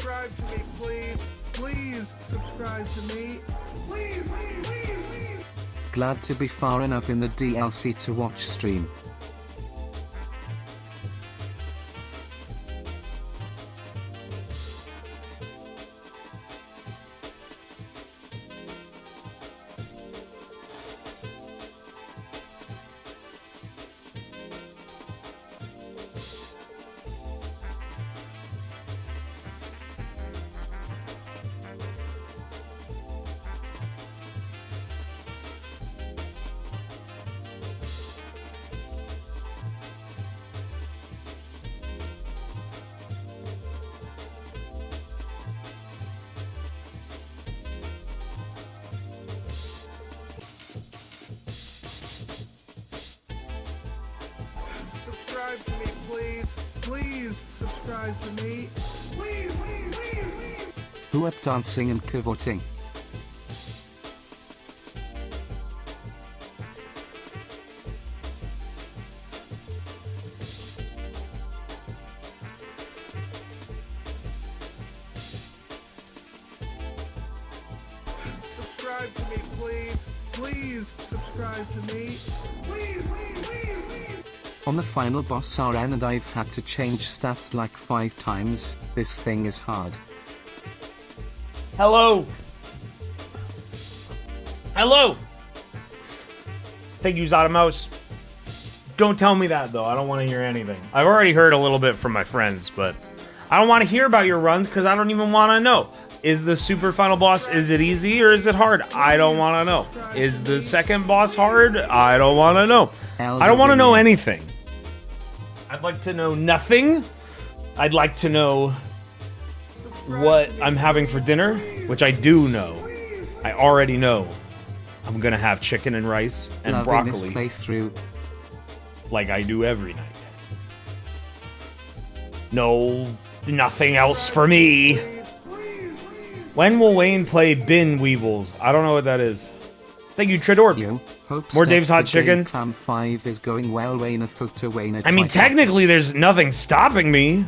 Subscribe to me, please. Please subscribe to me. Please, please, please, please. Glad to be far enough in the DLC to watch stream. Subscribe to me, please. Please subscribe to me. Please, please, please, please. Who up dancing and cavorting? Subscribe to me, please. Please subscribe to me. Please, please, please, please. On the final boss RN and I've had to change stats like 5 times, this thing is hard. Hello! Hello! Thank you, Zotomos. Don't tell me that, though. I don't want to hear anything. I've already heard a little bit from my friends, but I don't want to hear about your runs because I don't even want to know. Is the super final boss, is it easy or is it hard? I don't want to know. Is the second boss hard? I don't want to know. I don't want to know anything. I'd like to know nothing. I'd like to know what I'm having for dinner, which I do know. I already know. I'm gonna have chicken and rice and Loving this broccoli, playthrough. like I do every night. No, nothing else for me. When will Wayne play Bin Weevils? I don't know what that is. Thank you, Tridorp. You hope More stuff Dave's Hot the Chicken. Cam 5 is going well. Wayne photo Wayne. I mean, technically, there's nothing stopping me.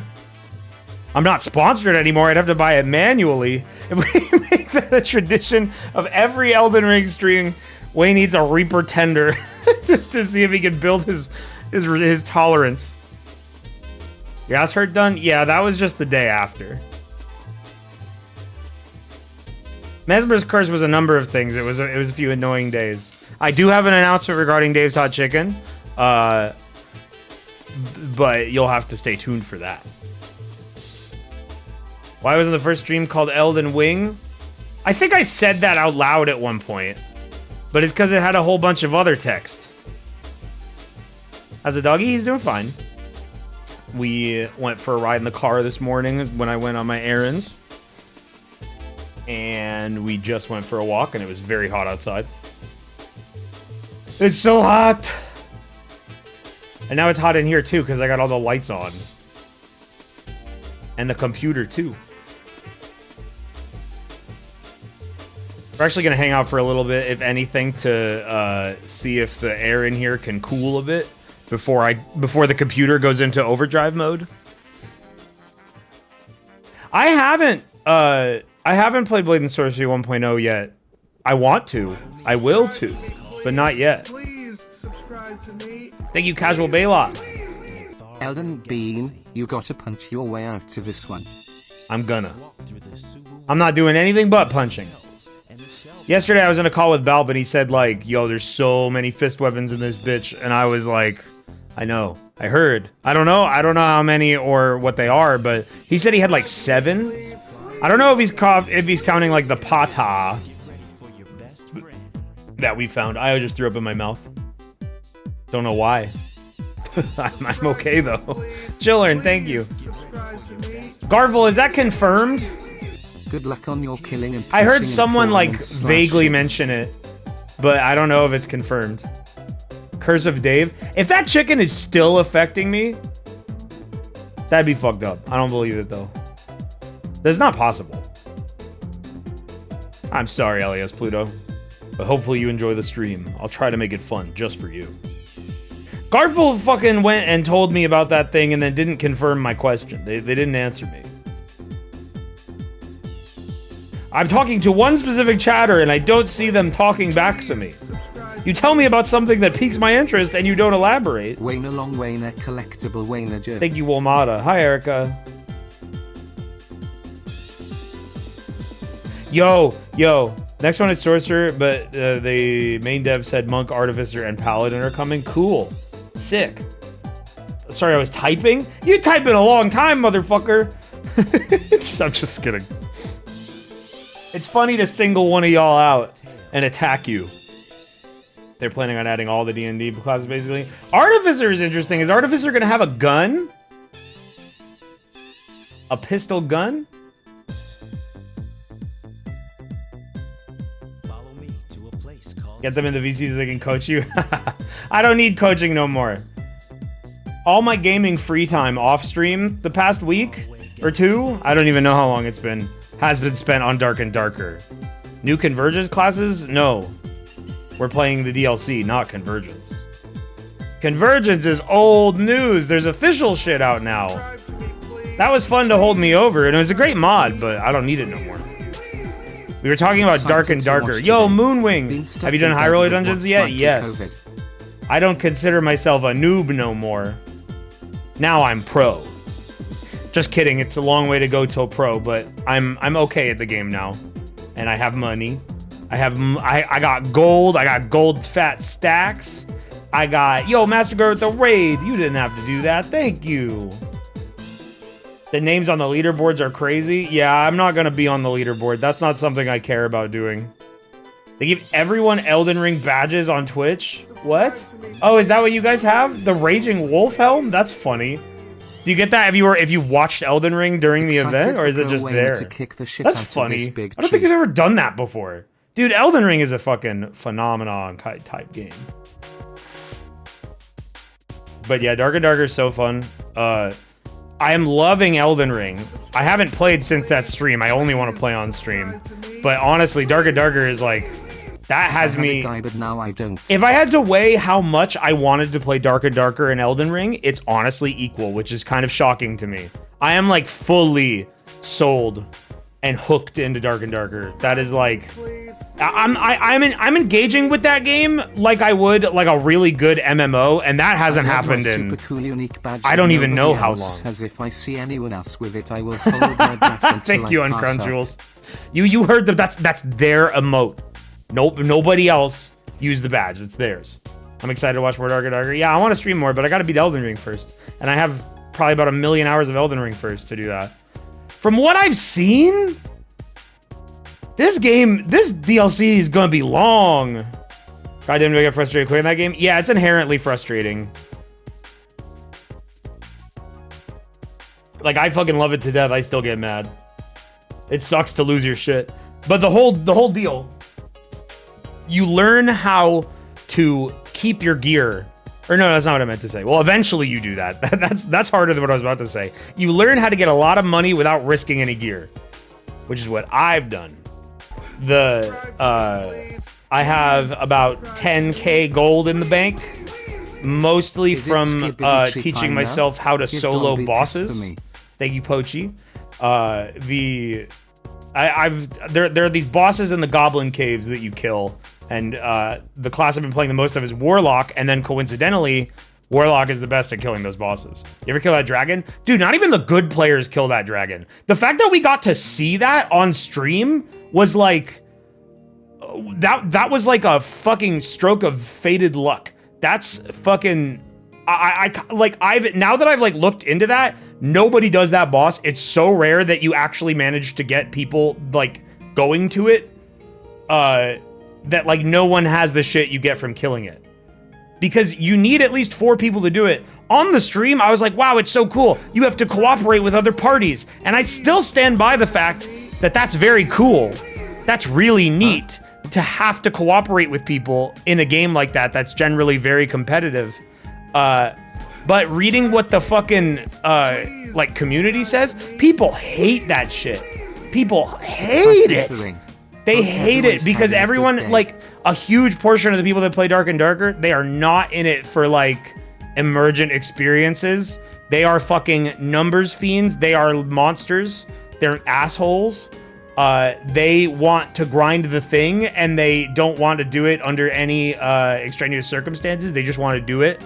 I'm not sponsored anymore. I'd have to buy it manually. If we make that a tradition of every Elden Ring stream, Wayne needs a Reaper Tender to see if he can build his tolerance. Your ass hurt done? Yeah, that was just the day after. Mesmer's Curse was a number of things. It was a few annoying days. I do have an announcement regarding Dave's Hot Chicken, but you'll have to stay tuned for that. Why wasn't the first stream called Elden Wing? I think I said that out loud at one point, but it's because it had a whole bunch of other text. As a doggy, he's doing fine. We went for a ride in the car this morning when I went on my errands. And we just went for a walk, and it was very hot outside. It's so hot! And now it's hot in here, too, because I got all the lights on. And the computer, too. We're actually going to hang out for a little bit, if anything, to see if the air in here can cool a bit before the computer goes into overdrive mode. I haven't played Blade and Sorcery 1.0 yet. I want to. I will to. But not yet. Please subscribe to me. Thank you, Casual Baylock. Elden Bean, you gotta punch your way out of this one. I'm gonna. I'm not doing anything but punching. Yesterday I was in a call with Balb and he said like, yo, there's so many fist weapons in this bitch. And I was like, I know. I heard. I don't know how many or what they are, but he said he had like 7. I don't know if he's counting like the pata that we found. I just threw up in my mouth. Don't know why. I'm okay though. Chillern, thank you. Garvel, is that confirmed? Good luck on your killing and I heard punching someone and like falling and vaguely slashing. mention it, but I don't know if it's confirmed. Curse of Dave. If that chicken is still affecting me, that'd be fucked up. I don't believe it though. That's not possible. I'm sorry, Elias Pluto. But hopefully you enjoy the stream. I'll try to make it fun just for you. Garfield fucking went and told me about that thing and then didn't confirm my question. They didn't answer me. I'm talking to one specific chatter and I don't see them talking back to me. You tell me about something that piques my interest and you don't elaborate. Wayne along Wayner collectible Wayner Joe. Thank you, Wilmata. Hi, Erica. Yo. Next one is Sorcerer, but the main dev said Monk, Artificer, and Paladin are coming. Cool. Sick. Sorry, I was typing? You typed in a long time, motherfucker. I'm just kidding. It's funny to single one of y'all out and attack you. They're planning on adding all the D&D classes, basically. Artificer is interesting. Is Artificer going to have a gun? A pistol gun? Follow me to a place called... Get them in the VC so they can coach you. I don't need coaching no more. All my gaming free time off stream the past week or two, I don't even know how long it's been, has been spent on Dark and Darker. New Convergence classes? No. We're playing the DLC, not Convergence. Convergence is old news. There's official shit out now. That was fun to hold me over, and it was a great mod, but I don't need it no more. We were talking about Dark and Darker. Yo, Moonwing! Have you done High Roller Dungeons yet? Yes. I don't consider myself a noob no more. Now I'm pro. Just kidding, it's a long way to go till pro, but I'm okay at the game now. And I have money. I got gold. I got gold fat stacks. I got, yo, Master Guard with the raid. You didn't have to do that. Thank you. The names on the leaderboards are crazy. Yeah, I'm not gonna be on the leaderboard. That's not something I care about doing. They give everyone Elden Ring badges on Twitch. What? Oh, is that what you guys have? The Raging Wolf Helm? That's funny. Do you get that if you watched Elden Ring during the event, or is it just there? That's funny. I don't think I've ever done that before. Dude, Elden Ring is a fucking phenomenon type game. But yeah, Dark and Darker is so fun. I am loving Elden Ring. I haven't played since that stream. I only want to play on stream. But honestly, Dark and Darker is like, that has me... But now I don't. If I had to weigh how much I wanted to play Dark and Darker and Elden Ring, it's honestly equal, which is kind of shocking to me. I am like fully sold and hooked into Dark and Darker. That is like... I'm engaging with that game like I would like a really good MMO, and that hasn't happened in cool, unique badge I don't even know how long. As if I see anyone else with it, I will hold my breath until Thank you, I pass Uncrunchules. You heard that? That's their emote. Nope, nobody else used the badge. It's theirs. I'm excited to watch more Dark and Darker. Yeah, I want to stream more, but I got to beat Elden Ring first, and I have probably about 1 million hours of Elden Ring first to do that. From what I've seen, this DLC is gonna be long. Goddamn, do I get frustrated quick in that game? Yeah, it's inherently frustrating. Like, I fucking love it to death. I still get mad. It sucks to lose your shit. But the whole deal, you learn how to keep your gear. Or no, that's not what I meant to say. Well, eventually you do that. That's harder than what I was about to say. You learn how to get a lot of money without risking any gear, which is what I've done. I have about 10k gold in the bank, mostly from teaching myself how to solo bosses. Thank you, Pochi. There are these bosses in the goblin caves that you kill, and the class I've been playing the most of is Warlock, and then coincidentally, Warlock is the best at killing those bosses. You ever kill that dragon? Dude, not even the good players kill that dragon. The fact that we got to see that on stream was like, that was like a fucking stroke of fated luck. That's fucking, now that I've like looked into that, nobody does that boss. It's so rare that you actually manage to get people like going to it, that like no one has the shit you get from killing it. Because you need at least 4 people to do it. On the stream, I was like, wow, it's so cool. You have to cooperate with other parties. And I still stand by the fact that that's very cool. That's really neat to have to cooperate with people in a game like that that's generally very competitive. But reading what the fucking like community says, people hate that shit. People hate it. They hate it because everyone, like, a huge portion of the people that play Dark and Darker, they are not in it for, like, emergent experiences. They are fucking numbers fiends. They are monsters. They're assholes. They want to grind the thing, and they don't want to do it under any extraneous circumstances. They just want to do it.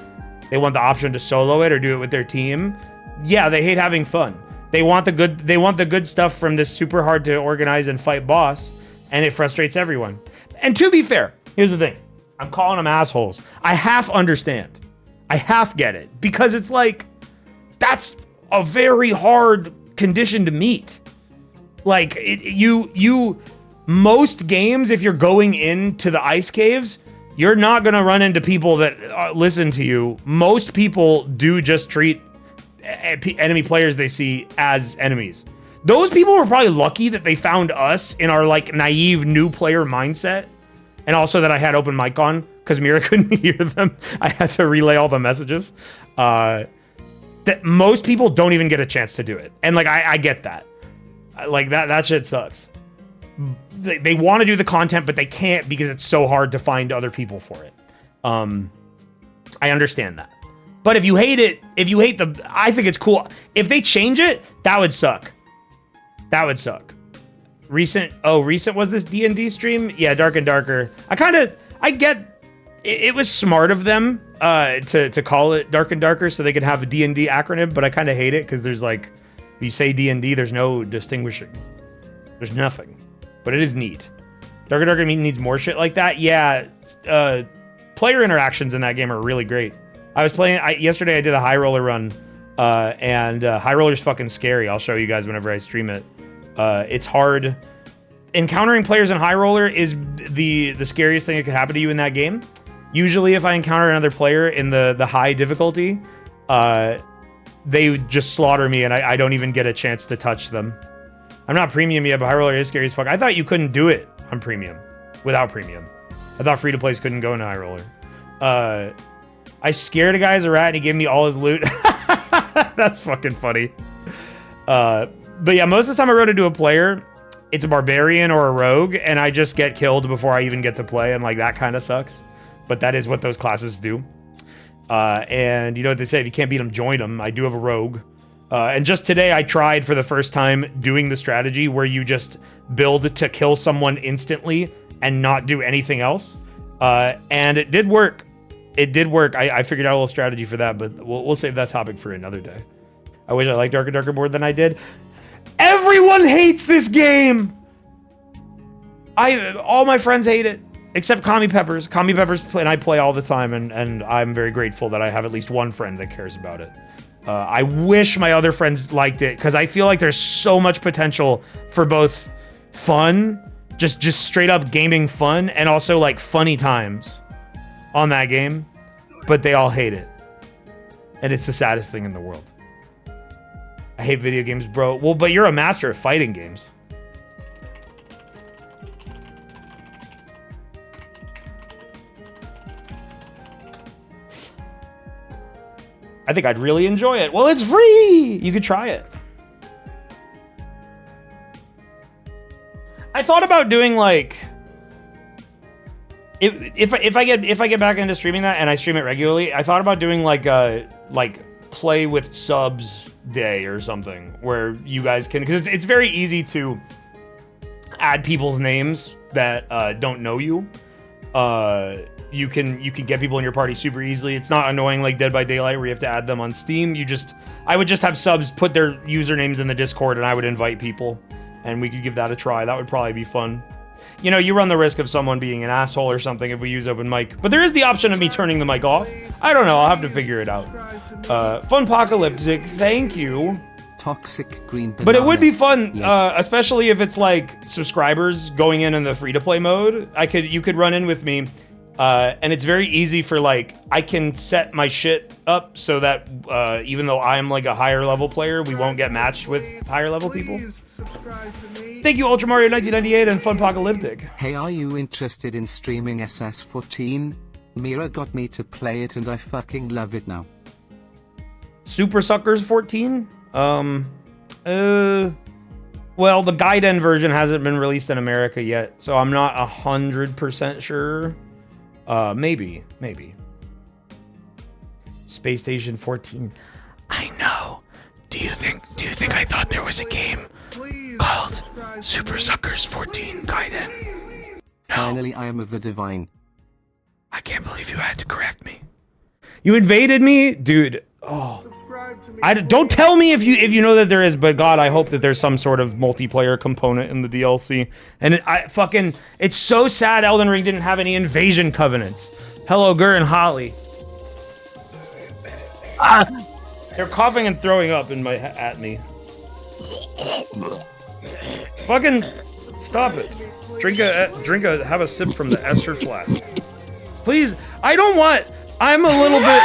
They want the option to solo it or do it with their team. Yeah, they hate having fun. They want the good. They want the good stuff from this super hard to organize and fight boss, and it frustrates everyone. And to be fair, here's the thing: I'm calling them assholes. I half understand. I half get it, because it's like that's a very hard condition to meet. Like most games, if you're going into the ice caves, you're not gonna run into people that listen to you. Most people do just treat enemy players they see as enemies. Those people were probably lucky that they found us in our like naive new player mindset, and also that I had open mic on because Mira couldn't hear them. I had to relay all the messages. That most people don't even get a chance to do it, and like I get that. Like that shit sucks. They want to do the content, but they can't because it's so hard to find other people for it. I understand that. But if you hate it, I think it's cool. If they change it, that would suck. That would suck. Recent was this D&D stream? Yeah, Dark and Darker. I get it was smart of them to call it Dark and Darker so they could have a D&D acronym, but I kind of hate it because there's like, if you say D&D, there's no distinguishing. There's nothing. But it is neat. Dark and Darker needs more shit like that. Yeah, player interactions in that game are really great. I was playing, yesterday I did a High Roller run, and High Roller's fucking scary. I'll show you guys whenever I stream it. It's hard. Encountering players in High Roller is the scariest thing that could happen to you in that game. Usually if I encounter another player in the high difficulty, they just slaughter me and I don't even get a chance to touch them. I'm not premium yet, but High Roller is scary as fuck. I thought you couldn't do it on premium, without premium. I thought free-to-plays couldn't go into High Roller. I scared a guy as a rat and he gave me all his loot. That's fucking funny. But yeah, most of the time I wrote into a player, it's a barbarian or a rogue, and I just get killed before I even get to play, and like that kind of sucks. But that is what those classes do. And you know what they say, if you can't beat them, join them. I do have a rogue. And just today I tried for the first time doing the strategy where you just build to kill someone instantly and not do anything else. And it did work. It did work. I figured out a little strategy for that, but we'll save that topic for another day. I wish I liked Dark and Darker more than I did. Everyone hates this game! All my friends hate it. Except Commie Peppers. Commie Peppers and I play all the time, and I'm very grateful that I have at least one friend that cares about it. I wish my other friends liked it, because I feel like there's so much potential for both fun, just straight up gaming fun, and also like funny times on that game, but they all hate it. And it's the saddest thing in the world. I hate video games, bro. Well, but you're a master of fighting games. I think I'd really enjoy it. Well, it's free. You could try it. I thought about doing like, if I get back into streaming that and I stream it regularly, I thought about doing like a play with subs day or something where you guys can, because it's very easy to add people's names that don't know you. You can get people in your party super easily. It's not annoying like Dead by Daylight where you have to add them on Steam. I would just have subs put their usernames in the Discord and I would invite people and we could give that a try. That would probably be fun. You know, you run the risk of someone being an asshole or something if we use open mic, but there is the option of me turning the mic off. I don't know. I'll have to figure it out. Funpocalyptic, thank you. Toxic green banana. But it would be fun, Yeah. especially if it's like subscribers going in the free-to-play mode. You could run in with me. And it's very easy for like, I can set my shit up so that even though I'm like a higher level player, we won't get matched with higher level people. Thank you, Ultra Mario 1998 and Funpocalyptic. Hey, are you interested in streaming SS14? Mira got me to play it and I fucking love it now. Super Suckers 14? Well, the Gaiden version hasn't been released in America yet, so I'm not 100% sure. Maybe. Space Station 14. I know. Do you think I thought there was a game please Called subscribe to Super me. Suckers 14 Gaiden. Finally, I am of the divine. I can't believe you had to correct me. You invaded me, dude. Oh. Subscribe to me. Don't tell me if you know that there is, but God, I hope that there's some sort of multiplayer component in the DLC. And it's so sad Elden Ring didn't have any invasion covenants. Hello, Gur and Holly. They're coughing and throwing up at me. Fucking stop it. Have a sip from the Esther flask. Please, I'm a little bit,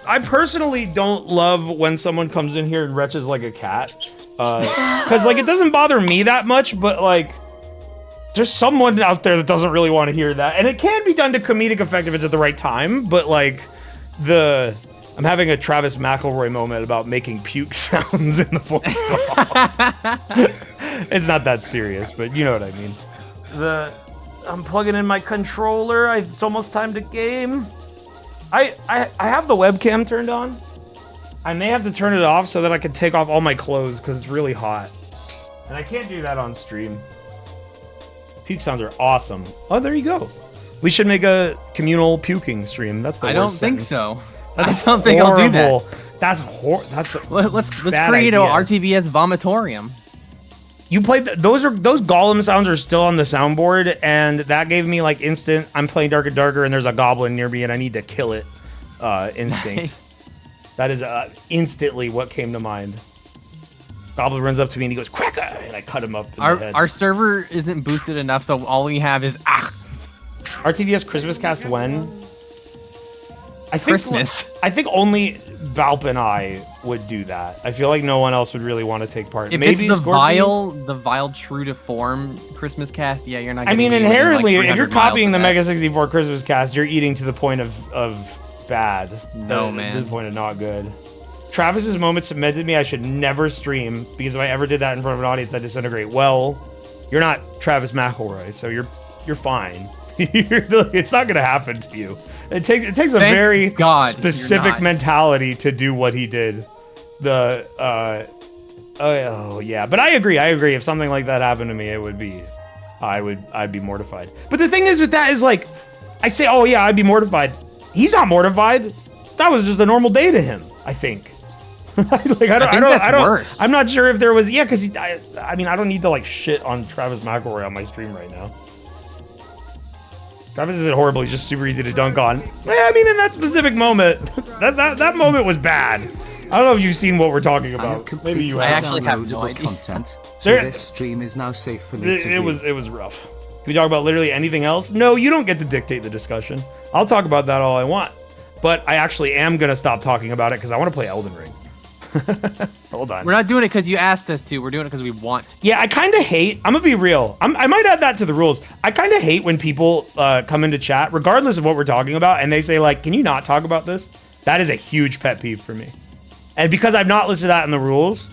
I personally don't love when someone comes in here and retches like a cat. Cause like, it doesn't bother me that much, but like, there's someone out there that doesn't really want to hear that. And it can be done to comedic effect if it's at the right time, but like, I'm having a Travis McElroy moment about making puke sounds in the voice call. It's not that serious, but you know what I mean. I'm plugging in my controller. It's almost time to game. I have the webcam turned on. I may have to turn it off so that I can take off all my clothes because it's really hot. And I can't do that on stream. Puke sounds are awesome. Oh, there you go. We should make a communal puking stream. That's the worst I don't think sentence. so. That's I don't think I'll do that. horrible. That's Let's bad create idea. a RTVS vomitorium. You played those golem sounds are still on the soundboard, and that gave me like instant. I'm playing Dark and Darker, and there's a goblin near me, and I need to kill it. Instinct. That is instantly what came to mind. Goblin runs up to me and he goes cracker, and I cut him up in the head. Our server isn't boosted enough, so all we have is RTVS Christmas cast when? I think Christmas. I think only Valp and I would do that. I feel like no one else would really want to take part. If Maybe it's the Scorpion? vile true to form Christmas cast, yeah, you're not. I mean, getting me within, inherently, like, if you're 300 miles copying of the that. Mega 64 Christmas cast, you're eating to the point of bad. No, To man. the point of not good. Travis's moment cemented me. I should never stream because if I ever did that in front of an audience, I disintegrate. Well, you're not Travis McElroy, so you're fine. It's not gonna happen to you. It takes a Thank very God specific you're not. mentality to do what he did. Oh yeah, but I agree. If something like that happened to me, it would be, I'd be mortified. But the thing is with that is like, I say, oh yeah, I'd be mortified. He's not mortified. That was just a normal day to him, I think. Like I don't. Worse. I'm not sure if there was. Yeah, because I mean, I don't need to like shit on Travis McElroy on my stream right now. Travis isn't horrible. He's just super easy to dunk on. I mean, in that specific moment, that moment was bad. I don't know if you've seen what we're talking I have about. completed Maybe you I have. actually have no downloadable idea. content, so There- this stream is now safe for me to It view. was rough. Can we talk about literally anything else? No, you don't get to dictate the discussion. I'll talk about that all I want, but I actually am gonna stop talking about it because I want to play Elden Ring. Hold on. We're not doing it because you asked us to. We're doing it because we want. Yeah, I kind of hate. I'm gonna be real. I might add that to the rules. I kind of hate when people come into chat, regardless of what we're talking about, and they say like, "Can you not talk about this?" That is a huge pet peeve for me. And because I've not listed that in the rules,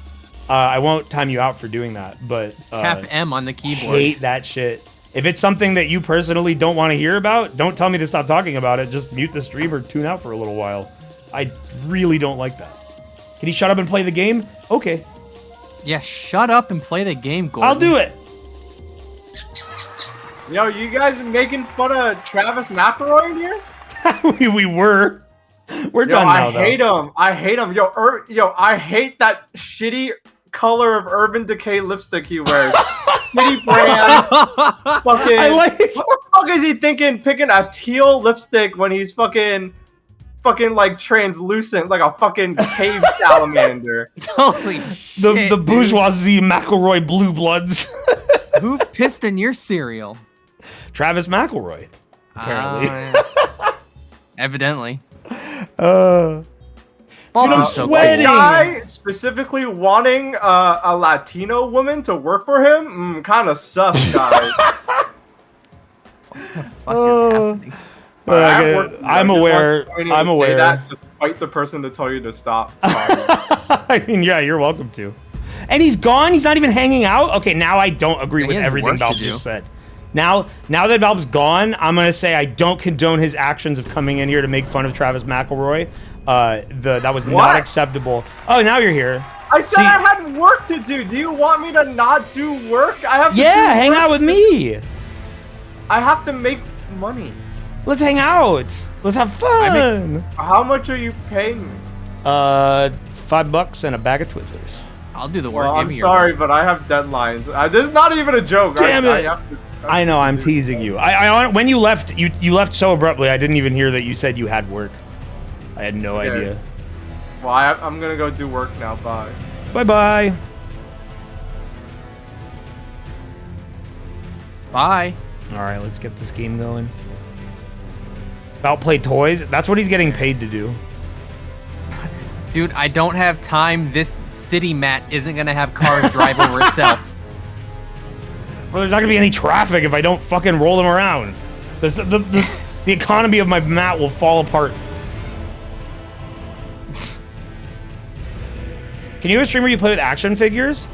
I won't time you out for doing that. But Tap M on the keyboard. hate that shit. If it's something that you personally don't want to hear about, don't tell me to stop talking about it. Just mute the stream or tune out for a little while. I really don't like that. Can he shut up and play the game? Okay, Yeah, shut up and play the game, Gordon. I'll do it. Yo, you guys making fun of Travis McElroy in here? we were. We're Yo, done now, I though. hate him. I hate him. Yo, I hate that shitty color of Urban Decay lipstick he wears. Shitty brand. Fucking. I like. What the fuck is he thinking? Picking a teal lipstick when he's fucking like translucent, like a fucking cave salamander. Holy shit, The dude. bourgeoisie McElroy blue bloods. Who pissed in your cereal? Travis McElroy, apparently. Evidently. I'm Baldwin's so sweating. cool. Guy specifically wanting a Latino woman to work for him, kind of sus, guy. Fuck is happening? I'm aware. I'm Say aware. that to spite the person to tell you to stop. talking. I mean, yeah, you're welcome to. And he's gone. He's not even hanging out. Okay, now I don't agree Yeah, with he has everything work to Valve do. just said. Now that Valve's gone, I'm gonna say I don't condone his actions of coming in here to make fun of Travis McElroy. That was not What? acceptable. Oh, now you're here. I said I had work to do. Do you want me to not do work? I have to hang out with me. I have to make money. Let's hang out. Let's have fun. How much are you paying me? $5 and a bag of Twizzlers. I'll do the work. Well, Give I'm me your sorry, work. but I have deadlines. This is not even a joke. Damn it. I know, I'm teasing you. When you left, you left so abruptly. I didn't even hear that you said you had work. I had no idea. Well, I'm gonna go do work now. Bye. Bye-bye. Bye. All right, let's get this game going. Outplay toys? That's what he's getting paid to do. Dude, I don't have time. This city mat isn't gonna have cars drive over itself. Well, there's not gonna be any traffic if I don't fucking roll them around. The economy of my mat will fall apart. Can you have a stream where you play with action figures?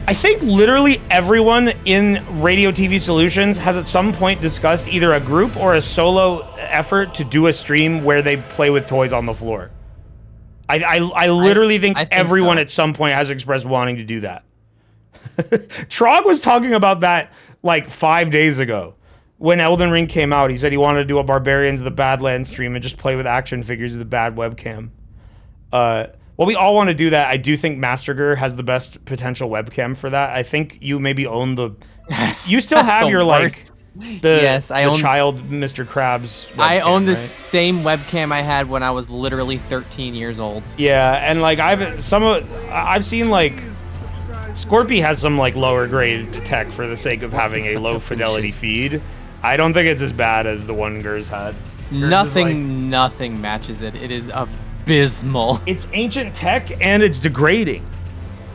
I think literally everyone in Radio TV Solutions has at some point discussed either a group or a solo effort to do a stream where they play with toys on the floor. I literally think everyone at some point has expressed wanting to do that. Trog was talking about that like 5 days ago. When Elden Ring came out, he said he wanted to do a Barbarians of the Badlands stream and just play with action figures with a bad webcam. Well, we all want to do that. I do think Masterger has the best potential webcam for that. I think you maybe own the... You still have your, like... Yes, I own... child Mr. Krabs webcam, I own the right? same webcam I had when I was literally 13 years old. Yeah, and, like, I've seen, like... Scorpy has some, like, lower grade tech for the sake of having a low fidelity feed. I don't think it's as bad as the one Gers had. Nothing matches it. It is abysmal. It's ancient tech and it's degrading.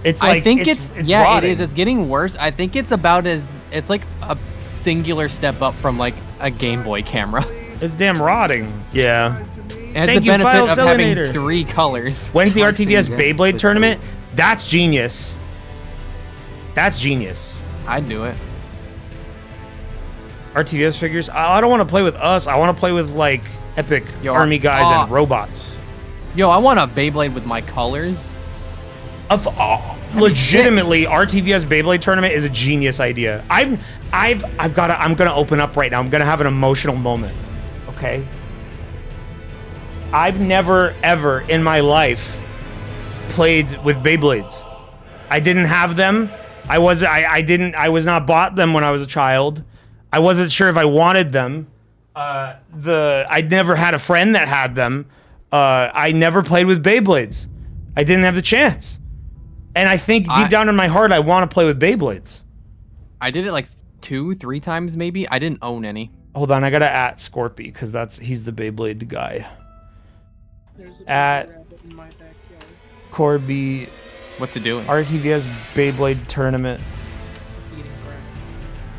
It's like I think it's yeah, rotting. it is. It's getting worse. I think it's about it's like a singular step up from like a Game Boy camera. It's damn rotting. Yeah. It has the benefit of having 3 colors. When's the RTVS Beyblade tournament? That's genius. That's genius. I'd do it. RTVS figures? I don't want to play with us. I want to play with like epic army guys and robots. Yo, I want a Beyblade with my colors. Legitimately, RTVS Beyblade tournament is a genius idea. I'm gonna open up right now. I'm gonna have an emotional moment. Okay. I've never ever in my life played with Beyblades. I didn't have them. I was not bought them when I was a child. I wasn't sure if I wanted them. I'd never had a friend that had them. I never played with Beyblades. I didn't have the chance. And I think deep down in my heart, I want to play with Beyblades. I did it like 2-3 times maybe. I didn't own any. Hold on, I gotta at Scorpy because he's the Beyblade guy. There's a At rabbit in my backyard. Corby. What's it doing? RTVS Beyblade tournament. It's eating grass.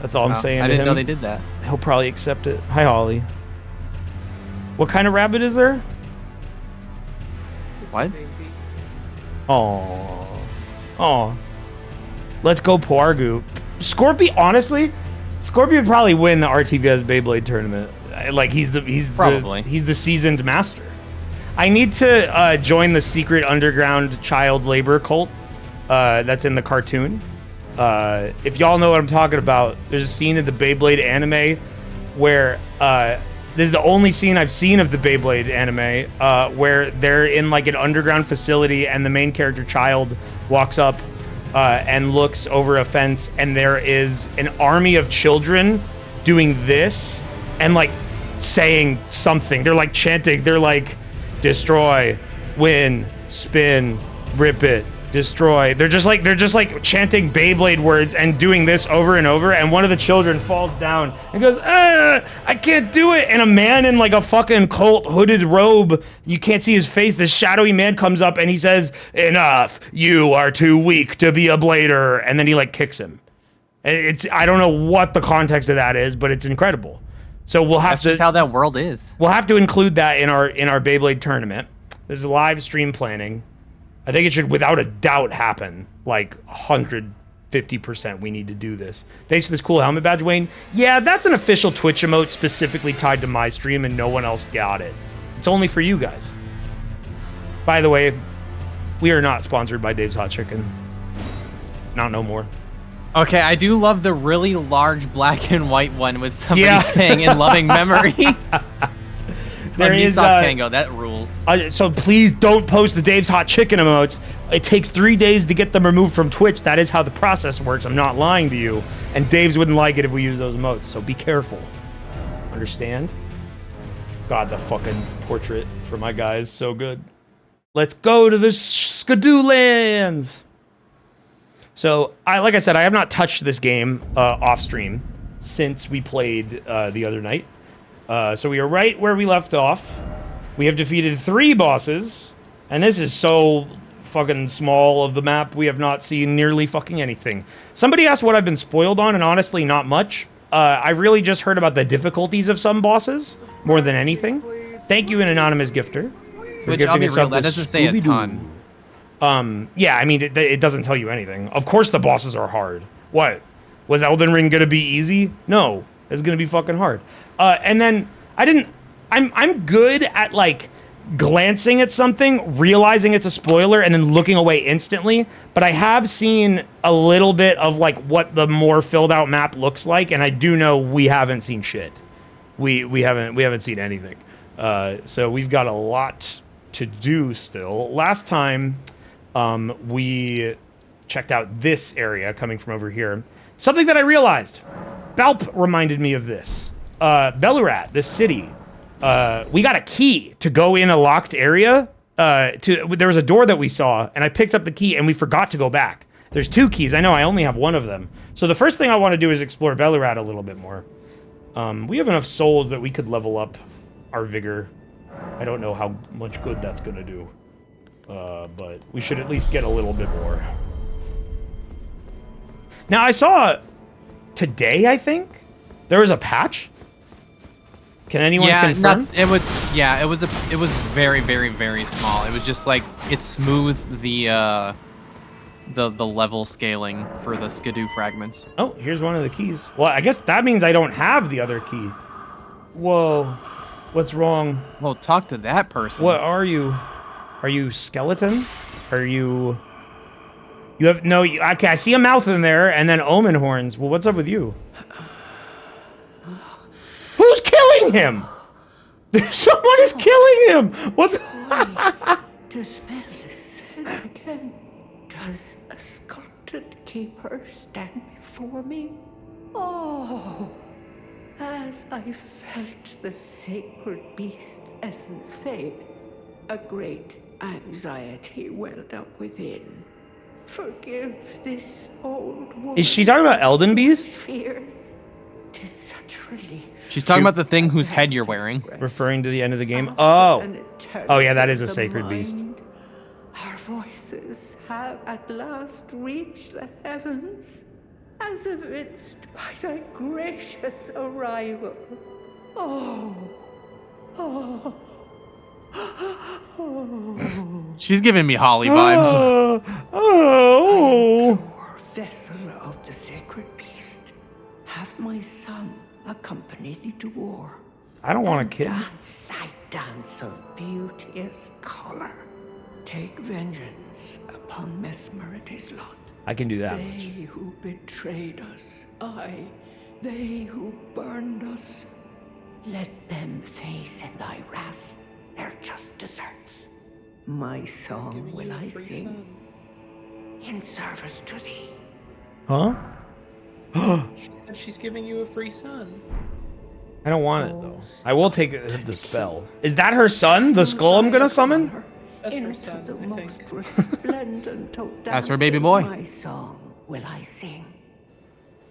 That's all I'm saying. I to didn't know him. they did that. He'll probably accept it. Hi, Holly. What kind of rabbit is there? It's What? a baby. Oh. Let's go Poargu. Scorpy, honestly, Scorpy would probably win the RTVS Beyblade tournament. Like he's the seasoned master. I need to join the secret underground child labor cult that's in the cartoon. If y'all know what I'm talking about, there's a scene in the Beyblade anime where this is the only scene I've seen of the Beyblade anime where they're in like an underground facility and the main character child walks up and looks over a fence and there is an army of children doing this and like saying something. They're like chanting. They're like, destroy, win, spin, rip it, destroy. They're just like chanting Beyblade words and doing this over and over. And one of the children falls down and goes, I can't do it. And a man in like a fucking cult hooded robe, you can't see his face. This shadowy man comes up and he says, enough, you are too weak to be a blader. And then he like kicks him. I don't know what the context of that is, but it's incredible. So we'll have That's just how that world is. We'll have to include that in our Beyblade tournament. This is live stream planning. I think it should, without a doubt, happen. Like 150%. We need to do this. Thanks for this cool helmet badge, Wayne. Yeah, that's an official Twitch emote specifically tied to my stream, and no one else got it. It's only for you guys. By the way, We are not sponsored by Dave's Hot Chicken. Not no more. Okay, I do love the really large black and white one with somebody Yeah. saying in loving memory. There is Tango, that rules. so please don't post the Dave's Hot Chicken emotes. It takes 3 days to get them removed from Twitch. That is how the process works. I'm not lying to you. And Dave's wouldn't like it if we use those emotes. So be careful. Understand? God, the fucking portrait for my guy is so good. Let's go to the Skadoolands. So, like I said, I have not touched this game off stream since we played the other night. So we are right where we left off. We have defeated 3 bosses, and this is so fucking small of the map. We have not seen nearly fucking anything. Somebody asked what I've been spoiled on, and honestly, not much. I've really just heard about the difficulties of some bosses more than anything. Thank you, an anonymous gifter, for Which, I'll gifting be us real, up that with doesn't say a Scooby-Doo. ton. Yeah, I mean, it doesn't tell you anything. Of course the bosses are hard. What? Was Elden Ring gonna be easy? No, it's gonna be fucking hard. And then I'm good at, like, glancing at something, realizing it's a spoiler, and then looking away instantly. But I have seen a little bit of, like, what the more filled out map looks like, and I do know we haven't seen shit. We haven't seen anything. So we've got a lot to do still. Last time, we checked out this area coming from over here. Something that I realized. Balp reminded me of this. Belurat, this city. We got a key to go in a locked area. There was a door that we saw, and I picked up the key, and we forgot to go back. There's 2 keys. I know I only have one of them. So the first thing I want to do is explore Belurat a little bit more. We have enough souls that we could level up our vigor. I don't know how much good that's going to do. But we should at least get a little bit more. Now, I saw today, I think, there was a patch. Can anyone confirm? It was very, very, very small. It was just like it smoothed the level scaling for the Skadoo fragments. Oh, here's one of the keys. Well, I guess that means I don't have the other key. Whoa. What's wrong? Well, talk to that person. What are you? Are you skeleton? Are you... You have... No, okay, I see a mouth in there, and then omen horns. Well, what's up with you? Who's killing him? Someone is killing him! What the... To smell the scent again. Does a sculpted keeper stand before me? Oh, as I felt the sacred beast's essence fade, a great anxiety welled up within. Forgive this old woman. Is she talking about Elden Beast? Fears. 'Tis such relief. She's talking about the thing whose head you're wearing. Referring to the end of the game? Oh. An Oh, yeah, that is a eternity sacred of the beast. mind. Our voices have at last reached the heavens, as evinced by thy gracious arrival. Oh, oh, oh. She's giving me Holly vibes. Oh. Poor vessel of the sacred beast, have my son accompany thee to war. I don't want And a kid. Dance thy dance of beauteous color. Take vengeance upon Mesmerity's lot. I can do that much. They who betrayed us, aye, they who burned us, let them face in thy wrath their just deserts. My song will I sing in service to thee. Huh? She said she's giving you a free son. I don't want it, though. I will take the spell. Is that her son? The skull I'm gonna summon? That's her Into son, the I most think. resplendent of That's her baby dances, boy. My song will I sing.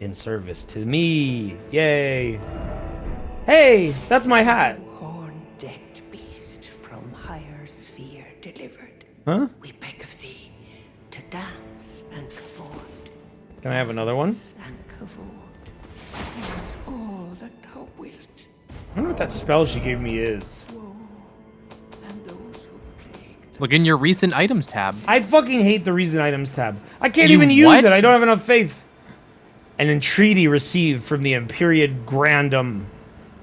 In service to me. Yay. Hey, that's my hat. Horn-decked beast from higher sphere delivered. Huh? We beg of thee to dance and cavort. Can I have another one? And cavort. Here's all that thou wilt. I wonder what that spell she gave me is. Woe, and those who plague the Look in your recent items tab. I fucking hate the recent items tab. I can't You even use what? it. I don't have enough faith. An entreaty received from the Imperial Grandum.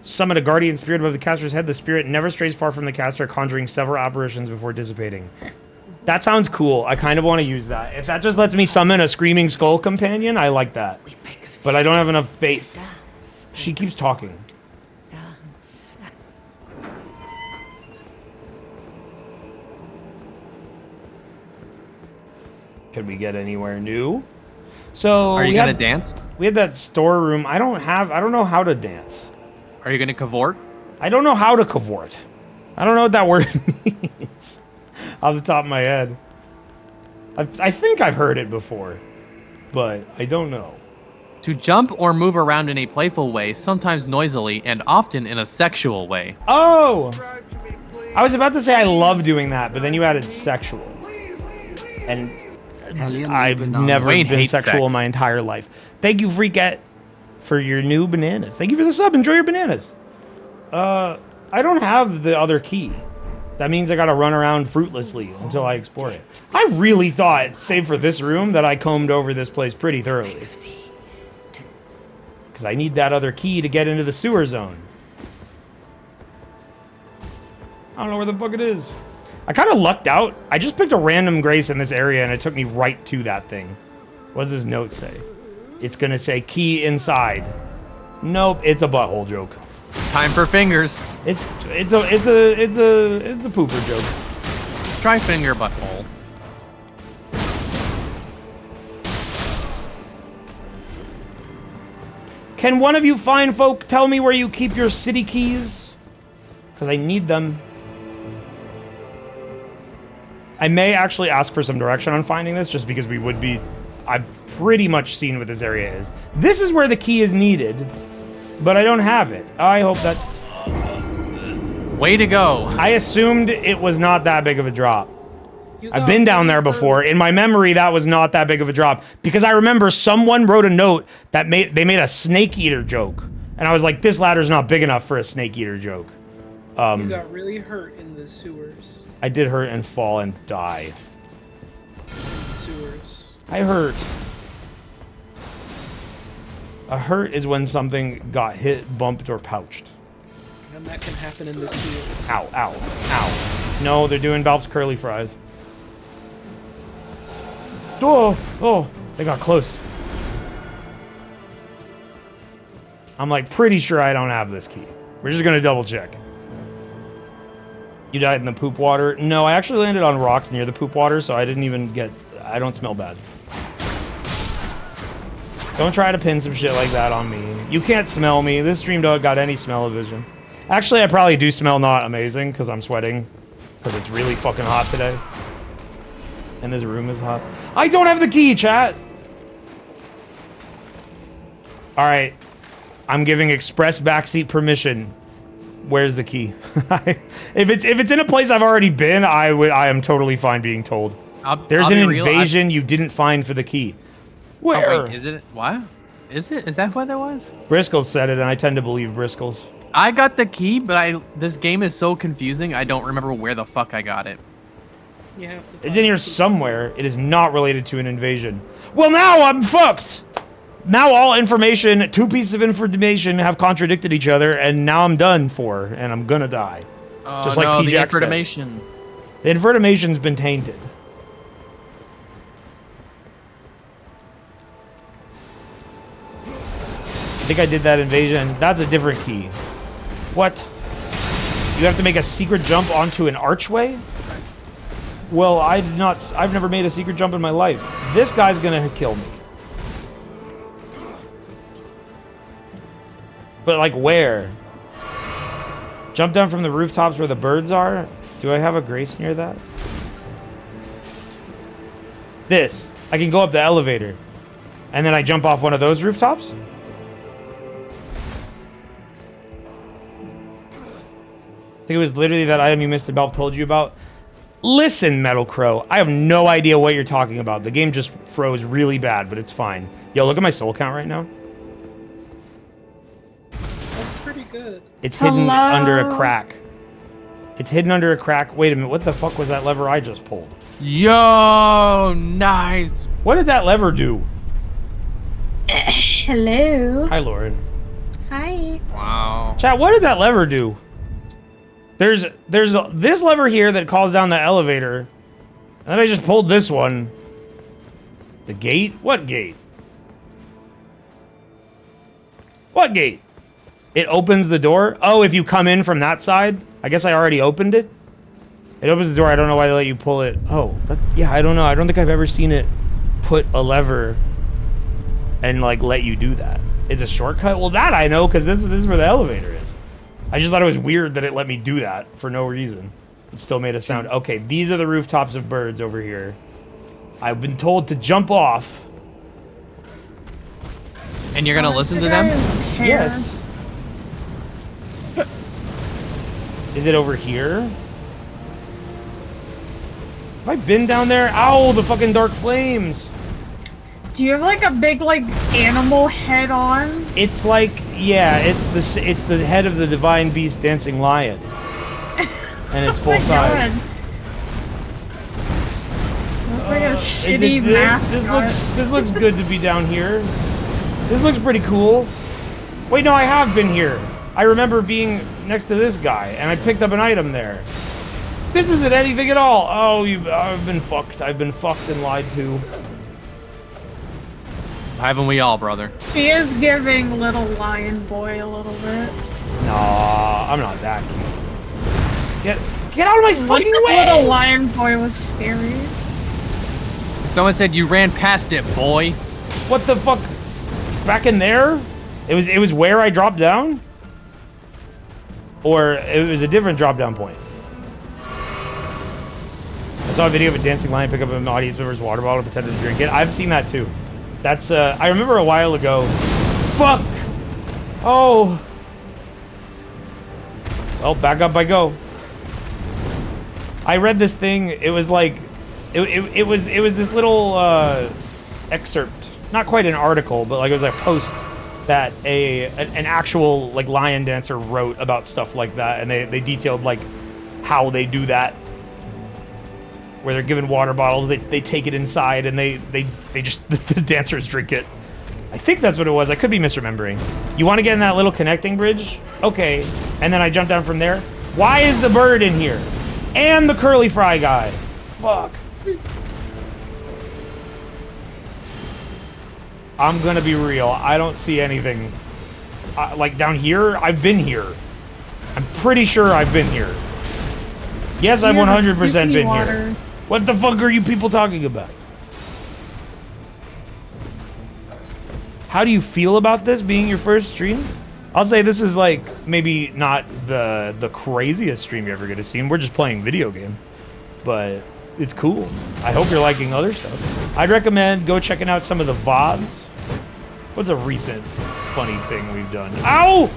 Summon a guardian spirit above the caster's head. The spirit never strays far from the caster, conjuring several apparitions before dissipating. That sounds cool. I kind of want to use that. If that just lets me summon a screaming skull companion, I like that. But I don't have enough faith. She keeps talking. Could we get anywhere new? So Are you gonna dance? We had that storeroom. I don't know how to dance. Are you gonna cavort? I don't know how to cavort. I don't know what that word means off the top of my head. I think I've heard it before, but I don't know. To jump or move around in a playful way, sometimes noisily, and often in a sexual way. Oh! I was about to say I love doing that, but then you added sexual. And I've never Wayne been hates sexual sex. in my entire life. Thank you, Freaket, for your new bananas. Thank you for the sub. Enjoy your bananas. I don't have the other key. That means I gotta run around fruitlessly until I explore it. I really thought, save for this room, that I combed over this place pretty thoroughly. Because I need that other key to get into the sewer zone. I don't know where the fuck it is. I kind of lucked out. I just picked a random grace in this area and it took me right to that thing. What does this note say? It's gonna say key inside. Nope, it's a butthole joke. Time for fingers. It's a pooper joke. Try finger butthole. Can one of you fine folk tell me where you keep your city keys? Because I need them. I may actually ask for some direction on finding this, just because we would be... I've pretty much seen what this area is. This is where the key is needed, but I don't have it. I hope that... Way to go. I assumed it was not that big of a drop. I've been down there before. In my memory, that was not that big of a drop. Because I remember someone wrote a note that they made a snake eater joke. And I was like, this ladder's not big enough for a snake eater joke. You got really hurt in the sewers. I did hurt and fall and die. Sewers. I hurt. A hurt is when something got hit, bumped, or pouched. And that can happen in the sewers. Ow, ow, ow. No, they're doing Balp's curly fries. Oh, oh, they got close. I'm like pretty sure I don't have this key. We're just gonna double check. You died in the poop water? No, I actually landed on rocks near the poop water, so I didn't even get... I don't smell bad. Don't try to pin some shit like that on me. You can't smell me. This stream don't got any smell-o-vision. Actually, I probably do smell not amazing, because I'm sweating. Because it's really fucking hot today. And this room is hot. I don't have the key, chat! Alright. I'm giving express backseat permission. Where's the key? If it's in a place I've already been, I am totally fine being told. There's an invasion you didn't find for the key. Where? Oh, wait, is it? What? Is it? Is that what that was? Briscoes said it, and I tend to believe Briscoes. I got the key, but this game is so confusing, I don't remember where the fuck I got it. You have to It's in here somewhere. It is not related to an invasion. Well, now I'm fucked! Now all information, two pieces of information have contradicted each other, and now I'm done for, and I'm gonna die. Oh, Just like no, PJack the said. information. The information's been tainted. I think I did that invasion. That's a different key. What? You have to make a secret jump onto an archway? Well, I've never made a secret jump in my life. This guy's gonna kill me. But like where? Jump down from the rooftops where the birds are? Do I have a grace near that? This. I can go up the elevator. And then I jump off one of those rooftops? I think it was literally that item you missed about told you about. Listen, Metal Crow. I have no idea what you're talking about. The game just froze really bad, but it's fine. Yo, look at my soul count right now. That's pretty good. It's hidden under a crack. It's hidden under a crack. Wait a minute. What the fuck was that lever I just pulled? Yo, nice. What did that lever do? Hello. Hi, Lauren. Hi. Wow. Chat, what did that lever do? There's this lever here that calls down the elevator. And then I just pulled this one. The gate? What gate? What gate? It opens the door? Oh, if you come in from that side? I guess I already opened it? It opens the door. I don't know why they let you pull it. Oh, yeah, I don't know. I don't think I've ever seen it put a lever and, like, let you do that. It's a shortcut? Well, that I know, because this is where the elevator is. I just thought it was weird that it let me do that for no reason. It still made a sound. Okay, these are the rooftops of birds over here. I've been told to jump off. And you're gonna listen to them? Yes. Is it over here? Have I been down there? Ow, the fucking dark flames. Do you have like a big like animal head on? It's like, yeah, it's the head of the divine beast dancing lion. And it's full size. Like a shitty mascot. This looks good to be down here. This looks pretty cool. Wait, no, I have been here. I remember being next to this guy, and I picked up an item there. This isn't anything at all. Oh, I've been fucked. I've been fucked and lied to. Haven't we all, brother? He is giving little lion boy a little bit. Nah, I'm not that cute. Get out of my fucking way! Little lion boy was scary. Someone said you ran past it, boy. What the fuck? Back in there? It was where I dropped down? Or it was a different drop down point? I saw a video of a dancing lion pick up an audience member's water bottle and pretend to drink it. I've seen that too. That's, I remember a while ago. Fuck! Oh! Well, back up I go. I read this thing, it was like, it was this little, excerpt. Not quite an article, but like it was a post that an actual, like, lion dancer wrote about stuff like that, and they detailed, like, how they do that. Where they're given water bottles, they take it inside, and they just, the dancers drink it. I think that's what it was. I could be misremembering. You want to get in that little connecting bridge? Okay. And then I jump down from there. Why is the bird in here? And the curly fry guy. Fuck. I'm gonna be real. I don't see anything. Like, down here? I've been here. I'm pretty sure I've been here. Yes, I've 100% been here. What the fuck are you people talking about? How do you feel about this being your first stream? I'll say this is like maybe not the craziest stream you're ever gonna see. We're just playing video game, but it's cool. I hope you're liking other stuff. I'd recommend go checking out some of the VODs. What's a recent funny thing we've done? Ow!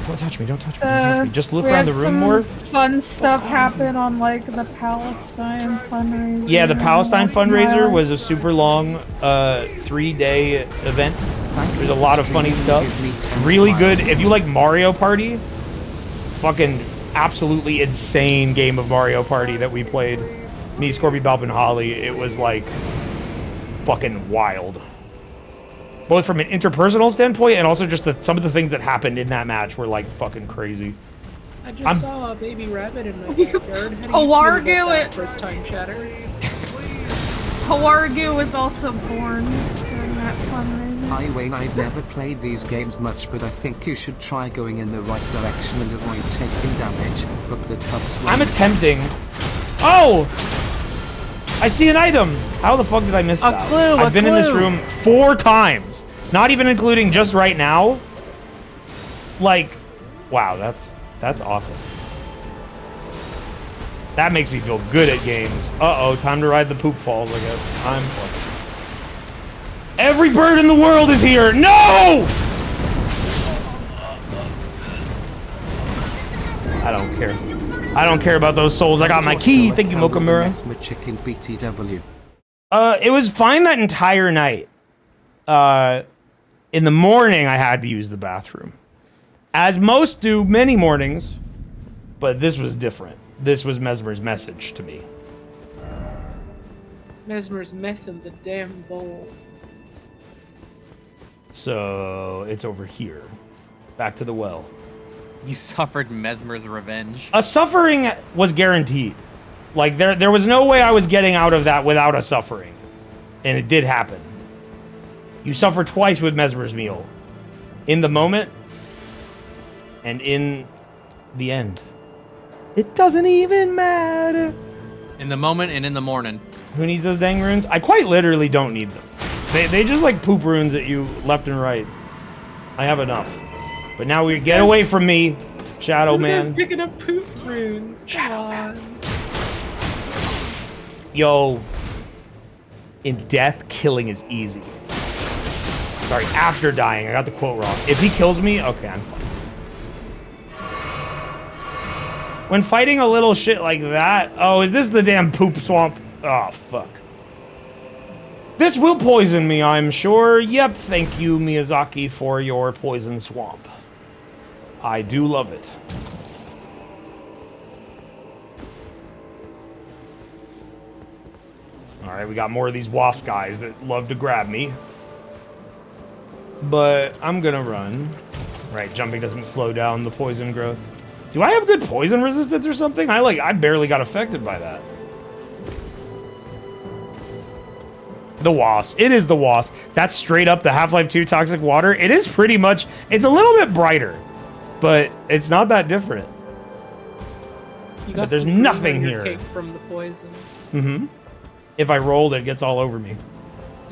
Don't touch me, don't touch me, don't touch me. Just look around the room more. Fun stuff happened on like the Palestine fundraiser. Yeah, the Palestine fundraiser was a super long 3-day event. There's a lot of funny stuff. Really good. If you like Mario Party, fucking absolutely insane game of Mario Party that we played. Me, Scorpy, Balp, and Holly. It was like fucking wild. Both from an interpersonal standpoint and also just some of the things that happened in that match were like fucking crazy. I just saw a baby rabbit in my backyard. How do you feel about that first time chatter? Hawargu was also born during that fundraiser. Hi Wayne, I've never played these games much, but I think you should try going in the right direction and avoid taking damage. Hook the tubs. I'm attempting. Oh! I see an item! How the fuck did I miss that? I've been in this room 4 times. Not even including just right now. Like, wow, that's awesome. That makes me feel good at games. Uh-oh, time to ride the poop falls, I guess. I'm fucking... Every bird in the world is here! No! I don't care. I don't care about those souls. I got my key. Thank you, Mokamura. Chicken BTW. It was fine that entire night. In the morning, I had to use the bathroom. As most do many mornings. But this was different. This was Mesmer's message to me. Mesmer's mess in the damn bowl. So, it's over here. Back to the well. You suffered Mesmer's revenge. A suffering was guaranteed. Like, there was no way I was getting out of that without a suffering. And it did happen. You suffer twice with Mesmer's Meal. In the moment, and in the end. It doesn't even matter. In the moment and in the morning. Who needs those dang runes? I quite literally don't need them. They just like poop runes at you left and right. I have enough. But now we get away from me, Shadow Man. This guy's picking up poop runes. Come on. Yo. In death, killing is easy. Sorry, after dying. I got the quote wrong. If he kills me, okay, I'm fine. When fighting a little shit like that... Oh, is this the damn poop swamp? Oh, fuck. This will poison me, I'm sure. Yep, thank you, Miyazaki, for your poison swamp. I do love it. Alright, we got more of these wasp guys that love to grab me. But I'm gonna run. Right, jumping doesn't slow down the poison growth. Do I have good poison resistance or something? I barely got affected by that. The wasp. It is the wasp. That's straight up the Half-Life 2 toxic water. It is pretty much... It's a little bit brighter, but it's not that different. But there's nothing here. Cake from the poison. Mm-hmm. If I rolled, it gets all over me.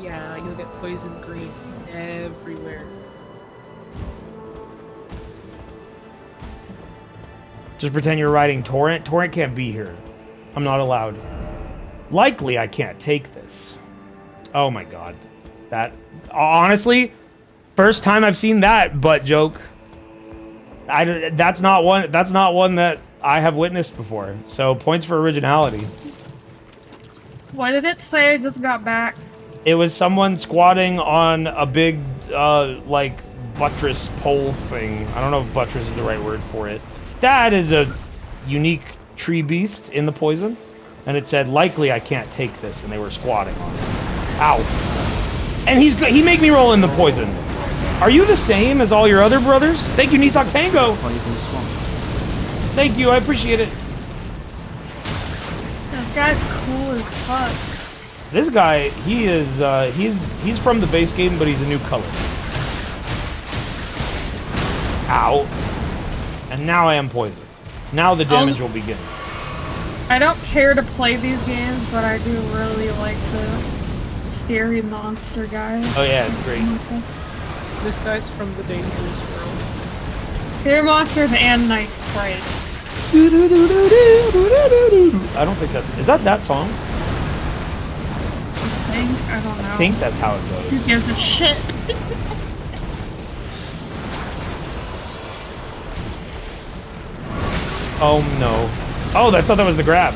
Yeah, you'll get poison green everywhere. Just pretend you're riding Torrent. Torrent can't be here. I'm not allowed. Likely I can't take this. Oh my god. That... Honestly, first time I've seen that butt joke. That's not one that I have witnessed before. So, points for originality. What did it say? I just got back. It was someone squatting on a big, like, buttress pole thing. I don't know if buttress is the right word for it. That is a unique tree beast in the poison. And it said, likely I can't take this. And they were squatting on it. Ow. And he made me roll in the poison. Are you the same as all your other brothers? Thank you, Nisak Tango. Poison swamp. Thank you, I appreciate it. This guy's cool as fuck. This guy, he is, he's from the base game, but he's a new color. Ow. And now I am poisoned. Now the damage will begin. I don't care to play these games, but I do really like the scary monster guy. Oh yeah, it's great. This guy's from the Dangerous World. Scary monsters and nice sprites. I don't think that... Is that song? I don't know. I think that's how it goes. Who gives a shit? Oh no. Oh, I thought that was the grab.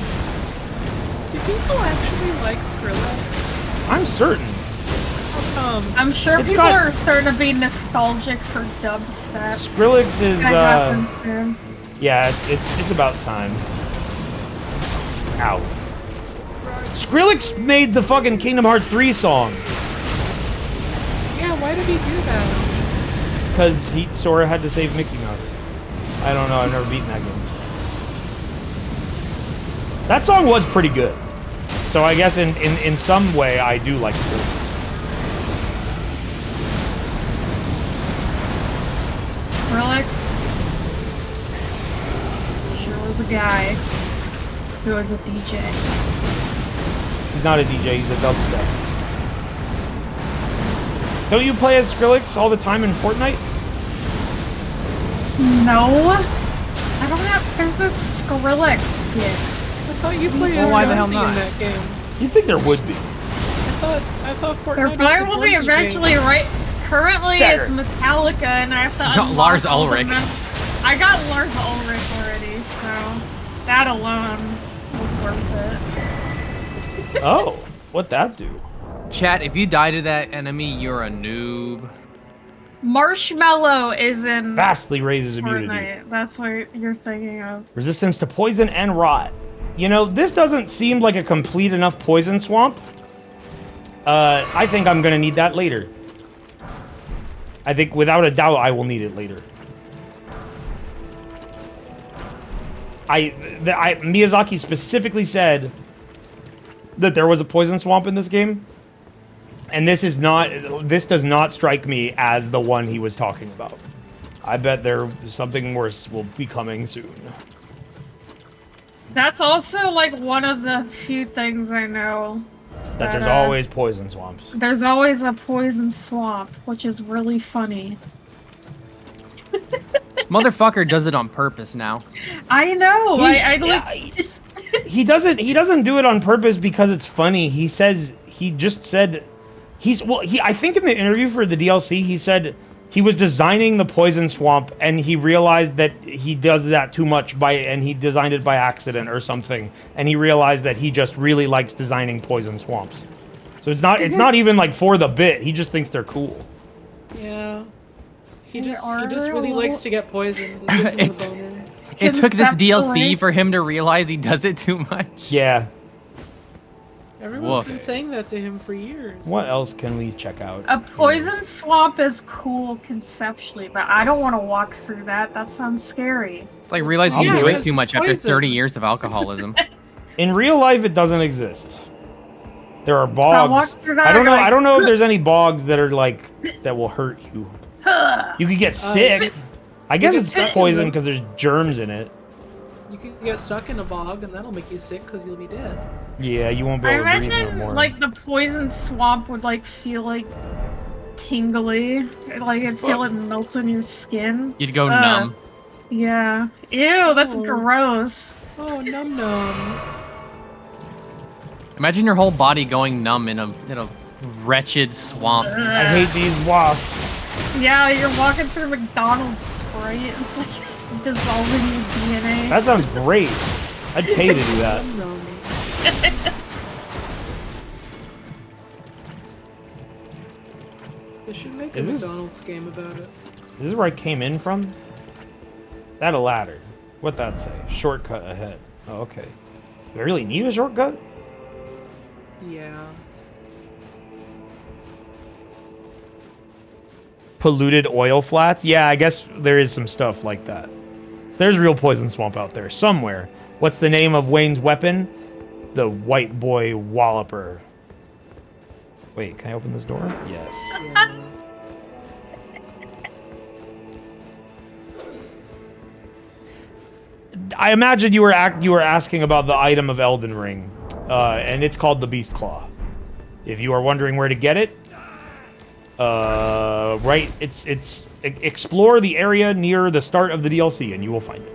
Do people actually like Skrillex? I'm certain. How come? I'm sure people are starting to be nostalgic for dubstep. Skrillex is happens, man. yeah, it's about time. Ow. Skrillex made the fucking Kingdom Hearts 3 song. Yeah, why did he do that? Because Sora had to save Mickey Mouse. I don't know, I've never beaten that game. That song was pretty good. So I guess in some way I do like Skrillex. Skrillex sure was a guy who was a DJ. He's not a DJ, he's a dubstep. Don't you play as Skrillex all the time in Fortnite? No. I don't have... There's no Skrillex skin. I thought you played Well, why the hell in not? that game. You'd think there would be. I thought Fortnite There probably will be eventually, right? Currently, Stagger. it's Metallica, and I have to unlock Lars all the Ulrich. I got Lars Ulrich already, so that alone was worth it. Oh, what'd that do? Chat, if you die to that enemy, you're a noob. Marshmallow is in Vastly raises immunity. Fortnite. That's what you're thinking of. Resistance to poison and rot. You know, this doesn't seem like a complete enough poison swamp. I think I'm gonna need that later. I think without a doubt I will need it later. Miyazaki specifically said that there was a poison swamp in this game, and this does not strike me as the one he was talking about. I bet something worse will be coming soon. That's also like one of the few things I know. That there's always poison swamps. There's always a poison swamp, which is really funny. Motherfucker does it on purpose now. I know. He doesn't do it on purpose because it's funny. I think in the interview for the DLC he said he was designing the poison swamp and he realized that he does that too much and he designed it by accident or something, and he realized that he just really likes designing poison swamps. So it's not even like for the bit. He just thinks they're cool. Yeah. He just really likes to get poisoned. It took this DLC for him to realize he does it too much. Yeah. Everyone's been saying that to him for years. What else can we check out? A poison swamp is cool conceptually, but I don't want to walk through that. That sounds scary. It's like realizing you drink too much after 30 years of alcoholism. In real life, it doesn't exist. There are bogs. I don't know if there's any bogs that are like that will hurt you. You could get sick. I guess it's poison because there's germs in it. You could get stuck in a bog and that'll make you sick because you'll be dead. Yeah, you won't be able to breathe no imagine more. like the poison swamp would like feel like tingly, like it'd feel it melt in your skin. You'd go numb. Yeah. Ew, that's gross. Oh, num. Imagine your whole body going numb in a wretched swamp. I hate these wasps. Yeah, you're walking through McDonald's Sprite. It's like dissolving your DNA. That sounds great. I'd pay to do that. They should make a McDonald's game about it. This is where I came in from? That a ladder. What'd that say? Shortcut ahead. Oh, okay. Do I really need a shortcut? Yeah. Polluted oil flats? Yeah, I guess there is some stuff like that. There's real poison swamp out there somewhere. What's the name of Wayne's weapon? The White Boy Walloper. Wait, can I open this door? Yes. Yeah. I imagine you were asking about the item of Elden Ring, and it's called the Beast Claw. If you are wondering where to get it, right, it's explore the area near the start of the DLC, and you will find it.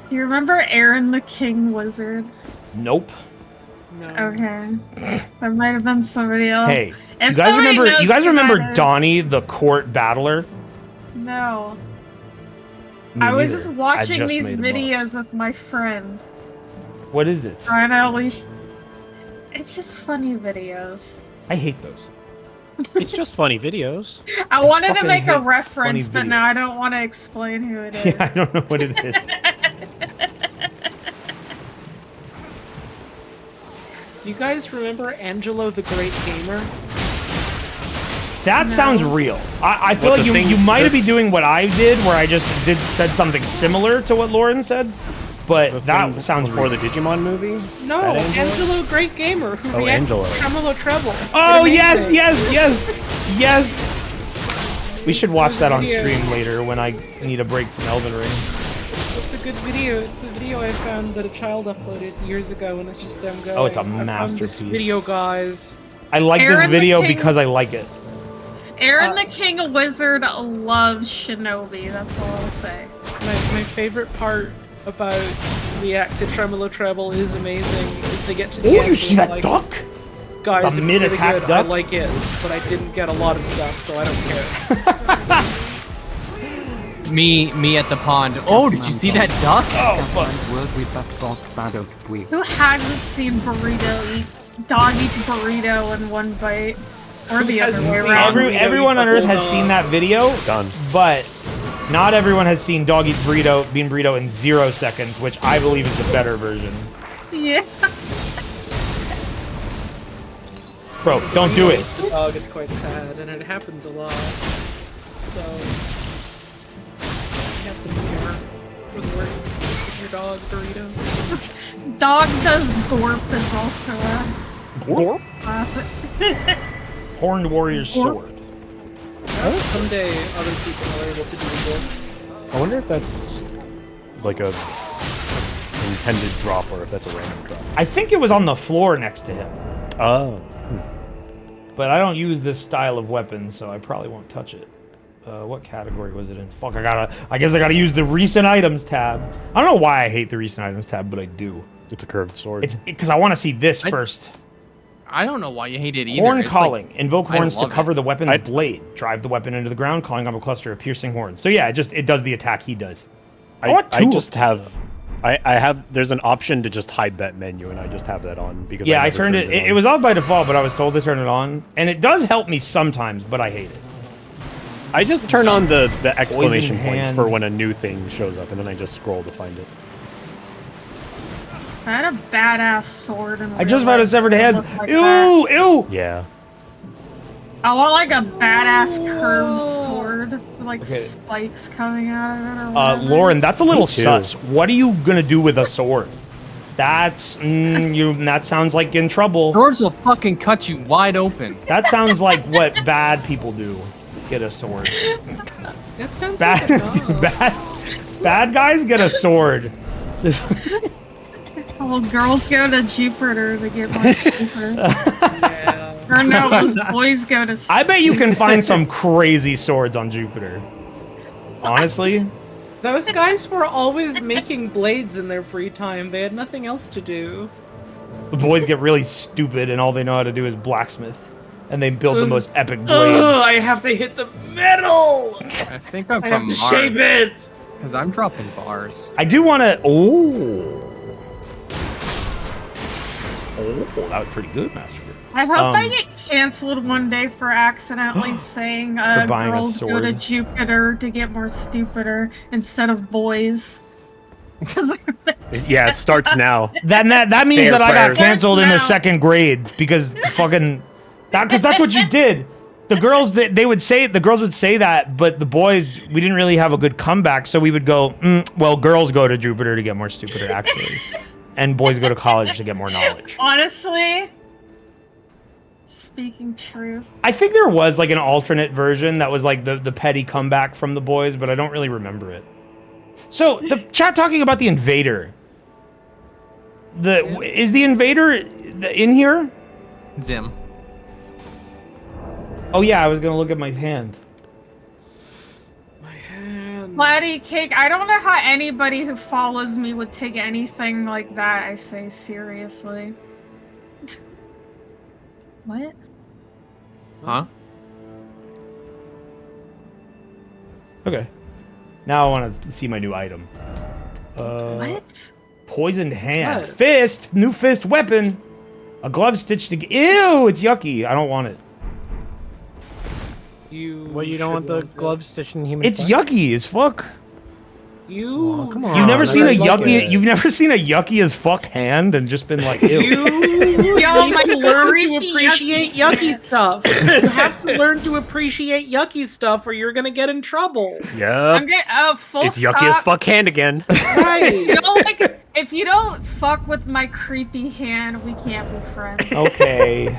You remember Aaron the King Wizard? Nope. No. Okay, that might have been somebody else. Hey, you guys remember Donnie the Court Battler? No. Me I was neither. just watching I these made him up. videos with my friend. What is it? Trying to at least. It's just funny videos. I hate those. It's just funny videos. I wanted to fucking make a hate reference, funny but now I don't want to explain who it is. Yeah, I don't know what it is. You guys remember Angelo the Great Gamer? That sounds real. I feel like you might be doing what I did, where I just said something similar to what Lauren said, but that sounds before real. the Digimon movie. No, Angelo Great Gamer, who reacted Angelo. to Tremolo Treble. Oh, yes. We should watch that on stream later when I need a break from Elden Ring. It's a good video. It's a video I found that a child uploaded years ago, and it's just them going. Oh, it's a I found masterpiece. this video, guys. I like this Aaron the video King- because I like it. Aaron the King Wizard loves Shinobi, that's all I'll say. My favorite part about React to Tremolo Treble is amazing. Is they get to the end Oh, you see and that like, duck? Guys, The it's mid-attack really good. duck? I like it, but I didn't get a lot of stuff, so I don't care. Me at the pond. Oh, did you see that duck? Oh, fuck. Who hasn't seen Burrito eat dog eat burrito in one bite? Or the other way around. Everyone on Earth has seen that video. Done. But not everyone has seen Dog Eat Burrito, Bean Burrito in 0 seconds, which I believe is the better version. Yeah. Bro, don't do it. The dog is quite sad, and it happens a lot. So, you have to be here for the worst. your dog, burrito? Dog does gorp is also a Gorp? classic. Horned Warrior's Sword. Someday other people are able to do gorp. I wonder if that's like a intended drop or if that's a random drop. I think it was on the floor next to him. Oh. But I don't use this style of weapon, so I probably won't touch it. What category was it in? Fuck, I guess I gotta use the recent items tab. I don't know why I hate the recent items tab, but I do. It's a curved sword. It's because I want to see this first. I don't know why you hate it either. Horn It's calling. like, Invoke I horns to love cover it. the weapon's blade. Drive the weapon into the ground, calling up a cluster of piercing horns. So yeah, it does the attack he does. I just have... I have... There's an option to just hide that menu, and I just have that on. Because Yeah, I never turned it... on. It was off by default, but I was told to turn it on. And it does help me sometimes, but I hate it. I just turn on the exclamation Poison points hand. for when a new thing shows up, and then I just scroll to find it. I had a badass sword in I just found a severed head. Like Ew! that. Ew! Yeah. I want like a badass curved sword with like Okay. spikes coming out of it or whatever. Lauren, that's a little Me too. sus. What are you gonna do with a sword? That's... that sounds like in trouble. Swords will fucking cut you wide open. That sounds like what bad people do. Get a sword. That sounds Bad, like a dog. bad guys get a sword. Well, girls go to Jupiter to get more stupid. Yeah. Or no, those boys go to... I bet you can find some crazy swords on Jupiter. Honestly. Those guys were always making blades in their free time. They had nothing else to do. The boys get really stupid and all they know how to do is blacksmith. And they build the most epic blades. I have to hit the metal! I think I'm I from have to Mars. shape it! Because I'm dropping bars. I do want to... Oh, that was pretty good, Master. I hope I get canceled one day for accidentally saying For buying a girls go to sword. Jupiter to get more stupider instead of boys. Yeah, it starts now. That means Say that your I got prayers. canceled in the Now. 2nd grade because fucking... Because that's what you did. The girls, they would say... The girls would say that, but the boys, we didn't really have a good comeback, so we would go, well, girls go to Jupiter to get more stupider, actually. And boys go to college to get more knowledge. Honestly, speaking truth. I think there was like an alternate version that was like the petty comeback from the boys, but I don't really remember it. So the chat talking about the invader. Is the invader in here? Zim. Oh yeah, I was gonna look at my hand. Laddie Cake, I don't know how anybody who follows me would take anything like that I say seriously. What? Huh? Okay. Now I want to see my new item. What? Poisoned hand. What? Fist. New fist weapon. A glove stitched together. Ew, it's yucky. I don't want it. Well, you don't want the glove stitched in human It's flesh? yucky as fuck. You... Come on. You've never seen a I like yucky. it. You've never seen a yucky as fuck hand and just been like, ew. You Yo, need my to learn to creepy appreciate yucky stuff. You have to learn to appreciate yucky stuff or you're gonna get in trouble. I'm Yep. getting full It's yucky as stop. fuck hand again. Right. You know, like, if you don't fuck with my creepy hand, we can't be friends. Okay.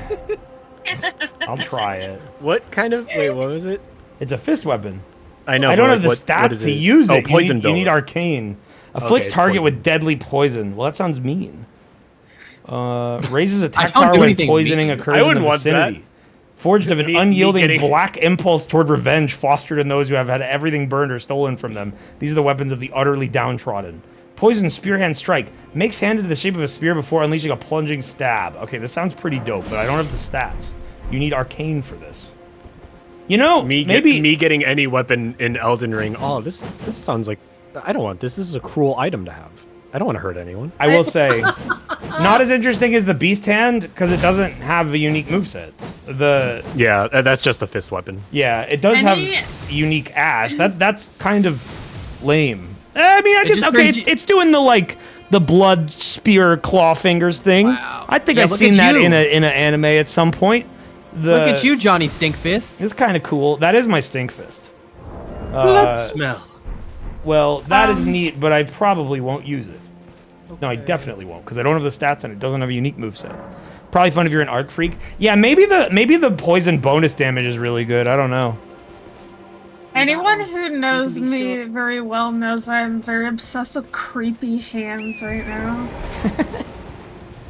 I'll try it. What kind of... Wait, what was it? It's a fist weapon. I know. I don't but have the what stats is to it? use Oh, it. poison You need builder. arcane. Afflicts it's target poison. with deadly poison. Well, that sounds mean. Raises attack don't power do when anything poisoning mean. occurs I in the wouldn't want vicinity. that. Forged of an Me unyielding getting- black impulse toward revenge fostered in those who have had everything burned or stolen from them. These are the weapons of the utterly downtrodden. Poison spear hand strike. Makes hand into the shape of a spear before unleashing a plunging stab. Okay, this sounds pretty dope, but I don't have the stats. You need arcane for this. You know, maybe... me getting any weapon in Elden Ring. Oh, this sounds like... I don't want this. This is a cruel item to have. I don't want to hurt anyone. I will say, not as interesting as the beast hand, because it doesn't have a unique moveset. Yeah, that's just a fist weapon. Yeah, it does have unique ash. That's kind of lame. I mean, I guess just okay. brings you- It's doing the blood spear claw fingers thing. Wow. I think Yeah, I've look seen at that you. in an anime at some point. Look at you, Johnny Stinkfist. It's kind of cool. That is my stink fist. Blood smell. Well, that is neat, but I probably won't use it. Okay. No, I definitely won't, because I don't have the stats and it doesn't have a unique moveset. Probably fun if you're an art freak. Yeah, maybe the poison bonus damage is really good. I don't know. Anyone who knows me very well knows I'm very obsessed with creepy hands right now.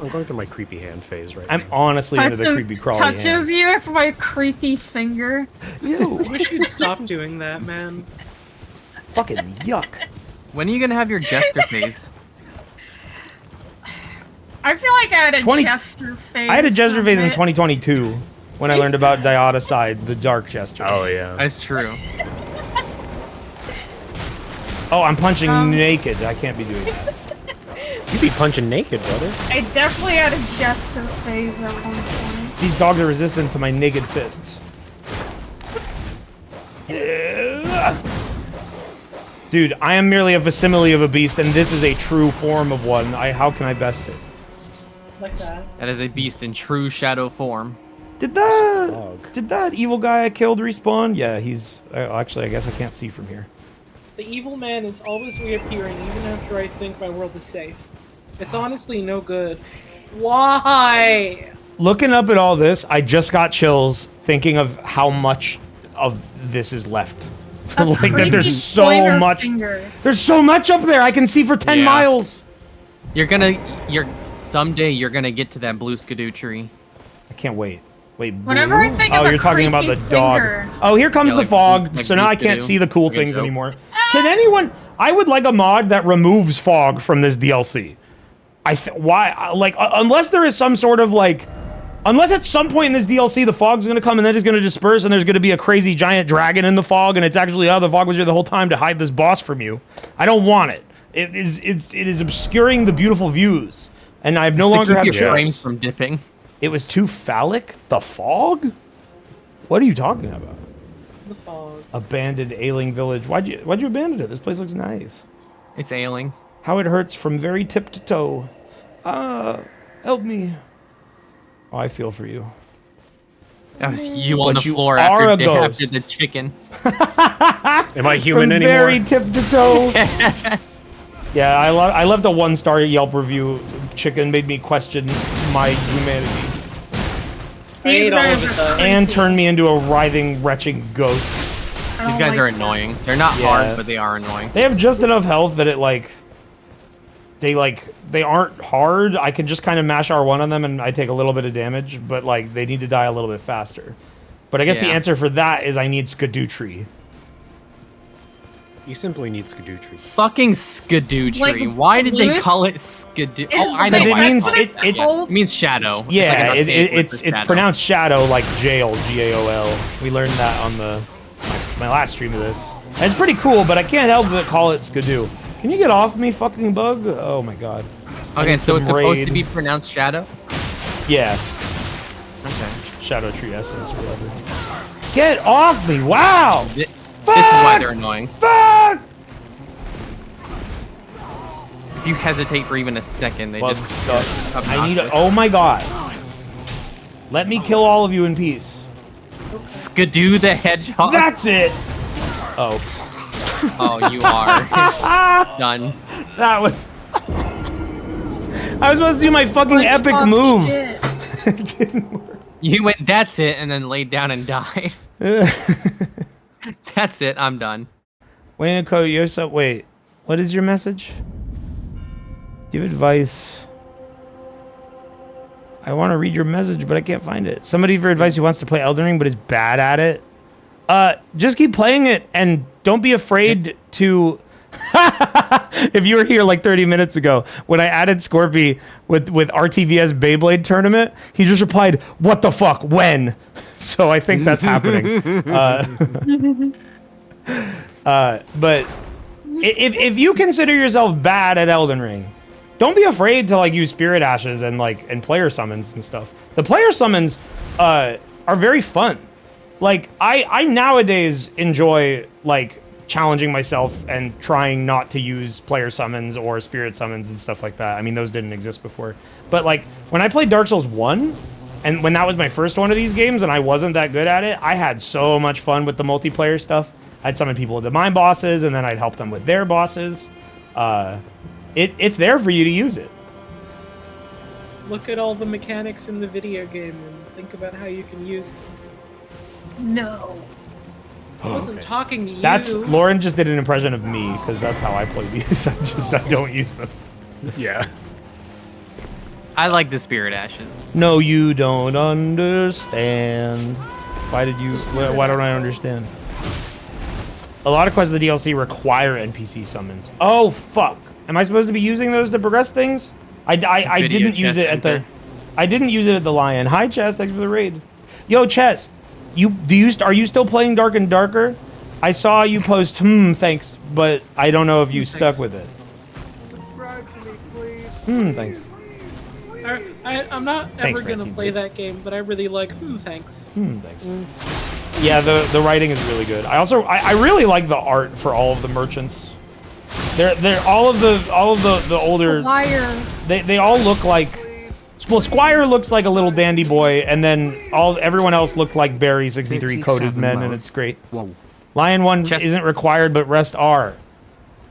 I'm going through my creepy hand phase right I'm now. honestly into the creepy crawly hand. Touches you with my creepy finger. Ew. I wish you'd stop doing that, man. Fucking yuck. When are you gonna have your jester phase? I feel like I had a jester phase. I had a jester phase in 2022 when I learned about Diodicide, the dark jester. Oh yeah, that's true. Oh, I'm punching naked. I can't be doing that. You be punching naked, brother. I definitely had a jester phase at one point. These dogs are resistant to my naked fists. Dude, I am merely a facsimile of a beast, and this is a true form of one. How can I best it? Like that. That is a beast in true shadow form. Did that evil guy I killed respawn? Yeah, he's... actually, I guess I can't see from here. The evil man is always reappearing even after I think my world is safe. It's honestly no good. Why? Looking up at all this, I just got chills thinking of how much of this is left. Like that there's so much. There's so much up there I can see for 10 miles. Someday you're gonna get to that blue skidoo tree. I can't wait. Wait, Whenever I think of you're talking about the dog. finger. Oh, here comes the like fog. like So now I can't skidoo. see the cool Like a things joke. anymore. Can anyone? I would like a mod that removes fog from this DLC. Why? Like, unless there is some sort of like, unless at some point in this DLC the fog's gonna come and then it's gonna disperse and there's gonna be a crazy giant dragon in the fog and it's actually the fog was here the whole time to hide this boss from you. I don't want it. It is obscuring the beautiful views, and I no longer have your choice. frames from dipping. It was too phallic. The fog? What are you talking about? The fog. Abandoned ailing village. Why'd you abandon it? This place looks nice. It's ailing. How it hurts from very tip to toe. Help me. Oh, I feel for you. That was you on But the you floor are a ghost. after the chicken. Am I human from anymore? very tip to toe. Yeah, I left a 1-star Yelp review. Chicken made me question my humanity. I ate all of it though. And turned me into a writhing, retching ghost. These guys are annoying. They're not hard, but they are annoying. They have just enough health that it they aren't hard. I can just kind of mash R1 on them and I take a little bit of damage, but like they need to die a little bit faster. But I guess the answer for that is I need SCADUTIME. You simply need SCADUTIME. Fucking SCADUTIME. Like, Why did they Lewis call it SCADU? is Oh, I know Because why. it means It means shadow. Yeah, It's like an archaic word for it's shadow. pronounced shadow like jail, G-A-O-L. We learned that on my last stream of this. And it's pretty cool, but I can't help but call it Skadoo. Can you get off me, fucking bug? Oh my god. Okay, so it's supposed to raid. be pronounced shadow? Yeah. Okay. Shadow tree essence or whatever. Get off me! Wow! This is why they're annoying. Fuck! If you hesitate for even a second, they Bug just stuck. I need a, oh my god. Let me kill all of you in peace. Skadoo the hedgehog. That's it! Oh. Oh, you are. Done. That was... I was supposed to do my fucking epic move. It didn't work. You went, that's it, and then laid down and died. That's it, I'm done. Wayne, you're so... Wait. What is your message? Give advice. I want to read your message, but I can't find it. Somebody for advice who wants to play Elden Ring, but is bad at it. Just keep playing it, and don't be afraid to... If you were here like 30 minutes ago, when I added Scorpy with RTVS Beyblade tournament, he just replied, "What the fuck? When?" So I think that's happening. But if you consider yourself bad at Elden Ring, don't be afraid to like use Spirit Ashes and player summons and stuff. The player summons are very fun. Like I nowadays enjoy like challenging myself and trying not to use player summons or spirit summons and stuff like that. I mean, those didn't exist before. But like when I played Dark Souls 1, and when that was my first one of these games and I wasn't that good at it, I had so much fun with the multiplayer stuff. I'd summon people into my bosses, and then I'd help them with their bosses. It's there for you to use it. Look at all the mechanics in the video game and think about how you can use them. No. I wasn't talking to you. That's Lauren just did an impression of me because that's how I play these. I don't use them. Yeah. I like the Spirit Ashes. No, you don't understand. Why don't I understand? A lot of quests in the DLC require NPC summons. Oh fuck! Am I supposed to be using those to progress things? I didn't use it at the. I didn't use it at the Lion. Hi Chess, thanks for the raid. Yo Chess, are you still playing Dark and Darker? I saw you post thanks, but I don't know if you stuck with it. Subscribe to me, please. Thanks. I'm not Thanks, ever gonna Francine. play that game, but I really like. Thanks. Thanks. Yeah, the writing is really good. I really like the art for all of the merchants. They're all of the older. Squire. They all look like. Well, Squire looks like a little dandy boy, and then everyone else looked like Barry 63 coated men, and it's great. Whoa. Lion 1 isn't required, but rest are.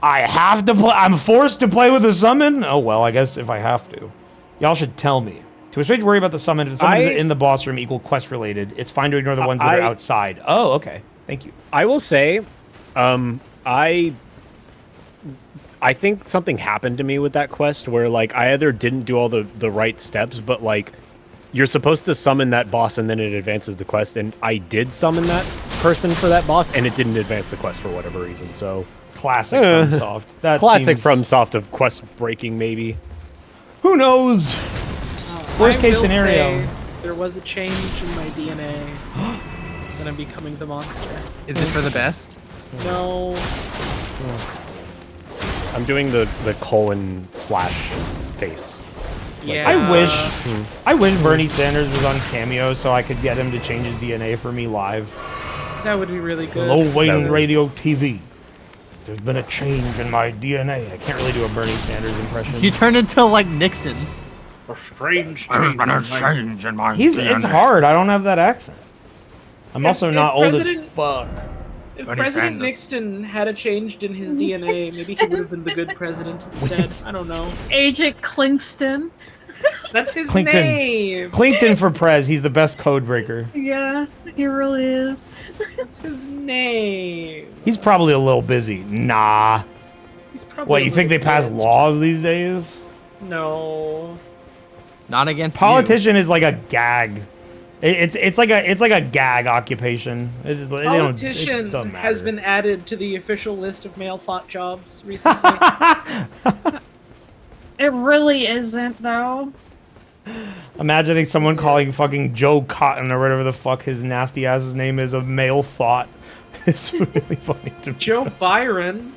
I have to play. I'm forced to play with a summon. Oh well, I guess if I have to. Y'all should tell me. To assuage worry about the summon, if the summon is in the boss room equal quest related, it's fine to ignore the ones that are outside. Oh, okay. Thank you. I will say, I think something happened to me with that quest where like I either didn't do all the right steps, but like you're supposed to summon that boss and then it advances the quest, and I did summon that person for that boss and it didn't advance the quest for whatever reason. So classic FromSoft. That classic seems... FromSoft of quest breaking, maybe. Who knows? Worst case will scenario. say there was a change in my DNA, and I'm becoming the monster. Is it for the best? No. I'm doing the colon / face. Yeah. I wish Bernie Sanders was on Cameo so I could get him to change his DNA for me live. That would be really good. Hello, Wayne Radio TV. There's been a change in my DNA. I can't really do a Bernie Sanders impression. You turned into like Nixon. A strange There's been a change in my It's hard. I don't have that accent. I'm also not old as fuck. If Bernie President Sanders. Nixon had changed in his DNA, maybe he would have been the good president instead. I don't know. Agent Clingston. That's his Clinton. name. Clinton for Prez. He's the best code breaker. Yeah, he really is. That's his name. He's probably a little busy. Nah. He's probably What, a you think they little pass bitch. laws these days? No. Not against Politician is like a gag. It's like a gag occupation. Politician has been added to the official list of male thought jobs recently. It really isn't, though. Imagining someone calling fucking Joe Cotton or whatever the fuck his nasty ass's name is a male thought. It's really funny to me. Joe Byron.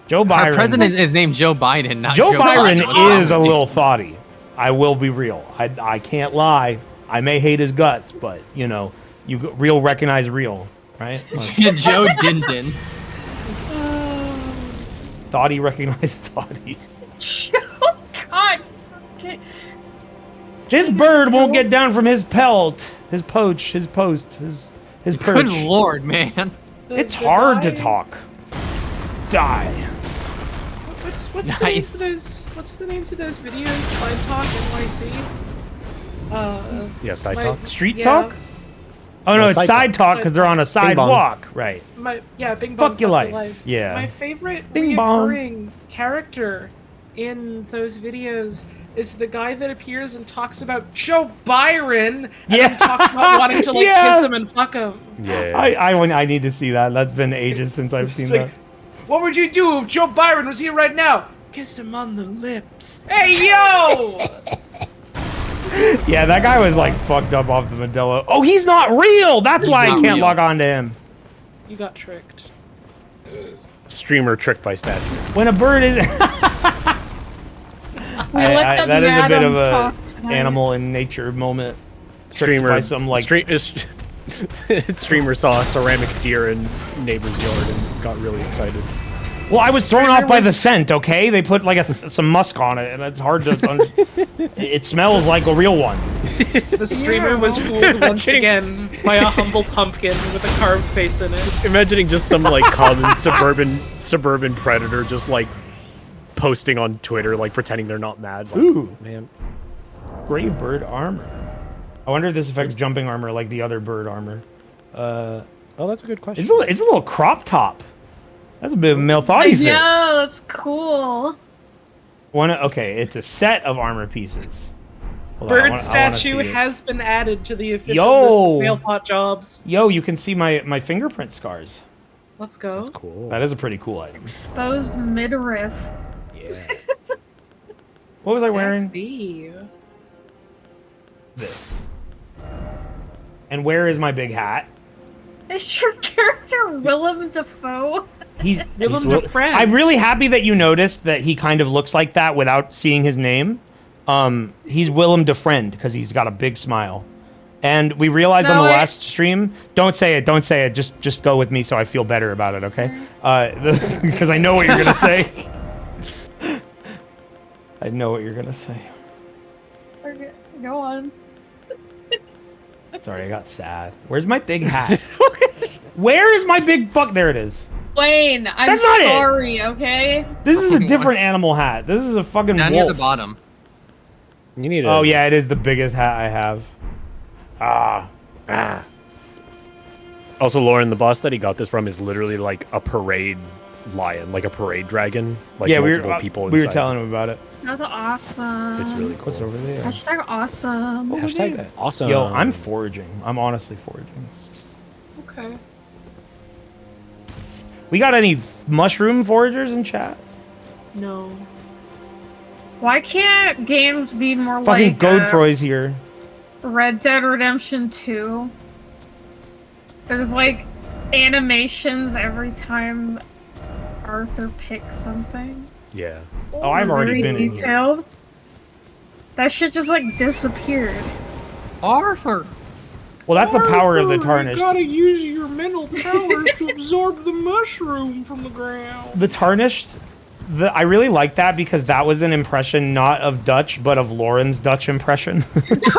Joe Byron. Our president is named Joe Biden, not Joe Byron Biden. is a little thoughty. I will be real. I can't lie. I may hate his guts, but you know, real recognize real, right? Joe Dinton. Thoughty recognized thoughty. God. Okay. This bird won't get down from his pelt, his post, his perch. Good lord, man. It's hard to talk. Die. What's the name to those? What's the name to those videos? Side Talk NYC. Yeah, Side Talk. Street yeah. talk? Oh no, it's Side side Talk. talk because they're on a Bing bong. sidewalk, right? Bing Bong. Fuck your life. Yeah. My favorite Bing bong. recurring character in those videos is the guy that appears and talks about Joe Byron and then talks about wanting to kiss him and fuck him. Yeah. I need to see that. That's been ages since I've seen It's that. like, what would you do if Joe Byron was here right now? Kiss him on the lips. Hey, yo! Yeah, that guy was like fucked up off the Modelo. Oh, he's not real! That's why I not can't real. log on to him. You got tricked. Streamer tricked by statue. When a bird is... We let them that is a bit Madam of a talk tonight. animal in nature moment. Tricked Streamer by some like... streamer saw a ceramic deer in neighbor's yard and got really excited. Well, I was thrown off by the scent, okay? They put like some musk on it, and it's hard to... it smells like a real one. The streamer was fooled once again by a humble pumpkin with a carved face in it. Imagining just some like common suburban predator just like posting on Twitter, like pretending they're not mad. Like, ooh, man. Grave bird armor. I wonder if this affects jumping armor like the other bird armor. Oh, that's a good question. It's a little crop top. That's a bit of a male thoughty fit. Yeah, that's cool. Okay, it's a set of armor pieces. Hold on, Bird I wanna statue see it. has been added to the official Yo! list of male thought jobs. Yo, you can see my fingerprint scars. Let's go. That's cool. That is a pretty cool item. Exposed midriff. Yeah. What was I wearing? Sexy. This. And where is my big hat? Is your character Willem Dafoe? He's Willem Dafoe. I'm really happy that you noticed that he kind of looks like that without seeing his name. He's Willem Dafoe because he's got a big smile. And we realized on the last stream, don't say it, just go with me so I feel better about it, okay? Because I know what you're gonna say. I know what you're gonna say. Okay, go on. Sorry, I got sad. Where's my big hat? Where is my big fuck? There it is. Wayne, I'm That's not sorry, okay? This is a different animal hat. This is a fucking Down wolf. near the bottom. You need Oh yeah, it is the biggest hat I have. Also, Lauren, the boss that he got this from is literally like a parade lion, like a parade dragon. Like yeah, multiple people we were inside. telling him about it. That's awesome. It's really cool. What's over there? Hashtag awesome. Hashtag awesome. Yo, I'm foraging. I'm honestly foraging. Okay. We got any mushroom foragers in chat? No. Why can't games be more Fucking like Godefroy's here. Red Dead Redemption 2? There's like animations every time Arthur picks something. Yeah. Oh, I've already been in here. detailed. That shit just like disappeared. Arthur. Well, that's the power of the Arthur, tarnished. You gotta use your mental powers to absorb the mushroom from the ground. The tarnished. I really like that because that was an impression not of Dutch, but of Lauren's Dutch impression.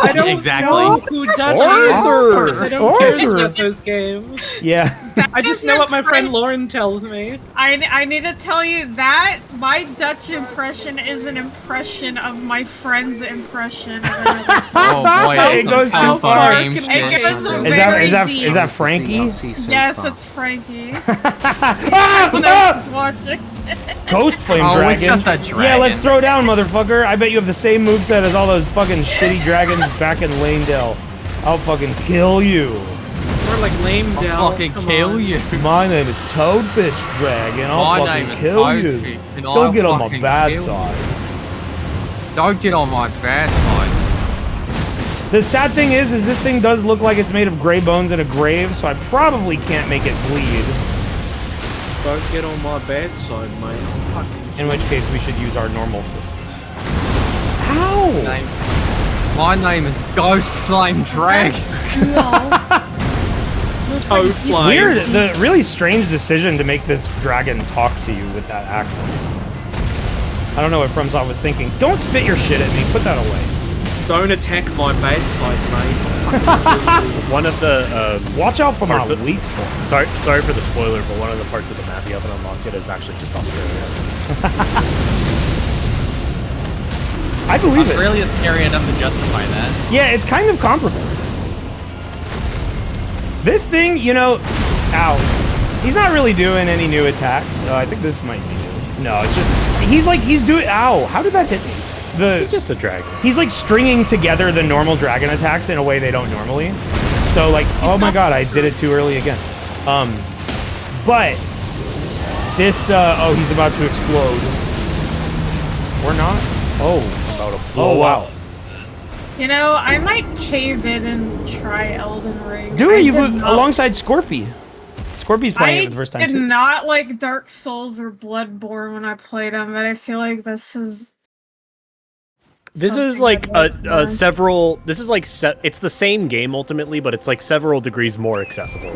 I don't Exactly. know who Dutch Arthur! is. I don't care Arthur! about those games. Yeah. I just know what my friend Lauren tells me. I need to tell you that my Dutch impression is an impression of my friend's impression. Oh boy, It goes too far. game It shit. goes Is that Frankie? Yes, it's Frankie. Ah! When I was watching. Ghost Flame Oh, Dragon. it's just a dragon. Yeah, let's throw down, motherfucker. I bet you have the same moveset as all those fucking shitty dragons back in Lanedale. I'll fucking kill you. More like lame I'll Dell. fucking Come kill on. you. My name is Toadfish Dragon. I'll My name fucking is kill you. Toadfish, and Don't I'll get on my fucking bad kill you. side. Don't get on my bad side. The sad thing is this thing does look like it's made of gray bones in a grave, so I probably can't make it bleed. Don't get on my bad side, mate. Fucking In which case, we should use our normal fists. Ow! My name is Ghost Flame Dragon. toe flame. Weird, the really strange decision to make this dragon talk to you with that accent. I don't know what FromSoft was thinking. Don't spit your shit at me. Put that away. Don't attack my bad side, mate. One of the watch out for my parts of- weak point. Sorry for the spoiler, but one of the parts of the map you haven't unlocked yet is actually just Australia. I believe it. Australia is scary enough to justify that. Yeah, it's kind of comparable. This thing, you know, ow. He's not really doing any new attacks. I think this might be new. No, it's just he's doing. Ow! How did that hit me? He's just a dragon. He's like stringing together the normal dragon attacks in a way they don't normally. So like, oh my god, I did it too early again. But this, oh, he's about to explode. Or not? Oh, about to blow wow. You know, I might cave in and try Elden Ring. Do it. You've did not- alongside Scorpy. Scorpy's playing it for the first time I did too. not like Dark Souls or Bloodborne when I played them, but I feel like this is. This is something like I'd like more. several. This is like it's the same game ultimately, but it's like several degrees more accessible.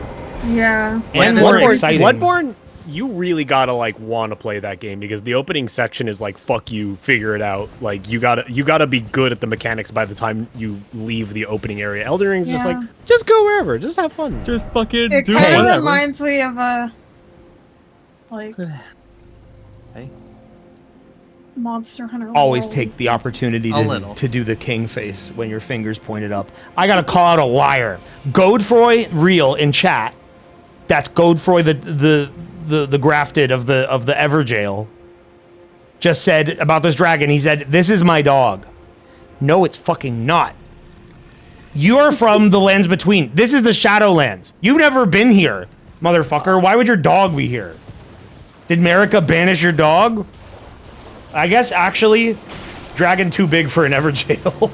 Yeah. And Bloodborne, more exciting. Bloodborne you really gotta like want to play that game because the opening section is like fuck you, figure it out. Like you gotta be good at the mechanics by the time you leave the opening area. Elden Ring's just like just go wherever, just have fun, just fucking It do kind of whatever. reminds me of like Monster Hunter. Always World. take the opportunity A little. to do the king face when your finger's pointed up. I gotta call out a liar. Godefroy real in chat. That's Godefroy the grafted of the Everjail. Just said about this dragon. He said, "This is my dog." No, it's fucking not. You're from the lands between. This is the Shadowlands. You've never been here, motherfucker. Why would your dog be here? Did Marika banish your dog? I guess, actually, dragon too big for an Everjail.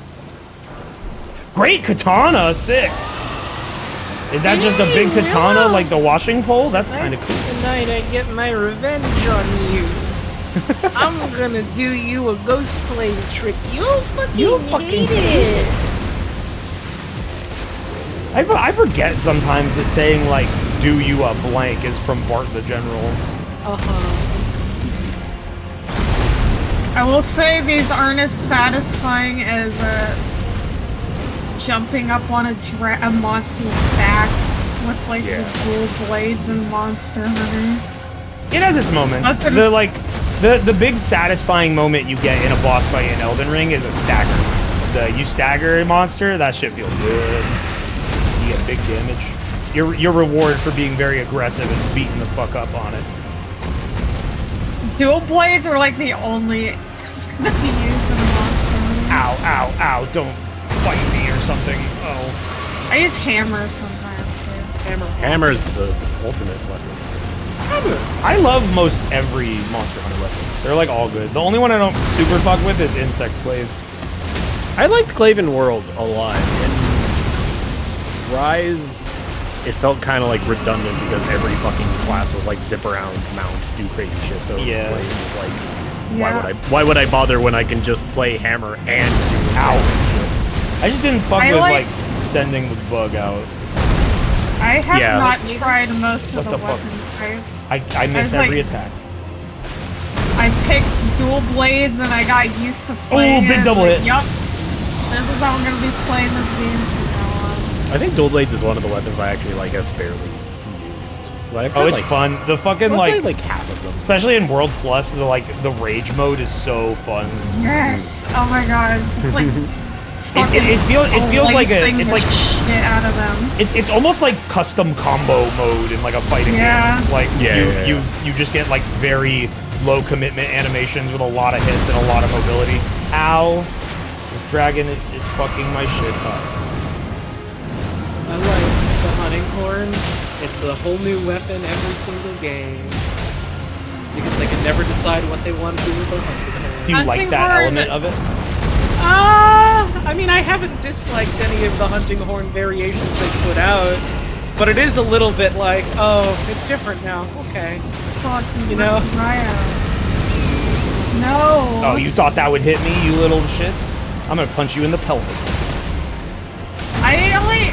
Great katana, sick. Is that just a big katana like the washing pole? That's kind of cool. Tonight I get my revenge on you. I'm gonna do you a ghost flame trick. You'll fucking hate it. I forget sometimes that saying, like, do you a blank is from Bart the General. I will say these aren't as satisfying as jumping up on a monster's back with like the dual blades and Monster Hunter. It has its moments. The big satisfying moment you get in a boss fight in Elden Ring is a stagger. You stagger a monster, that shit feels good. You get big damage. Your reward for being very aggressive and beating the fuck up on it. Dual blades are like the only that be used in a Monster Hunter. Ow, ow, ow, don't fight me or something. Oh. I use hammers sometimes too. Hammer's the ultimate weapon. I love most every Monster Hunter weapon. They're like all good. The only one I don't super fuck with is Insect Glaive. I liked Claven World a lot. And Rise, it felt kind of like redundant because every fucking class was like zip around, mount, do crazy shit. So Yeah. Blade was like, why would I bother when I can just play Hammer and do Ow. I just didn't fuck with like sending the bug out. I have not tried most What of the the fuck? weapon types. I missed was every like- attack. I picked dual blades and I got used to playing big it. double Like, hit. yup. This is how I'm gonna be playing this game from now on. I think Dual Blades is one of the weapons I actually like have barely used. But I've Oh, got, it's like, fun. The fucking I've played, like half of them. especially in World Plus, the rage mode is so fun. Yes! Oh my god, just like It feels like slicing it's the like shit out of them. it's almost like custom combo mode in like a fighting Yeah. game. Like Yeah, you just get like very low commitment animations with a lot of hits and a lot of mobility. Ow! This dragon is fucking my shit up. I like the hunting horn. It's a whole new weapon every single game. Because they can never decide what they want to do with the hunting horn. Do you like that element of it? I mean, I haven't disliked any of the hunting horn variations they put out, but it is a little bit like, oh, it's different now. Okay. Fucking You know? No. Oh, you thought that would hit me, you little shit? I'm gonna punch you in the pelvis.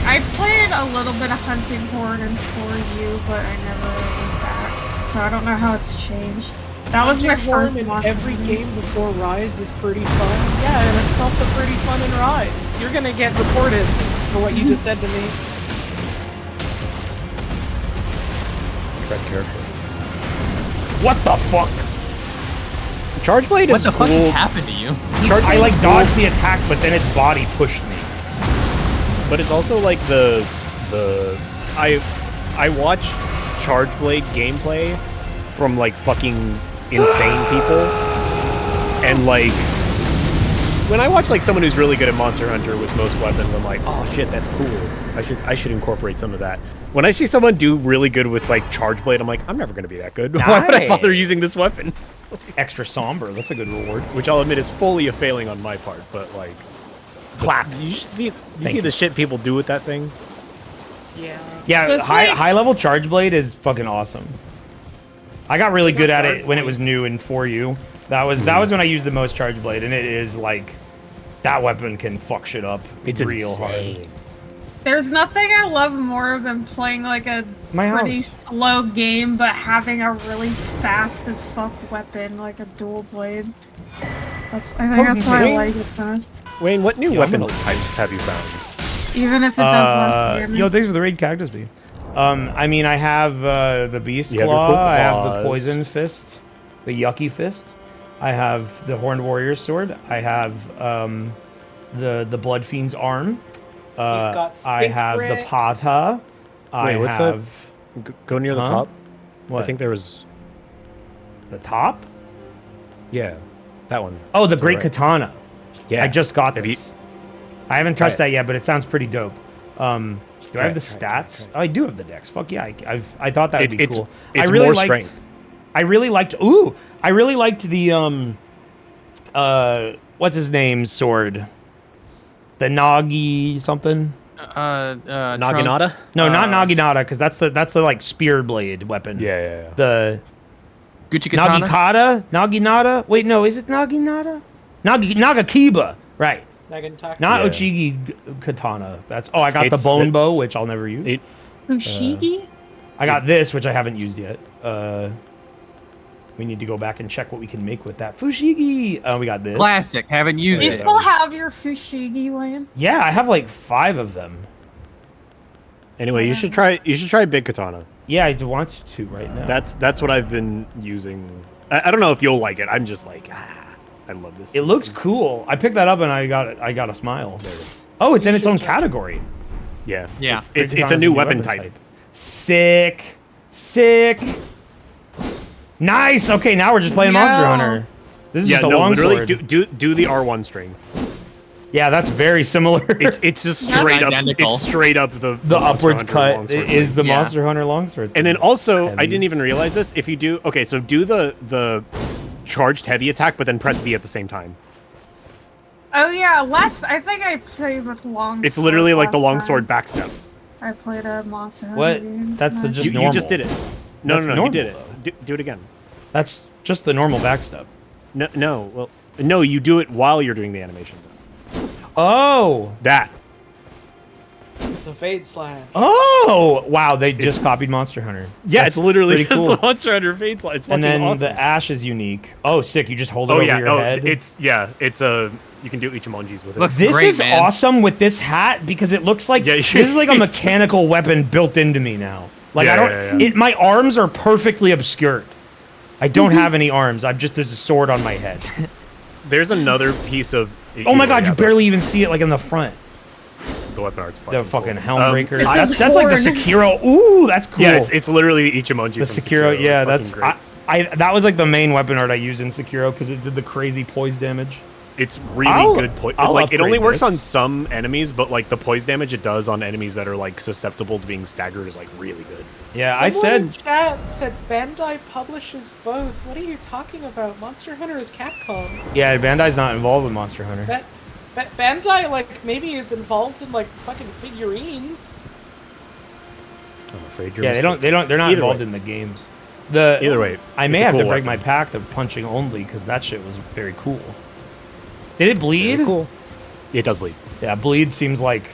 I played a little bit of hunting horn in 4U, but I never went back. So I don't know how it's changed. That was my Hunting horn first in Monster every Hunter. game before Rise is pretty fun. Yeah, and it's also pretty fun in Rise. You're gonna get reported for what you just said to me. Tread carefully. What the fuck? Charge Blade What is the fuck cool. just happened to you? Charge I Blade like is cool, dodged the attack, but then its body pushed me. but it's also like I watch Charge Blade gameplay from like fucking insane people, and like when I watch like someone who's really good at Monster Hunter with most weapons, I'm like, oh shit, that's cool. I should incorporate some of that. When I see someone do really good with like Charge Blade, I'm like, I'm never gonna be that good. Why would I bother using this weapon? Extra somber, that's a good reward. Which I'll admit is fully a failing on my part, but like, Clap. you see the shit people do with that thing. Yeah. Yeah, It's high like- high level charge blade is fucking awesome. I got really good at it when it was new in 4U. That was when I used the most charge blade, and it is like that weapon can fuck shit up. It's real insane. hard. There's nothing I love more than playing like a My pretty house. slow game, but having a really fast as fuck weapon, like a dual blade. I think that's why I like it so much. Wayne, what new Yeah, weapon I'm gonna- types have you found? Even if it does less damage. Yo, thanks for the raid, Cactus Bee. I mean, I have the Beast You have your Claw, cool I have the claws. Poison Fist, the Yucky Fist, I have the Horned Warrior's Sword, I have the Blood Fiend's Arm, got I Stink have the Brick. Pata, I Wait, what's that? have Go near the Huh? top. what? I think there was. the top? Yeah, that one. Oh, the To Great right. Katana. Yeah. I just got Have this. you- I haven't Try touched it. that yet, but it sounds pretty dope. Do I have the try it, stats? Oh, I do have the dex. Fuck yeah! I thought that would be cool. It's I really more liked. strength. I really liked. Ooh, I really liked the what's his name sword? The Nagi something. Naginata? No, not Naginata, because that's the like spear blade weapon. Yeah. The Gucci Katana. Naginata. Wait, no, is it Naginata? Nagakiba. Right. Nagantaki. Not Yeah. Ochigi Katana. That's I got the It's bone the- bow, which I'll never use. Fushigi? I got this, which I haven't used yet. We need to go back and check what we can make with that. Fushigi! Oh, we got this. Classic. Haven't used Do you it. still have your Fushigi, Wayne? Yeah, I have like 5 of them. Anyway, you should try Big Katana. Yeah, I want to right now. That's what I've been using. I don't know if you'll like it. I'm just like, I love this. It looks cool. I picked that up and I got a smile. Oh, it's in its own category. Yeah. Yeah. It's a Katana's new weapon type. Sick. Nice. Okay, now we're just playing Monster Yo. Hunter. This is Yeah, just a no, long literally, sword. do the R1 string. Yeah, that's very similar. It's just straight up. identical. It's straight up the the Monster upwards Hunter cut longsword is thing. the Yeah. Monster Hunter longsword. And then also, I didn't Heavies. even realize this. If you do, okay, so do the charged heavy attack, but then press B at the same time. Oh yeah, I think I played with long. It's literally like the longsword backstep. I played a Monster Hunter What? game. That's the Nice. just You normal. just did it. No, That's you normal, did it. though. Do it again. That's just the normal backstep. No, you do it while you're doing the animation. Oh. That. The Fade Slash. Oh. Wow, they just copied Monster Hunter. Yeah, That's it's literally pretty just cool. the Monster Hunter Fade Slide. It's And fucking then awesome. the ash is unique. Oh, sick! You just hold it Oh over yeah, your head. it's a you can do Ichimongis with it. Looks This great, is man. awesome with this hat because it looks like Yeah, this is like a mechanical weapon built into me now. Like I don't. Yeah. My arms are perfectly obscured. I don't have any arms. There's a sword on my head. There's another piece of. Oh my god, you yeah, barely even see it like in the front. The weapon art's The fucking cool. Helmbreaker. This That's is like the horn. Sekiro. Ooh, that's cool. Yeah, it's literally Ichimonji. the from Sekiro. Yeah, It's that's fucking great. that was like the main weapon art I used in Sekiro because it did the crazy poise damage. It's really I'll- good poise. I'll Like it only upgrade works this. on some enemies, but like the poise damage it does on enemies that are like susceptible to being staggered is like really good. Yeah, Someone in I said. chat said Bandai publishes both. What are you talking about? Monster Hunter is Capcom. Yeah, Bandai's not involved with Monster Hunter. Bandai like maybe is involved in like fucking figurines. I'm afraid you're. Yeah, they're not Either involved way. in the games. Either way, I may it's a have cool to break weapon. my pact of punching only because that shit was very cool. Did it bleed? Cool. It does bleed. Yeah, bleed seems like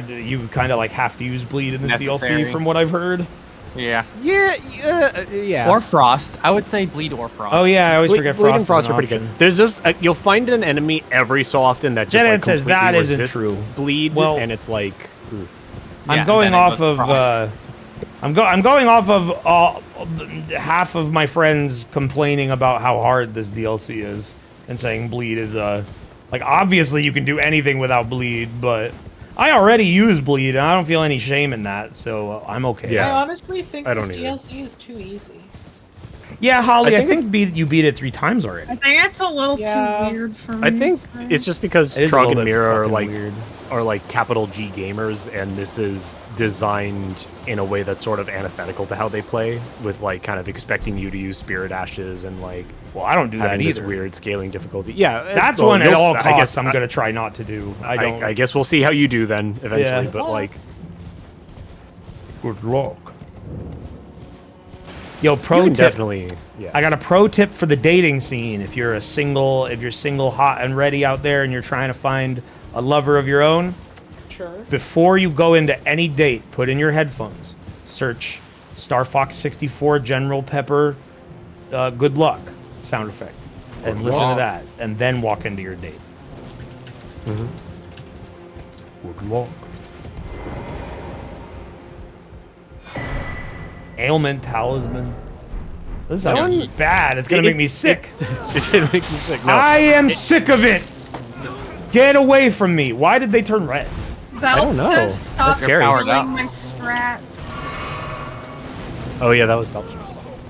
you kind of like have to use bleed in this Necessary. DLC from what I've heard. Yeah. Yeah. Or Frost. I would say bleed or Frost. Oh yeah, I always Bleed, forget Bleed and Frost Frost is are an pretty option. good. There's just you'll find an enemy every so often that just Jenna like says completely that isn't resists true. bleed, Well- and it's like. Ooh. Yeah, I'm going then it off goes of Frost. I'm going off of half of my friends complaining about how hard this DLC is and saying bleed is like obviously you can do anything without bleed, but I already use bleed and I don't feel any shame in that, so I'm okay. Yeah. I honestly think I this don't either. DLC is too easy. Yeah, Holly, I I think you beat it 3 times already. I think it's a little Yeah. too weird for me. I think so- it's just because It is a Trog little and bit Mira are fucking like weird. capital G gamers, and this is designed in a way that's sort of antithetical to how they play, with like kind of expecting you to use Spirit Ashes and like Well, I don't do that having this either. weird scaling difficulty. Yeah, That's well, one at you'll- all I costs guess- I'm gonna try not to do. I don't. I guess we'll see how you do then eventually, Yeah. but like. Good luck. Yo, You pro can tip. definitely, yeah. I got a pro tip for the dating scene. If you're single, hot and ready out there, and you're trying to find a lover of your own, Sure. Before you go into any date, put in your headphones, search Star Fox 64 General Pepper good luck sound effect, and listen to that, and then walk into your date. Good luck. Ailment talisman. This sounds bad. It's gonna make me sick. It's gonna make you sick. No. I am sick of it. Get away from me. Why did they turn red? Belt know. says stop That's scary. stealing my strats. Oh yeah, that was Belcher.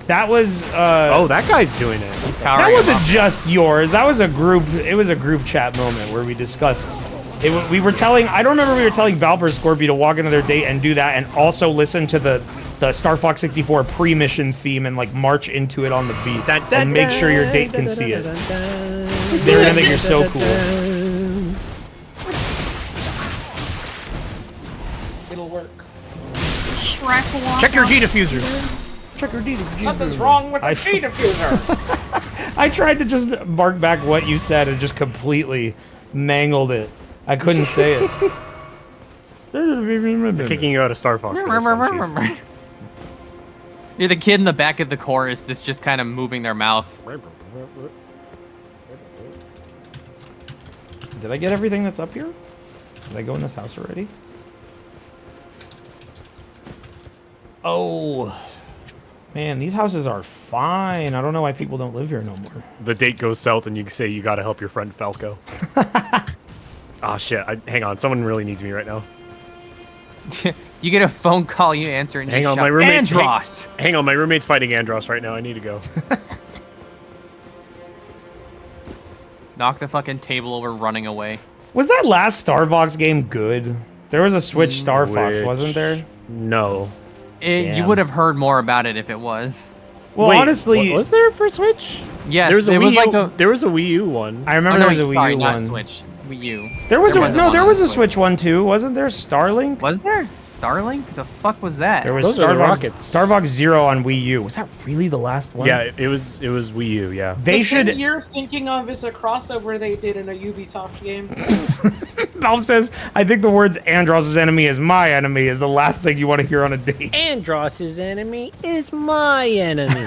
That was Oh, that guy's doing it. that wasn't just yours. That was a group. It was a group chat moment where we discussed. We were telling. I don't remember. We were telling Valper Scorpio to walk into their date and do that, and also listen to the Star Fox 64 pre-mission theme and like march into it on the beat and make sure your date can see it. They're gonna think you're so cool. It'll work. Shrek walk. Check your G diffusers. Check your date. Something's wrong with the G diffuser. I tried to just bark back what you said and just completely mangled it. I couldn't say it. They're kicking you out of Star Fox. for this one, Chief. You're the kid in the back of the chorus that's just kind of moving their mouth. Did I get everything that's up here? Did I go in this house already? Oh, man, these houses are fine. I don't know why people don't live here no more. The date goes south, and you say you gotta help your friend Falco. Oh shit! Hang on, someone really needs me right now. You get a phone call, you answer, and Hang you on, shout, my roommate. Andros! Hang on, my roommate's fighting Andros right now. I need to go. Knock the fucking table over, running away. Was that last Star Fox game good? There was a Switch Star Fox, wasn't there? No. You Damn. would have heard more about it if it was. Well, Wait, honestly, was there for Switch? Yes, there was a it Wii was U, like a. There was a Wii U one. I remember Oh, no, there was a Wii sorry, U not one. Switch. Wii U. There was wasn't one there on was a Switch. Switch one too, wasn't there? Starlink. Was there? Starlink? The fuck was that? There was Those are Star the Fox, rockets. Star Fox Zero on Wii U. Was that really the last one? Yeah, it was Wii U. Yeah. They The should. thing you're thinking of is a crossover they did in a Ubisoft game. Valve says, "I think the words Andros' enemy is my enemy is the last thing you want to hear on a date." Andros' enemy is my enemy.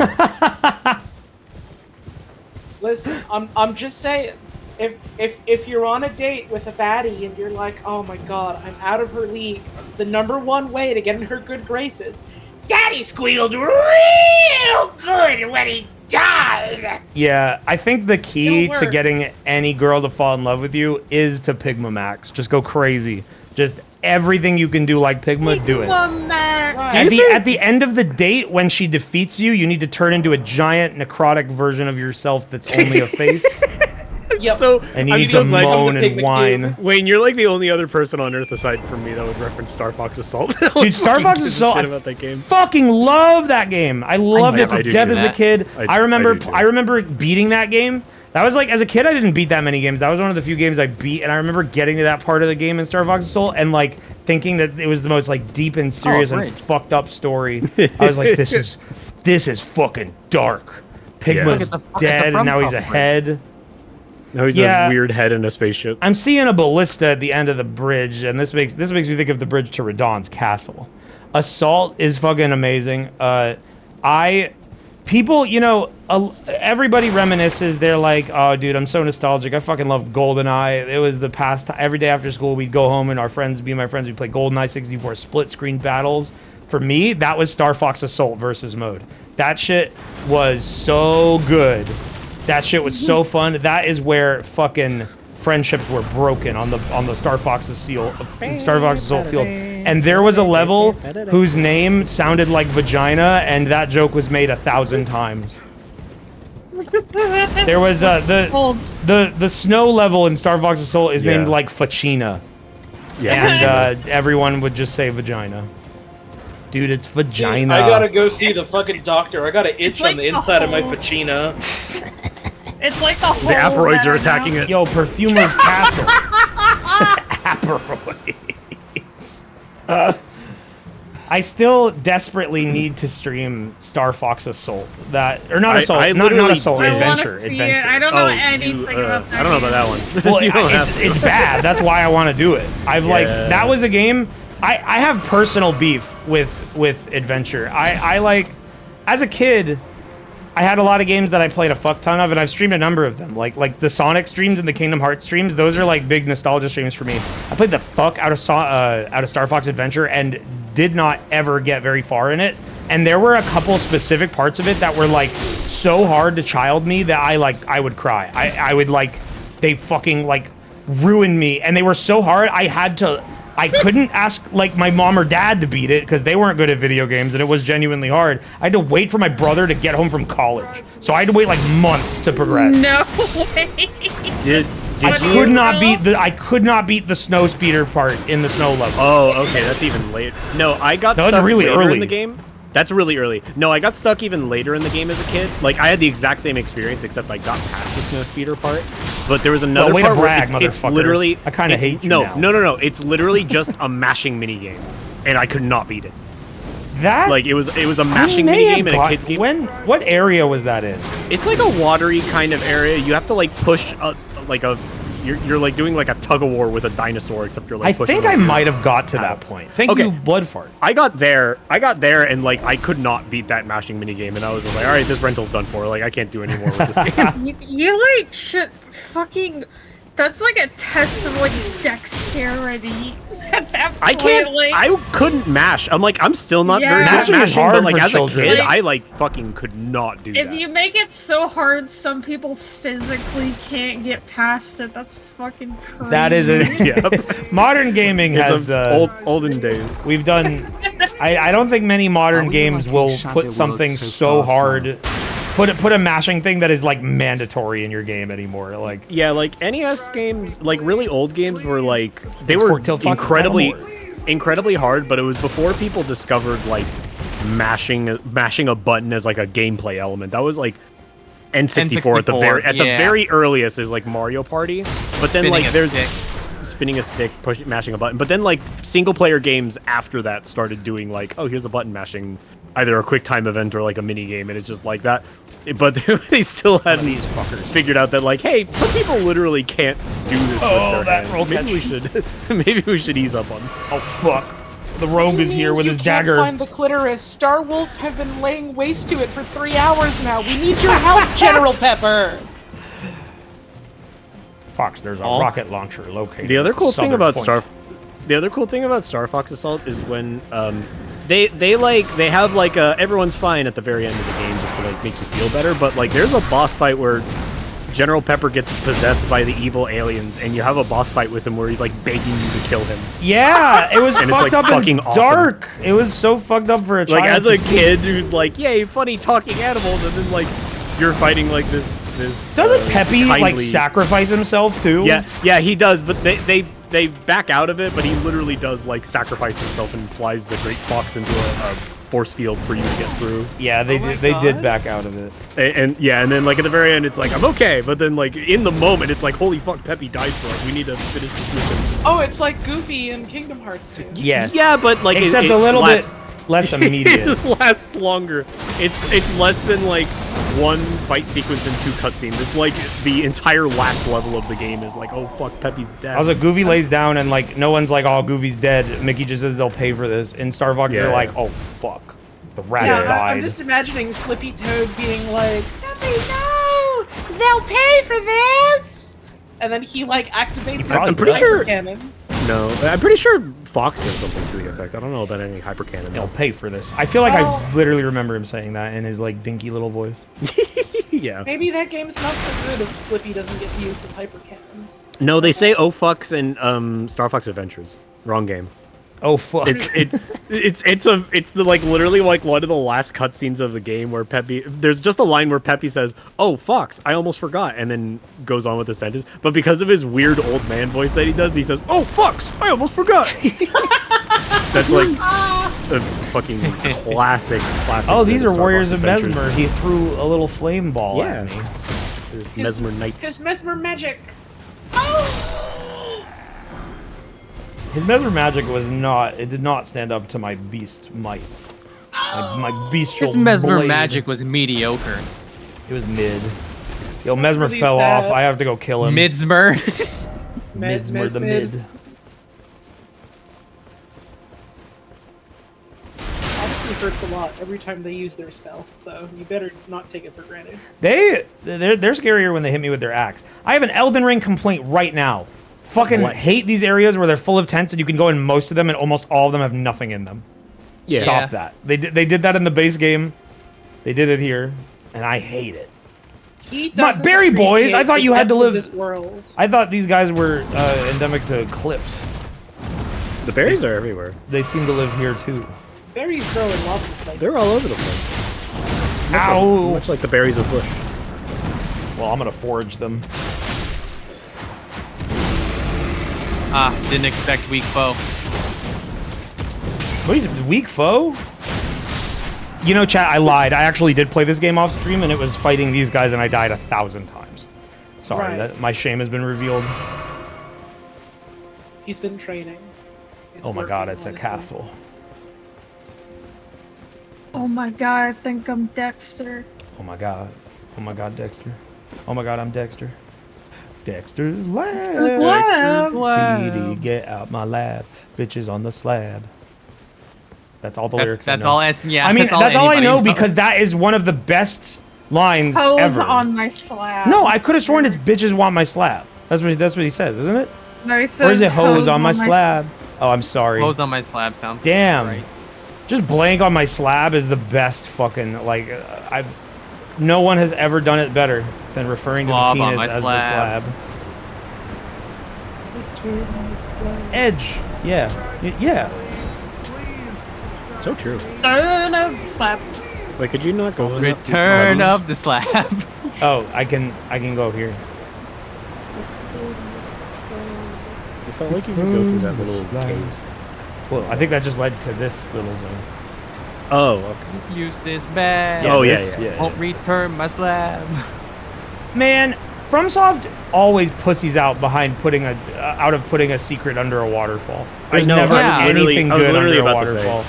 Listen, I'm just saying, if you're on a date with a baddie and you're like, oh my god, I'm out of her league, the #1 way to get in her good graces, Daddy squealed real good when he died. Yeah, I think the key It'll to work. getting any girl to fall in love with you is to Pigma Max. Just go crazy. Just everything you can do like Pigma, do it. At the end of the date, when she defeats you, you need to turn into a giant necrotic version of yourself that's only a face. Yep. So And you I'm need so to glad moan I'm and the whine. Wayne, you're like the only other person on Earth aside from me that would reference Star Fox Assault. Dude, Star Fox Assault, Shit about that game. Fucking love that game. I loved it I to do death too. as a kid. I remember do too. I remember beating that game. That was like, as a kid, I didn't beat that many games. That was one of the few games I beat, and I remember getting to that part of the game in Star Fox Assault and like thinking that it was the most like deep and serious and great. fucked up story. I was like, this is fucking dark. Pigma's Look, it's a dead, and now he's FromSoft ahead. No, he's Yeah. a weird head in a spaceship. I'm seeing a ballista at the end of the bridge, and this makes me think of the bridge to Radahn's castle. Assault is fucking amazing. People, you know, everybody reminisces. They're like, oh, dude, I'm so nostalgic. I fucking love GoldenEye. It was the past time. Every day after school, we'd go home and my friends, we'd play GoldenEye 64 split screen battles. For me, that was Star Fox Assault versus mode. That shit was so good. That shit was so fun. That is where fucking friendships were broken on the Star Fox Assault field. And there was a level whose name sounded like vagina, and that joke was made 1,000 times. There was the snow level in Star Fox Assault is named like Fachina. Yeah. And everyone would just say vagina. Dude, it's vagina. I gotta go see the fucking doctor. I got an itch like on the the inside of my whole- vagina. It's like the whole. The aperoids are meta attacking now. it. Yo, Perfumer's Castle. Aperoids. I still desperately need to stream Star Fox Assault. Not Assault, not Assault, I wanna Adventure. see it. I don't know anything about that. I don't know about that one. Well, it's bad. That's why I want to do it. That was a game. I have personal beef with Adventure. I like, as a kid, I had a lot of games that I played a fuck ton of, and I've streamed a number of them. Like the Sonic streams and the Kingdom Hearts streams. Those are like big nostalgia streams for me. I played the fuck out of Star Fox Adventure and did not ever get very far in it. And there were a couple specific parts of it that were like so hard to child me that I would cry. I would like, they fucking like ruined me, and they were so hard. I couldn't ask like my mom or dad to beat it because they weren't good at video games, and it was genuinely hard. I had to wait for my brother to get home from college, so I had to wait like months to progress. No way. I could not beat the snow speeder part in the snow level. Oh, okay, that's even late. No, I got stuck really later early in the game. That's really early. No, I got stuck even later in the game as a kid. Like, I had the exact same experience, except I got past the snow speeder part. But there was another part where it's literally... I kind of hate you no, now. no. It's literally just a mashing minigame, and I could not beat it. That? Like, it was a mashing minigame in a kid's game. What area was that in? It's like a watery kind of area. You have to, like, push, You're like doing like a tug of war with a dinosaur, except you're like. I think I might have got to that point. Thank you, Bloodfart. I got there, and like I could not beat that mashing minigame, and I was like, all right, this rental's done for. Like I can't do any more with this game. You like should fucking. That's like a test of like dexterity at that point. I can't. Like, I couldn't mash. I'm like, I'm still not very good at Mashing is mashing, hard but like for as children. a kid, Like, I like fucking could not do if that. you make it so hard, some people physically can't get past it. That's fucking crazy. That is it. Modern gaming has olden days. We've done. I don't think many modern games will put something so hard. Put a mashing thing that is like mandatory in your game anymore. Like yeah, like NES games, like really old games were like they were incredibly hard, but it was before people discovered like mashing a button as like a gameplay element. That was like N64 at the very earliest is like Mario Party, but then like there's spinning a stick, mashing a button. But then like single player games after that started doing like, oh, here's a button mashing, either a quick time event or like a mini game, and it's just like that. But they still hadn't figured out that like, hey, some people literally can't do this with their hands. Maybe we should ease up on this. Oh fuck. The rogue is here with his dagger. You can't find the clitoris. Star Wolf have been laying waste to it for 3 hours now. We need your help, General Pepper. Fox, there's a rocket launcher located. The other cool thing about Star Fox Assault is when they have like everyone's fine at the very end of the game just to like make you feel better, but like there's a boss fight where General Pepper gets possessed by the evil aliens, and you have a boss fight with him where he's like begging you to kill him. Yeah, it was and fucked it's, like, up fucking and awesome. dark. It was so fucked up for a child. Like as a kid who's like, yay, funny talking animals, and then like you're fighting like this. Doesn't Peppy like kindly... sacrifice himself too? Yeah, he does, but they back out of it, but he literally does like sacrifice himself and flies the Great Fox into a force field for you to get through. Yeah, they did back out of it. And then like at the very end, it's like I'm okay, but then like in the moment, it's like holy fuck, Peppy died for us. We need to finish this mission. Oh, it's like Goofy in Kingdom Hearts 2. Yeah, but like except a little bit less immediate. It lasts longer. It's less than like one fight sequence and 2 cutscenes. It's like the entire last level of the game is like, oh fuck, Peppy's dead. I was like, Goofy lays down and like no one's like, oh, Goofy's dead. Mickey just says they'll pay for this. In Star Fox, they're like, oh fuck, the rabbit died. I'm just imagining Slippy Toad being like, Peppy, no, they'll pay for this, and then he like activates. I'm pretty sure. Cannon. No, I'm pretty sure Fox says something to the effect. I don't know about any hypercannon. They'll pay for this. I feel like I literally remember him saying that in his like dinky little voice. Yeah. Maybe that game's not so good if Slippy doesn't get to use his hypercannons. No, they say "oh fucks" in Star Fox Adventures. Wrong game. Oh fuck! It's the like literally like one of the last cutscenes of the game where Peppy. There's just a line where Peppy says, "Oh Fox, I almost forgot," and then goes on with the sentence. But because of his weird old man voice that he does, he says, "Oh Fox, I almost forgot." That's like a fucking classic. Oh, these are Warriors of Mesmer. He threw a little flame ball at me. There's Mesmer Knights. His Mesmer magic. His Mesmer magic was not. It did not stand up to my beast might. My bestial. His Mesmer blade. magic was mediocre. It was mid. Yo, Mesmer really fell sad. off. I have to go kill him. Midsmer. Midsmer the mid. Obviously hurts a lot every time they use their spell, so you better not take it for granted. They're scarier when they hit me with their axe. I have an Elden Ring complaint right now. Fucking hate these areas where they're full of tents and you can go in most of them and almost all of them have nothing in them. Yeah. Stop that. They did that in the base game. They did it here, and I hate it. He But doesn't Berry Boys, I appreciate thought the you had to depth of live. this world. I thought these guys were endemic to cliffs. The berries are everywhere. They seem to live here too. Berries grow in lots of places. They're all over the place. Ow! Much like the berries of bush. Well, I'm gonna forage them. Ah, didn't expect weak foe. What is it, weak foe? You know, chat, I lied. I actually did play this game off stream, and it was fighting these guys, and I died 1,000 times. Sorry, Right. that my shame has been revealed. He's been training. It's Oh my god, working, it's a honestly. castle. Oh my god, I think I'm Dexter. Oh my god. Oh my god, Dexter. Oh my god, I'm Dexter. Dexter's lab. Dexter's lab. Speedy, get out my lab. Bitches on the slab. That's all the lyrics. That's I know. all. Yeah. I mean, that's all I anybody know knows. because that is one of the best lines Pose ever. on my slab. No, I could have sworn it's bitches want my slab. That's what he says, isn't it? No, he Or says is it hose on my my slab? Oh, I'm sorry. Hose on my slab sounds. Damn. Right. Just blank on my slab is the best fucking like no one has ever done it better than referring Slob to the on penis my as slab. the slab. Edge. Yeah. Yeah. So true. No, slab. Like, could you not go in that Return hose? of the slab. Oh, I can go here. It felt like you could go through that little cave. Well, I think that just led to this little zone. Oh, okay. Use this bag. Oh, yeah, this- yeah. Won't return my slab. Man, FromSoft always pussies out behind putting a secret under a waterfall. There's know, never I was anything I was good literally under a about to say. waterfall.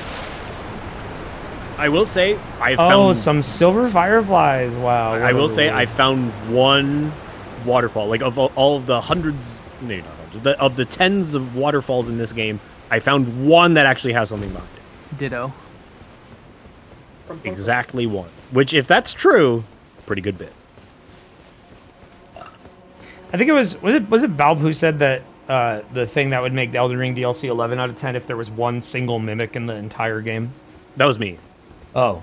I will say, I Oh, found. some silver fireflies. Wow. I will say, I found one waterfall. Like, of all of the hundreds, maybe not hundreds, of the tens of waterfalls in this game, I found one that actually has something behind it. Ditto. From Pokemon. Exactly one. Which, if that's true, pretty good bit. I think it was it Balb who said that the thing that would make the Elden Ring DLC 11 out of 10 if there was one single mimic in the entire game. That was me. Oh,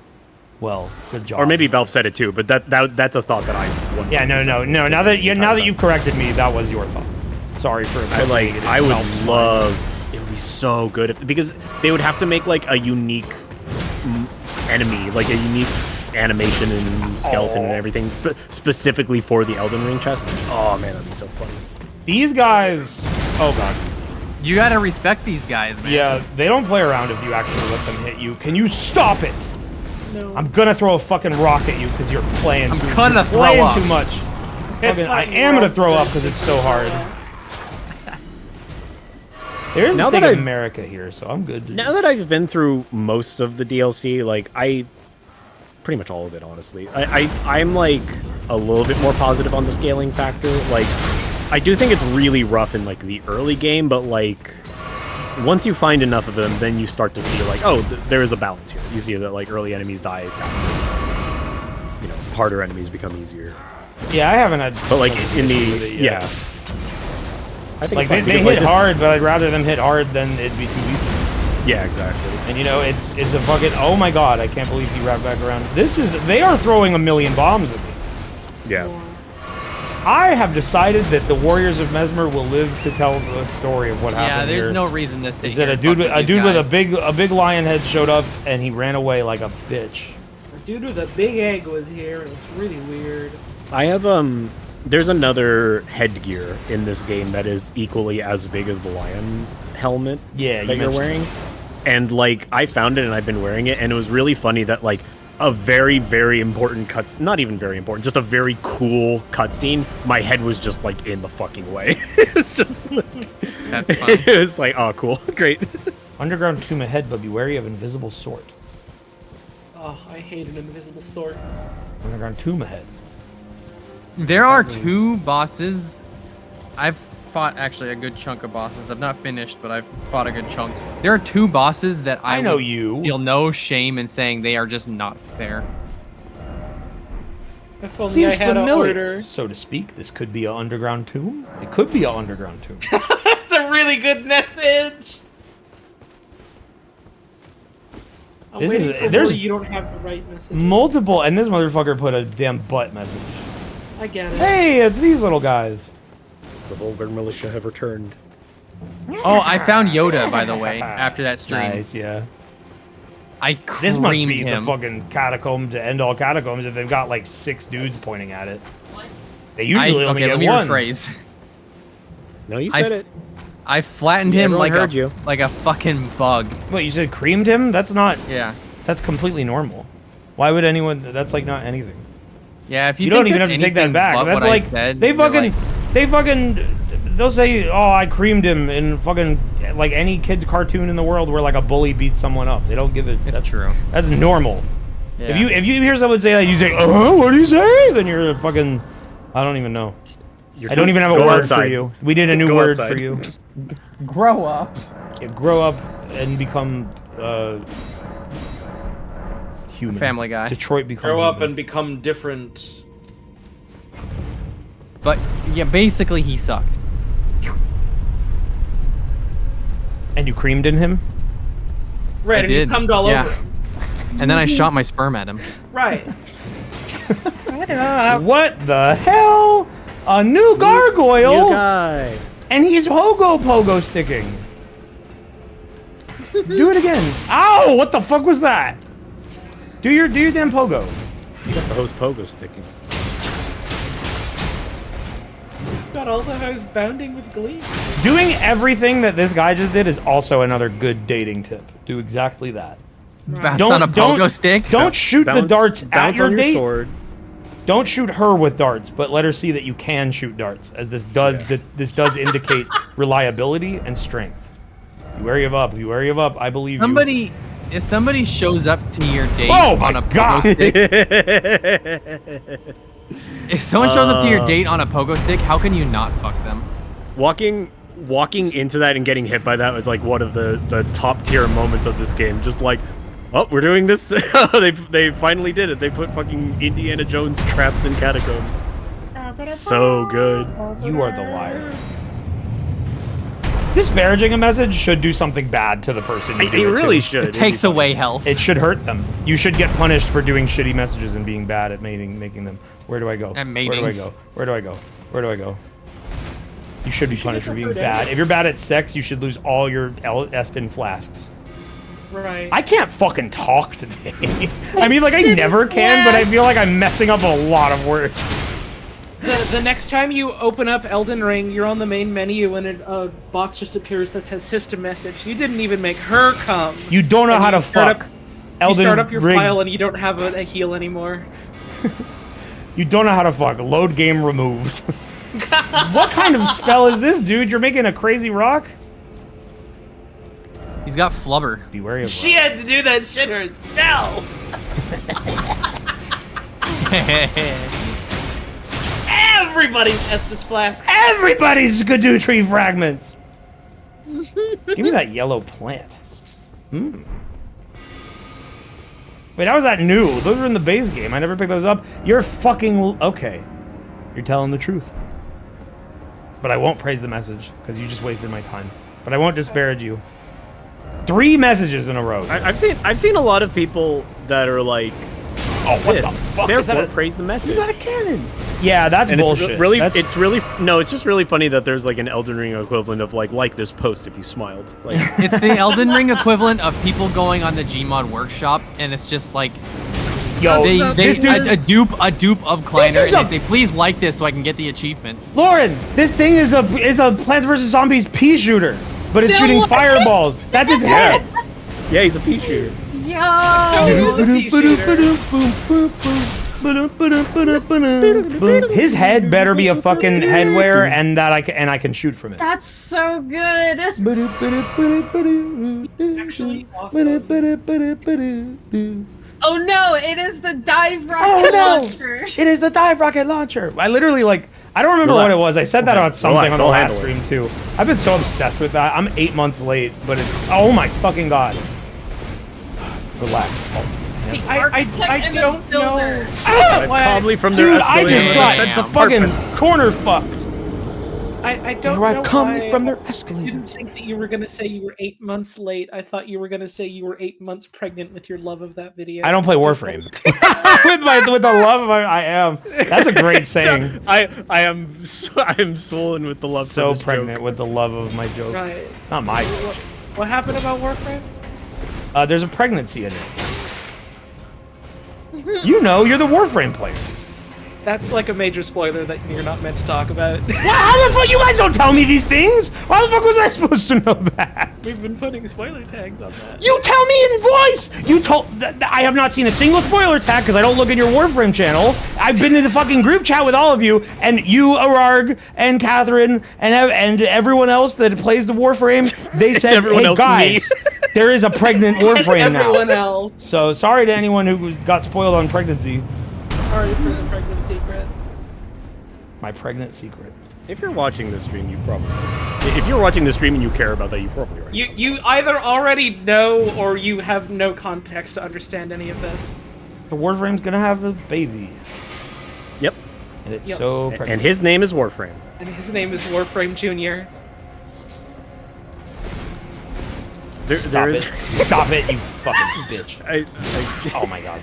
well, good job. Or maybe Belp said it too, but that's a thought that I. Yeah, no. Now that you've corrected me, that was your thought. Sorry for. I would love. It would be so good because they would have to make like a unique enemy, like a unique animation and skeleton and everything specifically for the Elden Ring chest. Oh man, that'd be so funny. These guys. Oh god. You gotta respect these guys, man. Yeah, they don't play around if you actually let them hit you. Can you stop it? No. I'm gonna throw a fucking rock at you because you're playing. I'm too, gonna you're throw playing up. too much. Fucking, I am gonna throw up because it's so hard. There is a Now state that of I've- America here, so I'm good. Now that I've been through most of the DLC, like pretty much all of it, honestly, I'm like a little bit more positive on the scaling factor. Like, I do think it's really rough in like the early game, but like once you find enough of them, then you start to see like, oh, there is a balance here. You see that like early enemies die faster. You know, harder enemies become easier. Yeah, I haven't had. But like trouble in the with it yet. yeah, I think Like it's they fine because, hit this- hard, but I'd rather them hit hard than it'd be too easy. Yeah, exactly. And you know, it's a fucking. Oh my god, I can't believe you wrapped back around. They are throwing 1,000,000 bombs at me. Yeah. I have decided that the Warriors of Mesmer will live to tell the story of what Yeah, happened there's here. no reason to sit Is that here a dude and fuck with these a guys. big lion head showed up and he ran away like a bitch. The dude with a big egg was here, and it was really weird. I have there's another headgear in this game that is equally as big as the lion helmet Yeah, that you you're mentioned wearing. And like I found it and I've been wearing it and it was really funny that like a very, very important not even very important, just a very cool cutscene, my head was just like in the fucking way. It was just like, That's fun. it was like, oh, cool, great. Underground tomb ahead, but be wary of invisible sword. Oh, I hate an invisible sword. Underground tomb ahead. There are 2 bosses. I've fought actually a good chunk of bosses. I've not finished, but I've fought a good chunk. There are 2 bosses that I know would you feel no shame in saying they are just not there. If only Seems I had familiar, an order. so to speak. This could be an underground tomb. It could be an underground tomb. That's a really good message. I'm This waiting is- for there's- more you don't have the right message. Multiple, and this motherfucker put a damn butt message. I get it. Hey, it's these little guys. The Vulgar Militia have returned. Oh, I found Yoda, by the way, after that stream. Nice, yeah. I This must creamed be him. the fucking catacomb to end all catacombs if they've got like 6 dudes pointing at it. They I, usually only okay, get let me one. rephrase. No, you I said it. I flattened him Everyone like heard you. like a fucking bug. Wait, you said creamed him? That's not. Yeah. That's completely normal. Why would anyone? That's like not anything. Yeah, if you, You don't think even have that's to take that anything back. but That's what I like said, they you're fucking, like, they'll say, "Oh, I creamed him," in fucking like any kid's cartoon in the world where like a bully beats someone up. They don't give it. It's that's true. That's normal. Yeah. If you hear someone say that, you say, what do you say?" Then you're a fucking. I don't even know. I don't even have a Go word outside. for you. We did a new Go word outside. for you. grow up. Yeah, grow up and become human. Family Guy. Detroit become. Grow up human. and become different. But yeah, basically he sucked. And you creamed in him. Right, I and did, you cummed all yeah. over him. And then I shot my sperm at him. Right. Shut up. What the hell? A new gargoyle? New guy. And he's pogo sticking. Do it again. Ow! What the fuck was that? Do your damn pogo. You got the host pogo sticking. Got all the hoes bounding with glee. Doing everything that this guy just did is also another good dating tip. Do exactly that. Bounce on a pogo stick. Don't shoot the darts at bounce your on date. sword. Don't shoot her with darts, but let her see that you can shoot darts, as this does this does indicate reliability and strength. Be wary of up. Be wary of up. I believe you. If somebody shows up to your date Oh my on a God. pogo stick, if someone shows up to your date on a pogo stick, how can you not fuck them? Walking into that and getting hit by that was like one of the top tier moments of this game. Just like, oh, we're doing this. they finally did it. They put fucking Indiana Jones traps in catacombs. So good. You are the liar. Disparaging a message should do something bad to the person you It do it really to. should. It takes away health. It should hurt them. You should get punished for doing shitty messages and being bad at making them. Where do I go? At Where do mating. I go? Where do I go? Where do I go? You should be punished for being bad. If you're bad at sex, you should lose all your Eston flasks. Right. I can't fucking talk today. I mean, like, I never can, but I feel like I'm messing up a lot of words. The next time you open up Elden Ring, you're on the main menu and a box just appears that says system message. You didn't even make her come. You don't know And how you to start fuck. up- You Elden start up your Ring. file and you don't have a heal anymore. You don't know how to fuck. Load game removed. What kind of spell is this, dude? You're making a crazy rock? He's got flubber. Be wary of She had to do that shit herself. Everybody's Estus Flask. Everybody's Skadutime fragments. Give me that yellow plant. Hmm. Wait, how was that new? Those were in the base game. I never picked those up. You're fucking... Okay. You're telling the truth. But I won't praise the message, because you just wasted my time. But I won't disparage you. 3 messages in a row. I've seen a lot of people that are like, oh, what this. the fuck? Is that Therefore, a, praise the message. is that a cannon? Yeah, that's And bullshit. it's really, That's- it's just really funny that there's like an Elden Ring equivalent of like this post if you smiled. Like, It's the Elden Ring equivalent of people going on the Gmod workshop, and it's just like Yo, this dude's... a dupe of Kleiner, This is and they say, please like this so I can get the achievement. Lauren, this thing is a Plants vs Zombies pea shooter, but it's shooting fireballs. That's its head. yeah, he's a pea shooter. Yeah, His head better be a fucking headwear, and I can shoot from it. That's so good. Actually, awesome. Oh no, it is the dive rocket launcher. It is the dive rocket launcher. I literally I don't remember what it was. I said that on something on the last stream too. I've been so obsessed with that. I'm 8 months late, but it's oh my fucking god. Relax. I don't know. Probably from their I just got sense of fucking corner fucked. I don't know why from their I escalator. didn't think that you were gonna say you were 8 months late. I thought you were gonna say you were 8 months pregnant with your love of that video. I don't play Warframe. with the love of I am. That's a great saying. I am swollen with the love. So for this pregnant joke. with the love of my joke. Right. Not my. What happened about Warframe? There's a pregnancy in it. You know, you're the Warframe player. That's like a major spoiler that you're not meant to talk about. How the fuck? You guys don't tell me these things. Why the fuck was I supposed to know that? We've been putting spoiler tags on that. You tell me in voice. You told. I have not seen a single spoiler tag because I don't look at your Warframe channel. I've been in the fucking group chat with all of you, and you, Ararg, and Catherine, and everyone else that plays the Warframe. They said, Everyone "Hey else, guys, there is a pregnant Warframe now." Everyone else. So sorry to anyone who got spoiled on pregnancy. Sorry for the pregnant secret. My pregnant secret. If you're watching this stream, you've probably. If you're watching the stream and you care about that, you've probably already. You either already know or you have no context to understand any of this. The Warframe's gonna have a baby. Yep. And it's so pregnant. And his name is Warframe. And his name is Warframe Jr. Stop it, you fucking bitch. Oh my god.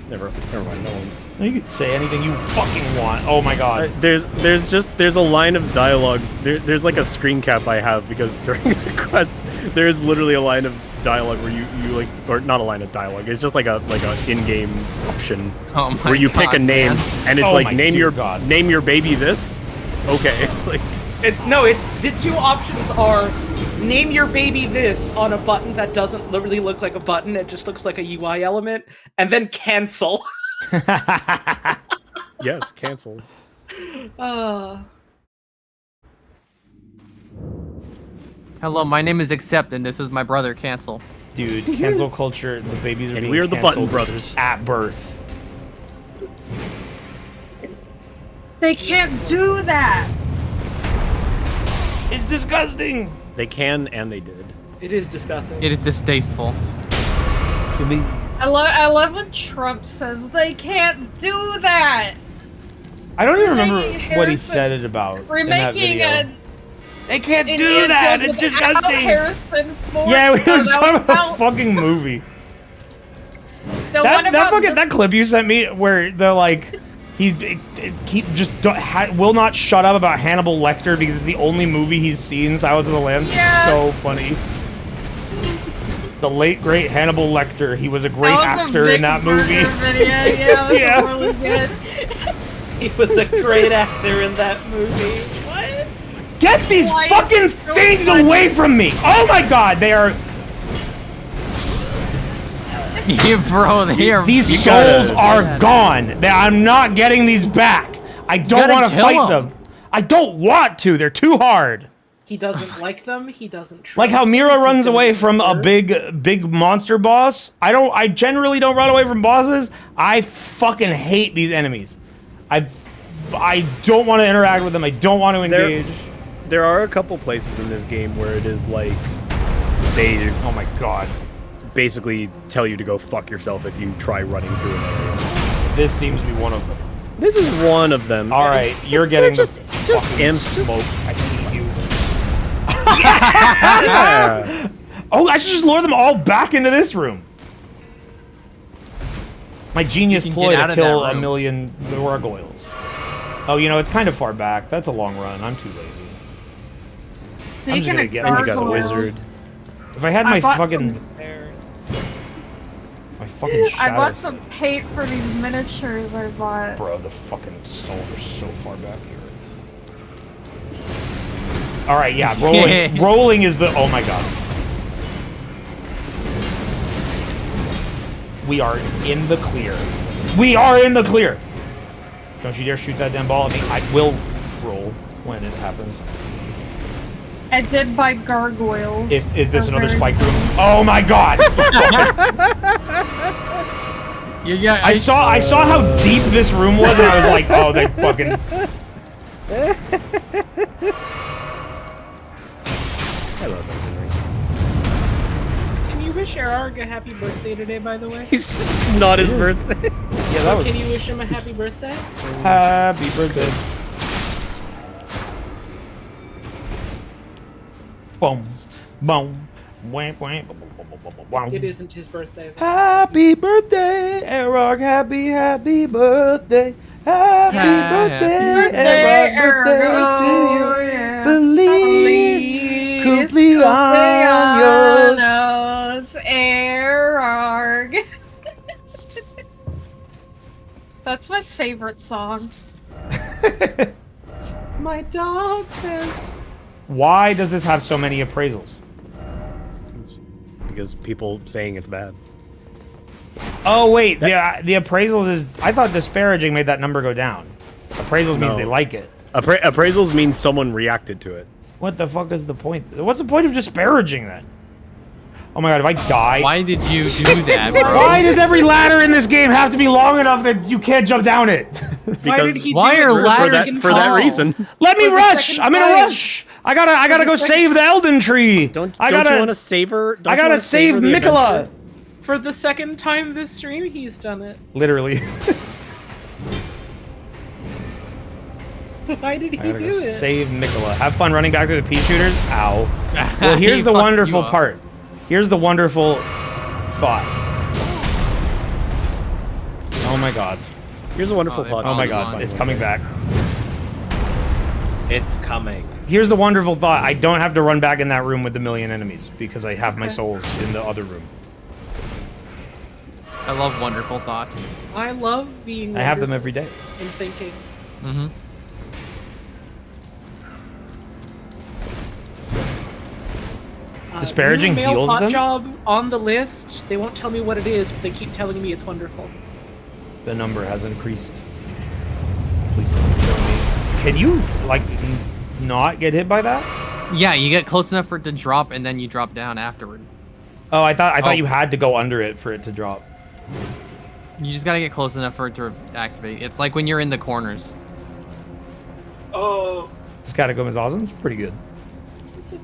Never mind. No one. You can say anything you fucking want. Oh my god. There's a line of dialogue. There's like a screen cap I have because during the quest there's literally a line of dialogue where you like, or not a line of dialogue. It's just like a in-game option where you pick a name and it's like name your baby this. Okay. Like the two options are name your baby this on a button that doesn't really look like a button, it just looks like a UI element, and then cancel. Yes, cancel. Hello, my name is Accept, and this is my brother, Cancel. Dude, cancel culture, the babies are And being we're the Button canceled Brothers. at birth. They can't do that. It's disgusting. They can and they did. It is disgusting. It is distasteful. I love when Trump says they can't do that. I don't even remember Making what he Harrison- said it about We're in that making video. a They can't do Indiana that. Jones It's without disgusting. Harrison Ford. Yeah, we No, was that talking was about a fucking movie. The one about that clip you sent me where they're like, will not shut up about Hannibal Lecter because it's the only movie he's seen. Silence of the Lambs. Yeah. So funny. The late great Hannibal Lecter. He was a great actor in that movie. Video. Yeah, that was Yeah. really good. He was a great actor in that movie. What? Get these Why fucking is it so things funny? away from me! Oh my god, they are. Yeah, bro, they are. These souls are gone. I'm not getting these back. I don't gotta want to kill fight 'em. them. I don't want to. They're too hard. He doesn't like them. He doesn't trust Like how them, Mira he runs doesn't away from a care. big monster boss. I generally don't run away from bosses. I fucking hate these enemies. I don't want to interact with them. I don't want to engage. There are a couple places in this game where it is like they Oh my god. basically tell you to go fuck yourself if you try running through an area. This seems to be one of them. This is one of them. All right, you're getting just fucking imps. smoke. I hate you. Yeah. Oh, I should just lure them all back into this room. My genius You can ploy get out to of that kill a room. million gargoyles. Oh, you know, it's kind of far back. That's a long run. I'm too lazy. I'm just gonna get And you got a gargoyles. wizard. If I had I my bought fucking... My fucking I shadow... bought some paint for these miniatures I bought. Bro, the fucking souls are so far back here. Alright, yeah, rolling. Rolling is the... Oh my god. We are in the clear. We are in the clear. Don't you dare shoot that damn ball at me. I will roll when it happens. I did buy gargoyles. Is this They're another very spike cool. room? Oh my god! Yeah, I saw how deep this room was, and I was like, oh, they fucking. I love Elden Ring. Can you wish Arg a happy birthday today, by the way? It's not his birthday. Yeah, that was. Can you wish him a happy birthday? Happy birthday. Boom, boom, wham, wham, wham. It isn't his birthday. Happy birthday, Erog. Happy birthday. Happy birthday, Erog. Birthday to you. Feliz cumpleaños. Erog. That's my favorite song. My dog says. Why does this have so many appraisals? It's because people saying it's bad. Oh wait, the appraisals is. I thought disparaging made that number go down. Appraisals means No. they like it. Appraisals means someone reacted to it. What the fuck is the point? What's the point of disparaging that? Oh my god, if I die. Why did you do that, bro? Why does every ladder in this game have to be long enough that you can't jump down it? Because Why are ladders for that reason? Let me For the rush! second I'm in a time. rush! I gotta go save the Elden Tree! Don't I you gotta want to savor? I gotta save Mikola! For the second time this stream, he's done it. Literally. Why did he I gotta do go it? save Mikola. Have fun running back to the pea shooters. Ow. Well, here's He the fucked you wonderful up. part. Here's the wonderful thought. Oh my god. Here's a wonderful Oh, thought. Oh my Hold god. on. It's coming back. It's coming. Here's the wonderful thought. I don't have to run back in that room with the million enemies because I have my souls in the other room. I love wonderful thoughts. I love being. I have them wonderful every day. and thinking. Mm-hmm. Disparaging new male heals hot them? job on the list. They won't tell me what it is, but they keep telling me it's wonderful. The number has increased. Please don't kill me. Can you, like, not get hit by that? Yeah, you get close enough for it to drop, and then you drop down afterward. Oh, I thought Oh. you had to go under it for it to drop. You just gotta get close enough for it to activate. It's like when you're in the corners. Oh, Scatacomb is awesome. It's pretty good. it's okay.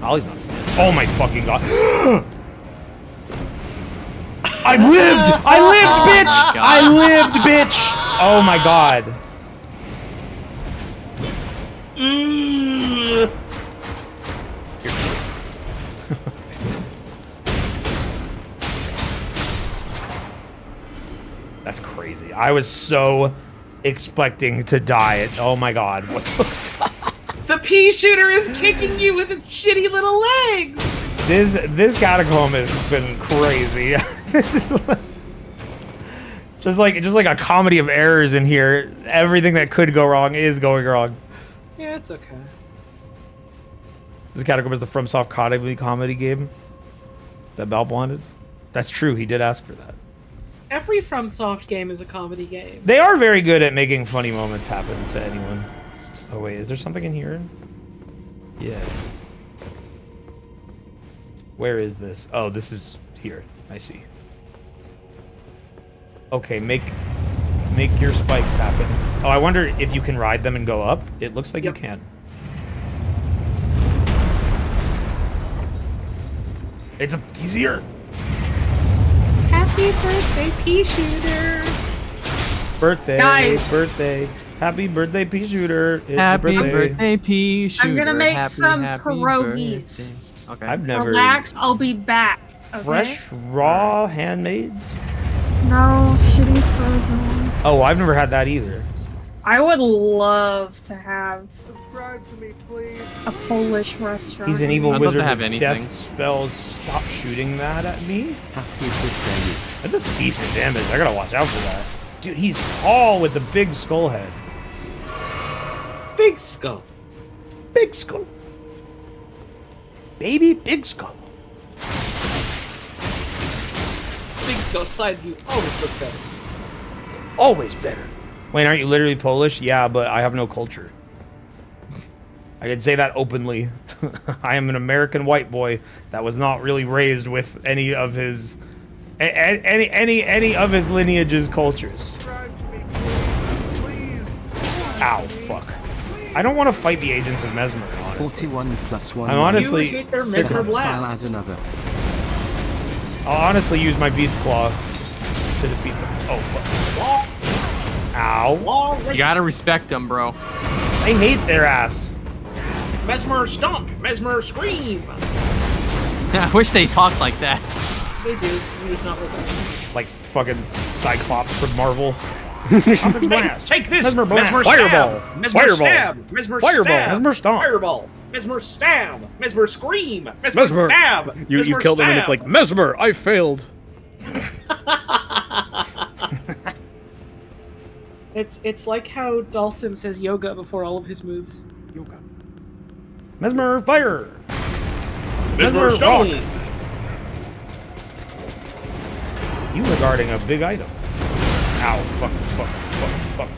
Ollie's not. Oh my fucking god. I lived! I lived, bitch! God. I lived, bitch! Oh my god. That's crazy. I was so expecting to die. Oh my god. What the The pea shooter is kicking you with its shitty little legs. This catacomb has been crazy. This is just like a comedy of errors in here. Everything that could go wrong is going wrong. Yeah, it's okay. This catacomb is the FromSoft comedy game that Balp wanted. That's true. He did ask for that. Every FromSoft game is a comedy game. They are very good at making funny moments happen to anyone. Oh wait, is there something in here? Yeah. Where is this? Oh, this is here. I see. Okay, make your spikes happen. Oh, I wonder if you can ride them and go up. It looks like Yep. you can. It's easier. Happy birthday, pea shooter. Birthday, Guys. birthday. Happy birthday, pea shooter. It's Happy your birthday, pea shooter. I'm gonna make Happy, some happy pierogies. birthday. Okay. I've never Relax, I'll be back. Okay? fresh, raw handmaids. No, shitty frozen ones. Oh, I've never had that either. I would love to have Subscribe to me, please. a Polish restaurant. He's an evil I'd love to wizard have with anything. death spells. Stop shooting that at me. That does decent damage. I gotta watch out for that. Dude, he's tall with the big skull head. Big skull. Big skull. Baby big skull. things go outside you always look better. Always better. Wayne, aren't you literally Polish? Yeah, but I have no culture. I can say that openly. I am an American white boy that was not really raised with any of his any of his lineage's cultures. Ow, fuck. I don't want to fight the agents of Mesmer, honestly. 41 plus 1. I'm honestly You hate their Mesmer blast. Another. I'll honestly use my Beast Claw to defeat them. Oh, fuck. Ow. You gotta respect them, bro. I hate their ass. Mesmer stomp, Mesmer scream. I wish they talked like that. They do. You're just not listening. Like fucking Cyclops from Marvel. Take this! Mesmer blast. Mesmer Fireball. stab! Mesmer Fireball. stab! Mesmer Fireball. stab! Mesmer stomp. Fireball! Mesmer stab! Mesmer scream! Mesmer stab! You Mesmer killed him and it's stab! like, Mesmer, I failed. It's like how Dawson says yoga before all of his moves. Yoga. Mesmer fire. Mesmer rock. stone! You were guarding a big item. Ow, fuck, fuck, fuck, fuck,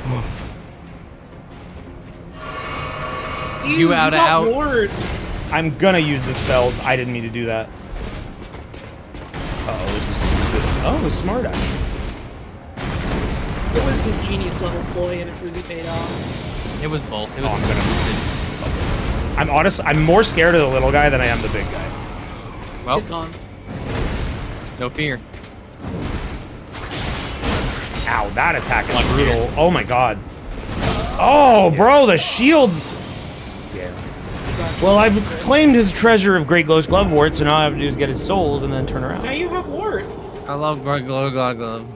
fuck. You out of out. Words. I'm gonna use the spells. I didn't mean to do that. Uh-oh, this is stupid. Oh, it was smart, actually. It was his genius level ploy and it really paid off. It was both. It was. I'm more scared of the little guy than I am the big guy. Well, He's gone. no fear. Ow, that attack is brutal. Oh my god. Oh, bro, the shields. Yeah. Well, I've claimed his treasure of Great Ghost Gloveworts, so now all I have to do is get his souls and then turn Now around. you have warts. I love Great Glow Glove.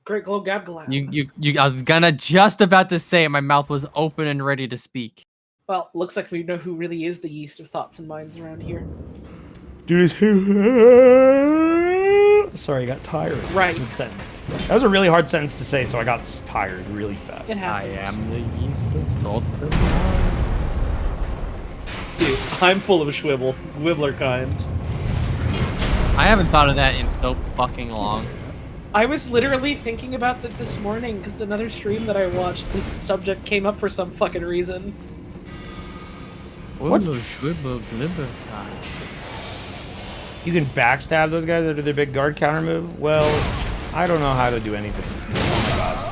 Great Glow Gab Galab. You. I was gonna just about to say it. My mouth was open and ready to speak. Well, looks like we know who really is the yeast of thoughts and minds around here. Dude, sorry, I got tired. Right. Sentence. That was a really hard sentence to say, so I got tired really fast. It I happens. am the yeast of thoughts and minds. Dude, I'm full of schwibble. Wibbler kind. I haven't thought of that in so fucking long. I was literally thinking about that this morning because another stream that I watched, the subject came up for some fucking reason. What's- Schwibble Glimmer? You can backstab those guys after their big guard counter move? Well, I don't know how to do anything.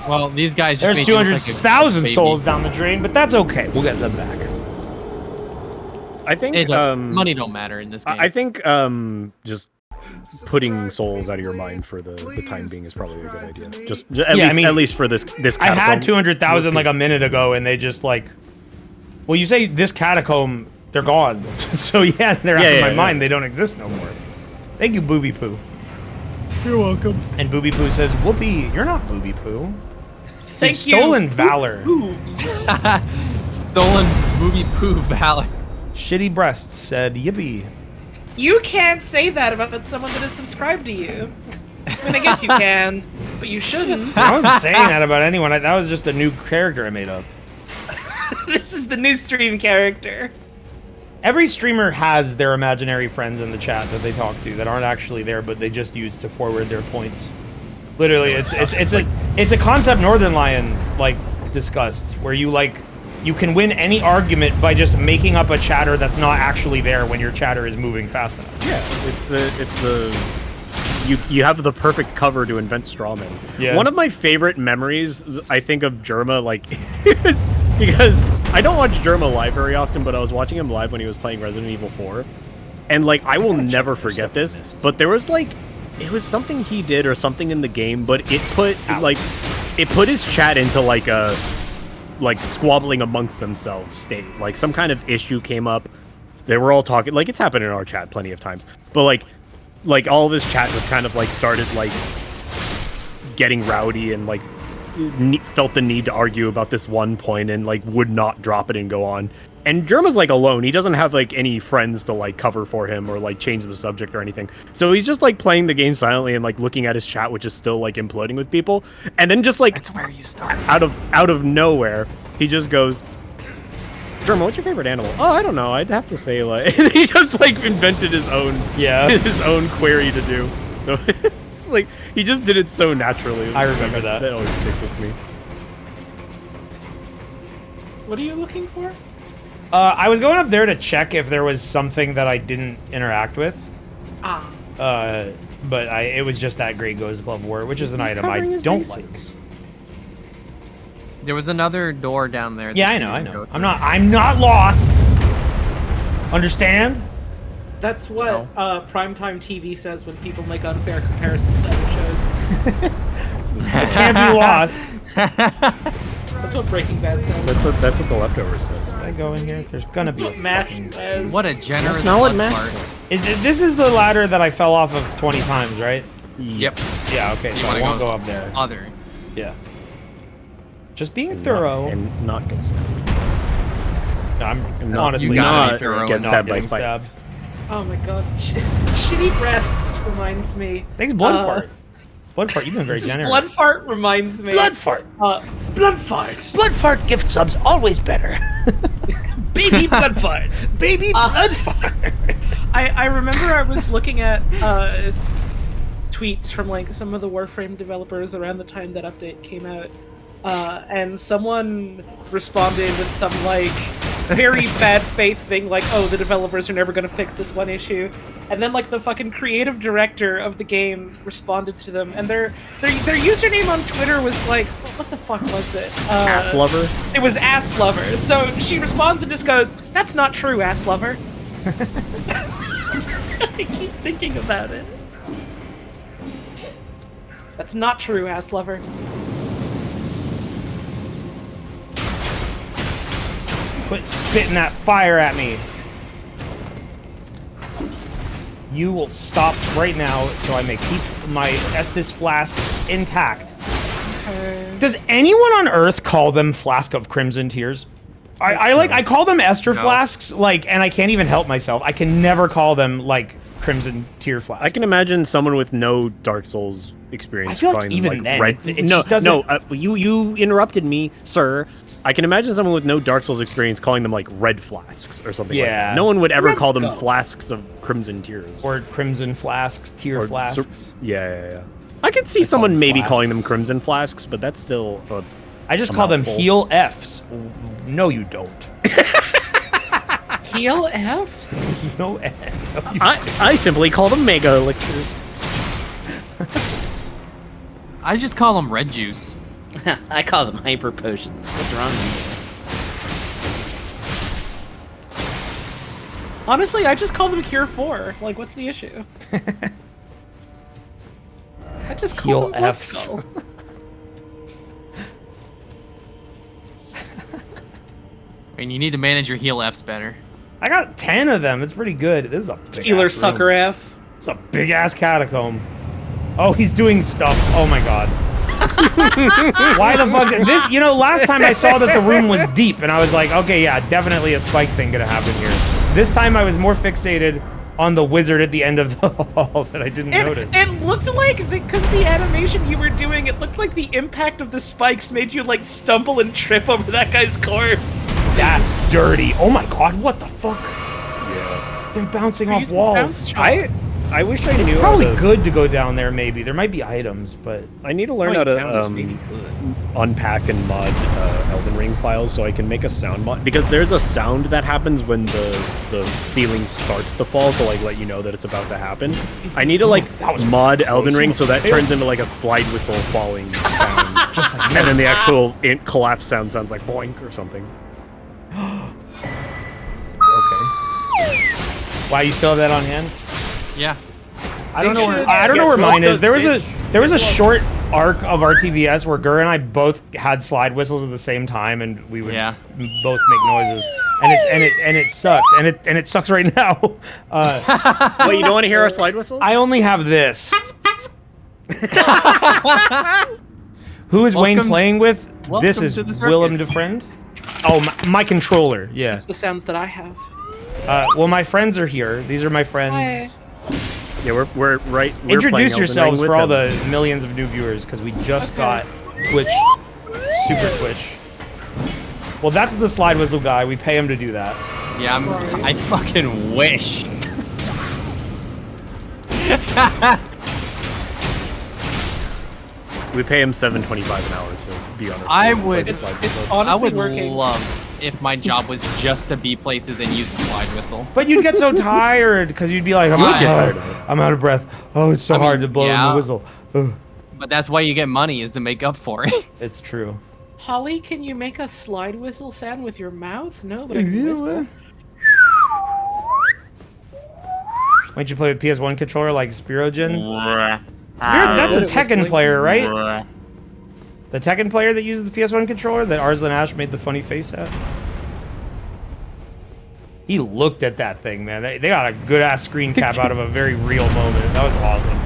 Well, these guys just There's made you look like a 200,000 baby. souls down the drain, but that's okay. We'll get them back. I think money don't matter in this game. I think just putting souls out of your mind for the time being is probably a good idea. Just at least for this I had catacomb. 200,000 like a minute ago, and they just like. Well, you say this catacomb, they're gone. So yeah, they're out of my mind. They don't exist no more. Thank you, Booby Poo. You're welcome. And Booby Poo says, "Whoopee, you're not Booby Poo. Thank you. Stolen valor. Boobs. Stolen booby poo valor. Shitty breasts said, yippee. You can't say that about someone that is subscribed to you. I mean, I guess you can, but you shouldn't. I wasn't saying that about anyone. That was just a new character I made up. This is the new stream character. Every streamer has their imaginary friends in the chat that they talk to that aren't actually there, but they just use to forward their points. Literally, it's a concept Northern Lion like discussed, where you can win any argument by just making up a chatter that's not actually there when your chatter is moving fast enough. Yeah, you have the perfect cover to invent strawmen. Yeah. One of my favorite memories, I think, of Jerma, like, is because I don't watch Jerma live very often, but I was watching him live when he was playing Resident Evil 4, and like I will never forget this. But there was like, it was something he did or something in the game, but it put his chat into like a squabbling amongst themselves state. Like some kind of issue came up. They were all talking, like it's happened in our chat plenty of times, but like all of his chat just kind of like started like getting rowdy and like felt the need to argue about this one point and like would not drop it and go on. And Jerma's like alone. He doesn't have like any friends to like cover for him or like change the subject or anything. So he's just like playing the game silently and like looking at his chat, which is still like imploding with people. And then just like That's where you start. out of nowhere, he just goes, Jerma, what's your favorite animal? Oh, I don't know. I'd have to say like he just like invented his own his own query to do. It's like he just did it so naturally. I remember that. That always sticks with me. What are you looking for? I was going up there to check if there was something that I didn't interact with. Ah. But it was just that Great Goes Above War, which is an He's item covering I his don't bases. like. There was another door down there. Yeah, that I you know, I didn't know. go I'm not lost. Understand? That's what primetime TV says when people make unfair comparisons to other shows. Can't be lost. That's what Breaking Bad says. That's what the leftovers says. I go in here. There's gonna be a MASH fucking... says. What a generous That's not what blood Max fart. said. This is the ladder that I fell off of 20 times, right? Yep. Yeah, okay, You so I wanna won't go up there. Other. Yeah. Just being thorough. And not get stabbed. No, I'm Not, honestly you gotta not be thorough get and stabbed not by getting stabbed. spikes. Oh my god. Shitty breasts reminds me. Thanks, Blood Fart. Blood Fart, you've been very generous. Blood fart reminds me. Blood Fart. Blood fart. Blood Fart gift subs always better. Baby blood fart. Baby Blood Fart. I remember I was looking at tweets from like some of the Warframe developers around the time that update came out, and someone responded with some like very bad faith thing, like, "Oh, the developers are never going to fix this one issue," and then like the fucking creative director of the game responded to them, and their username on Twitter was like, what the fuck was it? Ass lover? It was ass lover. So she responds and just goes, "That's not true, ass lover." I keep thinking about it. That's not true, ass lover. Quit spitting that fire at me. You will stop right now so I may keep my Estus flask intact. Does anyone on Earth call them Flask of Crimson Tears? I call them Esther flasks, like, and I can't even help myself. I can never call them like Crimson Tear flasks. I can imagine someone with no Dark Souls experience. I feel like calling even them, then, red. it just doesn't... You interrupted me, sir. I can imagine someone with no Dark Souls experience calling them like red flasks or something. Yeah. Like that. No one would ever Red call them Skull. flasks of Crimson Tears Or Crimson Flasks, Tear Or Flasks. Yeah. I could see I call someone them maybe flasks. calling them Crimson Flasks, but that's still. I just a call them mouthful. Heal Fs. No, you don't. Heal Fs? No F. No, you don't. I simply call them Mega Elixirs. I just call them red juice. I call them hyper potions. What's wrong with you? Honestly, I just call them Cure 4. Like, what's the issue? I just call Heal them Blood Fs. Skull. I mean, you need to manage your heal Fs better. I got 10 of them. It's pretty good. This is a big Healer ass Sucker room. F. It's a big ass catacomb. Oh, he's doing stuff. Oh my god. Why the fuck? This, you know, last time I saw that the room was deep, and I was like, okay, yeah, definitely a spike thing gonna happen here. This time I was more fixated on the wizard at the end of the hall that I didn't notice. It looked like, because the animation you were doing, it looked like the impact of the spikes made you, like, stumble and trip over that guy's corpse. That's dirty. Oh my god, what the fuck? Yeah. They're bouncing off walls. I wish I It's knew. probably how to, good to go down there, maybe. There might be items, but... I need to learn how to unpack and mod Elden Ring files so I can make a sound mod. Because there's a sound that happens when the ceiling starts to fall to like let you know that it's about to happen. I need to like mod Elden Ring so that turns into like a slide whistle falling sound. Just like and then the actual collapse sound sounds like boink or something. Okay. Wow, you still have that on hand? Yeah. I don't know where mine is. There was a short arc of RTVS where Gur and I both had slide whistles at the same time, and we would both make noises, and it sucked, and it sucks right now. Wait, you don't want to hear our slide whistles? I only have this. Who is Wayne playing with? This is Willem DeFriend. Oh, my controller. Yeah. That's the sounds that I have. Well, my friends are here. These are my friends. Hi. Yeah, we're right. We're Introduce playing yourselves Elden Ring for all with the millions of new viewers, because we just got Twitch, Super Twitch. Well, that's the slide whistle guy. We pay him to do that. Yeah, I fucking wish. We pay him $7.25 an hour to be on our I slide would. whistle. It's I honestly would working. love if my job was just to be places and use the slide whistle. But you'd get so tired because you'd be like, I'm, You would get tired of it. I'm out of breath. Oh, it's so I mean, hard to blow in yeah. the whistle. Ugh. But that's why you get money, is to make up for it. It's true. Holly, can you make a slide whistle sound with your mouth? No, but I can whistle. Why don't you play with PS1 controller like Spirogen? That's the Tekken player, right? The Tekken player that uses the PS1 controller that Arslan Ash made the funny face at? He looked at that thing, man. They got a good-ass screen cap out of a very real moment. That was awesome.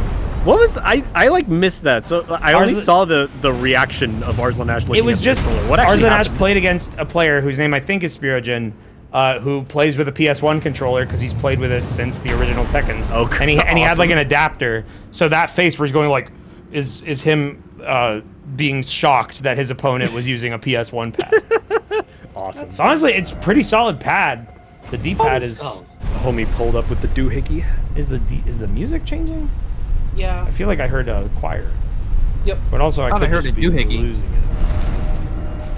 What was I like missed that? So I only saw the reaction of Arslan Ash. It was just what actually Arslan Ash happened? played against a player whose name I think is Spirogen, who plays with a PS1 controller because he's played with it since the original Tekkens. Oh, and he had awesome. like an adapter, so that face where he's going like, is him being shocked that his opponent was using a PS1 pad. Awesome. So honestly, it's pretty solid pad. The D-pad is. Homie pulled up with the doohickey. Is the music changing? Yeah. I feel like I heard a choir. Yep. But also I Thought I could heard just a be doohickey. losing it.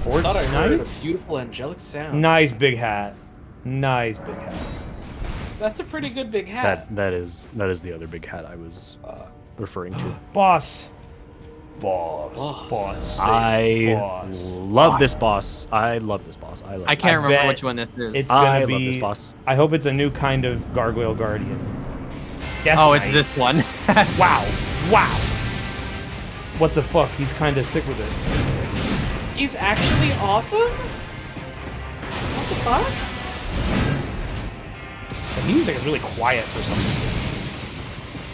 Forge Thought I heard a Knight? beautiful angelic sound. Nice big hat. Nice big hat. That's a pretty good big hat. That is the other big hat I was referring to. Boss. I boss. love this boss. I love this boss. I love. I can't remember bet which one this is. It's gonna I be. love this boss. I hope it's a new kind of Gargoyle Guardian. Death Oh, it's Knight. this one. Wow. Wow. What the fuck? He's kind of sick with it. He's actually awesome? What the fuck? The music is really quiet for some reason.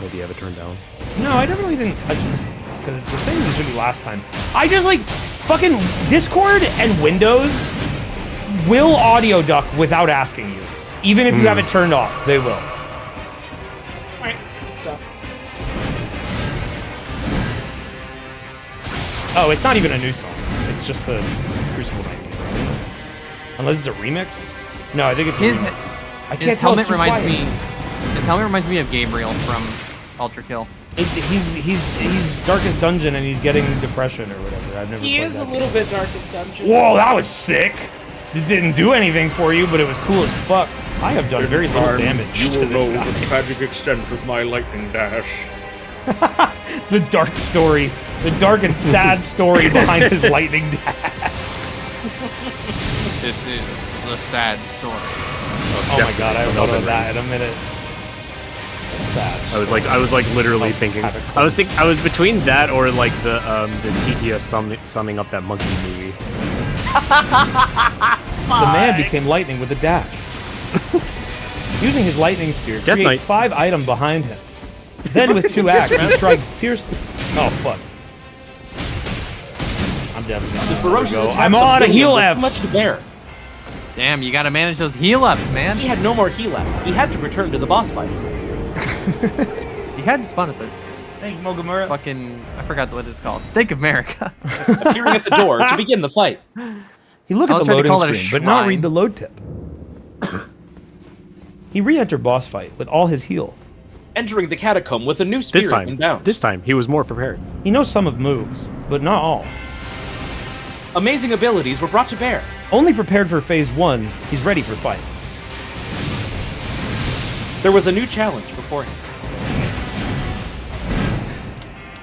Maybe you have it turned down. No, I definitely didn't touch it. Because it's the same as it should be last time. I just like fucking Discord and Windows will audio duck without asking you. Even if you have it turned off, they will. Alright. Oh, it's not even a new song. It's just the Crucible Night music. Unless it's a remix? No, I think it's a His remix. I his can't tell. helmet It's too reminds quiet. me. His helmet reminds me of Gabriel from Ultra Kill. He's Darkest Dungeon and he's getting depression or whatever. I've never He played is that a little bit Darkest Dungeon. Whoa, that was sick! It didn't do anything for you, but it was cool as fuck. I have done very little damage to this guy. the tragic extent of my lightning dash. The dark story. The dark and sad story behind his lightning dash. This is the sad story. Oh my god, I will know that in a minute. Sad. I was like literally thinking. I was between that or like the TTS summing up that monkey movie. The man became lightning with a dash. Using his lightning spear, Death create Knight. 5 items behind him. Then with 2 axes, he strike fiercely. Oh fuck. I'm definitely ferocious go. attacks I'm of on a Willem heal were F. too much to bear. Damn, you gotta manage those heal ups, man. He had no more heal left. He had to return to the boss fight. He had to spawn at the Thanks, Mogamura. fucking. I forgot what it's called. Stake of America. Appearing at the door to begin the fight. He look I at was the trying to loading call it a screen, but not shrine. read the load tip. He re-entered boss fight with all his heal. Entering the catacomb with a new spirit inbound. This time, he was more prepared. He knows some of moves, but not all. Amazing abilities were brought to bear. Only prepared for phase 1, he's ready for fight. There was a new challenge before him.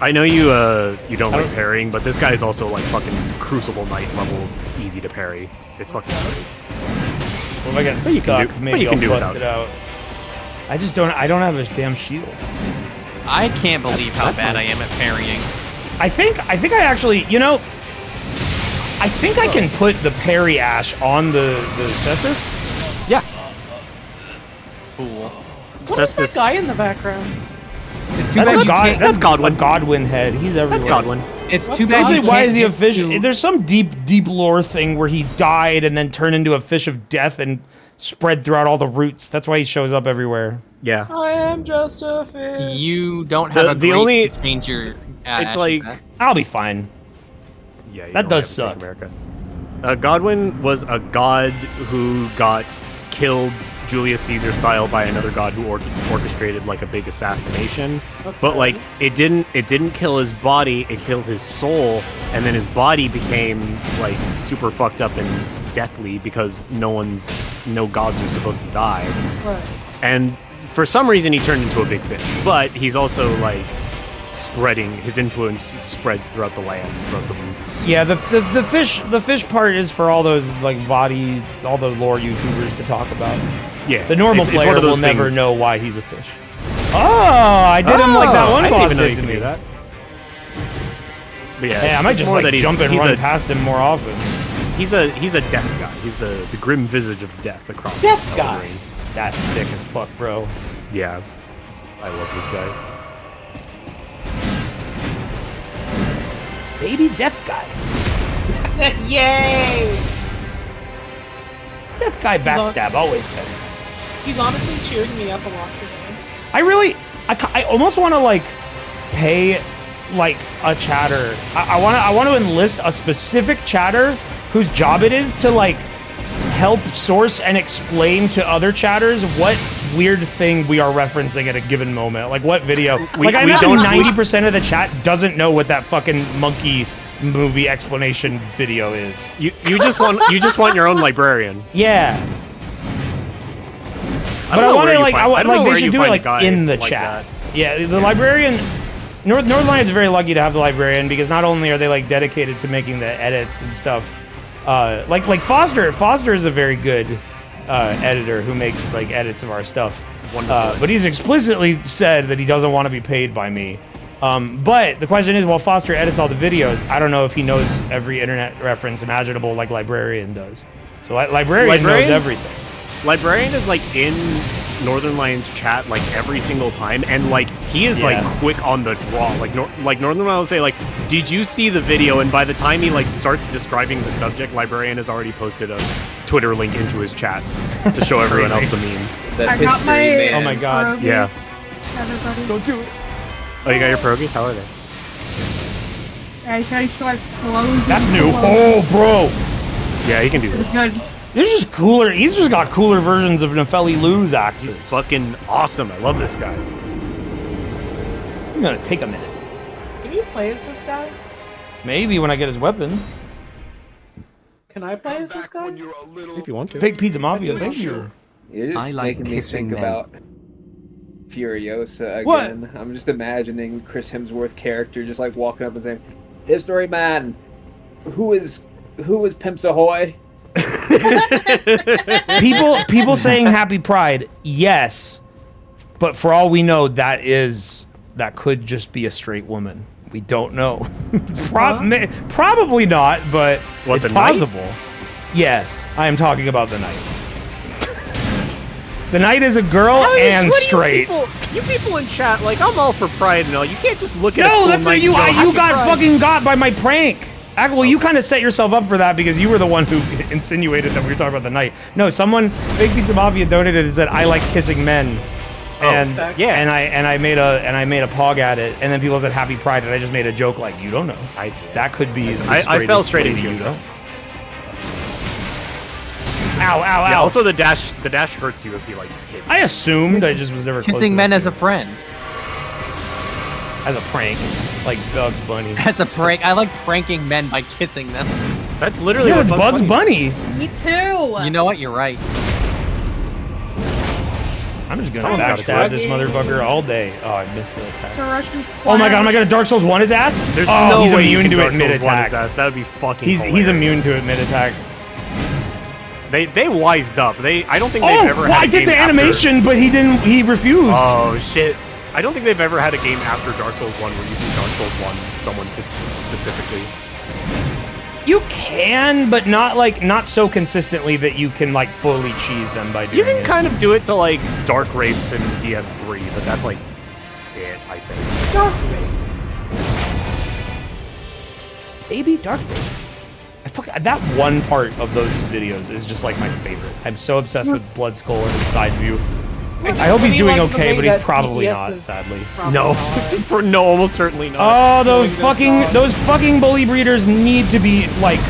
I know you don't like parrying, but this guy is also like fucking Crucible Knight level easy to parry. It's fucking great. Well, if I get But you can stuck, do- maybe but you I'll can do bust without it it. out. I don't have a damn shield. I can't believe how That's bad fine. I am at parrying. I think I actually, you know, I think I can put the parry ash on the Cestus. Yeah. Cool. What is that guy in the background? It's too That's, bad a you can't. that's Godwin. A Godwin head. He's everywhere. That's Godwin. It's too bad you Why can't is he a get fish? to- There's some deep lore thing where he died and then turned into a fish of death and spread throughout all the roots. That's why he shows up everywhere. Yeah. I am just a fish. You don't have a The grace only- to change your. It's like- I'll be fine. Yeah, you That don't does have to take suck. America. Godwin was a god who got killed Julius Caesar style by another god who orchestrated like a big assassination. But like it didn't kill his body, it killed his soul, and then his body became like super fucked up and deathly because no gods are supposed to die. Right. And for some reason he turned into a big fish. But he's also like spreading, his influence spreads throughout the land, throughout the roots. Yeah, the fish part is for all those like all the lore YouTubers to talk about. Yeah, the normal it's player one of will those never things. know why he's a fish. Oh, I did him like that one I didn't boss even know did you to could me. do that. But yeah, Hey, I might it's just more like that jump and he's run a, past him more often. He's a death guy. He's the grim visage of death across Death Elden guy. Ring. That's sick as fuck, bro. Yeah, I love this guy. Baby death guy. Yay! Death guy backstab always better. He's honestly cheering me up a lot today. I almost want to like pay like a chatter. I want to enlist a specific chatter whose job it is to like help source and explain to other chatters what weird thing we are referencing at a given moment. Like what video. I imagine 90% of the chat doesn't know what that fucking monkey movie explanation video is. You just want your own librarian. Yeah. But I want to like they should do it like in the chat. Yeah, the librarian. Northernlions is very lucky to have the librarian because not only are they like dedicated to making the edits and stuff, like Foster. Foster is a very good editor who makes like edits of our stuff. But he's explicitly said that he doesn't want to be paid by me. But the question is, while Foster edits all the videos, I don't know if he knows every internet reference imaginable like Librarian does. So Librarian knows everything. Librarian is like in Northern Lions chat like every single time, and like he is like quick on the draw. Like Northern Lions will say like, "Did you see the video?" And by the time he like starts describing the subject, Librarian has already posted a Twitter link into his chat to show everyone else the meme. I got my. Oh my god! pierogi. Yeah. Everybody. Don't do it. Oh, you got your pierogies? How are they? I tried to like slow. That's new. Oh, bro. Yeah, you can do It's this. good. This is cooler. He's just got cooler versions of Nefeli Lu's axes. He's fucking awesome. I love this guy. I'm gonna take a minute. Can you play as this guy? Maybe when I get his weapon. Can I play as this guy? If you want to. Fake Pizza Mafia, thank you. You're just I like making me kissing think men. about Furiosa What? again. I'm just imagining Chris Hemsworth character just like walking up and saying, "History man, who is Pimps Ahoy?" people saying Happy Pride, yes, but for all we know, that could just be a straight woman. We don't know. It's probably not, but What, it's the knight? possible. Yes, I am talking about the knight. The knight is a girl and straight. You people in chat, like, I'm all for pride and all. You can't just look at a No, cool that's knight you. and go, You "Happy got Pride." fucking got by my prank. Well, you kind of set yourself up for that because you were the one who insinuated that we were talking about the knight. No, someone, Fake Pizza Mafia donated and said, "I like kissing men," and yeah. and I made a pog at it, and then people said Happy Pride, and I just made a joke like, "You don't know." I see. That could be. I fell straight into you. it. Know. Ow! Ow! Ow! Yeah, also the dash hurts you if you like hit. I assumed. I just was never close Kissing enough men to as a it. friend. As a prank, like Bugs Bunny. That's a prank. I like pranking men by kissing them. That's literally Yeah, what it's Bugs Bunny. Me too. You know what? You're right. I'm just gonna Someone's gotta backstab try. this motherfucker all day. Oh, I missed the attack. The Russian Oh my god, am I gonna Dark Souls 1 his ass? There's oh, no he's way you immune can to Dark it Souls mid 1 his attack. ass. That would be fucking He's hilarious. immune to it mid attack. They wised up. I don't think they've ever well, had I a did game the after- animation, but he refused. Oh shit. I don't think they've ever had a game after Dark Souls 1 where you can Dark Souls 1 someone specifically. You can, but not so consistently that you can like fully cheese them by doing You can it. kind of do it to like Dark Wraiths and DS3, but that's like it, I think. Dark Wraith. Baby Dark Wraith. That one part of those videos is just like my favorite. I'm so obsessed with Blood Skull and his side view. I hope he's doing okay, but he's probably not, sadly. No, no, almost certainly not. Oh, those fucking bully breeders need to be like,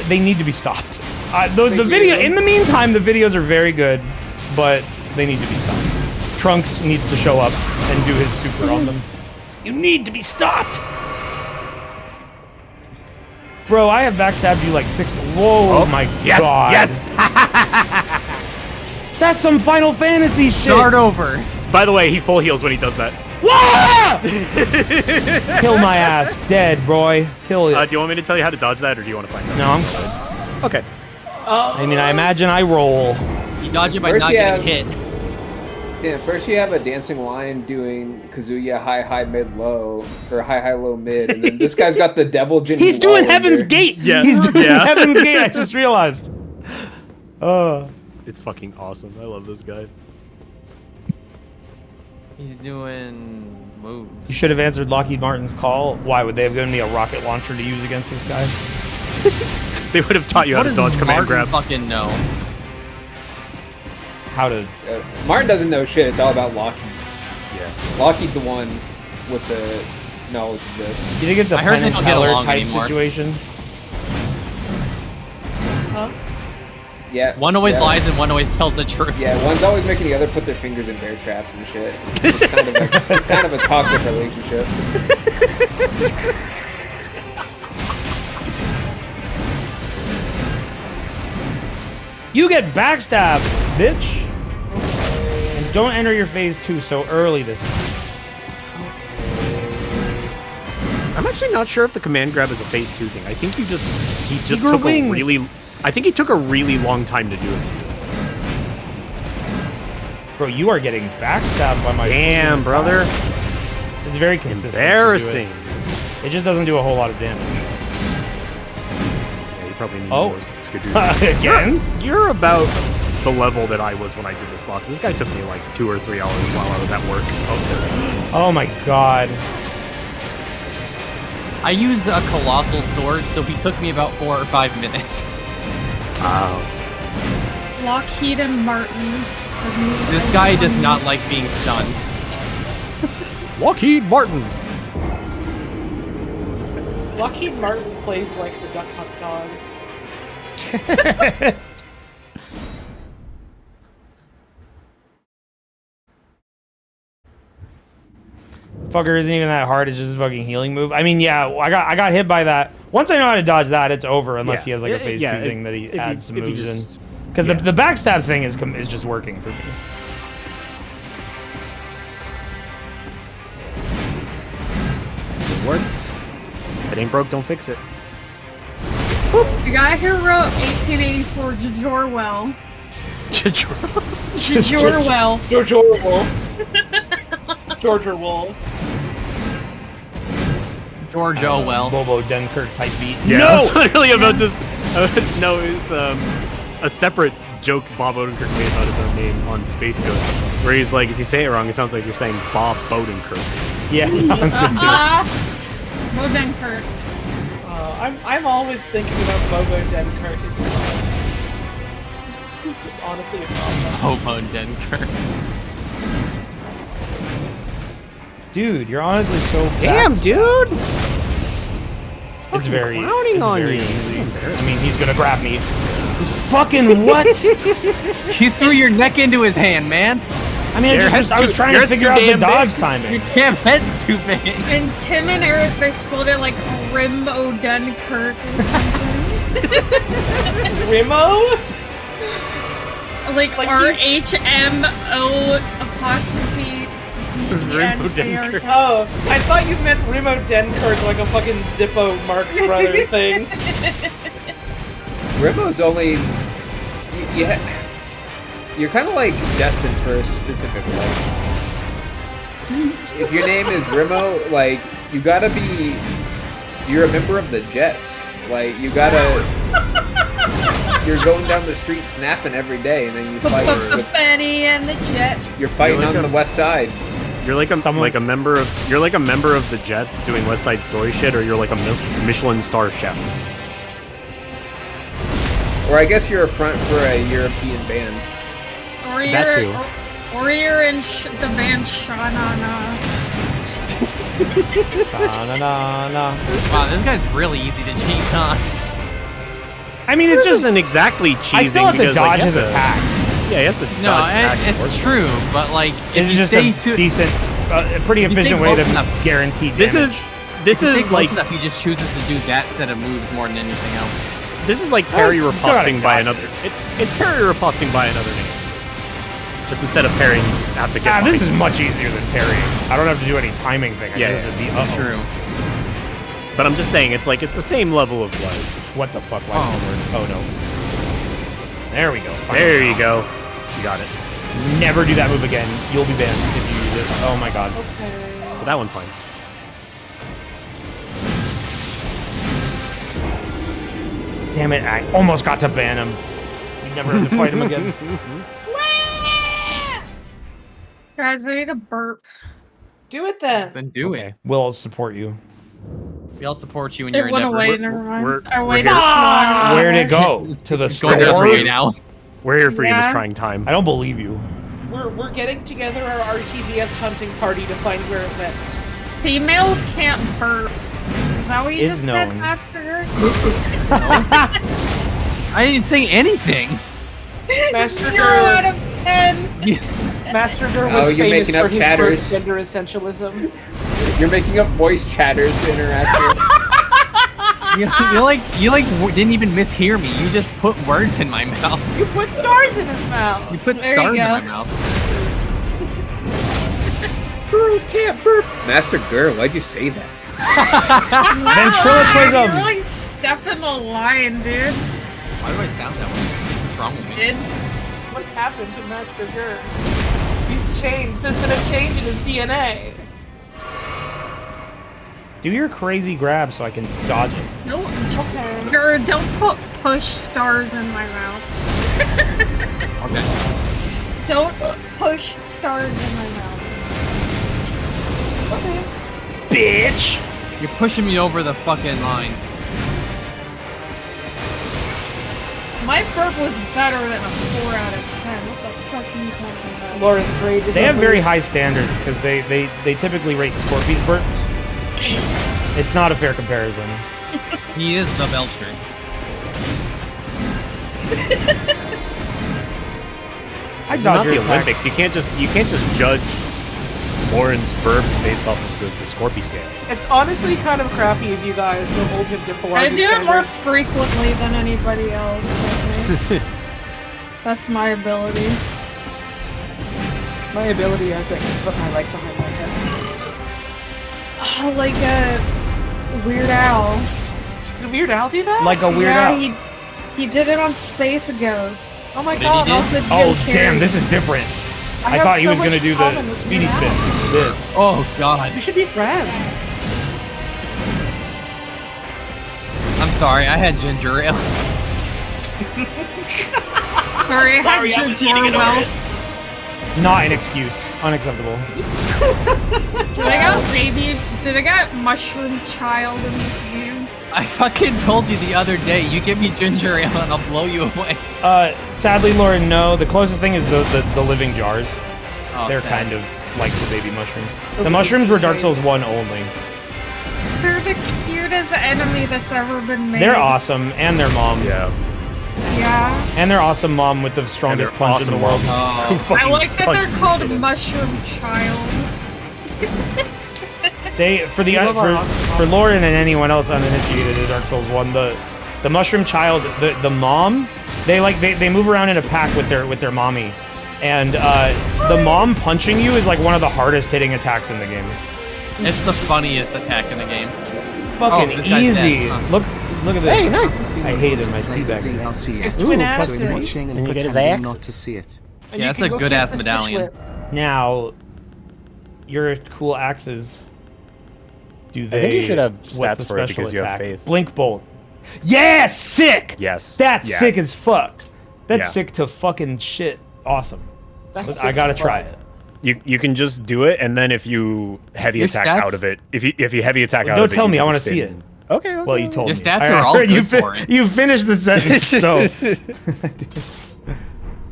they need to be stopped. The video. In the meantime, the videos are very good, but they need to be stopped. Trunks needs to show up and do his super on them. You need to be stopped. Bro, I have backstabbed you like 6. Whoa, my god. Yes. That's some Final Fantasy shit. Start over. By the way, he full heals when he does that. Whoa! Kill my ass, dead, boy. Kill it. Do you want me to tell you how to dodge that, or do you want to find out? No, I'm good. Okay. I mean, I imagine I roll. You dodge it by First not you getting have- hit. Yeah, first you have a dancing lion doing Kazuya high, high, mid, low, or high, high, low, mid, and then this guy's got the devil Jin. He's doing Heaven's Gate. Yeah. He's doing Heaven's Gate. I just realized. It's fucking awesome. I love this guy. He's doing moves. You should have answered Lockheed Martin's call. Why would they have given me a rocket launcher to use against this guy? They would have taught you how to dodge command grabs. Fucking know. How to? Martin doesn't know shit. It's all about Lockheed. Yeah. Lockheed's the one with the knowledge of this. You think it's a I heard Penn they and don't get Teller along type anymore. situation? Huh? Yeah. One always yeah. lies and one always tells the truth. Yeah, one's always making the other put their fingers in bear traps and shit. It's kind of a toxic relationship. You get backstabbed, bitch. And don't enter your phase 2 so early this time. I'm actually not sure if the command grab is a phase 2 thing. I think he just grew took wings. a really. I think he took a really long time to do it. Bro, you are getting backstabbed by my. Damn, brother. It's very consistent. Embarrassing. It just doesn't do a whole lot of damage. Yeah, you probably need Oh. more Skadoo. Again? You're about the level that I was when I did this boss. This guy took me like 2 or 3 hours while I was at work. Oh my god. I use a colossal sword, so he took me about 4 or 5 minutes. Lockheed and Martin. This guy does not like being stunned. Lockheed Martin. Lockheed Martin plays like the Duck Hunt dog. Fucker isn't even that hard. It's just a fucking healing move. I mean, yeah, I got hit by that. Once I know how to dodge that, it's over. Unless he has like a phase 2 thing that he adds some moves in. Because the backstab thing is just working for me. It works. If it ain't broke, don't fix it. The guy who wrote 1884 Jajorwell. Jajorwell. George Orwell. George Orwell. George Orwell. Bobo Dunkirk type beat. Yeah, No! I was literally about this. No, it's a separate joke Bob Odenkirk made about his own name on Space Ghost, where he's like, if you say it wrong, it sounds like you're saying Bob Odenkirk. Yeah, that one's good too. Bo Dunkirk. I'm always thinking about Bobo Denkirk as well. It's honestly a problem. Bobo Denkirk. Dude, you're honestly so Damn, fast. dude! It's very clowning it's on very you. easy. I mean, he's gonna grab me. Fucking what? You threw your neck into his hand, man. I mean, I was trying to figure out the dodge timing. Your damn head's too big. And Tim and Eric, they spelled it like Rimo Dunkirk or something. Rimo? Like RHMO apostrophe Rimo DNKRK. Oh, I thought you meant Rimo Denkirk like a fucking Zippo Marx brother thing. Rimo's only. You're kind of like destined for a specific life. If your name is Rimo, like, you gotta be. You're a member of the Jets. Like, you gotta. You're going down the street snapping every day, and then you fight with. Benny and the Jet. You're fighting on the west side. You're like a member of the Jets doing West Side Story shit, or you're like a Michelin star chef. Or I guess you're a front for a European band. Or That you're, too. or you're in the band Sha-Na-Na. Na-na-na-na. Wow, this guy's really easy to cheat on. I mean, it's this just isn't exactly cheesing. I still have to because, dodge like, his you have to- attack. Yeah, he has to No, dodge attacks it's first. true, but like if It's you just stay a decent, a pretty if you stay efficient way close to enough- guarantee This damage. This if you stay is close like enough, he just chooses to do that set of moves more than anything else. this is like parry Still gotta riposting by dodge. another. It's parry riposting by another name. Just instead of parrying, you have to get. This is much easier than parrying. I don't have to do any timing thing. I Yeah, just have to be That's true. But I'm just saying, it's like it's the same level of like. What the fuck? Oh no. There we go. There you go. You got it. Never do that move again. You'll be banned if you use it. Oh my god. But that one's fine. Damn it! I almost got to ban him. You never have to fight him again. Guys, I need a burp. Do it then. Then do it. We'll support you. We all support you in It your went endeavor. away, never mind. we're I waited here. too long. Where'd it go? To the It's going there for store? you now. We're here for you Yeah. this trying time. I don't believe you. We're getting together our RTVS hunting party to find where it went. Females can't burp. Is that what you It's just said, known. Master? I didn't say anything. Master 0 out of 10. Master Dur Oh, was you're famous making for up his chatters. gender essentialism. You're making up voice chatters to interact with. You didn't even mishear me. You just put words in my mouth. You put stars in his mouth. You put There you stars in go. my mouth. Girls can't burp. Master Gur, why'd you say that? Ventriloquism. You're like stepping the line, dude. Why do I sound that way? What's wrong with me? Did What's happened to Master Dur? He's changed. There's been a change in his DNA. Do your crazy grab so I can dodge it. no? Okay. Don't put push stars in my mouth. Okay. Don't push stars in my mouth. Okay. Bitch! You're pushing me over the fucking line. My burp was better than a 4 out of 10. What the fuck are you talking about? Lawrence Raid. They have very high standards because they typically rate Scorpi's burps. It's not a fair comparison. He is the Belcher. It's dodge not your the attack. Olympics. You can't just judge Lauren's burps based off of the Scorpy scale. It's honestly kind of crappy of you guys to hold him to Pilates I do it more standards. frequently than anybody else. I think. That's my ability. My ability is I can put my leg behind my head. Oh, like a Weird Al. Did Weird Al do that? Like a Weird Yeah, Al. he did it on Space Ghost. Oh my Did god. he did? Off the Jim Oh Carrey. damn, this is different. I have thought he so was gonna much do common the with speedy Weird spin. Al. This. Oh god. You should be friends. I'm sorry, I had ginger ale. Sorry, I had ginger well. Not an excuse. Unacceptable. Did I got baby? Did I got mushroom child in this game? I fucking told you the other day, you give me ginger ale and I'll blow you away. Sadly, Lauren, no. The closest thing is the living jars. Oh, They're sad. kind of like the baby mushrooms. The mushrooms were Dark Souls 1 only. They're the cutest enemy that's ever been made. They're awesome, and their mom. Yeah. Yeah. And their awesome mom with the strongest their punch in the awesome world. mom. Oh. I like that they're called mushroom child. They for Lauren and anyone else uninitiated in Dark Souls 1, the mushroom child, the mom, they move around in a pack with their mommy, and the mom punching you is like one of the hardest hitting attacks in the game. It's the funniest attack in the game. Fucking this guy's easy. dead, huh? Look at this. Hey, nice. I hated my teabag. It's twin ass So dude. watching and Can you get his pretending axe? not to see it. And Yeah, you that's can a go good kiss ass the fish medallion. lips. Now, your cool axes. Do they? I think you should have what's stats the for it special because you have attack? faith. Blink bolt. Yes, sick. Yes. That's Yeah. sick as fuck. That's Yeah. sick to fucking shit. Awesome. That's I sick gotta to try fuck. it. You can just do it, and then if you heavy Your attack stats? out of it, if you heavy attack out Don't of it, tell you me. I can want to spin. see it. Okay. Well, you told Your me. stats I are all heard you good for it. You finished the sentence. So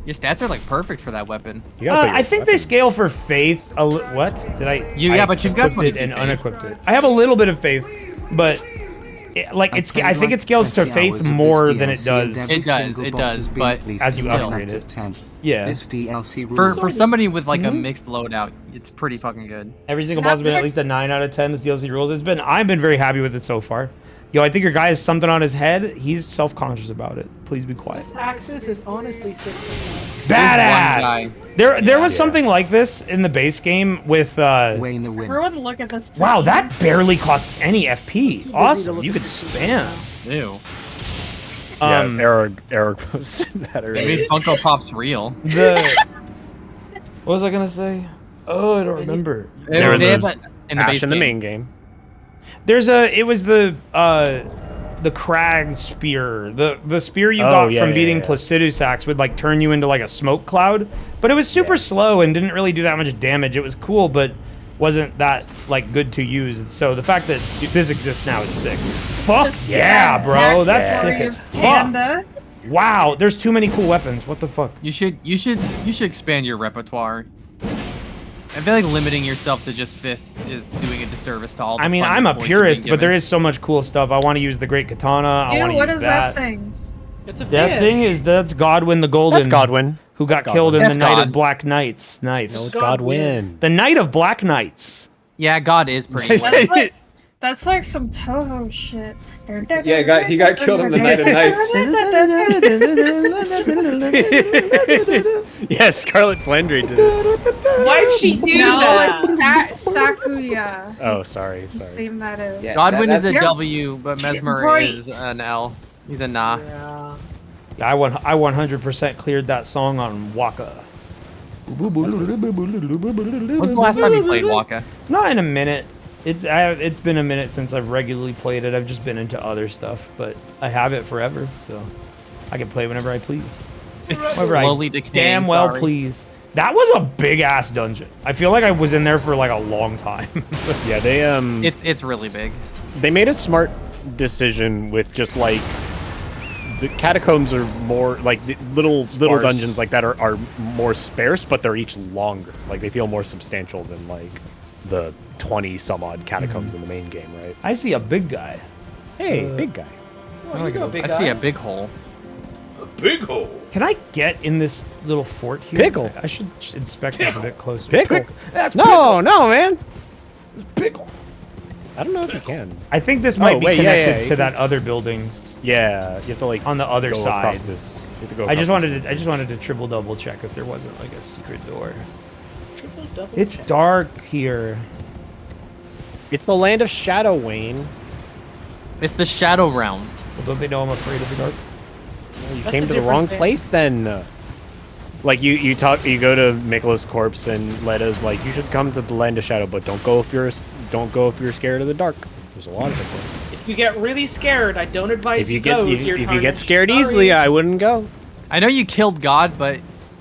Your stats are like perfect for that weapon. You gotta put your I think they weapons. scale for faith. What did I? Yeah, I but you've got equipped it 22 and faith. unequipped it. I have a little bit of faith, but I think it scales to faith more than it does. It does, but as you still. upgrade it. Yeah. This DLC For somebody with like a mixed loadout, it's pretty fucking good. Every single boss has been at least a 9 out of 10. This DLC rules. I've been very happy with it so far. Yo, I think your guy has something on his head. He's self-conscious about it. Please be quiet. This axis is honestly sick. Badass. There was something like this in the base game with Everyone look at this. Wow, that barely costs any FP. Awesome. You could spam. Ew. Eric posted that They earlier. made Funko Pops real. What was I gonna say? Oh, I don't remember. There was in the Ash base in the game. main game. It was the crag spear. The spear you got from beating Placidusax would like turn you into like a smoke cloud. But it was super slow and didn't really do that much damage. It was cool, but wasn't that like good to use. So the fact that this exists now is sick. Fuck yeah, bro. That's sick as fuck. Wow, there's too many cool weapons. What the fuck? You should expand your repertoire. I feel like limiting yourself to just fists is doing a disservice to all the I mean, fun I'm a toys you've purist, been but there given. is so much cool stuff. I want to use the Great Katana. I want to What use is that thing? It's a That thing that's Godwin the Golden. That's Godwin. Who got That's killed in Godwin. the That's Night God. of Black Knights knives. No, it's Godwin. The Night of Black Knights. Yeah, God is pretty. That's like some Toho shit. Yeah, he got killed in the Night of Nights. Yes, Scarlet Flandre did it. Why'd she do that? Sakuya. Oh, sorry. Whose name that is. Yeah, Godwin is a that's- W, but Mesmer Right. is an L. He's a nah. Yeah. I 100% cleared that song on Waka. When's the last time you played Waka? Not in a minute. It's been a minute since I've regularly played it. I've just been into other stuff, but I have it forever, so I can play whenever I please. It's Whenever I slowly decaying. damn well sorry. please. That was a big ass dungeon. I feel like I was in there for like a long time. Yeah, they It's really big. they made a smart decision with just like the catacombs are more like the little dungeons like that are more sparse, but they're each longer. Like they feel more substantial than like the 20 some odd catacombs in the main game, right? I see a big guy. Hey, big guy. Oh, you go, big I guy. see a big hole. Big hole. Can I get in this little fort here? Pickle. I should inspect this a bit closer. Pickle. That's No, no, man. Pickle. I don't know if you can. I think this might be connected you to can- that other building Yeah, you have to like on the other go side. across this. You have to go I just across this. wanted to triple double check if there wasn't like a secret door. Triple, double It's check. dark here. It's the land of Shadow, Wayne. It's the Shadow Realm. Well, don't they know I'm afraid of the dark? You That's came a to the different wrong thing. place then. Like you go to Mikola's corpse and Leda's like, you should come to the land of Shadow, but don't go if you're scared of the dark. There's a lot of people. If you get really scared, I don't advise If you get go. if you're you get tarnished. scared Sorry. easily, I wouldn't go. I know you killed God, but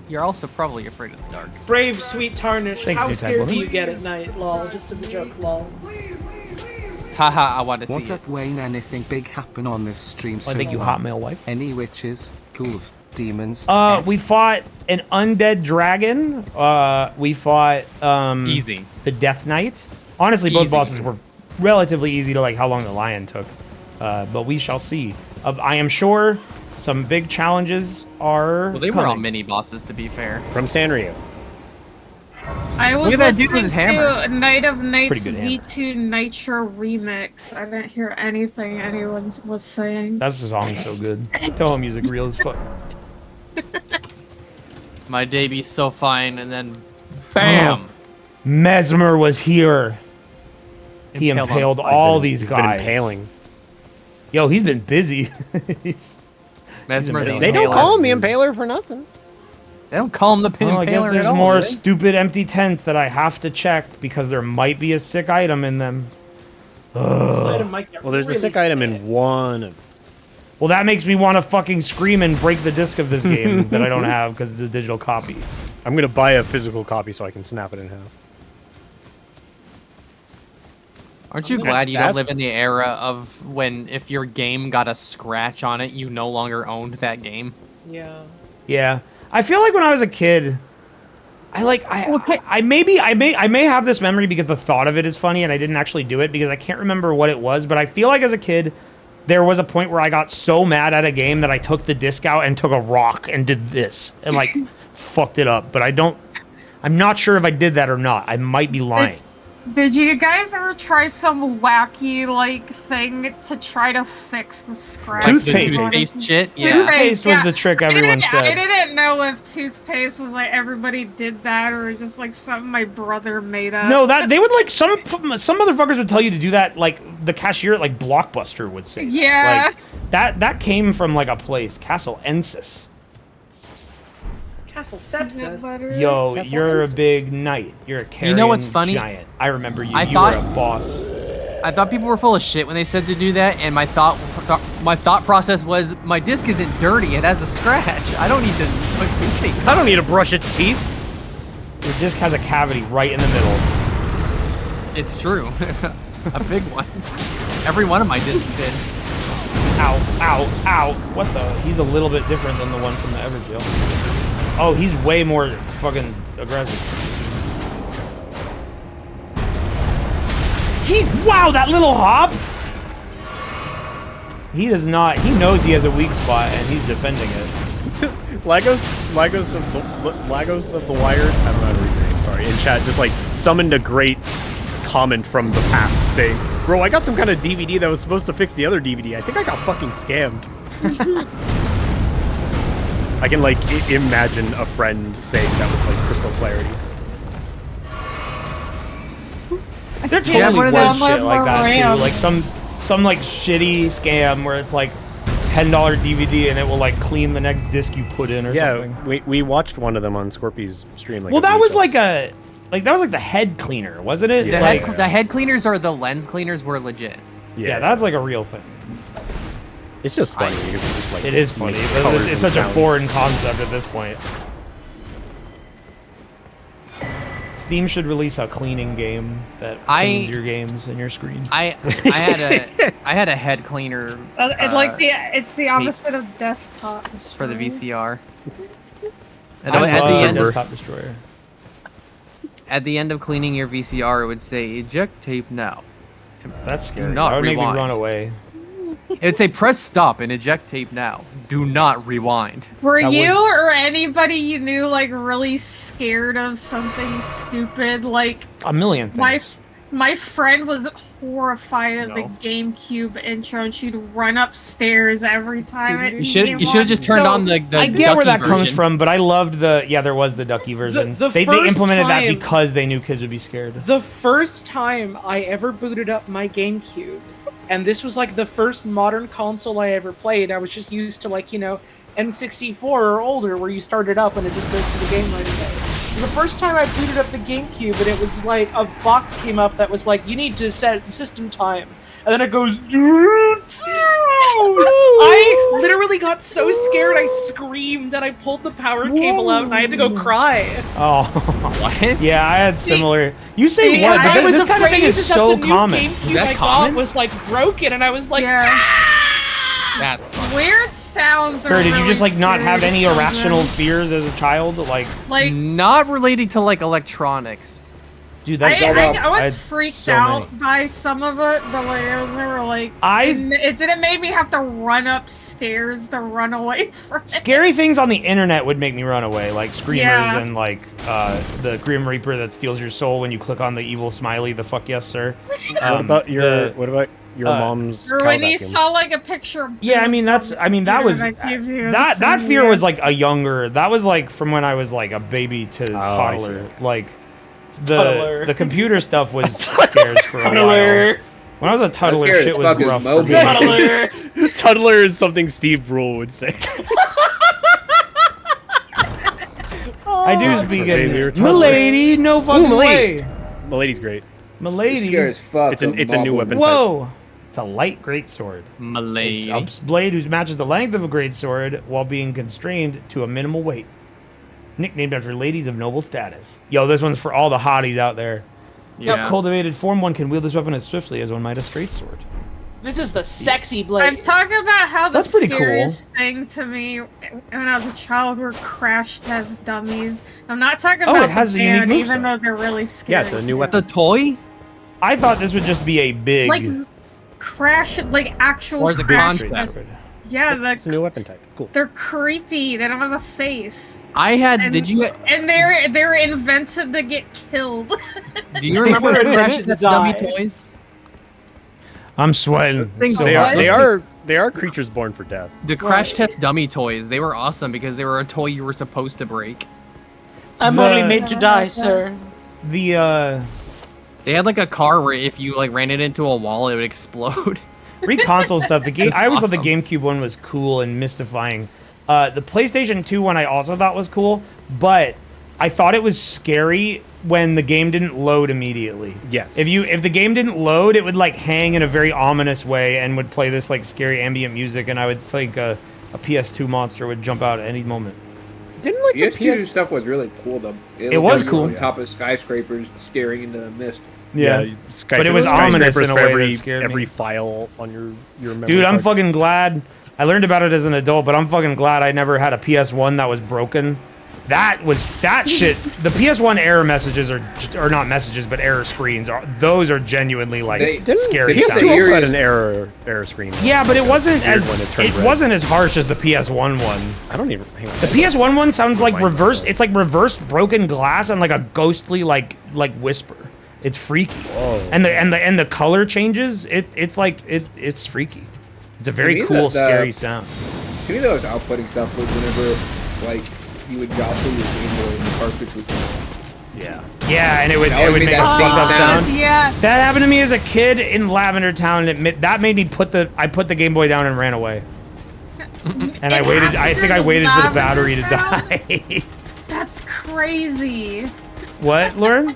you're also probably afraid of the dark. Brave, sweet, tarnished. Thanks, How new tag scared woman. do you get at night? Lol, just as a joke, lol. Haha, I want to see What it. up, Wayne? Anything big happen on this stream so Thank you, far? hotmail wife. Any witches, ghouls, demons? We fought an undead dragon. We fought Easy. the Death Knight. Honestly, both Easy. bosses were relatively easy to like how long the lion took. But we shall see. I am sure some big challenges are Well, they were all coming. mini bosses, to be fair. From Sanrio. I was Look at that dude with listening his hammer. to Night of Nights Pretty good hammer. V2 Nitro remix. I didn't hear anything anyone was saying. That song's so good. Toho music real as fuck. My day be so fine, and then BAM! Mesmer was here. He Impaled on impaled spikes. all these He's guys. been impaling. Yo, he's been busy. He's- Mesmer the They don't Impaler. call him the Impaler for nothing. They don't call him the Pin Well, I guess Impaler there's at all, more do they? stupid empty tents that I have to check because there might be a sick item in them. This Ugh. item might get Well, there's a really sick item sick. in one of Well, that makes me want to fucking scream and break the disc of this game that I don't have because it's a digital copy. I'm gonna buy a physical copy so I can snap it in half. Aren't you glad you don't live in the era of when if your game got a scratch on it, you no longer owned that game? Yeah. Yeah, I feel like when I was a kid, I may have this memory because the thought of it is funny and I didn't actually do it because I can't remember what it was. But I feel like as a kid, there was a point where I got so mad at a game that I took the disc out and took a rock and did this and like fucked it up. But I'm not sure if I did that or not. I might be lying. Did you guys ever try some wacky like thing to try to fix the scratch? Toothpaste shit. Yeah. Toothpaste was the trick everyone said. I didn't know if toothpaste was like everybody did that or it was just like something my brother made up. No, that they would like some motherfuckers would tell you to do that. Like the cashier at like Blockbuster would say. Yeah. Like, that came from like a place, Castle Ensis. Castle Sepsis. Yo, you're a big knight. You're a carrion You know what's funny? giant. I remember you. I You thought- were a boss. I thought people were full of shit when they said to do that, and my thought process was, my disc isn't dirty, it has a scratch. I don't need to put toothpaste. I don't need to brush its teeth. Your disc has a cavity right in the middle. It's true. A big one. Every one of my discs did. Ow, ow, ow. What the? He's a little bit different than the one from the Everjail. Oh, he's way more fucking aggressive. Wow, that little hop! He does not. He knows he has a weak spot, and he's defending it. Lagos of the Wired. I don't know how to read your name. Sorry. In chat, just like summoned a great comment from the past saying, "Bro, I got some kind of DVD that was supposed to fix the other DVD. I think I got fucking scammed." I can like imagine a friend saying that with like crystal clarity. There totally was shit like that too. Like some like shitty scam where it's like $10 DVD and it will like clean the next disc you put in or something. Yeah, we watched one of them on Scorpy's stream. Like well, that was like that was like the head cleaner, wasn't it? The, like, the head cleaners or the lens cleaners were legit. Yeah, that's like a real thing. It's just funny because it's just like it is funny. It's such a foreign concept at this point. Steam should release a cleaning game that cleans your games and your screen. I had a head cleaner. It's the opposite of desktop for the VCR. At the end, desktop destroyer. At the end of cleaning your VCR, it would say eject tape now. That's scary. Do not That would make me rewind. run away. It would say press stop and eject tape now. Do not rewind. Were you or anybody you knew like really scared of something stupid? Like a million things. My friend was horrified of the GameCube intro, and she'd run upstairs every time. You should have just turned on the I get where that version. comes from, but I loved there was the ducky version. They implemented that because they knew kids would be scared. The first time I ever booted up my GameCube, and this was like the first modern console I ever played. I was just used to like, you know, N64 or older where you start it up and it just goes to the game right away. So the first time I booted up the GameCube and it was like a box came up that was like, you need to set system time. And then it goes, I literally got so scared I screamed and I pulled the power cable out and I had to go cry. Oh, what? Yeah, I had similar. You say Because what? I was This kind of thing afraid is that so the new common. GameCube I got was like broken and I was like, That's funny. Weird sounds. Or did you just like not have any irrational fears as a child? Like not related to like electronics. Dude, I was freaked out by some of it, but like they were like, it didn't make me have to run upstairs to run away from it. Scary things on the internet would make me run away, like screamers Yeah. and like the Grim Reaper that steals your soul when you click on the evil smiley, the fuck yes sir. What about your mom's Or cow when you vacuum? saw like a picture of Yeah, I mean that was that fear was like a younger. That was like from when I was like a baby to I see. toddler. Like the Toddler. computer stuff was scares for a while. When I was a toddler, scared shit as was fuck as rough. Moby. For me. Toddler is something Steve Rule would say. I do speak Baby, you're a in toddler. Milady, no fucking Milady. way. Milady's great. Milady. Scary as fuck. It's a new weapon. Whoa. It's a light greatsword. Milady. It's Up's blade who matches the length of a greatsword while being constrained to a minimal weight. Nicknamed after ladies of noble status. Yo, this one's for all the hotties out there. Yeah. Cultivated form, one can wield this weapon as swiftly as one might a straight sword. This is the sexy blade. I'm talking about how the That's pretty cool. scariest thing to me when I was a child were Crash Test dummies. I'm not talking Oh, about it has the a unique band, even moveset. though they're really scary. Yeah, it's a new weapon. The toy? I thought this would just be a big... Like, crash, like actual Or is it crash concept? tests. Yeah, It's a new weapon type. Cool. they're creepy. They don't have a face. I had. And, Did you? And they're invented to get killed. Do you remember the Crash Test Dummy toys? I'm sweating. Things so They hard. are creatures born for death. The Crash Test Dummy toys. They were awesome because they were a toy you were supposed to break. I'm only made to die, sir. They had like a car where if you like ran it into a wall, it would explode. Re-console stuff. The game. It's I always thought the awesome. GameCube one was cool and mystifying. The PlayStation 2 one I also thought was cool, but I thought it was scary when the game didn't load immediately. Yes. If the game didn't load, it would like hang in a very ominous way and would play this like scary ambient music, and I would think a PS2 monster would jump out at any moment. Didn't like the PS2 stuff was really cool though. It was cool. On top of skyscrapers, staring into the mist. Yeah, but it was ominous in a for way that scared every me. file on your memory Dude, I'm card. fucking glad. I learned about it as an adult, but I'm fucking glad I never had a PS1 that was broken. That shit. The PS1 error messages are not messages, but error screens those are genuinely like scary. PS2 also had an error screen. Yeah, but it wasn't Weird as when it turned red. wasn't as harsh as the PS1 one. I don't even. Hang on. The PS1 one sounds like reversed. It's like reversed broken glass and like a ghostly like whisper. It's freaky. Whoa. And the color changes. It's like it's freaky. It's a very To me, cool, the- scary sound. To me, those outputting stuff was whenever, like, you would jostle your Game Boy and the cartridge was gone. Yeah. Yeah, and it would That would make make a that fucked up same sound. sound. Yeah. That happened to me as a kid in Lavender Town. That made me put the Game Boy down and ran away. And I waited. I think I waited for the battery to die. That's crazy. What, Lauren?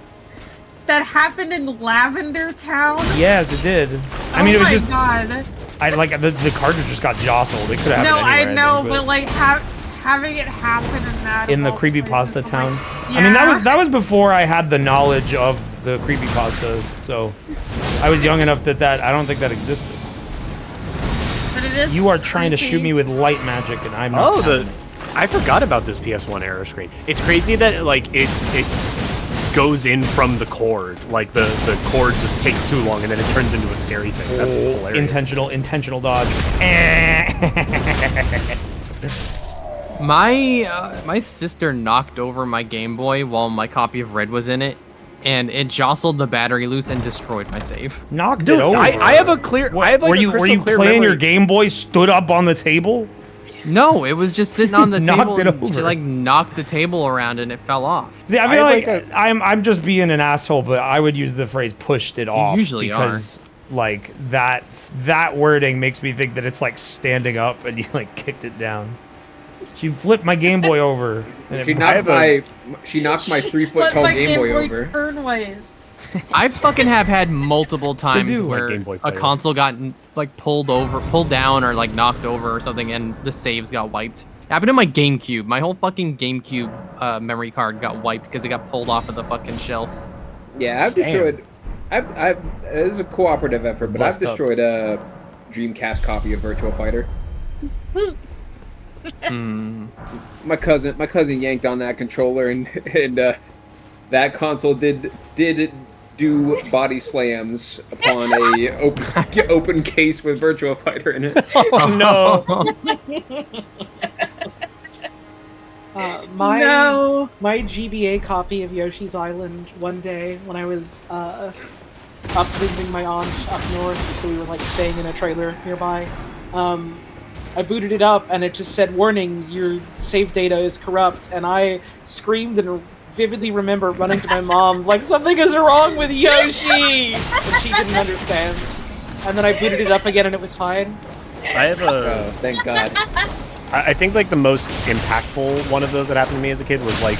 That happened in Lavender Town? Yes, it did. I mean, it was my just. God. I like the cartridge just got jostled. It could have No, happened anywhere. I know, think, but like having it happen in that in the of all creepypasta places, town. like, I mean, yeah. that was before I had the knowledge of the creepypasta, so I was young enough that I don't think that existed. But it is You are trying to shoot creepy. me with light magic, and I'm not. I forgot about this PS1 error screen. It's crazy that like it goes in from the cord. Like the cord just takes too long and then it turns into a scary thing. That's hilarious. Intentional dodge. My sister knocked over my Game Boy while my copy of Red was in it, and it jostled the battery loose and destroyed my save. Knocked Dude, it over. I have a clear. I have like were a you crystal clear playing your memory. Game Boy stood up on the table? No, it was just sitting on the Knocked table. it And she over. like knocked the table around and it fell off. See, I feel like I'm just being an asshole, but I would use the phrase "pushed it off" usually because like that wording makes me think that it's like standing up and you like kicked it down. She flipped my Game Boy over. And She knocked my 3-foot tall my Game Boy over. Turnways. I fucking have had multiple times do. where Game Boy a Player. console got like pulled down or like knocked over or something, and the saves got wiped. It happened to my GameCube. My whole fucking GameCube memory card got wiped because it got pulled off of the fucking shelf. Yeah, I've destroyed. It is a cooperative effort, but I've Blessed up. destroyed a Dreamcast copy of Virtua Fighter. My cousin yanked on that controller, and that console did do body slams upon a open case with Virtua Fighter in it. Oh no! My GBA copy of Yoshi's Island one day when I was up visiting my aunt up north, so we were like staying in a trailer nearby. I booted it up and it just said, "Warning, your save data is corrupt," and I screamed and vividly remember running to my mom like, "Something is wrong with Yoshi!" But she didn't understand. And then I booted it up again and it was fine. I have a. Oh, thank God. I think like the most impactful one of those that happened to me as a kid was like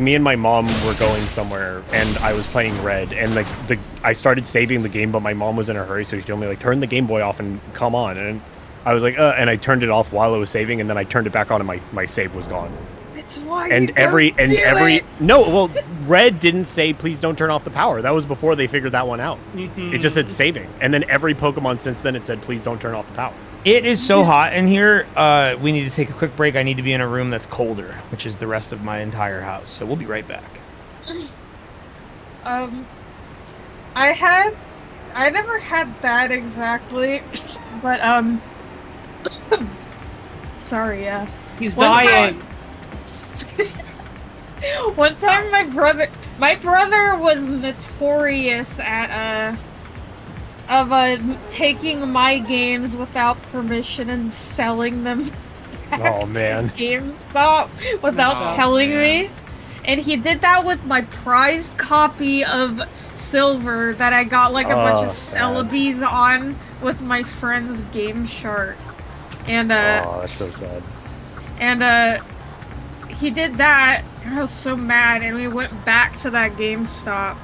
me and my mom were going somewhere and I was playing Red and like I started saving the game, but my mom was in a hurry, so she told me like turn the Game Boy off and come on, and I was like and I turned it off while I was saving, and then I turned it back on and my save was gone. It's why And Red didn't say please don't turn off the power. That was before they figured that one out. It just said saving, and then every Pokemon since then it said please don't turn off the power. It is so hot in here. We need to take a quick break. I need to be in a room that's colder, which is the rest of my entire house. So we'll be right back. I had I never had that exactly, but sorry, yeah. He's dying. One time my brother was notorious at taking my games without permission and selling them back Oh man. to GameStop without telling me. And he did that with my prized copy of Silver that I got like a bunch of Celebies on with my friend's Game Shark. And oh, that's so sad. And he did that, and I was so mad, and we went back to that GameStop,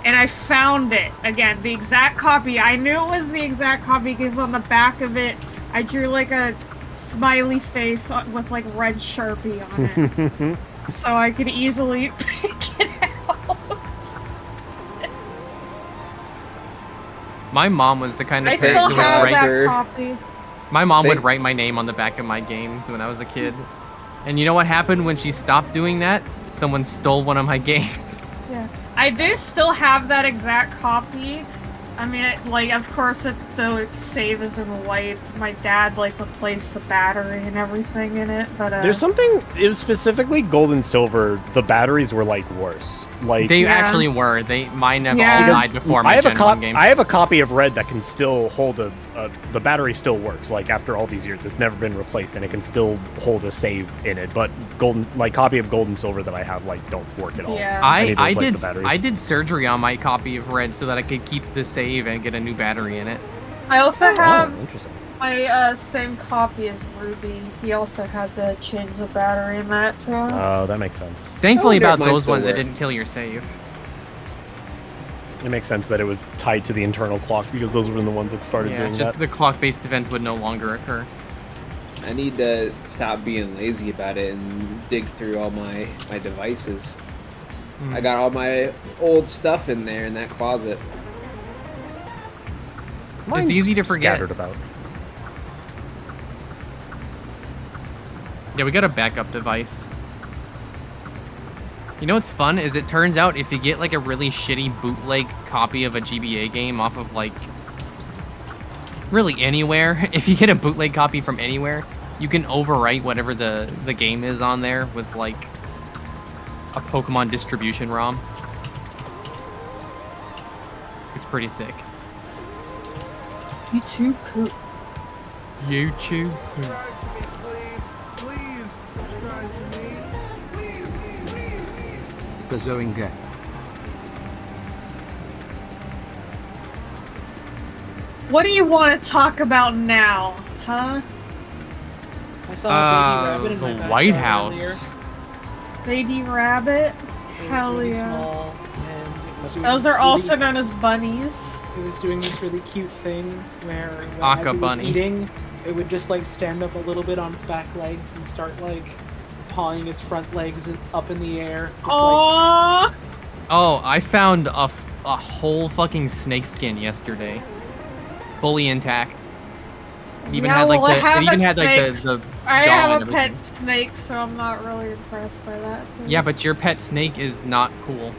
and I found it again, the exact copy. I knew it was the exact copy because on the back of it, I drew like a smiley face with like red Sharpie on it, so I could easily pick it out. My mom was the kind of I person still who would have write that copy. My mom would write my name on the back of my games when I was a kid. And you know what happened when she stopped doing that? Someone stole one of my games. Yeah, I do still have that exact copy. I mean, like, of course, the save isn't wiped. My dad, like, replaced the battery and everything in it, but, There's something, it was specifically Gold and Silver, the batteries were, like, worse. Like They actually were. Mine have all Because died before my Gen 1 games. I have a copy of Red that can still hold the battery still works, like, after all these years. It's never been replaced, and it can still hold a save in it, but copy of Gold and Silver that I have, like, don't work at all. Yeah. I did surgery on my copy of Red so that I could keep the save and get a new battery in it. I also have interesting. my same copy as Ruby. He also had to change the battery in that too. Oh, that makes sense. Thankfully I wonder if about mine those still ones, it work. didn't kill your save. It makes sense that it was tied to the internal clock because those were the ones that started Yeah, doing it's just that. the clock-based events would no longer occur. I need to stop being lazy about it and dig through all my devices. I got all my old stuff in there in that closet. It's easy to forget. Scattered about. Yeah, we got a backup device. You know what's fun is it turns out if you get like a really shitty bootleg copy of a GBA game off of like really anywhere, if you get a bootleg copy from anywhere, you can overwrite whatever the game is on there with like a Pokemon distribution ROM. It's pretty sick. YouTube cool. YouTube. Please subscribe to me. Bazoinga. What do you want to talk about now, huh? I saw a baby rabbit in my The backyard White earlier. House. Baby rabbit? It was Hell really yeah. small, and it was doing Those this are also really- known as bunnies. It was doing this really cute thing where as Aka it was bunny. eating, it would just like stand up a little bit on its back legs and start like pawing its front legs up in the air. Just, Aww. Oh, I found a whole fucking snake skin yesterday, fully intact. It even Yeah, had like well, I the have it even a had like snake. the I jaw have and a everything. pet snake, so I'm not really impressed by that. So. Yeah, but your pet snake is not cool.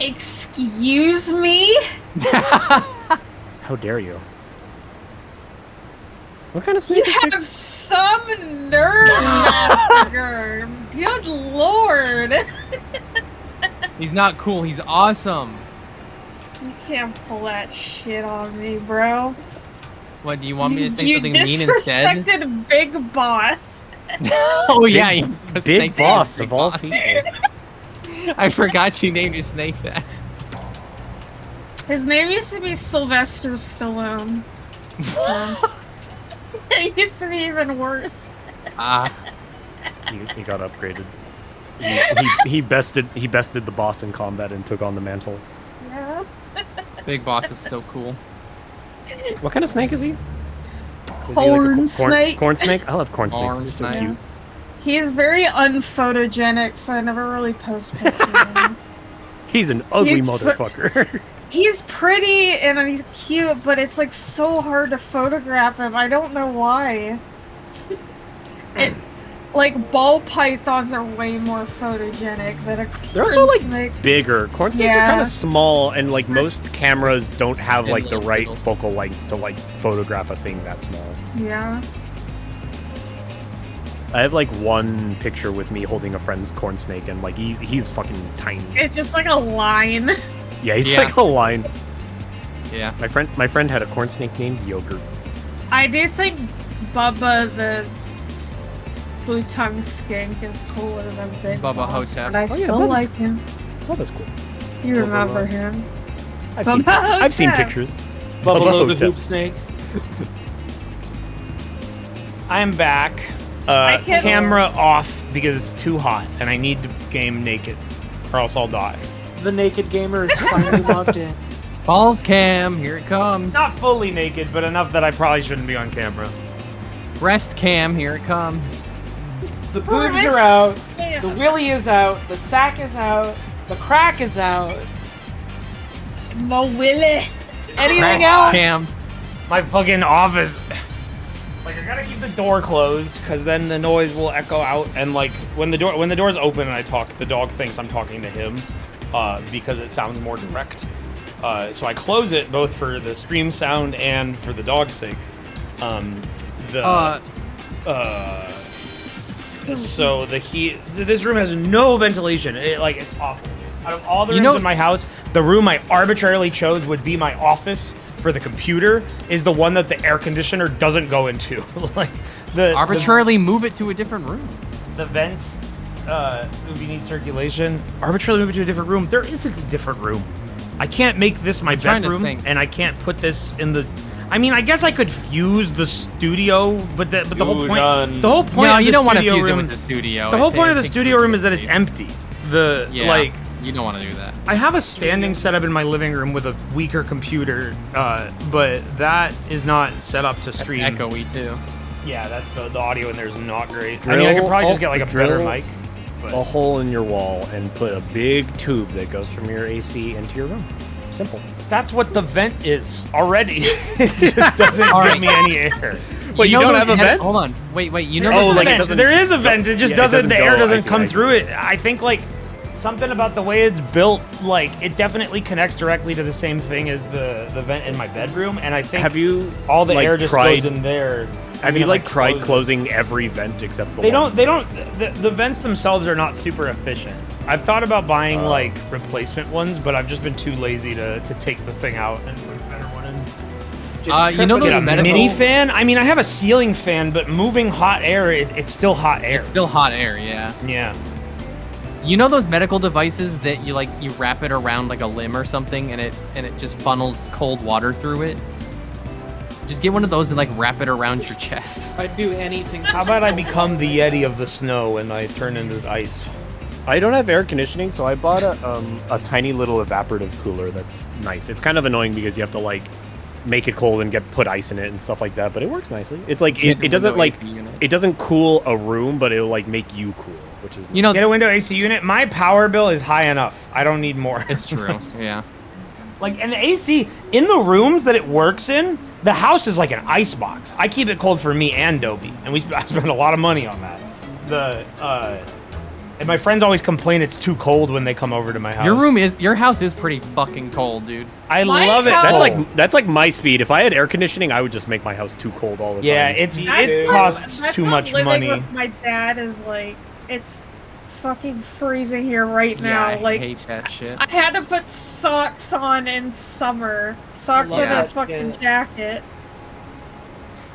Excuse me? How dare you? What kind of snake? You have some nerve, Master. Good lord. He's not cool. He's awesome. You can't pull that shit on me, bro. What do you want me to say You something mean instead? disrespected Big Boss. Oh yeah, you Big snake Boss Big of all Boss. people. I forgot you named your snake that. His name used to be Sylvester Stallone. So, it used to be even worse. He got upgraded. He bested the boss in combat and took on the mantle. Yeah. Big Boss is so cool. What kind of snake is he? Is he Corn snake. Corn snake? I love corn snakes. Corn They're so snake. cute. He's very unphotogenic, so I never really post pictures of him. He's an ugly He's so- motherfucker. He's pretty and he's cute, but it's like so hard to photograph him. I don't know why. Like ball pythons are way more photogenic than a They're also like snake. bigger. Corn snakes are kind of small, and like most cameras don't have like the right focal length to like photograph a thing that small. Yeah. I have like one picture with me holding a friend's corn snake, and like he's fucking tiny. It's just like a line. Yeah, he's like a line. Yeah. My friend had a corn snake named Yogurt. I do think Bubba the blue tongue skink is cooler than Big Bubba Boss, Hotep. but I still Bubba's- like him. Bubba's cool. You Bubba remember Love. him? I've seen Hotep. pictures. Bubba the Hotep. hoop snake. I am back. can- Camera off because it's too hot and I need to game naked or else I'll die. The naked gamer is finally logged in. Balls cam, here it comes. Not fully naked, but enough that I probably shouldn't be on camera. Breast cam, here it comes. The boobs are out. The willy is out. The sack is out. The crack is out. Mo Willy. Anything else? Cam. My fucking office. Like I gotta keep the door closed because then the noise will echo out. And like when the door's open and I talk, the dog thinks I'm talking to him because it sounds more direct. So I close it both for the stream sound and for the dog's sake. So the heat. This room has no ventilation. It's awful. Out of all the rooms in my house, the room I arbitrarily chose would be my office for the computer is the one that the air conditioner doesn't go into. Arbitrarily move it to a different room. The vent. If you need circulation, arbitrarily move it to a different room. There isn't a different room. I can't make this my trying to bedroom, think. and I can't put this in the. I mean, I guess I could fuse the studio, but the whole point. The whole point. No, of you the don't want to studio fuse it room, with the studio. The whole point of the think studio room is that it's empty. you don't want to do that. I have a standing setup in my living room with a weaker computer, but that is not set up to stream. Echoey too. Yeah, that's the audio in there is not great. I mean, I could probably just get like a better drill mic. But a hole in your wall and put a big tube that goes from your AC into your room. Simple. That's what the vent is already. It just doesn't give me any air. Wait, you don't have a vent? Hold on. Wait. You know There is there's a a vent. vent. There is a vent. It just doesn't. The air doesn't come I see. through it. I think like something about the way it's built, like it definitely connects directly to the same thing as the vent in my bedroom. And I think all the air just goes in there. Have you like tried closing every vent except the They one? don't. The vents themselves are not super efficient. I've thought about buying like replacement ones, but I've just been too lazy to take the thing out and put a better one in. You know those Get a medical mini fan? I mean, I have a ceiling fan, but moving hot air, it's still hot air. It's still hot air, yeah. Yeah. You know those medical devices that you wrap it around like a limb or something, and it just funnels cold water through it? Just get one of those and like wrap it around your chest. I'd do anything. How about I become the Yeti of the snow and I turn into ice? I don't have air conditioning, so I bought a tiny little evaporative cooler that's nice. It's kind of annoying because you have to like make it cold and put ice in it and stuff like that, but it works nicely. It's like it doesn't like it doesn't cool a room, but it'll like make you cool, which is nice. Get a window AC unit. My power bill is high enough. I don't need more. It's true. Yeah. Like an AC in the rooms that it works in, the house is like an ice box. I keep it cold for me and Dobie, and I spend a lot of money on that. And my friends always complain it's too cold when they come over to my house. Your house is pretty fucking cold, dude. I love it. That's like my speed. If I had air conditioning, I would just make my house too cold all the time. Yeah, it costs too much living money. With my dad is like it's fucking freezing here right now. I like hate that shit. I had to put socks on in summer. Socks and a fucking jacket.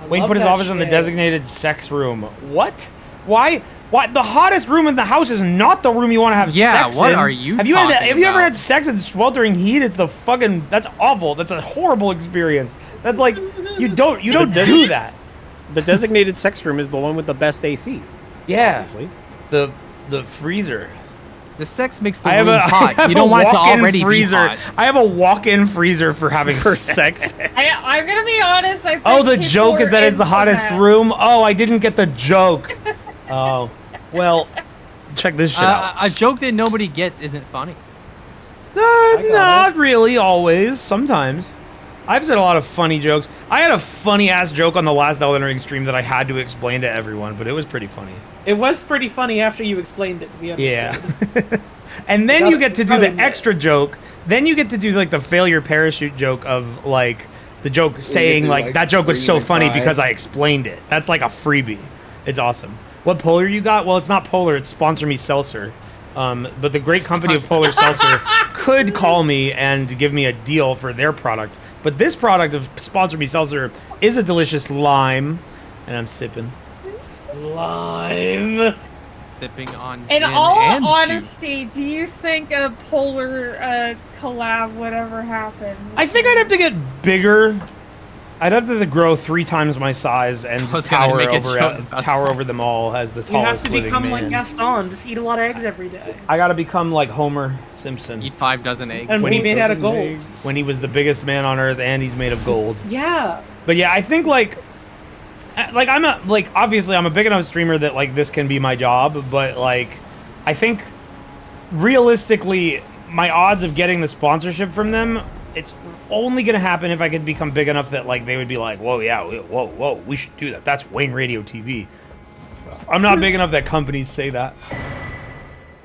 Wayne put his office in the designated sex room. What? Why? Why? The hottest room in the house is not the room you want to have sex in. what are you Have you ever about? had sex in sweltering heat? It's the fucking. That's awful. That's a horrible experience. That's like you don't do that. The designated sex room is the one with the best AC. Yeah. Obviously. The freezer. The sex makes the I have room hot. You don't want it to already freezer. be hot. I have a walk-in freezer for having sex. I'm gonna be honest. I think Oh, the people joke is are that it's the into hottest that. room. Oh, I didn't get the joke. Oh, well, check this shit out. A joke that nobody gets isn't funny. Not really always. Sometimes. I've said a lot of funny jokes. I had a funny ass joke on the last Elden Ring stream that I had to explain to everyone, but it was pretty funny. It was pretty funny after you explained it. We understood. Yeah. And then you get to do the extra joke. Then you get to do like the failure parachute joke of like the joke saying like that joke was so funny because I explained it. That's like a freebie. It's awesome. What polar you got? Well, it's not polar. It's Sponsor Me Seltzer. But the great company of Polar Seltzer could call me and give me a deal for their product. But this product of Sponsor Me Seltzer is a delicious lime, and I'm sipping. Lime. Sipping on In gin all and honesty, do you think a polar collab would ever happen? I think I'd have to get bigger. I'd have to grow 3 times my size and tower over them all as the tallest You have to living become man. like Gaston. Just eat a lot of eggs every day. I gotta become like Homer Simpson. Eat 5 dozen eggs. And be made out of gold. When he was the biggest man on Earth and he's made of gold. Yeah. But yeah, I think like I'm a obviously I'm a big enough streamer that like this can be my job, but like I think realistically my odds of getting the sponsorship from them, it's only gonna happen if I could become big enough that like they would be like, whoa, yeah, whoa, we should do that. That's Wayne Radio TV. I'm not big enough that companies say that.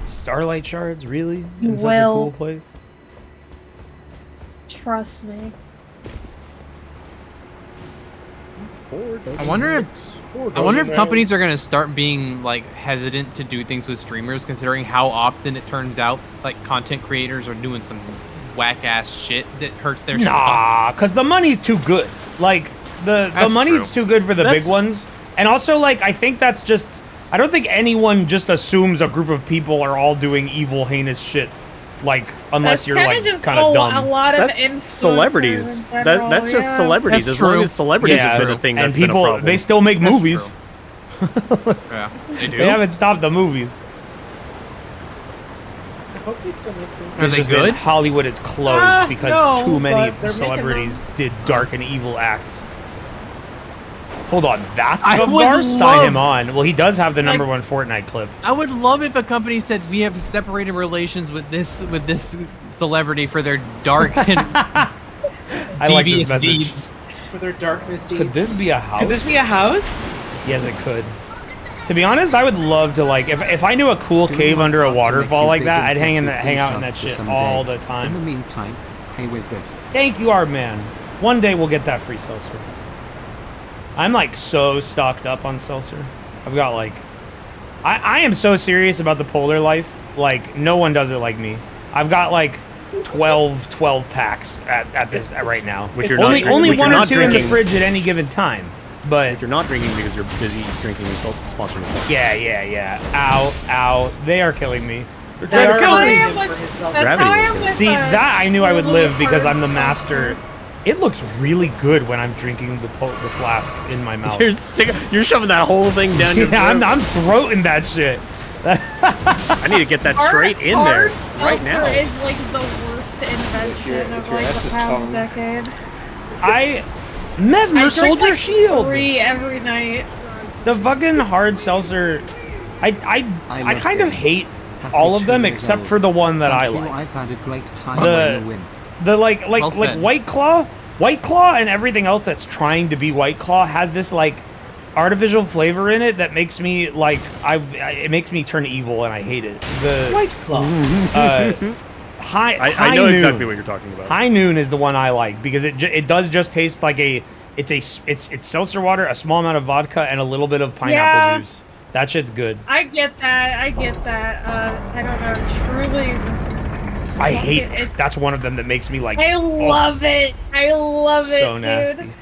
Starlight Shards, really? In such a cool place? Trust me. I wonder if companies are gonna start being like hesitant to do things with streamers, considering how often it turns out like content creators are doing some whack ass shit that hurts their Nah, because the money's too good. Like the money's too good for the big ones, and also like I think that's just I don't think anyone just assumes a group of people are all doing evil, heinous shit. Like unless you're like kind of dumb. A lot of That's celebrities. That's just celebrities. That's as long true. as celebrities have been a thing, and that's been a people problem. they still make movies. Yeah, they do. They haven't stopped the movies. I hope they still make them. Are It's they just that good? Hollywood is closed because no, too many but they're making celebrities did dark and evil acts. Hold on, that's I would Gumgar? Sign love- him on. Well, he does have the #1 Fortnite clip. I would love if a company said we have separated relations with this celebrity for their dark and I like this devious message. deeds. For their darkness deeds. Could this be a house? Could this be a house? Yes, it could. To be honest, I would love to like if I knew a cool cave under a waterfall like that, I'd hang out in that shit all the In the time. meantime, pay with this. Thank you, our man. One day we'll get that free seltzer. I'm like so stocked up on seltzer. I've got like I am so serious about the polar life. Like no one does it like me. I've got like 12 packs at this right now. Which you're not only drinking- only which you're one or not two in the drinking. fridge at any given time. But You're not drinking because you're busy drinking and sponsoring yourself. yeah. Ow. They are killing me. They're That's trying how to I kill me. am with. That's Gravity how I will am kill with. See, that I knew I would live because I'm the hard master. It looks really good when I'm drinking the flask in my mouth. You're shoving that whole thing down your throat. Yeah, I'm throating that shit. I need to get that straight in there right now. Seltzer is like the worst invention of like the past decade. Mesmer I drink Soldier like Shield. 3 every night. The fucking hard seltzer. I love kind of games. hate Happy all of them 2 years except old. for the one that I Thank you, like. I've had a great time The- playing the win. The like Well said. White Claw and everything else that's trying to be White Claw has this like artificial flavor in it that makes me like it makes me turn evil and I hate it. The White Claw. I know Noon. exactly what you're talking about. High Noon is the one I like because it does just taste like it's seltzer water, a small amount of vodka, and a little bit of pineapple Yeah. juice. That shit's good. I get that. I don't know. Truly, is just. I hate. it. That's one of them that makes me like. I love it. I love it, So nasty. dude.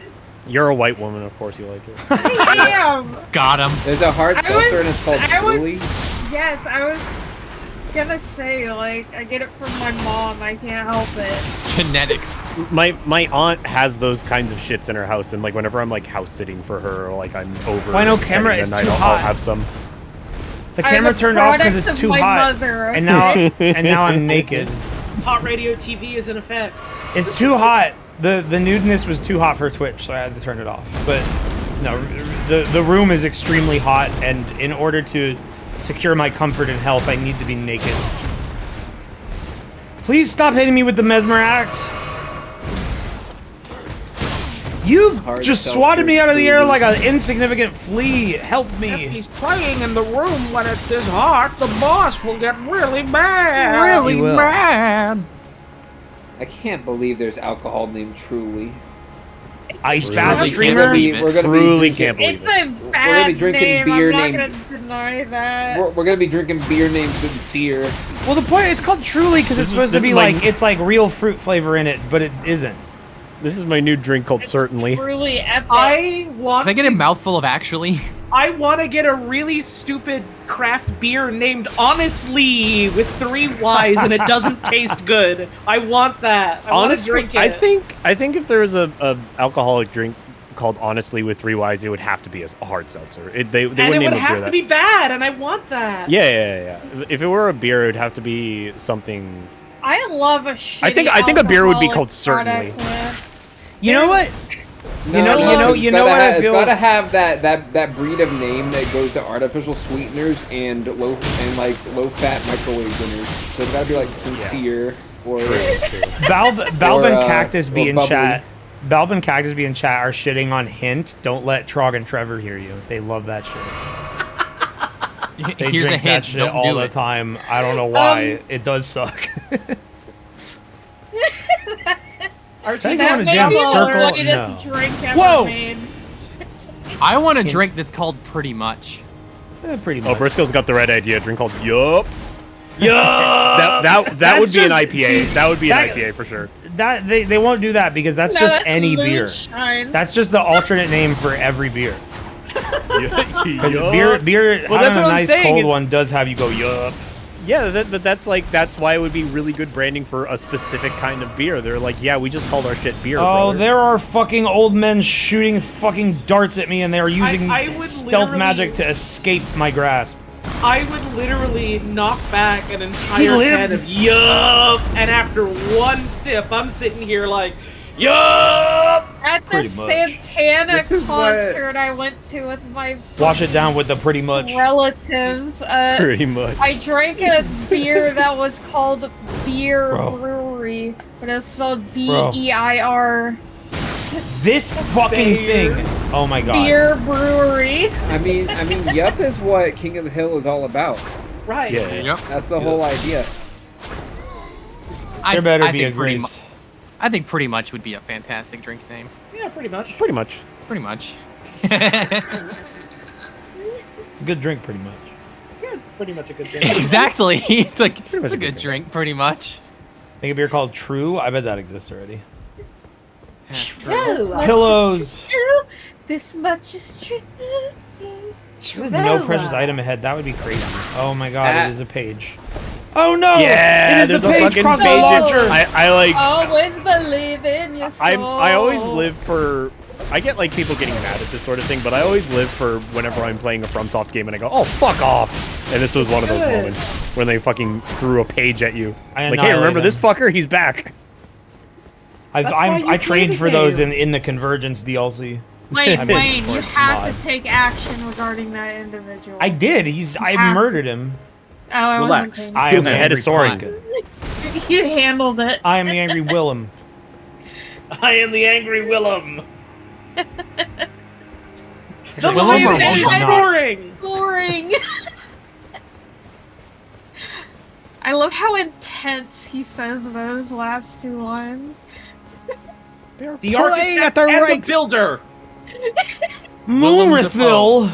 You're a white woman, of course you like it. I am. Got him. There's a hard seltzer and it's called Julie. Yes, I was gonna say, like, I get it from my mom. I can't help it. It's genetics. My aunt has those kinds of shits in her house, and like whenever I'm like house sitting for her, or like I'm over. Why no spending camera the is night, too I'll hot. have some. The I'm camera a turned off because product it's of too my hot, mother, and now okay? and now I'm naked. Hot Radio TV is in effect. It's too hot. The nudeness was too hot for Twitch, so I had to turn it off. But no, the room is extremely hot, and in order to secure my comfort and health, I need to be naked. Please stop hitting me with the mesmer axe. You Hard just seltzer swatted me out of the air truly. like an insignificant flea. Help If me. he's playing in the room when it's this hot, the boss will get really mad. Really will. mad. I can't believe there's alcohol named Truly. Ice Really bath can't streamer. believe it. We're gonna Truly be can't drinking, believe It's it. a bad be drinking name. beer I'm not named- gonna deny that. we're gonna be drinking beer named Sincere. Well, the point it's called Truly because it's This is- supposed to this be is my- like it's like real fruit flavor in it, but it isn't. This is my new drink called Certainly. Truly epic. I want Can I get a mouthful of actually? I want to get a really stupid craft beer named Honestly with 3 Y's and it doesn't taste good. I want that. I want to Honestly, drink it. I think if there was a alcoholic drink called Honestly with 3 Y's, it would have to be a hard seltzer. They and wouldn't it name would a beer have to that. be bad, and I want that. Yeah. If it were a beer, it would have to be something. I love a shitty I think a beer would be called alcoholic Certainly. product with- You know what? No, You know what I It's feel. gotta have that breed of name that goes to artificial sweeteners and low fat microwave dinners. So it's gotta be like Sincere or Balb Or, and Cactus be or in bubbly. chat. Balb and Cactus be in chat are shitting on Hint. Don't let Trog and Trevor hear you. They love that shit. They Here's a drink that hint. shit Don't all do the it. time. I don't know why. It does suck. Archie, That That is may jam be the circle? greatest No. drink ever Whoa! made. I want a drink that's called Pretty Much. Pretty Oh, much. Briscoe's got the right idea. A drink called Yup. Yup! That would be an just- IPA. see, that would be an that- IPA for sure. That they won't do that because that's No, just that's any beer. moonshine. That's just the alternate name for every beer. Because Yup. beer, Well, having that's a what I'm nice saying, cold is- one does have you go yup. Yeah, that's why it would be really good branding for a specific kind of beer. They're like, yeah, we just called our shit beer. Oh, brother. there are fucking old men shooting fucking darts at me, and they are using I would stealth literally- magic to escape my grasp. I would literally knock back an He entire lived. can of yup, and after one sip, I'm sitting here like, yup! At the Pretty much. Santana This is what- concert I went to with my Wash it down with the pretty much. relatives, Pretty much. I drank a beer that was called Beer Bro. Brewery, but it's spelled B-E-I-R. This fucking thing. Oh my god. Beer Brewery. I mean, Yup is what King of the Hill is all about. Right. Yeah. Yep. That's the whole idea. There better I be a think pretty grease. I think Pretty Much would be a fantastic drink name. Yeah, pretty much. Pretty much. Pretty much. It's a good drink, pretty much. Yeah, pretty much a good drink. Exactly. It's like much it's a a good good drink, pretty much. Make a beer called True. I bet that exists already. Yeah, true. Pillows. This much is true. There's no precious item ahead. That would be crazy. Oh my god, Ah. it is a page. Oh no! Yeah, it is there's the a page fucking crossbow page. launcher. I like. Always believe in your soul. I always live for. I get like people getting mad at this sort of thing, but I always live for whenever I'm playing a FromSoft game and I go, "Oh, fuck off!" And this was one of those Good. moments when they fucking threw a page at you. I Like, hey, remember annihilate this him. fucker? He's back. That's why you I play trained the for those game. in the Convergence DLC. Wayne, I mean, Wayne, you or have mod. to take action regarding that individual. I did. I have murdered him. Oh, I Relax. wasn't I Kill am him. the Head is angry soaring. Pike. You handled it. I am the angry Willem. I am the angry Willem. The Willem lion or is Willem? boring! Boring. I love how intense he says those last two lines. The architect and the builder! Willem Moonrathville.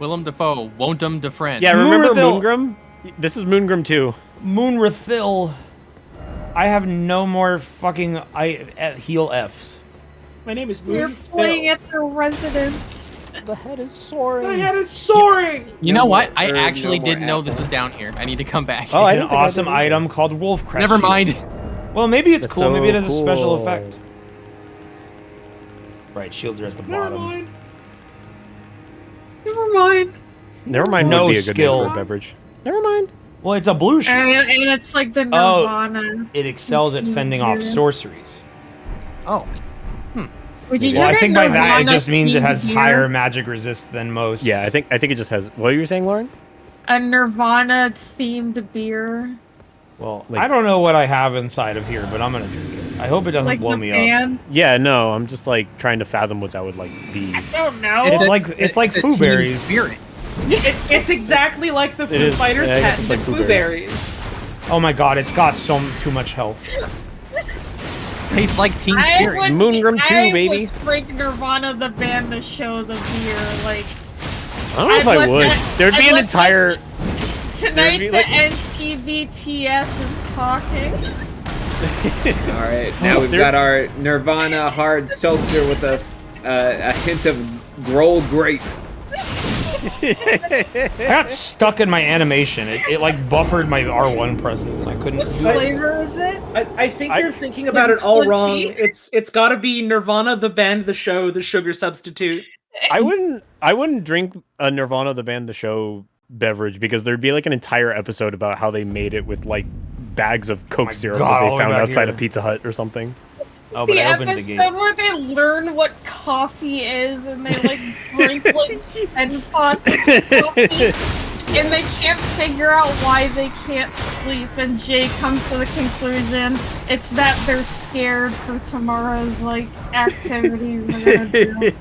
Willem Dafoe, Wontum DeFriend. Yeah, remember Moonrathville. Moongrim? This is Moongrim 2. Moonrathville. I have no more fucking heel Fs. My name is You're Moose playing Phil. at the residence. The head is soaring. My head is soaring! You know what? I No actually more didn't know apple. this was down here. I need to come back. Oh, I It's an didn't think I awesome did either. item called Wolf Crest. Never Shield. mind. Well, maybe it's That's cool. Maybe it so has a special cool. effect. Right, shields are at the Never bottom. mind. Never mind. Never mind. No would be a good skill. name for a beverage. Never mind. Well, it's a blue shield. And it's like the Oh. Nirvana. It excels at fending off sorceries. Oh, Would you Well, I drink a think by that it Nirvana just means it themed has beer? higher magic resist than most. Yeah, I think it just has. What were you saying, Lauren? A Nirvana themed beer. Well, Like- I don't know what I have inside of here, but I'm gonna drink it. I hope it doesn't Like blow the me band? Yeah, no, I'm just like trying to fathom what that would like be. I don't know. It's like Foo Berries. It's exactly like the It Foo is, Fighters yeah, I guess it's patented like Foo Foo Berries. Berries. Oh my god, it's got too much health. Tastes like Teen I Spirit. would- Moongrum 2, I baby. would drink Nirvana the band to show the beer. Like I don't know if I would. There'd be an entire. tonight. be The like- NTVTS is talking. All right, now we've got our Nirvana hard seltzer with a hint of Grohl grape. I got stuck in my animation. It like buffered my R1 presses and I couldn't. What flavor is it? I think you're thinking about it all wrong. It's got to be Nirvana the band, the show, the sugar substitute. I wouldn't drink a Nirvana the band the show beverage because there'd be like an entire episode about how they made it with like bags of Coke syrup God, that all they the way found back outside here. of Pizza Hut or something. Oh, but The I opened the episode gate. where they learn what coffee is and they like drink like 10 pots of coffee and they can't figure out why they can't sleep and Jay comes to the conclusion it's that they're scared for tomorrow's like activities they're gonna do.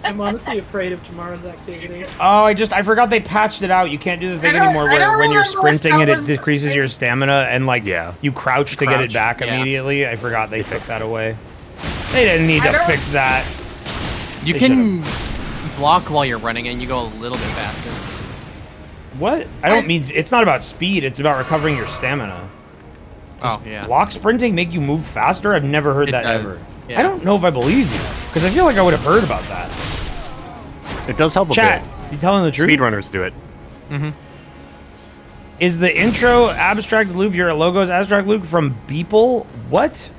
I'm honestly afraid of tomorrow's activity. Oh, I forgot they patched it out. You can't do the thing anymore where when you're sprinting and it decreases your stamina and like you crouch to get it back immediately. I forgot they fixed that away. They didn't need to fix that. You They can block while you're running and you go a little bit faster. What? I don't mean it's not about speed, it's about recovering your stamina. Does block sprinting make you move faster? I've never heard that does, ever. yeah. I don't know if I believe you. Because I feel like I would have heard about that. It does help a Chat, bit. you telling the truth? Speedrunners do it. Mm-hmm. Is the intro abstract loop your logo's abstract loop from Beeple? What?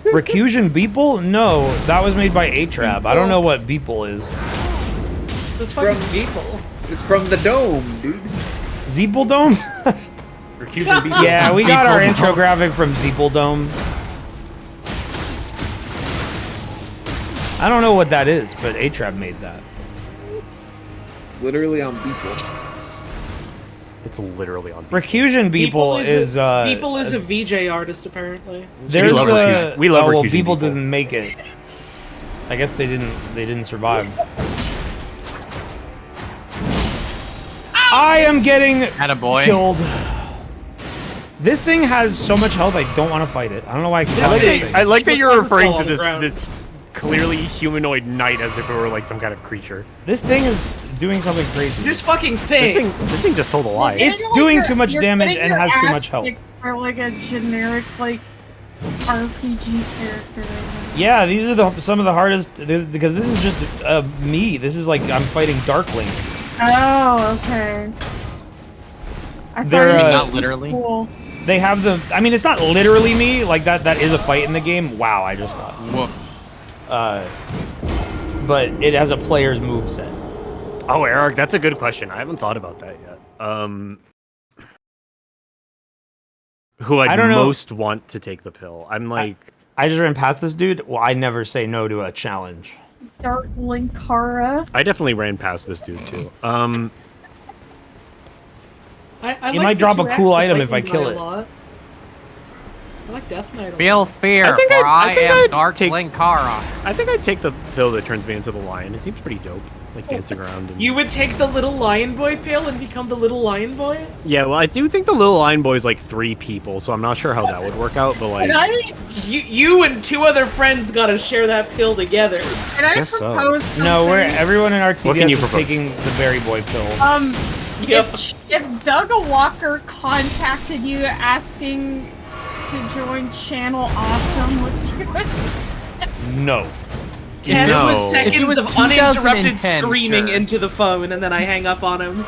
Recursion Beeple? No, that was made by Atrab. I don't know what Beeple is. This fucking people. It's from the dome, dude. Zeeple Dome? Recursion Beeple. Yeah, we got our Beeple intro Dome. graphic from Zeeple Dome. I don't know what that is, but Atrab made that. It's literally on Beeple. It's literally on Beeple. Recursion Beeple is People is a VJ artist apparently. There's love Recursion. We love well, Recursion people Beeple. didn't make it. I guess they didn't survive. I am getting Attaboy. killed. This thing has so much health, I don't want to fight it. I don't know why I keep fighting it. I like that Just you're has a referring skull to on the ground. this clearly humanoid knight as if it were like some kind of creature. This thing is doing something crazy. This fucking thing. This thing just told a lie. It's You're doing you're- too much you're damage getting and your has too ass much health. kicked For like a generic like RPG character. Yeah, these are some of the hardest because this is just me. This is like I'm fighting Darkling. Oh, okay. I thought They're, it was uh, Not literally. cool. They have the. I mean, it's not literally me. Like that is a fight in the game. Wow, I just thought. Woof. But it has a player's moveset. Oh, Eric, that's a good question. I haven't thought about that yet. Who I I'd don't know. most want to take the pill? I'm like, I just ran past this dude. Well, I never say no to a challenge. Dark Linkara. I definitely ran past this dude too. I It like might drop a the cool T-Rex item if I Lightning kill Knight it. a lot. I like Death Knight a lot. Feel fear, I think for I I think am I'd Dark take- Linkara. I think I'd take the pill that turns me into the lion. It seems pretty dope, like dancing around. And... You would take the little lion boy pill and become the little lion boy? Yeah, well, I do think the little lion boy is like 3 people, so I'm not sure how that would work out. But like, And I You and 2 other friends gotta share that pill together. and I Guess so. propose something. No, everyone in our What can TDS you is propose? taking the Berry Boy pill. Yep. If Doug Walker contacted you asking to join Channel Awesome, what's your No. 10 No. was If it seconds was of uninterrupted 2010, screaming sure. into the phone, and then I hang up on him.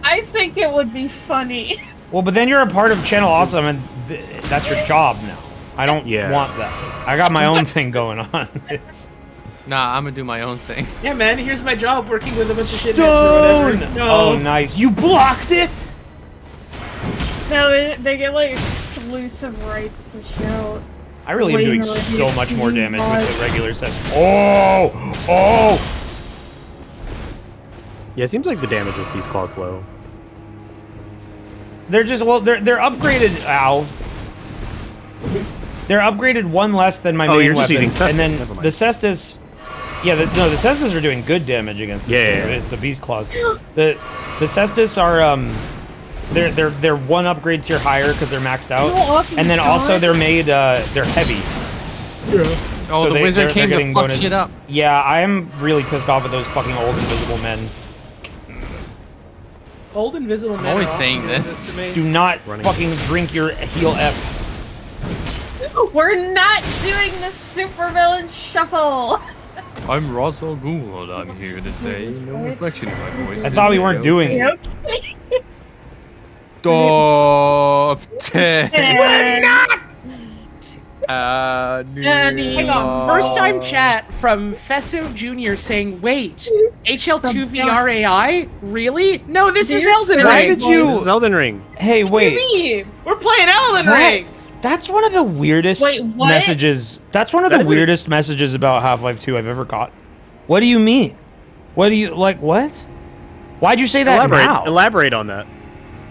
I think it would be funny. Well, but then you're a part of Channel Awesome, and that's your job now. I don't Yeah. want that. I got my own thing going on. It's Nah, I'm gonna do my own thing. Yeah, man, here's my job working with a bunch of shitheads or Stone. whatever. No. Oh, nice. You blocked it. No, they get like exclusive rights to show. I really am doing WAYNERADIOTV so much more damage with mods. the regular session. Oh! Oh! yeah, it seems like the damage with these claws low. They're just they're upgraded. Ow! They're upgraded one less than my Oh, main you're just weapons. using Cestus, and then never mind. the Cestus... Yeah, the Cestus are doing good damage against this. Yeah. It's the Beast Claws. The Cestus are, they're one upgrade tier higher because they're maxed out. And then also they're made, they're heavy. Oh, the wizard came to fuck shit up. Yeah, I am really pissed off at those fucking old invisible men. Old invisible men. I'm always are saying awful this. to me. Do not fucking drink your heal F. We're not doing the supervillain shuffle. I'm Ra's al Ghul, and I'm here to say no reflection in my voice. I thought we weren't doing it. Top 10. We're not. Hang on. First time chat from Fesso Jr. saying, wait, HL2 VR AI? Really? No, this is Elden Ring. Why did you... This is Elden Ring. Hey, What do wait. you mean? We're playing Elden Ring. That's one of the weirdest Wait, what? messages. That's one of the weirdest messages about Half-Life 2 I've ever got. What do you mean? What do you like? What? Why'd you say that now? Elaborate on that.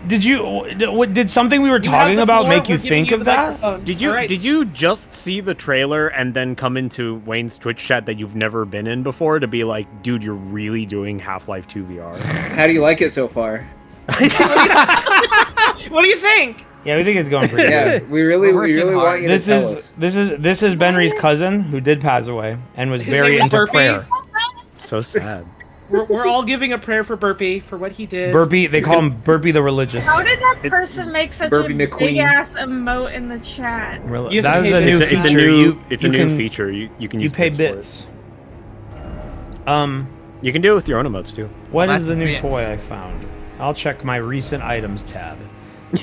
Did something we were talking about make you think of that? Did you just see the trailer and then come into Wayne's Twitch chat that you've never been in before to be like, dude, you're really doing Half-Life 2 VR? How do you like it so far? What do you think? Yeah, we think it's going pretty Yeah, good. we really want you to tell us. This is Benry's cousin who did pass away and was His very name is into Burpee? prayer. So sad. We're all giving a prayer for Burpee for what he did. Burpee, they call him Burpee the Religious. How did that person make such Burpee a McQueen. big ass emote in the chat? That is a new feature. It's a new feature. You can use pay bits. For it. You can do it with your own emotes too. What is the new toy I found? I'll check my recent items tab.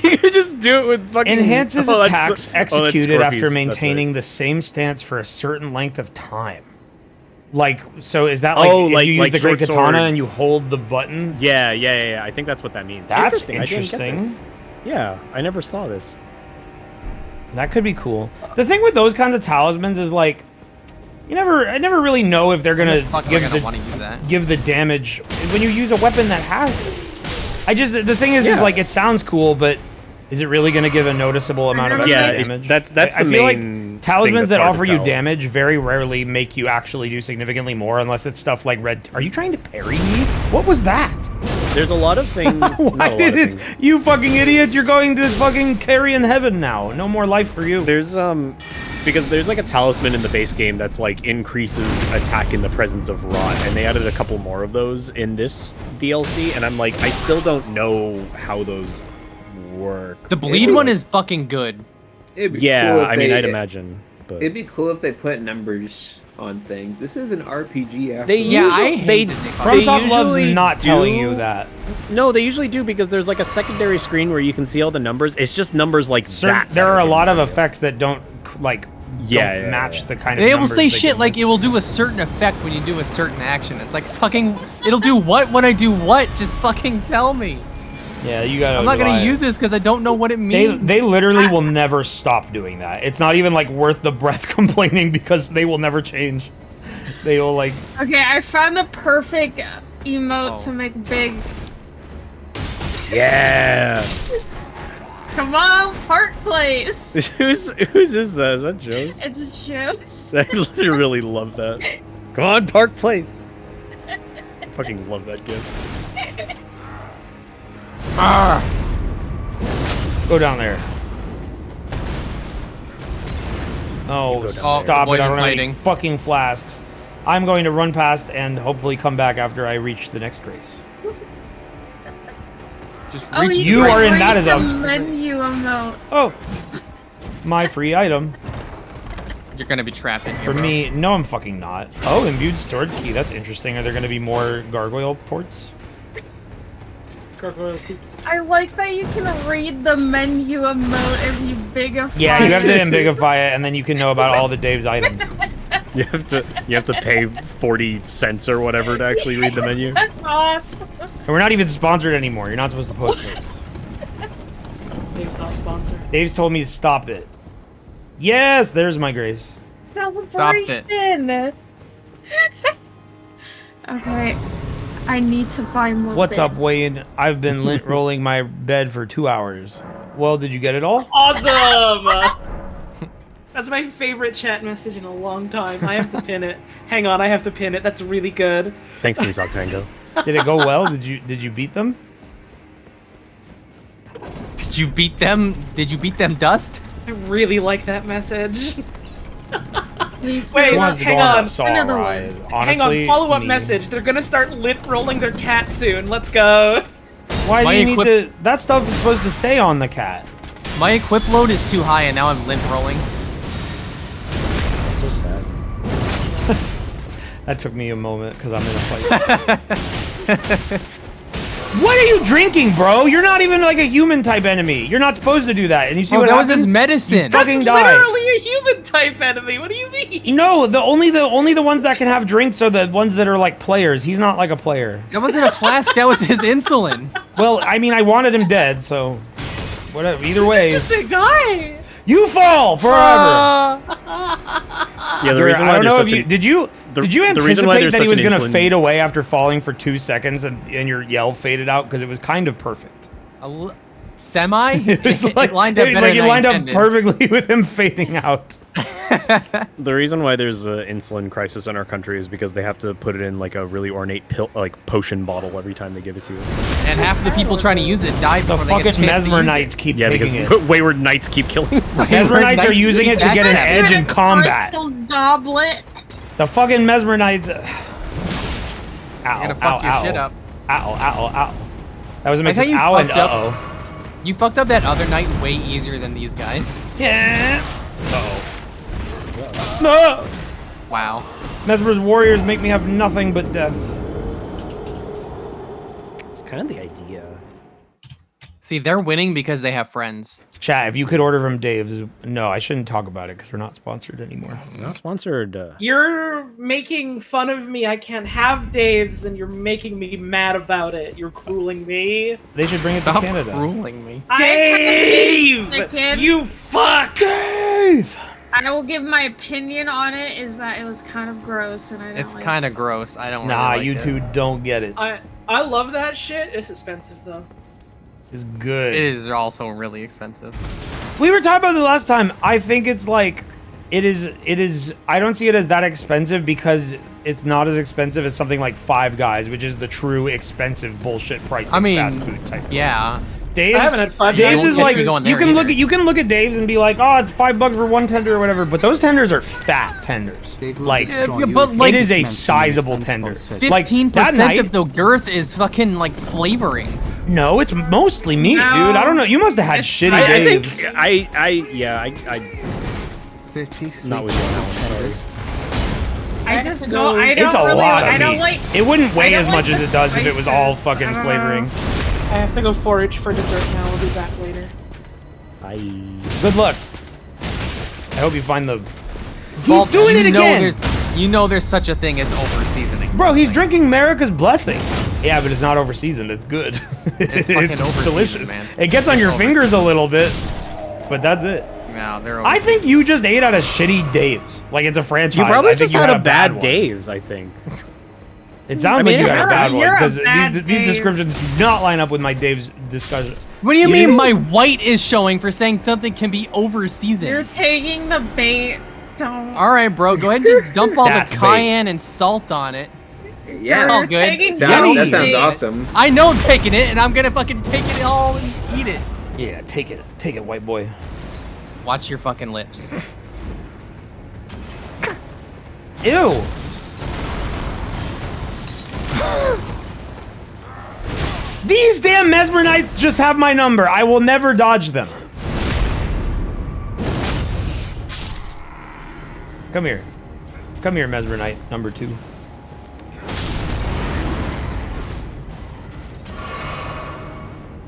You can just do it with fucking... Enhances Oh, that's- attacks oh, that's executed after Scorpius, that's maintaining right. the same stance for a certain length of time. Like, so is that like Oh, if like- you use like the great short katana sword. and you hold the button? Yeah. I think that's what that means. That's I didn't get interesting. this. Yeah, I never saw this. That could be cool. The thing with those kinds of talismans is like, I never really know if they're gonna give the damage when you use a weapon that has it. The thing is like it sounds cool, but is it really gonna give a noticeable amount of extra damage? That's I the feel main like talismans thing that that's hard offer to you tell. damage very rarely make you actually do significantly more, unless it's stuff like red. Are you trying to parry me? What was that? There's a lot of things. Why did it? You fucking idiot! You're going to fucking carry in heaven now. No more life for you. There's because there's like a talisman in the base game that's like increases attack in the presence of rot, and they added a couple more of those in this DLC, and I'm like, I still don't know how those work. The bleed one is fucking good. It'd be Yeah, cool if I mean, they- I'd imagine. But It'd be cool if they put numbers on things. This is an RPG after They all. usually, FromSoft loves usually not telling do- you that. No, they usually do because there's like a secondary screen where you can see all the numbers. It's just numbers like that. There are a lot of effects that don't like Yeah, match the kind of. They will numbers say they shit give like us. it will do a certain effect when you do a certain action. It's like fucking, it'll do what when I do what? Just fucking tell me. Yeah, you gotta. I'm not gonna rely- use this because I don't know what it means. They literally will never stop doing that. It's not even like worth the breath complaining because they will never change. They will like. Okay, I found the perfect emote to make big. Yeah. Come on, Park Place. who's is that? Is that Joe's? It's Joe's. I really love that. Come on, Park Place. Fucking love that kid. Go down there. Oh, Oh, the stop boys it! I are don't have any fighting. fucking flasks. I'm going to run past and hopefully come back after I reach the next race. Just Oh, reach- you you are in rate that as the a- menu emote. Oh, my free item. You're gonna be trapped in here, For bro. me, no, I'm fucking not. Oh, imbued stored key. That's interesting. Are there going to be more gargoyle ports? Gargoyle poops. I like that you can read the menu emote if you bigify Yeah, you have to it. ambigify it, and then you can know about all the Dave's items. You have to pay 40 cents or whatever to actually read the menu. That's awesome. And we're not even sponsored anymore. You're not supposed to post those. Dave's not sponsored. Dave's told me to stop it. Yes, there's my grace. Celebration. Okay, I need to buy more. What's up, bits. Wayne? I've been lint rolling my bed for 2 hours. Well, did you get it all? Awesome! That's my favorite chat message in a long time. I have to pin it. Hang on, I have to pin it. That's really good. Thanks, Nissan Tango. Did it go well? Did you beat them? Did you beat them? Did you beat them, Dust? I really like that message. Wait, It was hang on. It's all right. Hang Honestly, on, follow-up me. message. They're gonna start lint rolling their cat soon. Let's go. Why My do you need to? That stuff is supposed to stay on the cat. My equip load is too high, and now I'm lint rolling. So sad. That took me a moment because I'm in a fight. What are you drinking, bro? You're not even like a human type enemy. You're not supposed to do that. And you see what that was happened? his medicine. You fucking That's died. literally a human type enemy. What do you mean? No, the only the ones that can have drinks are the ones that are like players. He's not like a player. That wasn't a flask. That was his insulin. Well, I mean, I wanted him dead, so whatever. Either way, He's just a guy. you fall forever. Yeah, the reason I why don't know there's if such you an- did you the anticipate reason why there's that he such was an gonna insulin- fade away after falling for 2 seconds and your yell faded out because it was kind of perfect. Semi? It was like, it lined up better like it than I lined up intended. perfectly with him fading out. The reason why there's an insulin crisis in our country is because they have to put it in like a really ornate pill, like potion bottle every time they give it to you. And half the people trying to use it die The before they get a fucking chance to mesmer use knights it. keep Yeah, taking because it. wayward knights keep killing. Mesmer knights are using it to get an edge in Got a combat. crystal goblet. The fucking mesmer knights. Ow! You're gonna fuck your shit up. Ow! That was a mix Like of how ow you and fucked up- uh-oh. You fucked up that other night way easier than these guys. Yeah. No. Wow. Mesmer's warriors make me have nothing but death. It's kind of the idea. See, they're winning because they have friends. Chat, if you could order from Dave's. No, I shouldn't talk about it because we're not sponsored anymore. Not sponsored. You're making fun of me. I can't have Dave's, and you're making me mad about it. You're crueling me. They should bring it Stop to Canada. ruling me. Dave! You fuck! Dave! I will give my opinion on it. Is that it was kind of gross, and I don't It's like kind of gross. I don't Nah, really you like two it. don't get it. I love that shit. It's expensive though. It's good. It is also really expensive. We were talking about it last time. I think it's like, it is, I don't see it as that expensive because it's not as expensive as something like Five Guys, which is the true expensive bullshit price I of mean, fast food type. yeah. Dave's, I haven't had Five Dave's Guys. is You won't like, catch me going you there can either. look at Dave's and be like, oh, it's $5 for one tender or whatever, but those tenders are fat tenders. Like, but like it is a sizable tender. 15% Like, that night, of the girth is fucking like flavorings. no, it's mostly meat, No. dude. I don't know. You must have had shitty I Dave's. think I 33 not with you on that one. Sorry. I just don't. I don't It's a really. lot of I don't meat. like. It wouldn't I weigh don't as like much as the it does if it was all spices. fucking I don't know. flavoring. I have to go forage for dessert now. I'll be back later. Good luck. I hope you find the. Vault, He's doing it again. You know there's such a thing as over seasoning. Bro, he's drinking America's blessing. Yeah, but it's not over seasoned. It's good. It's fucking over-seasoned, delicious. man. It gets on It's your over. fingers a little bit, but that's it. No, they're over. I think you just ate out of shitty Dave's. Like it's a franchise. You I probably think just you had a one. bad Dave's, I think. It sounds I mean, like you had a you're bad a- one you're a because bad these Dave. descriptions do not line up with my Dave's discussion. What do you You mean didn't- my white is showing for saying something can be over seasoned? You're taking the bait. Don't. All right, bro. Go ahead and just dump all That's the bait. cayenne and salt on it. Yeah, It's all You're good. taking that the sounds bait. awesome. I know I'm taking it, and I'm gonna fucking take it all and eat it. Yeah, take it, white boy. Watch your fucking lips. Ew. These damn Mesmer Knights just have my number. I will never dodge them. Come here. Come here, Mesmer Knight, number 2.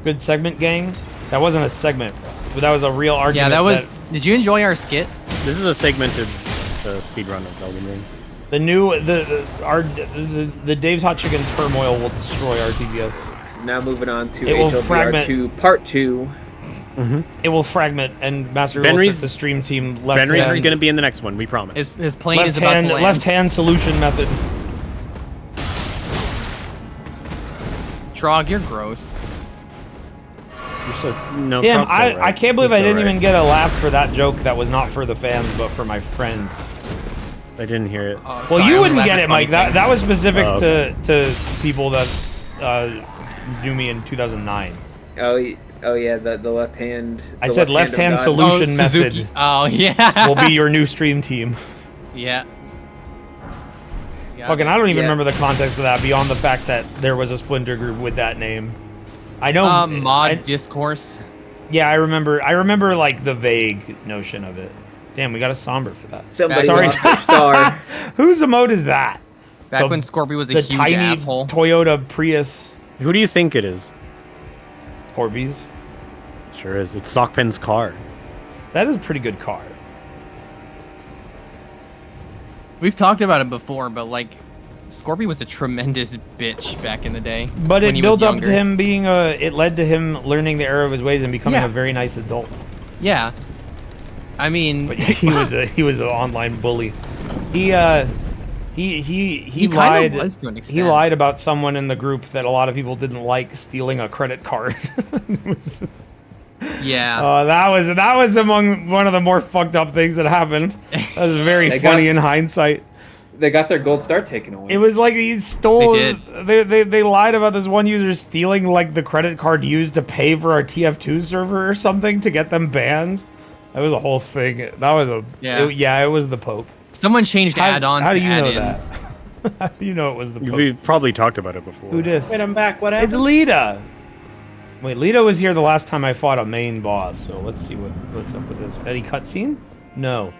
Good segment, gang. That wasn't a segment, but that was a real argument. Yeah, that was. Did you enjoy our skit? This is a segmented speedrun of Elden Ring. The new the Dave's Hot Chicken turmoil will destroy RTVS. Now moving on to It will HLBR fragment. 2 Part 2. It will fragment, and Master Ben will Reese- stick the stream team left Benry's hand. going to be in the next one, we promise. His plane is about to land. Left hand solution method. Trog, you're gross. No, Damn, Trump's so right. I can't believe He's I so didn't right. even get a laugh for that joke that was not for the fans, but for my friends. I didn't hear it. Oh, Well, sorry, you I'm wouldn't laughing get at it, funny Mike. That things. was specific Oh, to people that knew me in 2009. Oh yeah, the left hand. I said left hand of God. solution method Suzuki. Oh, yeah. will be your new stream team. Yeah. Fucking, I don't even Yeah. remember the context of that beyond the fact that there was a splinter group with that name. I know. Mod discourse. Yeah, I remember like the vague notion of it. Damn, we got a somber for that. Somebody Sorry. lost their star. Whose emote is that? Back when Scorpy was a the huge tiny asshole. Toyota Prius. Who do you think it is? Scorpies. Sure is. It's Sockpen's car. That is a pretty good car. We've talked about it before, but like, Scorpy was a tremendous bitch back in the day. But when it he built was up younger. to him being it led to him learning the error of his ways and becoming Yeah. a very nice adult. Yeah. I mean, But he was an online bully. He kinda lied. was to an He extent. lied about someone in the group that a lot of people didn't like stealing a credit card. yeah. That was among one of the more fucked up things that happened. That was very They funny got- in hindsight. They got their gold star taken away. It was like he stole. They They lied about this one user stealing like the credit card used to pay for our TF2 server or something to get them banned. That was a whole thing. That was a Yeah. It was the Pope. Someone changed add-ons How to do you know add-ins. that? How do you know it was the Pope? We probably talked about it before. Who dis? Wait, I'm back. What It's happened? Lita. Wait, Lita was here the last time I fought a main boss. So let's see what's up with this. Any cutscene? No.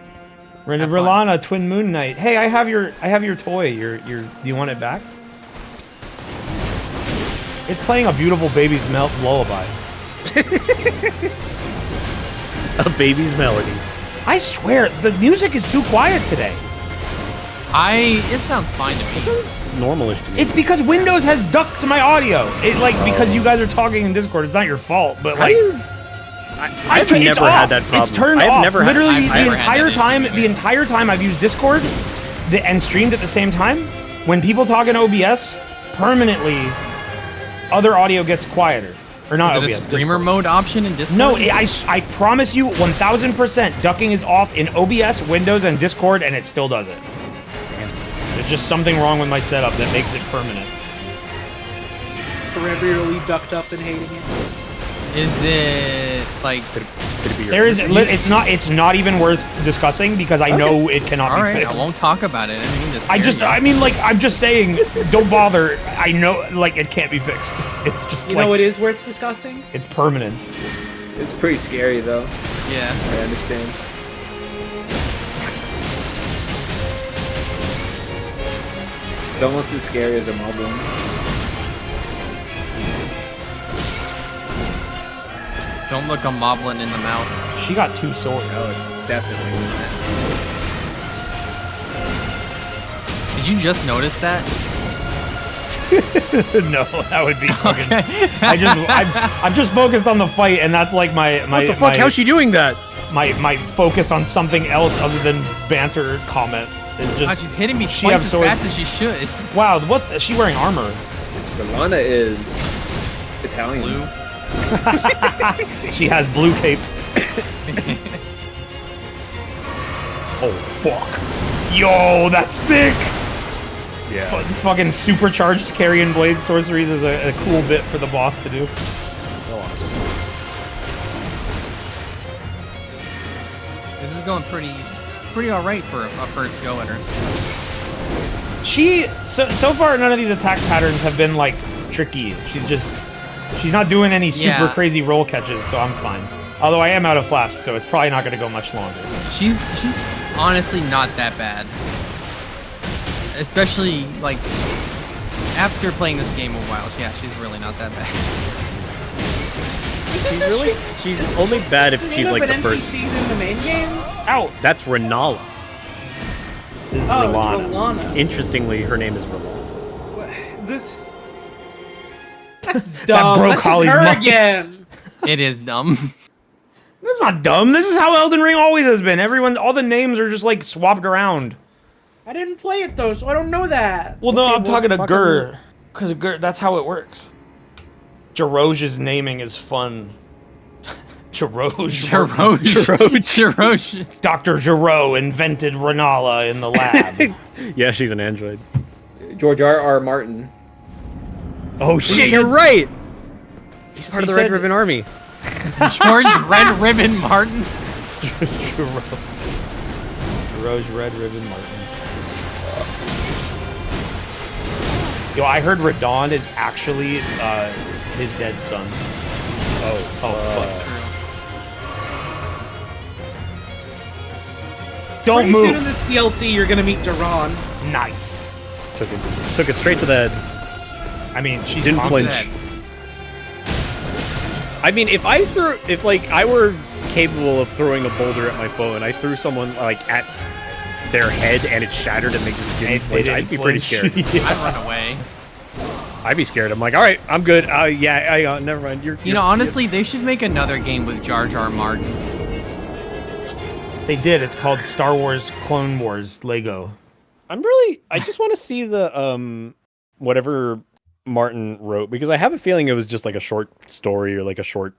Have fun. Rellana, Twin Moon Knight. Hey, I have your toy. Do you want it back? It's playing a beautiful baby's lullaby. A baby's melody. I swear, the music is too quiet today. It sounds fine to me. It sounds normalish to me. It's because Windows has ducked my audio. Because you guys are talking in Discord. It's not your fault, but How do you- I've it's never off. had that problem. It's turned I've off. never had- Literally I've the never had entire that issue time. either. The entire time I've used Discord, and streamed at the same time. When people talk in OBS, permanently, other audio gets quieter. Or not Is it OBS. a streamer Discord. mode option in Discord? No, I promise you, 1000%. Ducking is off in OBS, Windows, and Discord, and it still does it. There's just something wrong with my setup that makes it permanent. Perennially ducked up and hating it. Is it like? Could it be your There is. It's not even worth discussing because I know it cannot All be right, fixed. I won't talk about it. I'm just saying, don't bother. I know, like, it can't be fixed. It's just You like, know what is worth discussing? it's permanence. It's pretty scary though. Yeah. I understand. It's almost as scary as a moblin. Don't look a moblin in the mouth. She got 2 swords. Oh, definitely not. Did you just notice that? No, that would be fucking. I'm just focused on the fight, and that's like my. What the fuck? How's she doing that? My focus on something else other than banter comment is just. God, she's hitting me she twice have as swords. fast as she should. Wow, what? Is she wearing armor? Rellana is Italian. Blue. She has blue cape. Oh fuck! Yo, that's sick. Yeah. Fucking supercharged carrion blade sorceries is a cool bit for the boss to do. This is going pretty all right for a first go at her. So far none of these attack patterns have been like tricky. She's not doing any super Yeah. crazy roll catches, so I'm fine. Although I am out of flask, so it's probably not going to go much longer. She's honestly not that bad. Especially like after playing this game a while. Yeah, she's really not that bad. She's only bad if she's like the first. NPC in the main game? Ow! That's Rennala. This is Oh, Rellana. it's Rellana. Interestingly, her name is Rellana. This. That's dumb. broke That's just Holly's her mind. again. It is dumb. That's not dumb. This is how Elden Ring always has been. All the names are just like swapped around. I didn't play it though, so I don't know that. Well, no, Okay, I'm well, talking to fucking- Gur. Because Gur, that's how it works. Jaroj's naming is fun. Geroge. Dr. Gero invented Rellana in the lab. Yeah, she's an android. George R. Martin. Oh shit, you're right! He's part of the Red Ribbon Army. George Red Ribbon Martin? Geroge Red Ribbon Martin. Yo, I heard Radon is actually his dead son. Oh fuck. Don't Pretty move. soon in this DLC, you're gonna meet Duran. Nice. Took it straight to the head. I mean, she didn't flinch. I mean, if I were capable of throwing a boulder at my foe and I threw someone like at their head and it shattered and they just didn't flinch, I'd be pretty scared. I'd run away. I'd be scared. I'm like, all right, I'm good. Yeah, never mind. You know, honestly, they should make another game with Jar Jar Martin. They did. It's called Star Wars Clone Wars Lego. I just want to see the whatever Martin wrote, because I have a feeling it was just like a short story or like a short,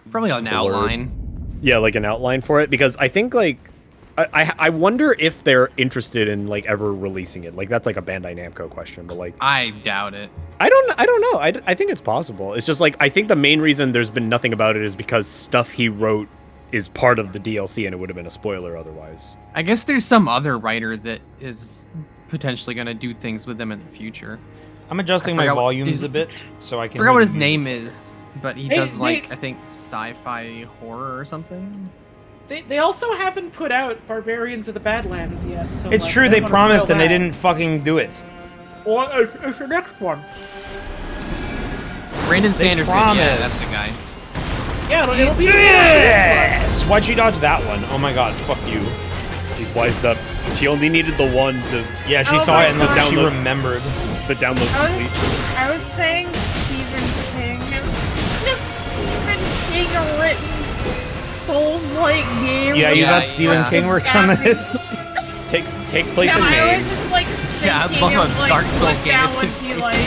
probably an outline. Yeah, like an outline for it, because I think like I wonder if they're interested in like ever releasing it. Like that's like a Bandai Namco question, but like I doubt it. I don't know. I think it's possible. It's just like I think the main reason there's been nothing about it is because stuff he wrote is part of the DLC and it would have been a spoiler otherwise. I guess there's some other writer that is potentially going to do things with them in the future. I'm adjusting my volumes a bit so I can. I forgot what his name is, but he does like I think sci-fi horror or something. They also haven't put out Barbarians of the Badlands yet. So it's like, true, they promised and they didn't fucking do it. Well, it's the next one. Brandon Sanderson, yeah, that's the guy. Yeah, it'll be yes! Why'd she dodge that one? Oh my god, fuck you. She's wised up. She only needed the one to. Yeah, she saw it and then she remembered. The download complete. I was saying Stephen King. Just Stephen King written Souls-like game. Yeah, you got Stephen King worked on this. Takes place in I Maine. was just like thinking Yeah, I love of a like Dark Souls what game that that would takes be place like. in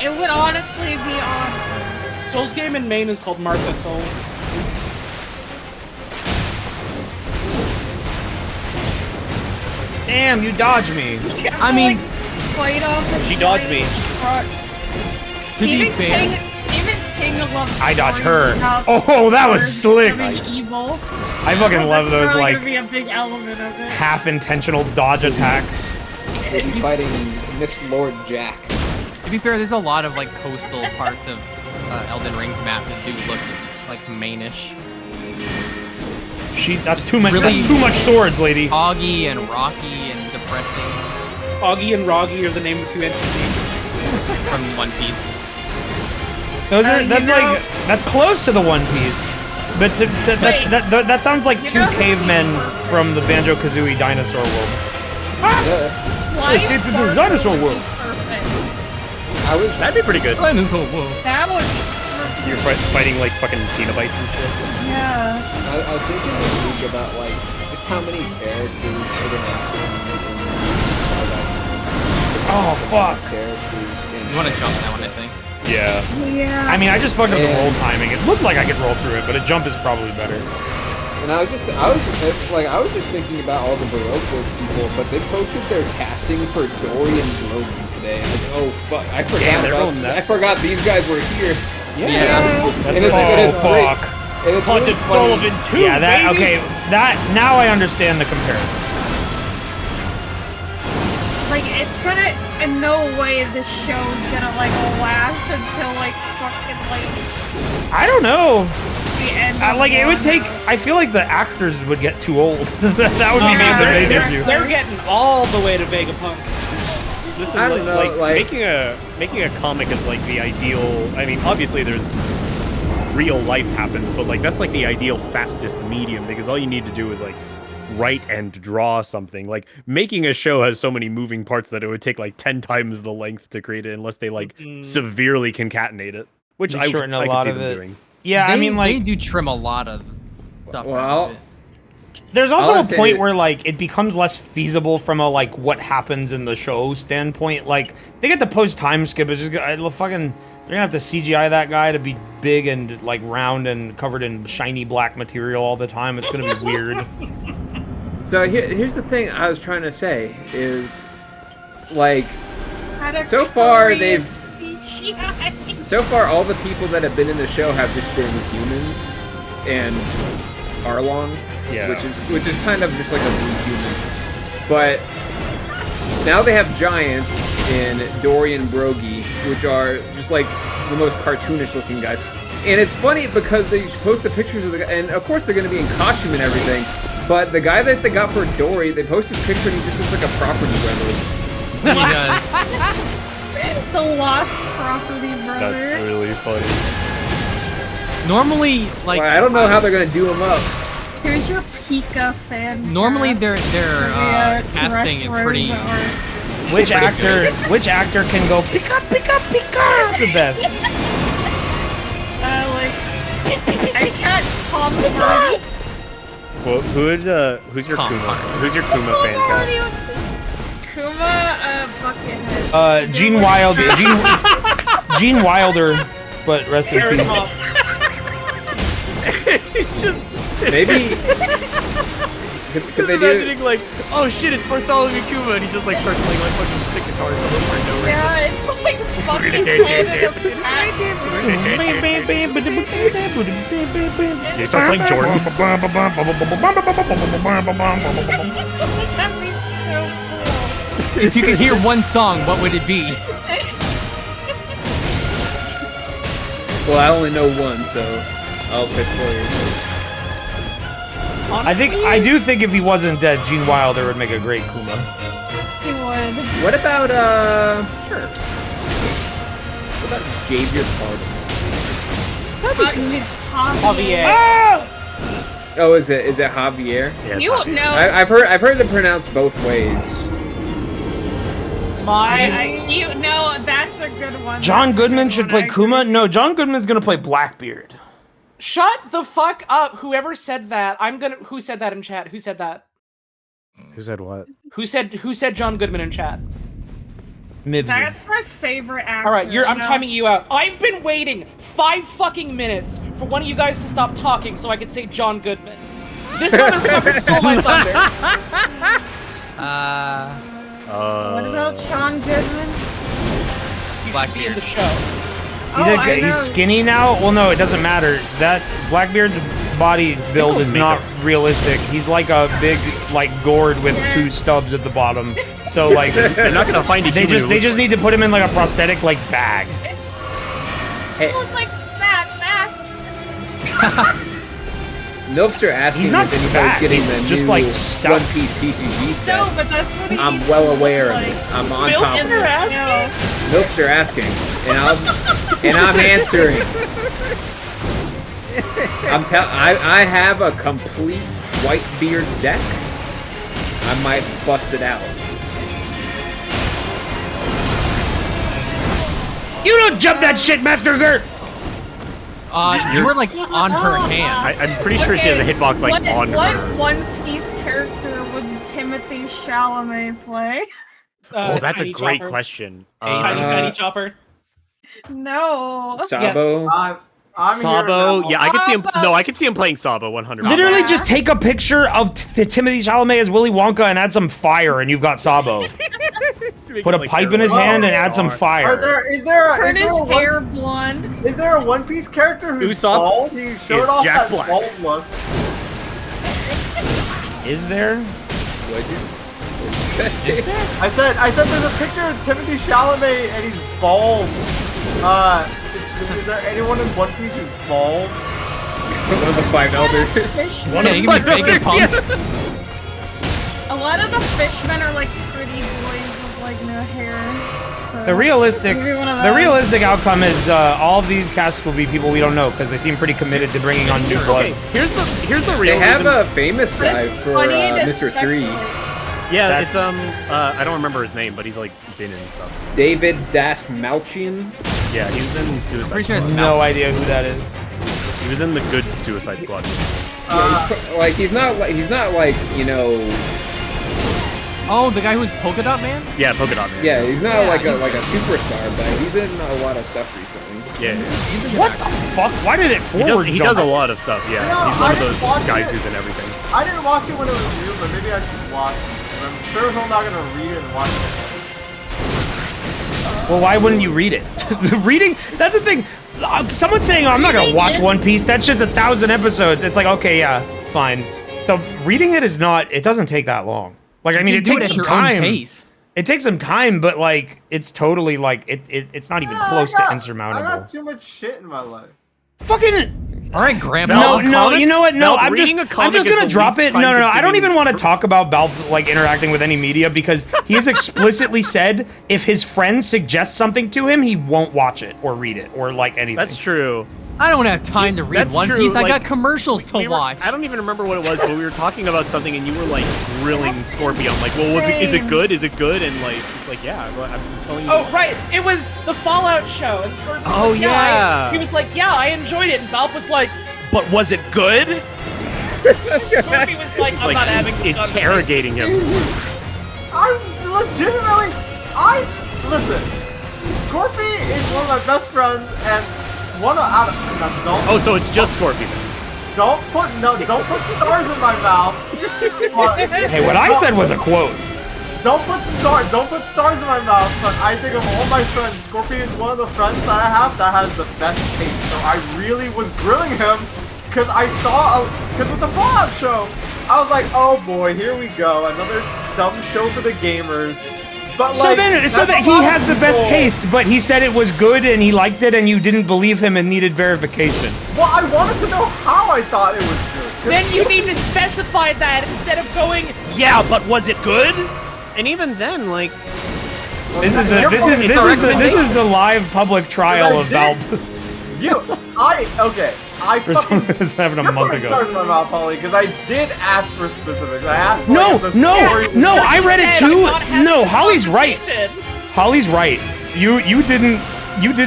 Maine. It would honestly be awesome. Souls game in Maine is called Martha Souls. Damn, you dodged me. I mean, fight off she dodged me. Stephen King loves. I dodged her. Oh, that was slick. Evil. I fucking love those Probably like gonna be a big element of it. half-intentional dodge attacks. Fighting Miss Lord Jack. To be fair, there's a lot of like coastal parts of Elden Ring's map that do look like Maine-ish. That's too much. Really, that's too much swords, lady. Oggy and rocky and depressing. Oggy and Roggy are the name of two entities from One Piece. Those are that's close to the One Piece, but that sounds like two cavemen from the Banjo-Kazooie dinosaur world. Escape into the dinosaur world. That'd be pretty good. Dinosaur world. That would. You're fighting like fucking Cenobites and shit. Yeah. I was thinking this week about like just how many characters are gonna have to Oh fuck! You want to jump that one, I think. Yeah. Yeah. I mean, I just fucked up the roll timing. It looked like I could roll through it, but a jump is probably better. And I was just thinking about all the Baroque people, but they posted their casting for Dory and Logan today. And oh fuck! I forgot these guys were here. Yeah. And it's fuck. And it's Haunted really Sullivan too. Yeah, that baby. okay. That now I understand the comparison. Like, it's gonna, in no way this show's gonna, like, last until, like, fucking, like... I don't know. The end Like, it would take... I feel like the actors would get too old. That would be the main issue. They're getting all the way to Vegapunk. Listen, I don't know, like making a comic is like the ideal. I mean, obviously there's real life happens, but like that's like the ideal fastest medium, because all you need to do is like write and draw something. Like making a show has so many moving parts that it would take like 10 times the length to create it unless they like severely concatenate it, which I could see them doing. Yeah, I mean, like they do trim a lot of stuff out of it. There's also a point where like it becomes less feasible from a like what happens in the show standpoint. Like they get to post time skip. It's just fucking They're gonna have to CGI that guy to be big and like round and covered in shiny black material all the time. It's gonna be weird. So here's the thing I was trying to say is, like, so far all the people that have been in the show have just been humans and Arlong, which is kind of just like a blue human. But now they have giants in Dory and Brogy, which are just like the most cartoonish looking guys. And it's funny because they post the pictures of the guy, and of course they're going to be in costume and everything, but the guy that they got for Dory, they post his picture and he just looks like a property brother. He does. The lost property brother. That's really funny. Normally, like... Well, I don't know how they're going to do him up. Here's your Pika fan. Normally their casting is pretty... Which actor can go Pika Pika Pika the best? Like I can't comment. Well, who's your Kuma? Who's your Kuma fan cast? Kuma, Buckethead. Gene Wilder, but rest in peace. It's just maybe. Could they imagining like, oh shit, it's Bartholomew Kuma, and he just like starts playing like fucking sick guitars over and over. Yeah, it's like Buckethead. He starts playing Jordan. That'd be so cool. If you could hear one song, what would it be? Well, I only know one, so I'll pick for you. Honestly, I do think if he wasn't dead, Gene Wilder would make a great Kuma. He would. What about sure. What about Xavier Bardem? Javier. Oh, is it Javier? Yeah, You Javier. know. I've heard it pronounced both ways. You know, that's a good one. John Goodman should play Kuma? No, John Goodman's gonna play Blackbeard. Shut the fuck up! Whoever said that, Who said that in chat? Who said that? Who said what? Who said John Goodman in chat? Mibsy. That's my favorite actor. All right, I'm timing you out. I've been waiting 5 fucking minutes for one of you guys to stop talking so I could say John Goodman. This motherfucker stole my thunder. What about John Goodman? Blackbeard. In the show. He's skinny now? Well, no, it doesn't matter. That Blackbeard's body build is not realistic. He's like a big, like, gourd with 2 stubs at the bottom. So, like, they're not gonna find a They just need to put him in like a prosthetic, like, bag. Hey. Look like fat fast. Milfster asking He's not if anybody's fat, getting he's the just, new like, One stuffed. Piece TCG set. No, but that's what he's I'm well aware like. of it. I'm on top of Milfster it. asking? Milfster asking, and I'm answering. I have a complete Whitebeard deck. I might bust it out. You don't jump that shit, Master Gert! You were like on her hand. I'm pretty sure she has a hitbox like on What her. One Piece character would Timothy Chalamet play? Oh, that's a Tiny great Chopper. question. Tiny Chopper. No. Sabo. I'm Sabo. here Yeah, I could see him. No, I could see him playing Sabo 100%. Literally just take a picture of Timothy Chalamet as Willy Wonka and add some fire and you've got Sabo. Put a pipe in his hand and add some fire. Is there Turn his a hair blonde. Is there a One Piece character who's Usopp bald? He showed is off Jack that Black. bald look. Is there? I said there's a picture of Timothy Chalamet and he's bald. Is there anyone in One Piece who's bald? One of the 5 elders. One of the bigger pump. A lot of the fishmen are like pretty boys with like no hair. So The realistic maybe one of those. outcome is all of these casts will be people we don't know because they seem pretty committed to bringing on new blood. Okay, here's the real. They have reason. a famous guy for funny to Mr. 3. Yeah, it's I don't remember his name, but he's like been in stuff. David Dastmalchian. Yeah, he was in Suicide Pretty sure it's Squad. No idea who that is. He was in the good Suicide Squad. Yeah, he's not like you know. Oh, the guy who's Polka Dot Man? Yeah, Polka Dot Man. Yeah, he's not like a superstar, but he's in a lot of stuff recently. Yeah. What the fuck? Why did it forward? He does a lot of stuff. Yeah, Yeah, he's one I of those watched guys it. who's in everything. I didn't watch it when it was new, but maybe I should watch it. I'm sure I'm not gonna read it and watch it. Well, why wouldn't you read it? Reading, that's the thing. Someone saying, oh, I'm not gonna watch One Piece, that shit's 1,000 episodes. It's like, okay, yeah, fine. The reading it is not, it doesn't take that long. Like, I mean, it takes some time. It takes some time, but like, it's totally like, it's not even close to insurmountable. I got too much shit in my life. Fucking... All right, Grandma. No, you know what? No, I'm just comic gonna is the drop least it. No, I don't time-consuming even want to talk about Balp like interacting with any media because he has explicitly said if his friend suggests something to him, he won't watch it or read it or like anything. That's true. I don't have time to read That's One true, Piece. I like, got commercials to watch. I don't even remember what it was, but we were talking about something, and you were like grilling Scorpion. Like, well, is it good? Is it good? And like, it's like, yeah, I'm telling you. Oh, right. It was the Fallout show, and Scorpion was Oh, like, yeah. he was like, yeah, I enjoyed it, and Balp was like, but was it good? Scorpion was like, I'm like not having this interrogating him. I'm legitimately, listen, Scorpion is one of my best friends, and don't. Oh, so it's just Scorpion. Don't put stars in my mouth. Hey, what I said was a quote. Don't put stars in my mouth. But I think of all my friends, Scorpion is one of the friends that I have that has the best taste. So I really was grilling him because because with the Fallout show, I was like, oh boy, here we go, another dumb show for the gamers. But So that he has the best taste, but he said it was good and he liked it and you didn't believe him and needed verification. Well, I wanted to know how I thought it was good. Then you need to specify that instead of going, yeah, but was it good? And even then, like, This is the live public trial of Valve. I For someone who's having a month ago. Stars in my mouth, Polly, because I did ask for specifics. I asked. No, I read it too. No, Holly's right. Holly's right. You didn't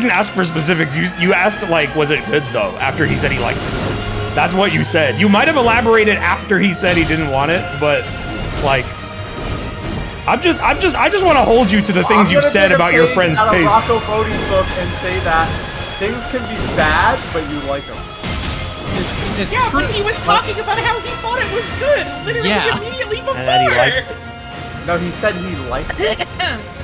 ask for specifics. You asked like, was it good though? After he said he liked it. That's what you said. You might have elaborated after he said he didn't want it, but like, I just want to hold you to the things you've said about your friend's taste. Rocco Bodie's book and say that things can be bad, but you like them. Yeah, but he was talking about how he thought it was good, literally immediately before. And then he liked it. No, he said he liked it.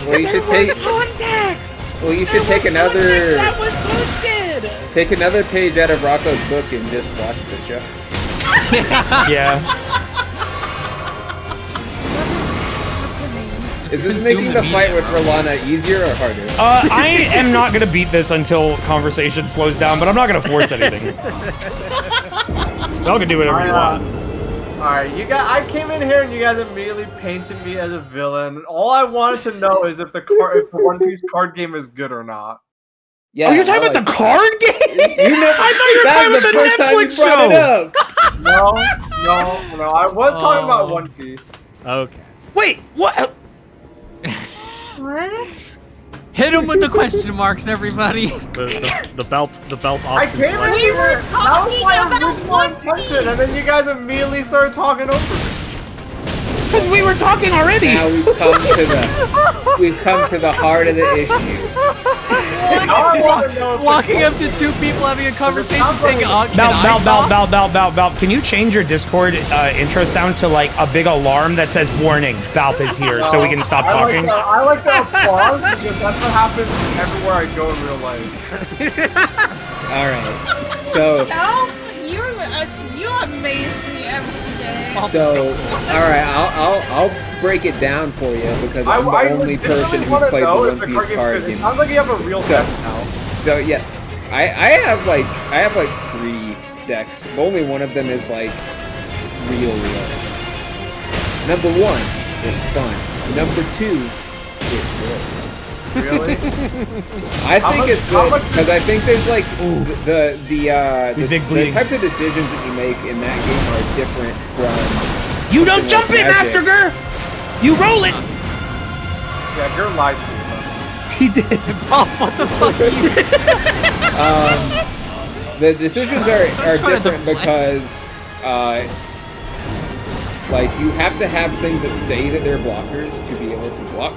Well, you should take. Context. Well, you should take another. That was posted. Take another page out of Rocco's book and just watch the show. Yeah. Is this making the fight with Rellana easier or harder? I am not gonna beat this until conversation slows down, but I'm not gonna force anything. Y'all can do whatever you want. Alright, I came in here and you guys immediately painted me as a villain. All I wanted to know is if the One Piece card game is good or not. Yeah, oh, you're talking about the card game? I thought you were talking about the Netflix show. No, I was talking about One Piece. Okay. Wait, what? What? Hit him with the question marks, everybody. The belt I options. came in here. That was my original intention, and then you guys immediately started talking over me. Because we were talking already. Now we've come to the heart of the issue. Walking up to two people having a conversation, saying, Balp. Can you change your Discord intro sound to like a big alarm that says "Warning, Balp is here," so we can stop talking? I like the applause because that's what happens everywhere I go in real life. All right, so. You amaze me every day. So, all right, I'll break it down for you because I'm the only person who's played the One Piece card game. Sounds like you have a real deck now. So yeah, I have like 3 decks. Only one of them is like real. Number 1, it's fun. Number 2, it's good. Really? I think it's good because I think there's like the types of decisions that you make in that game are different from. You don't jump it, Master Gur! You roll it! Yeah, Gur lied to you. He did. Oh, what the fuck? The decisions are different because Like, you have to have things that say that they're blockers to be able to block.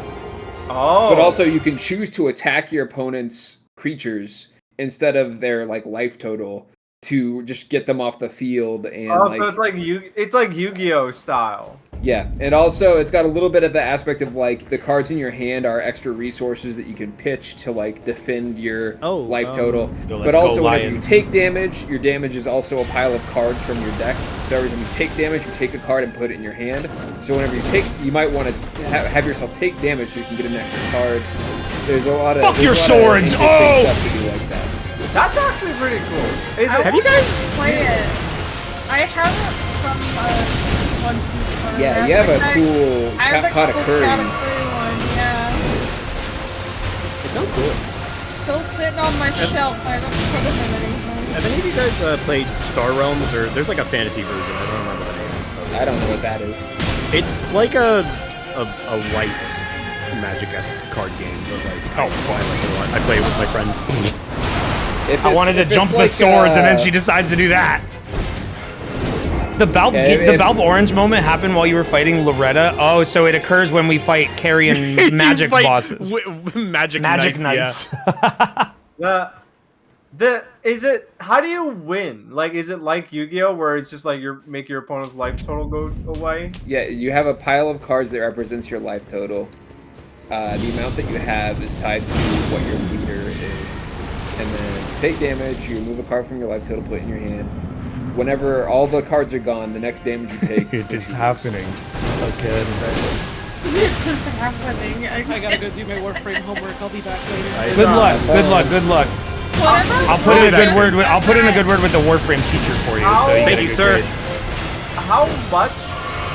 Oh. But also, you can choose to attack your opponent's creatures instead of their, like, life total to just get them off the field and, so it's like Yu-Gi-Oh style. Yeah, and also it's got a little bit of the aspect of like the cards in your hand are extra resources that you can pitch to like defend your life total. But also whenever you take damage, your damage is also a pile of cards from your deck. So every time you take damage, you take a card and put it in your hand. So whenever you take, you might want to have yourself take damage so you can get an extra card. There's a lot of Fuck your swords! Oh! Stuff to do like that. That's actually pretty cool. Have you guys played it? I have it from One Piece. Yeah, you have a cool Katakuri. One, yeah. It sounds cool. Still sitting on my shelf. I haven't put it in anything. Have any of you guys played Star Realms? Or there's like a fantasy version. I don't remember the name. I don't know what that is. It's like a light Magic-esque card game, but like I like it a lot. I play it with my friend. I wanted to jump the swords, and then she decides to do that. The Balb Orange moment happened while you were fighting Loretta. Oh, so it occurs when we fight carrion magic bosses. Magic Knights. Yeah. Is it, how do you win? Like, is it like Yu-Gi-Oh where it's just like make your opponent's life total go away? Yeah, you have a pile of cards that represents your life total. The amount that you have is tied to what your leader is. And then take damage, you remove a card from your life total, put it in your hand. Whenever all the cards are gone, the next damage you take... It is happening. Okay. It's just happening. I gotta go do my Warframe homework. I'll be back later. Good luck. Good luck. Good luck. I'll put in a good word with the Warframe teacher for you. So you Thank you, sir. How much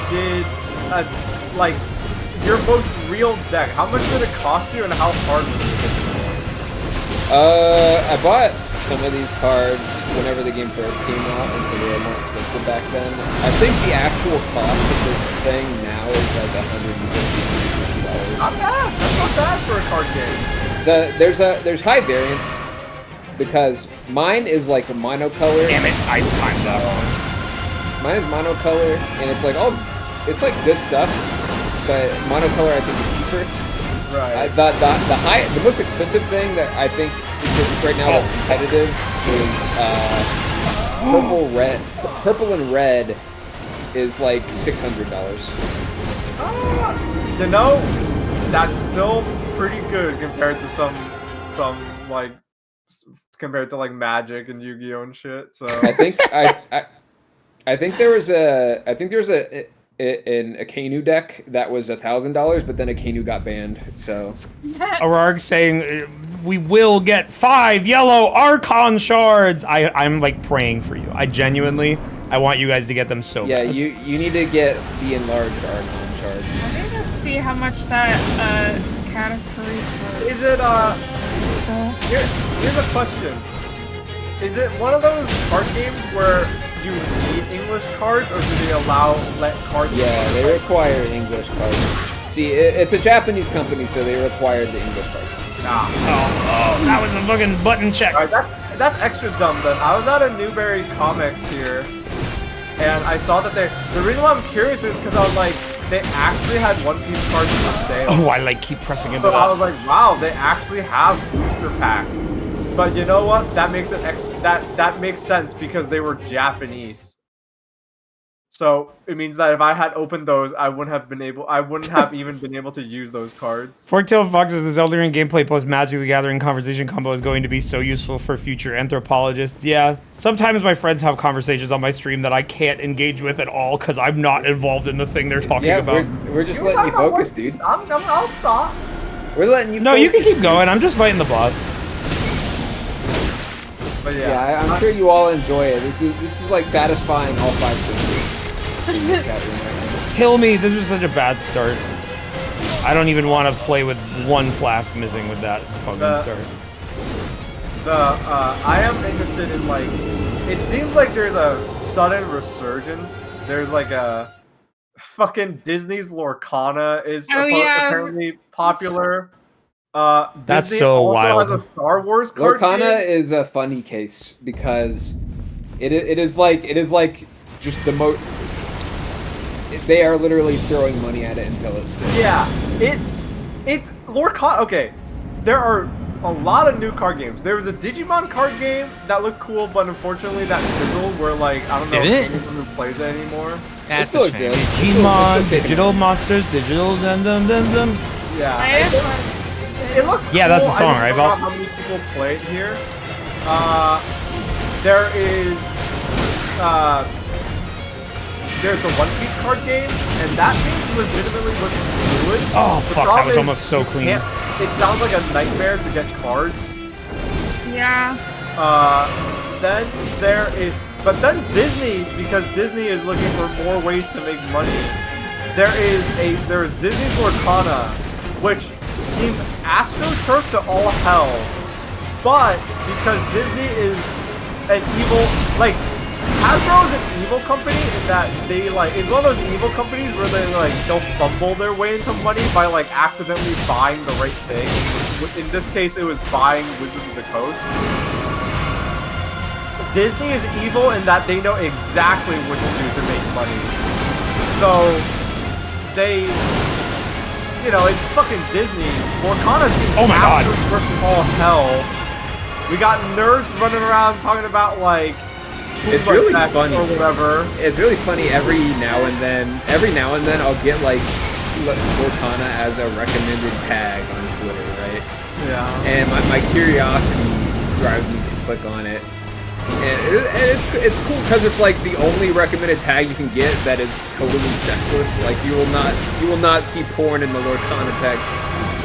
did like your most real deck? How much did it cost you, and how hard was it to get them? I bought some of these cards whenever the game first came out, and so they were more expensive back then. I think the actual cost of this thing now is like $150. Not bad. That's not bad for a card game. There's high variance because mine is like a monocolor. Damn it! I timed that wrong. Mine is monocolor, and it's like it's like good stuff, but monocolor I think is cheaper. Right. The most expensive thing that I think just right now that's competitive is purple and red is like $600. You know, that's still pretty good compared to some like compared to like Magic and Yu-Gi-Oh and shit. So I think there was an Akainu deck that was $1,000, but then Akainu got banned. So Ararg saying we will get 5 yellow Archon shards. I'm like praying for you. I want you guys to get them so bad. Yeah, you need to get the enlarged Archon shards. I need to see how much that category for. Is it here's a question. Is it one of those card games where you need English cards, or do they let cards? Yeah, they require English cards. See, it's a Japanese company, so they require the English cards. Nah. Oh, that was a fucking button check. Right, that's extra dumb then. I was at a Newberry Comics here, and I saw that the reason why I'm curious is because I was like, they actually had One Piece cards for sale. Oh, I like keep pressing into So that. I was like, wow, they actually have booster packs. But you know what? That makes it that makes sense because they were Japanese. So it means that if I had opened those, I wouldn't have even been able to use those cards. Forktail Foxes, this Elden Ring gameplay plus Magic the Gathering conversation combo is going to be so useful for future anthropologists. Yeah, sometimes my friends have conversations on my stream that I can't engage with at all because I'm not involved in the thing they're talking about. We're just letting you focus, dude. I'll stop. We're letting you. No, you can keep going. I'm just fighting the boss. But yeah, I'm sure you all enjoy it. This is like satisfying all 5 senses. Kill me. This was such a bad start. I don't even want to play with 1 flask missing with that fucking start. I am interested in like, it seems like there's a sudden resurgence. There's like a fucking Disney's Lorcana is apparently popular. That's Disney so also wild. has a Star Wars card Lorcana game. is a funny case because it is like just the most. they are literally throwing money at it until it's dead. Yeah, it's okay. There are a lot of new card games. There was a Digimon card game that looked cool, but unfortunately that fizzled. Where like I don't know if anyone who plays it anymore. That's still a shame. exists. Digimon, digital monsters, digital dum. Yeah. It looked Yeah, that's cool. the song, I right, don't Val? know how many people played here. There is there's the One Piece card game, and that game legitimately looks good. Oh The fuck, that problem was is almost so you clean. can't- It sounds like a nightmare to get cards. Yeah. Then there is, but then Disney, because Disney is looking for more ways to make money. There's Disney's Lorcana, which seemed AstroTurf to all hell, but because Disney is an evil, like Hasbro is an evil company in that they like is one of those evil companies where they'll fumble their way into money by like accidentally buying the right thing. In this case, it was buying Wizards of the Coast. Disney is evil in that they know exactly what to do to make money. So they, it's fucking Disney. Lorcana seems Oh my God. absolutely all hell. We got nerds running around talking about like. It's really funny. Or whatever. It's really funny every now and then I'll get like Lorcana as a recommended tag on Twitter, right? Yeah. And my curiosity drives me to click on it. And it's cool because it's like the only recommended tag you can get that is totally sexless. Like you will not see porn in the Lorcana tag,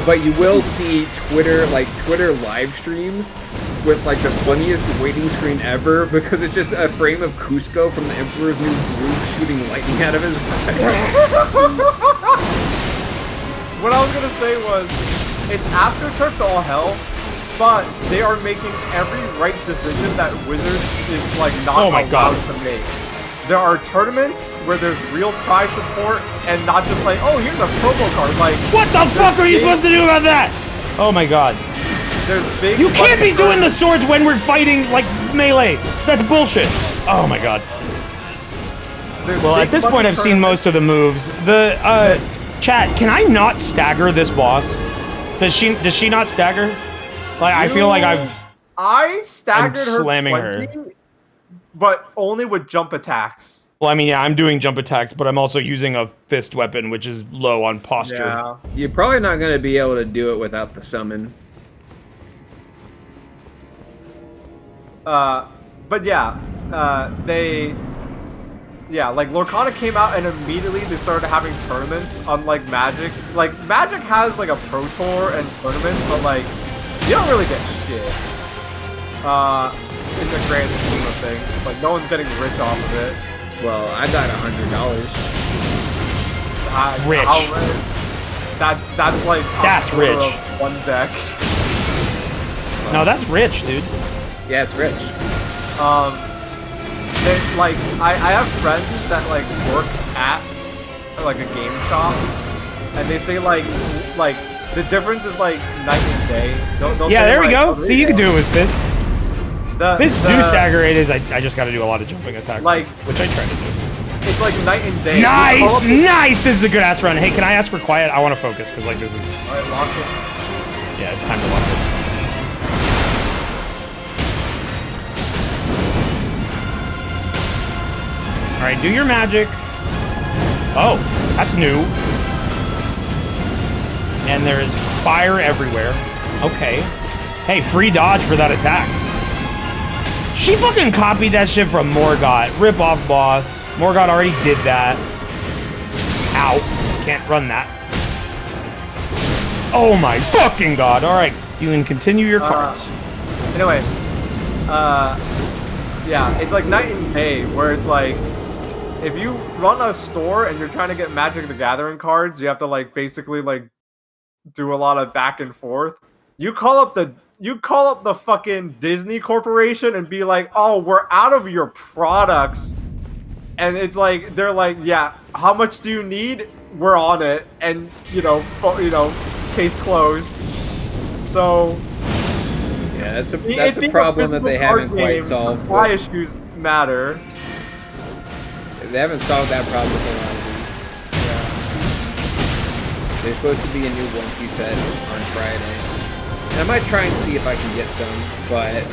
but you will see Twitter live streams with like the funniest waiting screen ever because it's just a frame of Cusco from the Emperor's New Groove shooting lightning out of his eye. What I was gonna say was, it's AstroTurf to all hell, but they are making every right decision that Wizards is like not allowed to make. There are tournaments where there's real prize support and not just like, oh, here's a promo card. Like, What the fuck are you supposed to do about that? Oh my god. There's big. You can't be doing the swords when we're fighting like melee. That's bullshit. Oh my god. Well, at this point, I've seen most of the moves. The chat, can I not stagger this boss? Does she not stagger? Like I feel like I staggered her slamming plenty, but only with jump attacks. Well, I mean, yeah, I'm doing jump attacks, but I'm also using a fist weapon, which is low on posture. Yeah. You're probably not gonna be able to do it without the summon. But yeah, like Lorcana came out and immediately they started having tournaments, unlike Magic. Like Magic has like a Pro Tour and tournaments, but like you don't really get shit. In the grand scheme of things, like no one's getting rich off of it. Well, I got $100. Rich. That's like That's rich. Of one deck. No, that's rich, dude. Yeah, it's rich. Like I have friends that like work at like a game shop, and they say like the difference is like night and day. They'll Yeah, say, there we like, go. oh, See, you can do it with fists. Fists do the- stagger. It is. I just got to do a lot of jumping attacks, Like- which I try to do. It's like night and day. Nice, nice. This is a good ass run. Hey, can I ask for quiet? I want to focus because like this is. Alright, lock it. Yeah, it's time to lock it. All right, do your magic. Oh, that's new. And there is fire everywhere. Okay. Hey, free dodge for that attack. She fucking copied that shit from Morgott. Rip off, boss. Morgott already did that. Ow. Can't run that. Oh my fucking god. Alright, you can continue your cards. Anyway, yeah, it's like night and day, where it's like, if you run a store and you're trying to get Magic the Gathering cards, you have to like basically like do a lot of back and forth. You call up the fucking Disney Corporation and be like, oh, we're out of your products. And it's like, they're like, yeah, how much do you need? We're on it. And, case closed. So... Yeah, that's a problem that they haven't quite solved. Why issues matter. They haven't solved that problem with a lot of these. There's supposed to be a new One Piece set on Friday. And I might try and see if I can get some, but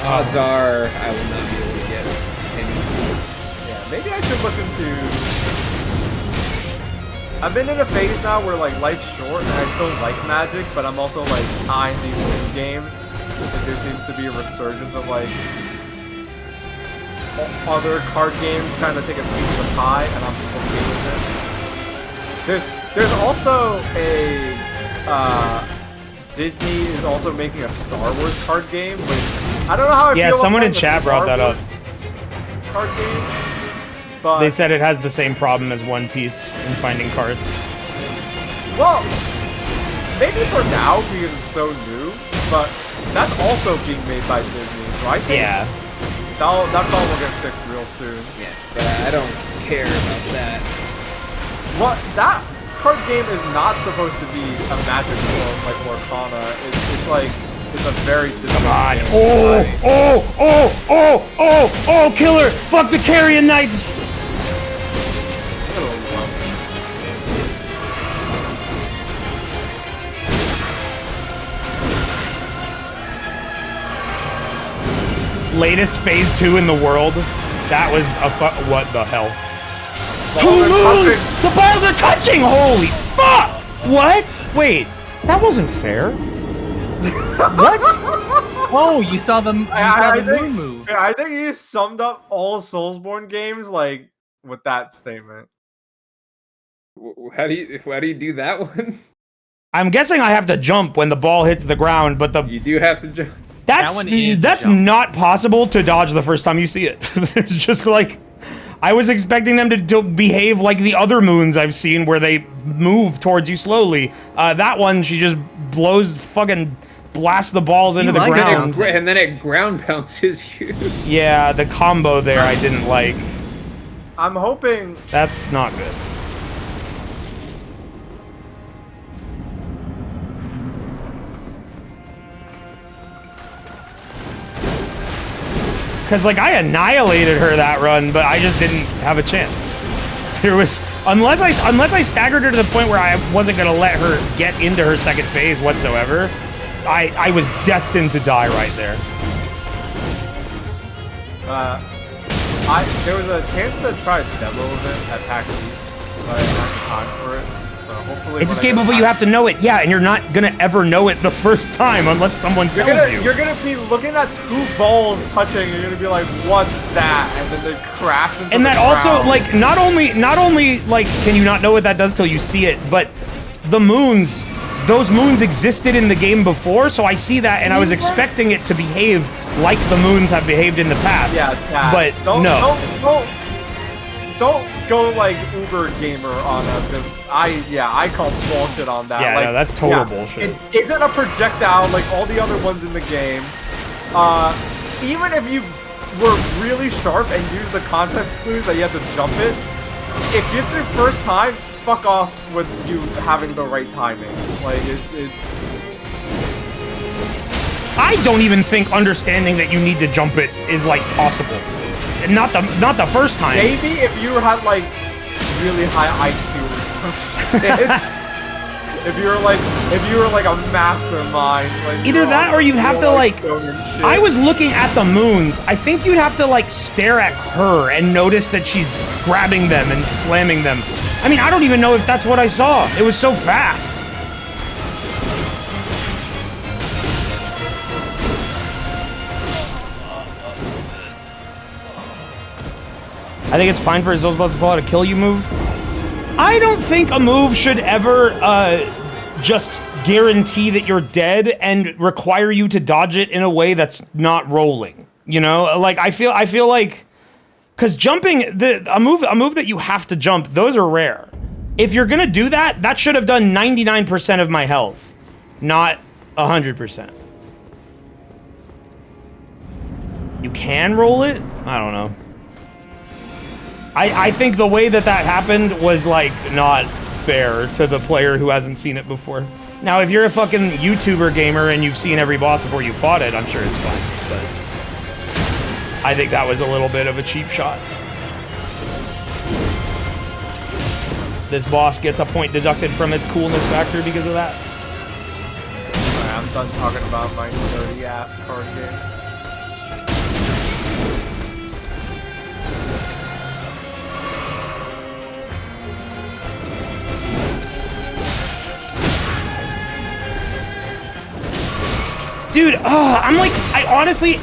odds are I will not be able to get any. Yeah, maybe I should look into... I've been in a phase now where like life's short and I still like Magic, but I'm also like eyeing these new games. Like, there seems to be a resurgence of like other card games kind of take a piece of the pie, and I'm okay with it. There's also a Disney is also making a Star Wars card game, which I don't know how I feel. Yeah, someone in about chat brought that up. Card game, but They said it has the same problem as One Piece in finding cards. well, maybe for now because it's so new, but that's also being made by Disney, so I think Yeah. that call will get fixed real soon. Yeah, I don't care about that. What that card game is not supposed to be a Magic clone like Lorcana. It's like it's a very Come on. Oh, killer! Fuck the Carrion Knights! Latest phase 2 in the world. That was a what the hell? Two moons! The balls are touching! Holy fuck! What? Wait, that wasn't fair. What? Oh, you saw the moon move. I think you summed up all Soulsborne games like with that statement. How do you do that one? I'm guessing I have to jump when the ball hits the ground, but You do have to jump. That's not possible to dodge the first time you see it. It's just like I was expecting them to behave like the other moons I've seen where they move towards you slowly. That one, she just blasts the balls into the ground. And then it ground bounces you. Yeah, the combo there I didn't like. I'm hoping That's not good. Because, like, I annihilated her that run, but I just didn't have a chance. There was... Unless I staggered her to the point where I wasn't going to let her get into her second phase whatsoever, I was destined to die right there. There was a chance to try a demo event at PAX East, but I didn't have time for it. So hopefully It's escapable, but you have to know it. Yeah, and you're not going to ever know it the first time unless someone tells you. You're gonna be looking at two balls touching, and you're gonna be like, "What's that?" And then they crash into And the that also, ground. like, not only like can you not know what that does till you see it, but the moons, those moons existed in the game before, so I see that, and I was expecting it to behave like the moons have behaved in the past. Yeah, but no. Don't go like Uber gamer on us. I call bullshit on that. Yeah, like, no, that's total bullshit. It isn't a projectile like all the other ones in the game. Even if you were really sharp and used the content clues that you had to jump it, if it's your first time, fuck off with you having the right timing. Like it's. I don't even think understanding that you need to jump it is like possible. Not the first time. Maybe if you had like really high IQ or some shit. if you were like a mastermind. Like Either that or you have to like. I was looking at the moons. I think you'd have to like stare at her and notice that she's grabbing them and slamming them. I mean, I don't even know if that's what I saw. It was so fast. I think it's fine for Zolzbaz to pull out a kill you move. I don't think a move should ever just guarantee that you're dead and require you to dodge it in a way that's not rolling. You know, like I feel like, because jumping a move that you have to jump, those are rare. If you're gonna do that, that should have done 99% of my health, not 100%. You can roll it? I don't know. I think the way that happened was, like, not fair to the player who hasn't seen it before. Now, if you're a fucking YouTuber gamer and you've seen every boss before you fought it, I'm sure it's fine. But I think that was a little bit of a cheap shot. this boss gets a point deducted from its coolness factor because of that. Alright, I'm done talking about my dirty ass card game. Dude, I'm like, I honestly,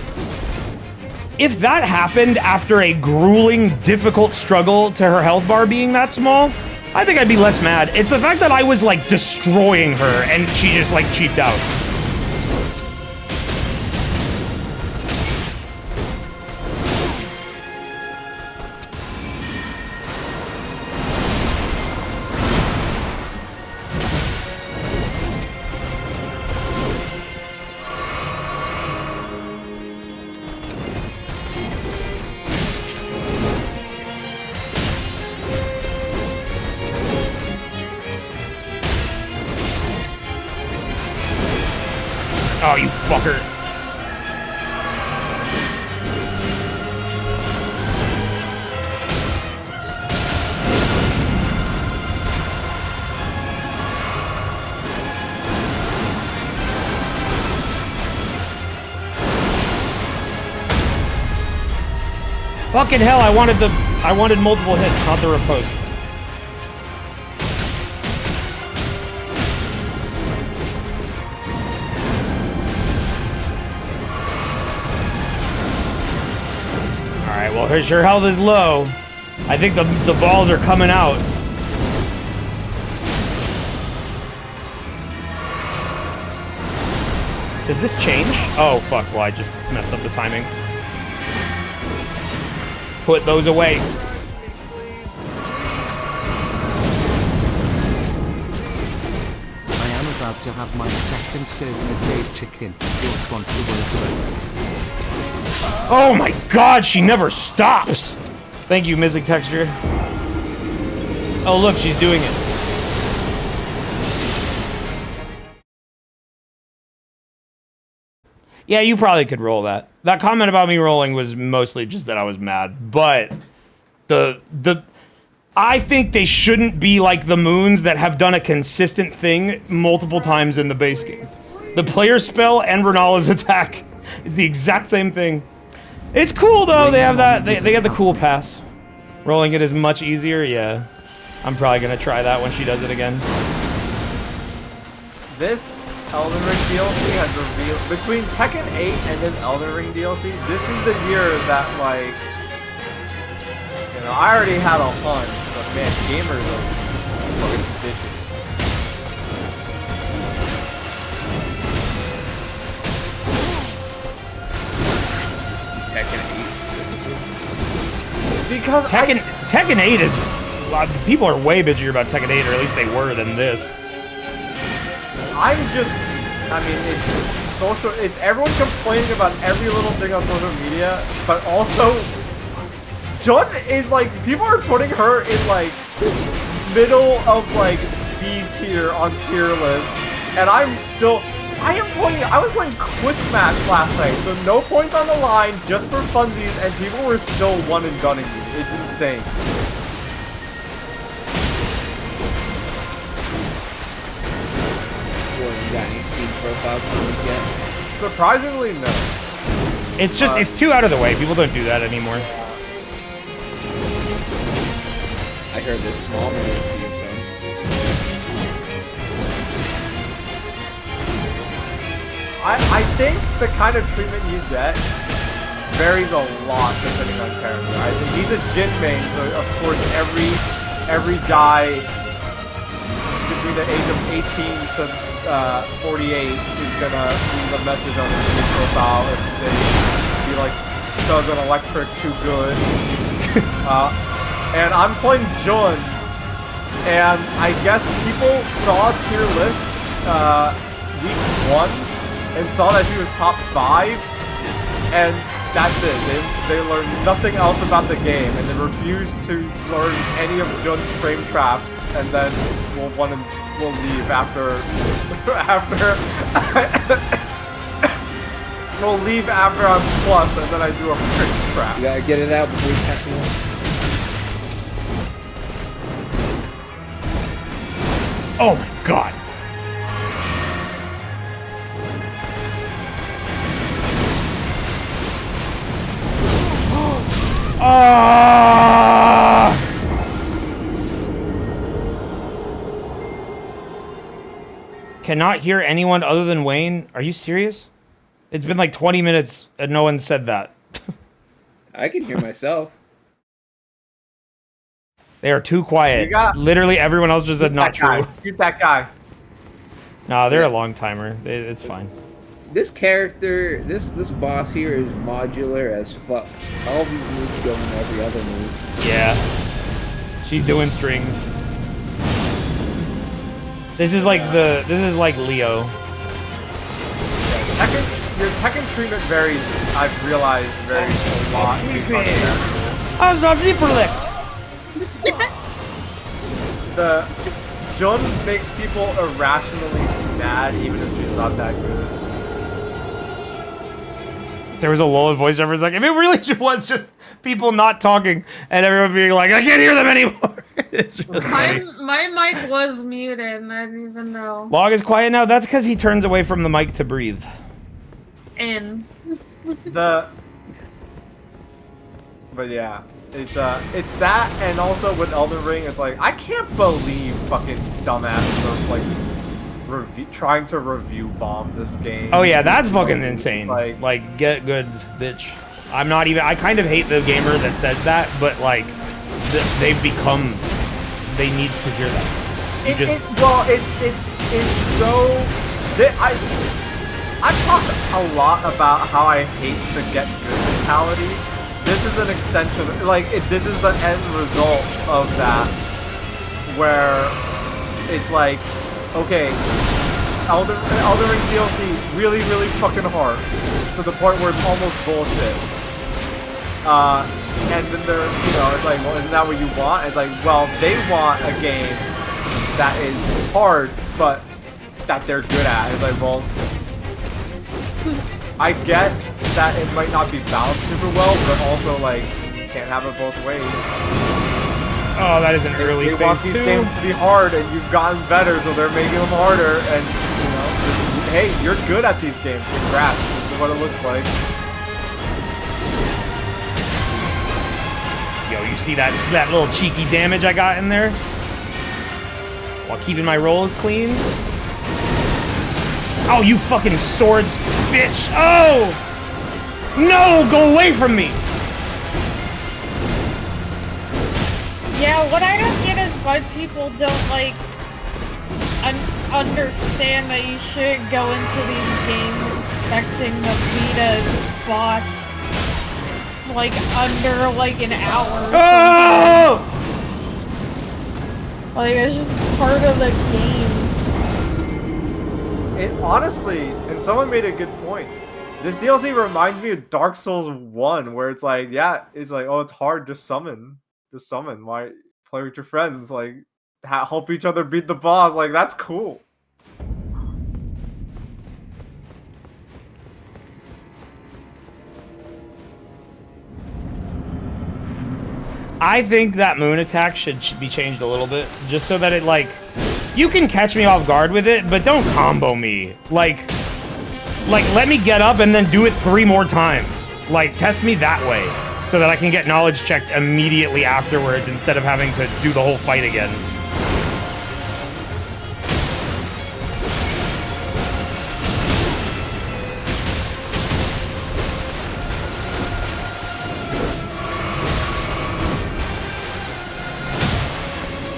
if that happened after a grueling, difficult struggle to her health bar being that small, I think I'd be less mad. It's the fact that I was like destroying her and she just like cheaped out. Oh, you fucker. Fucking hell, I wanted multiple hits, not the riposte. Alright, well, her health is low. I think the balls are coming out. Does this change? Oh, fuck. Well, I just messed up the timing. Put those away. I am about to have my second serving of baked chicken. Your sponsor will works. Oh my god, she never stops! Thank you, Mystic Texture. Oh, look, she's doing it. Yeah, you probably could roll that. That comment about me rolling was mostly just that I was mad, but I think they shouldn't be like the moons that have done a consistent thing multiple times in the base game. The player spell and Rellana's attack is the exact same thing. It's cool though, they have that, they have the cool pass. Rolling it is much easier, yeah. I'm probably gonna try that when she does it again. This Elden Ring DLC has revealed, between Tekken 8 and this Elden Ring DLC, this is the year that, like, you know, I already had a hunch, but man, gamers are fucking bitches. Because Tekken 8 is, people are way bitchier about Tekken 8, or at least they were than this. I'm just, I mean, it's everyone complaining about every little thing on social media, but also, Jun is like, people are putting her in like, middle of like, B tier on tier list, and I was playing quick match last night, so no points on the line, just for funsies, and people were still one and gunning me. It's insane. Got any Steam profile comments yet? Surprisingly, no. It's just, it's too out of the way. People don't do that anymore. I heard this small moves see some. I think the kind of treatment you get varies a lot depending on character. I think he's a Jin main, so of course every guy between the age of 18 to 48 is gonna leave a message on his Steam profile if they be like, doesn't electric too good. And I'm playing Jun, and I guess people saw tier list week 1 and saw that he was top 5, and that's it. They learned nothing else about the game, and they refused to learn any of Jun's frame traps, and then will leave after we'll leave after I'm plus, and then I do a frame trap. You gotta get it out before you catch him. Oh my god. Ah! Cannot hear anyone other than Wayne. Are you serious? It's been like 20 minutes and no one said that. I can hear myself. They are too quiet. Literally everyone else just said not true. Shoot that guy. Nah, they're a long timer. It's fine. This character, this boss here is modular as fuck. All these moves go in every other move. Yeah. She's doing strings. This is like Leo. Your Tekken treatment varies, I've realized, varies a lot. I was not deeper licked. The Jun makes people irrationally mad even if she's not that good. There was a lull in voiceover for a second. It really was just people not talking and everyone being like, I can't hear them anymore. It's really funny. My mic was muted, and I didn't even know. Log is quiet now. That's because he turns away from the mic to breathe. But yeah, it's that, and also with Elden Ring, it's like I can't believe fucking dumbasses are like trying to review bomb this game. Oh yeah, that's fucking insane. Like get good, bitch. I'm not even. I kind of hate the gamer that says that, but like they've become. They need to hear that. It's so. I've talked a lot about how I hate the get good mentality. This is an extension. This is the end result of that, where it's like, okay, Elden Ring DLC really fucking hard to the point where it's almost bullshit. And then they're, it's like, well, isn't that what you want? It's like, well, they want a game that is hard, but that they're good at. It's like, well, I get that it might not be balanced super well, but also, like, you can't have it both ways. Oh, that is an early phase 2. They want these games to be hard, and you've gotten better, so they're making them harder, and, hey, you're good at these games. Congrats. This is what it looks like. Yo, you see that little cheeky damage I got in there? While keeping my rolls clean? Oh, you fucking swords, bitch! Oh! No, go away from me! Yeah, what I don't get is why people don't, like, understand that you shouldn't go into these games expecting to beat a boss, like, under, like, an hour or something. Like, it's just part of the game. It honestly, and someone made a good point. This DLC reminds me of Dark Souls 1, where it's like, yeah, it's like, oh, it's hard, just summon. Just summon. Why play with your friends? Like, help each other beat the boss. Like, that's cool. I think that moon attack should be changed a little bit, just so that it, like, you can catch me off guard with it, but don't combo me. Like, let me get up and then do it 3 more times. Like, test me that way, so that I can get knowledge checked immediately afterwards instead of having to do the whole fight again.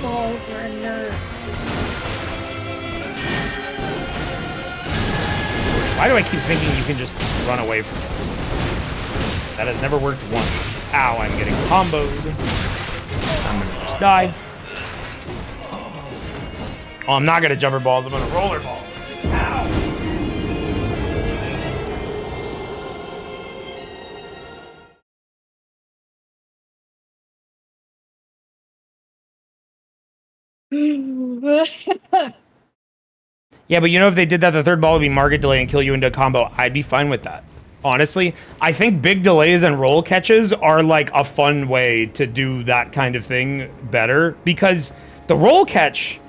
Balls are inert. Why do I keep thinking you can just run away from this? That has never worked once. Ow, I'm getting comboed. I'm gonna just die. Oh, I'm not gonna jumper balls, I'm gonna roller ball. Ow! Yeah, but you know, if they did that, the third ball would be market delay and kill you into a combo. I'd be fine with that. Honestly, I think big delays and roll catches are like a fun way to do that kind of thing better, because the roll catch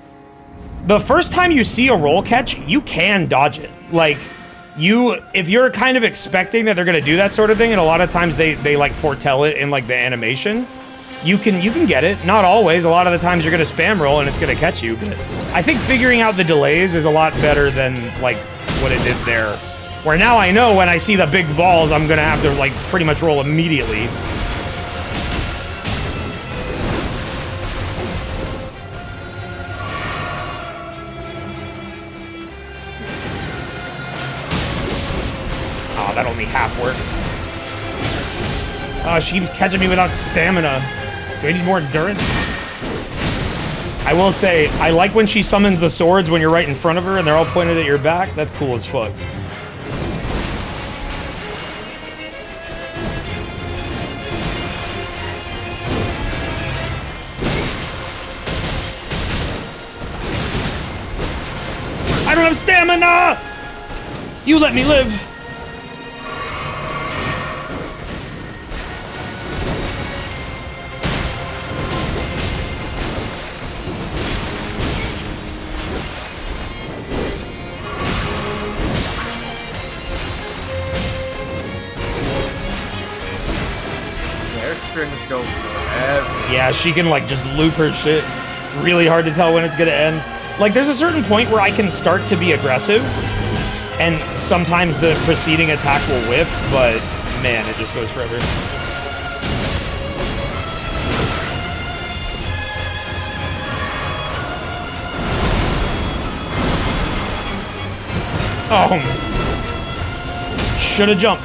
the first time you see a roll catch, you can dodge it. Like, if you're kind of expecting that they're gonna do that sort of thing, and a lot of times they like foretell it in like the animation, you can get it. Not always. A lot of the times you're gonna spam roll and it's gonna catch you. But I think figuring out the delays is a lot better than like what it did there. Where now I know when I see the big balls, I'm gonna have to like pretty much roll immediately. Oh, that only half worked. Oh, she's catching me without stamina. Do I need more endurance? I will say, I like when she summons the swords when you're right in front of her and they're all pointed at your back. That's cool as fuck. I don't have stamina! You let me live! Strings go forever. Yeah, she can like just loop her shit. It's really hard to tell when it's gonna end. Like, there's a certain point where I can start to be aggressive, and sometimes the preceding attack will whiff, but man, it just goes forever. Oh, should have jumped.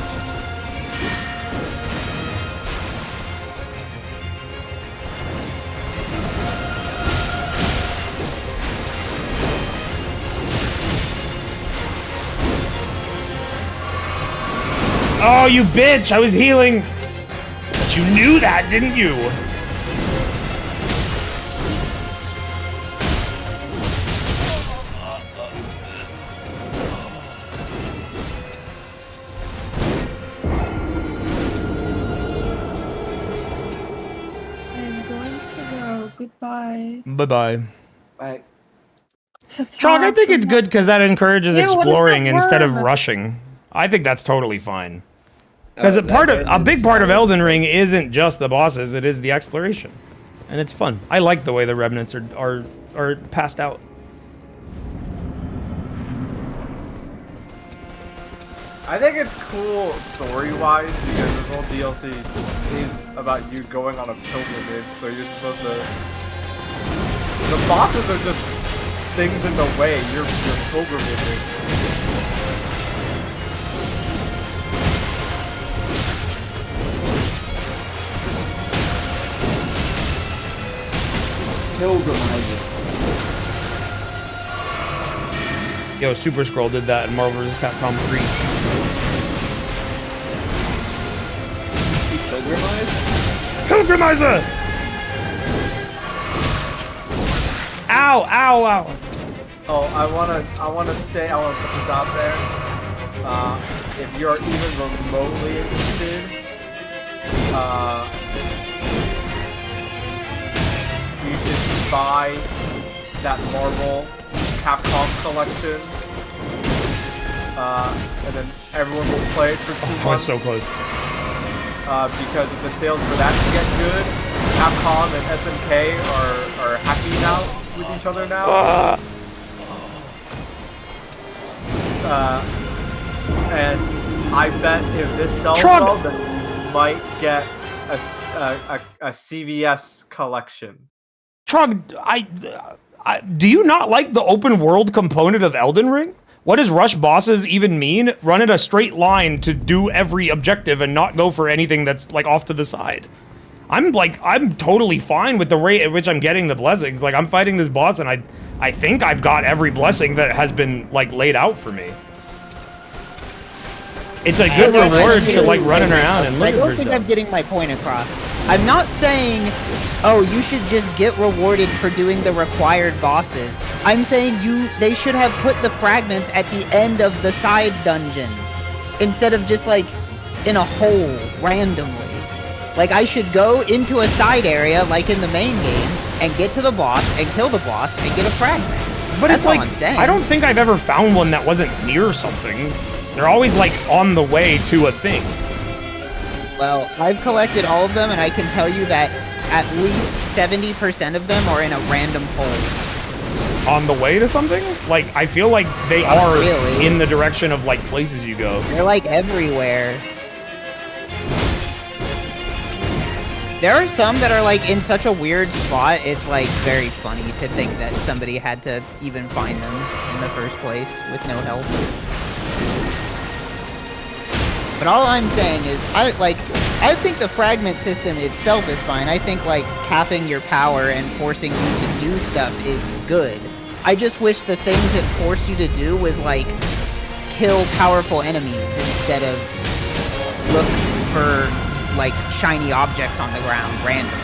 Oh, you bitch! I was healing! But you knew that, didn't you? I'm going to go. Goodbye. Bye-bye. Bye. Chalk, I think it's good because that encourages Yeah, what is that exploring instead of word? rushing. I think that's totally fine. Because Oh, a big part of Elden Ring isn't just the bosses; it is the exploration, and it's fun. I like the way the remnants are passed out. I think it's cool story-wise because this whole DLC is about you going on a pilgrimage, so you're supposed to... The bosses are just things in the way, you're pilgrimaging. Pilgrimizing. Yo, Super Scroll did that in Marvel vs. Capcom 3. Pilgrimise? Pilgrimizer! Ow! Ow! Ow! Oh, I wanna put this out there. If you're even remotely interested, you should buy that Marvel Capcom collection, and then everyone will play it for 2 months. Oh, it's so close. Because if the sales for that get good, Capcom and SNK are hacking out with each other now. And I bet if this sells well, then you might get a CVS collection. Trog, do you not like the open world component of Elden Ring? What does rush bosses even mean? Run in a straight line to do every objective and not go for anything that's like off to the side. I'm totally fine with the rate at which I'm getting the blessings. Like, I'm fighting this boss and I think I've got every blessing that has been like laid out for me. It's a good reward to like running around and looking for I don't think I'm getting my point across. I'm not saying, oh, you should just get rewarded for doing the required bosses. I'm saying they should have put the fragments at the end of the side dungeons instead of just like in a hole randomly. Like, I should go into a side area like in the main game and get to the boss and kill the boss and get a fragment. But That's it's all like, I'm saying. I don't think I've ever found one that wasn't near something. They're always like on the way to a thing. Well, I've collected all of them, and I can tell you that at least 70% of them are in a random hole. On the way to something? Like, I feel like they Not are really. in the direction of like places you go. They're like everywhere. There are some that are like in such a weird spot, it's like very funny to think that somebody had to even find them in the first place with no help. But all I'm saying is, I think the fragment system itself is fine. I think like capping your power and forcing you to do stuff is good. I just wish the things it forced you to do was like kill powerful enemies instead of look for like shiny objects on the ground randomly.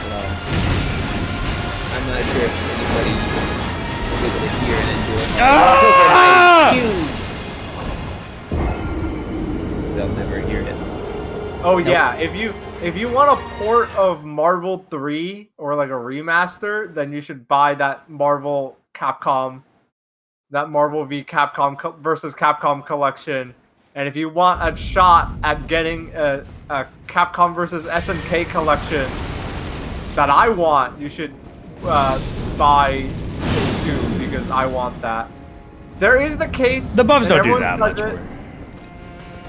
Well, I'm not sure if anybody will be able to hear and enjoy. They'll never hear it. Oh yeah, if you want a port of Marvel 3 or like a remaster, then you should buy that Marvel v Capcom versus Capcom collection. And if you want a shot at getting a Capcom versus SNK collection that I want, you should buy it too, because I want that. There is the case. The buffs don't do that much.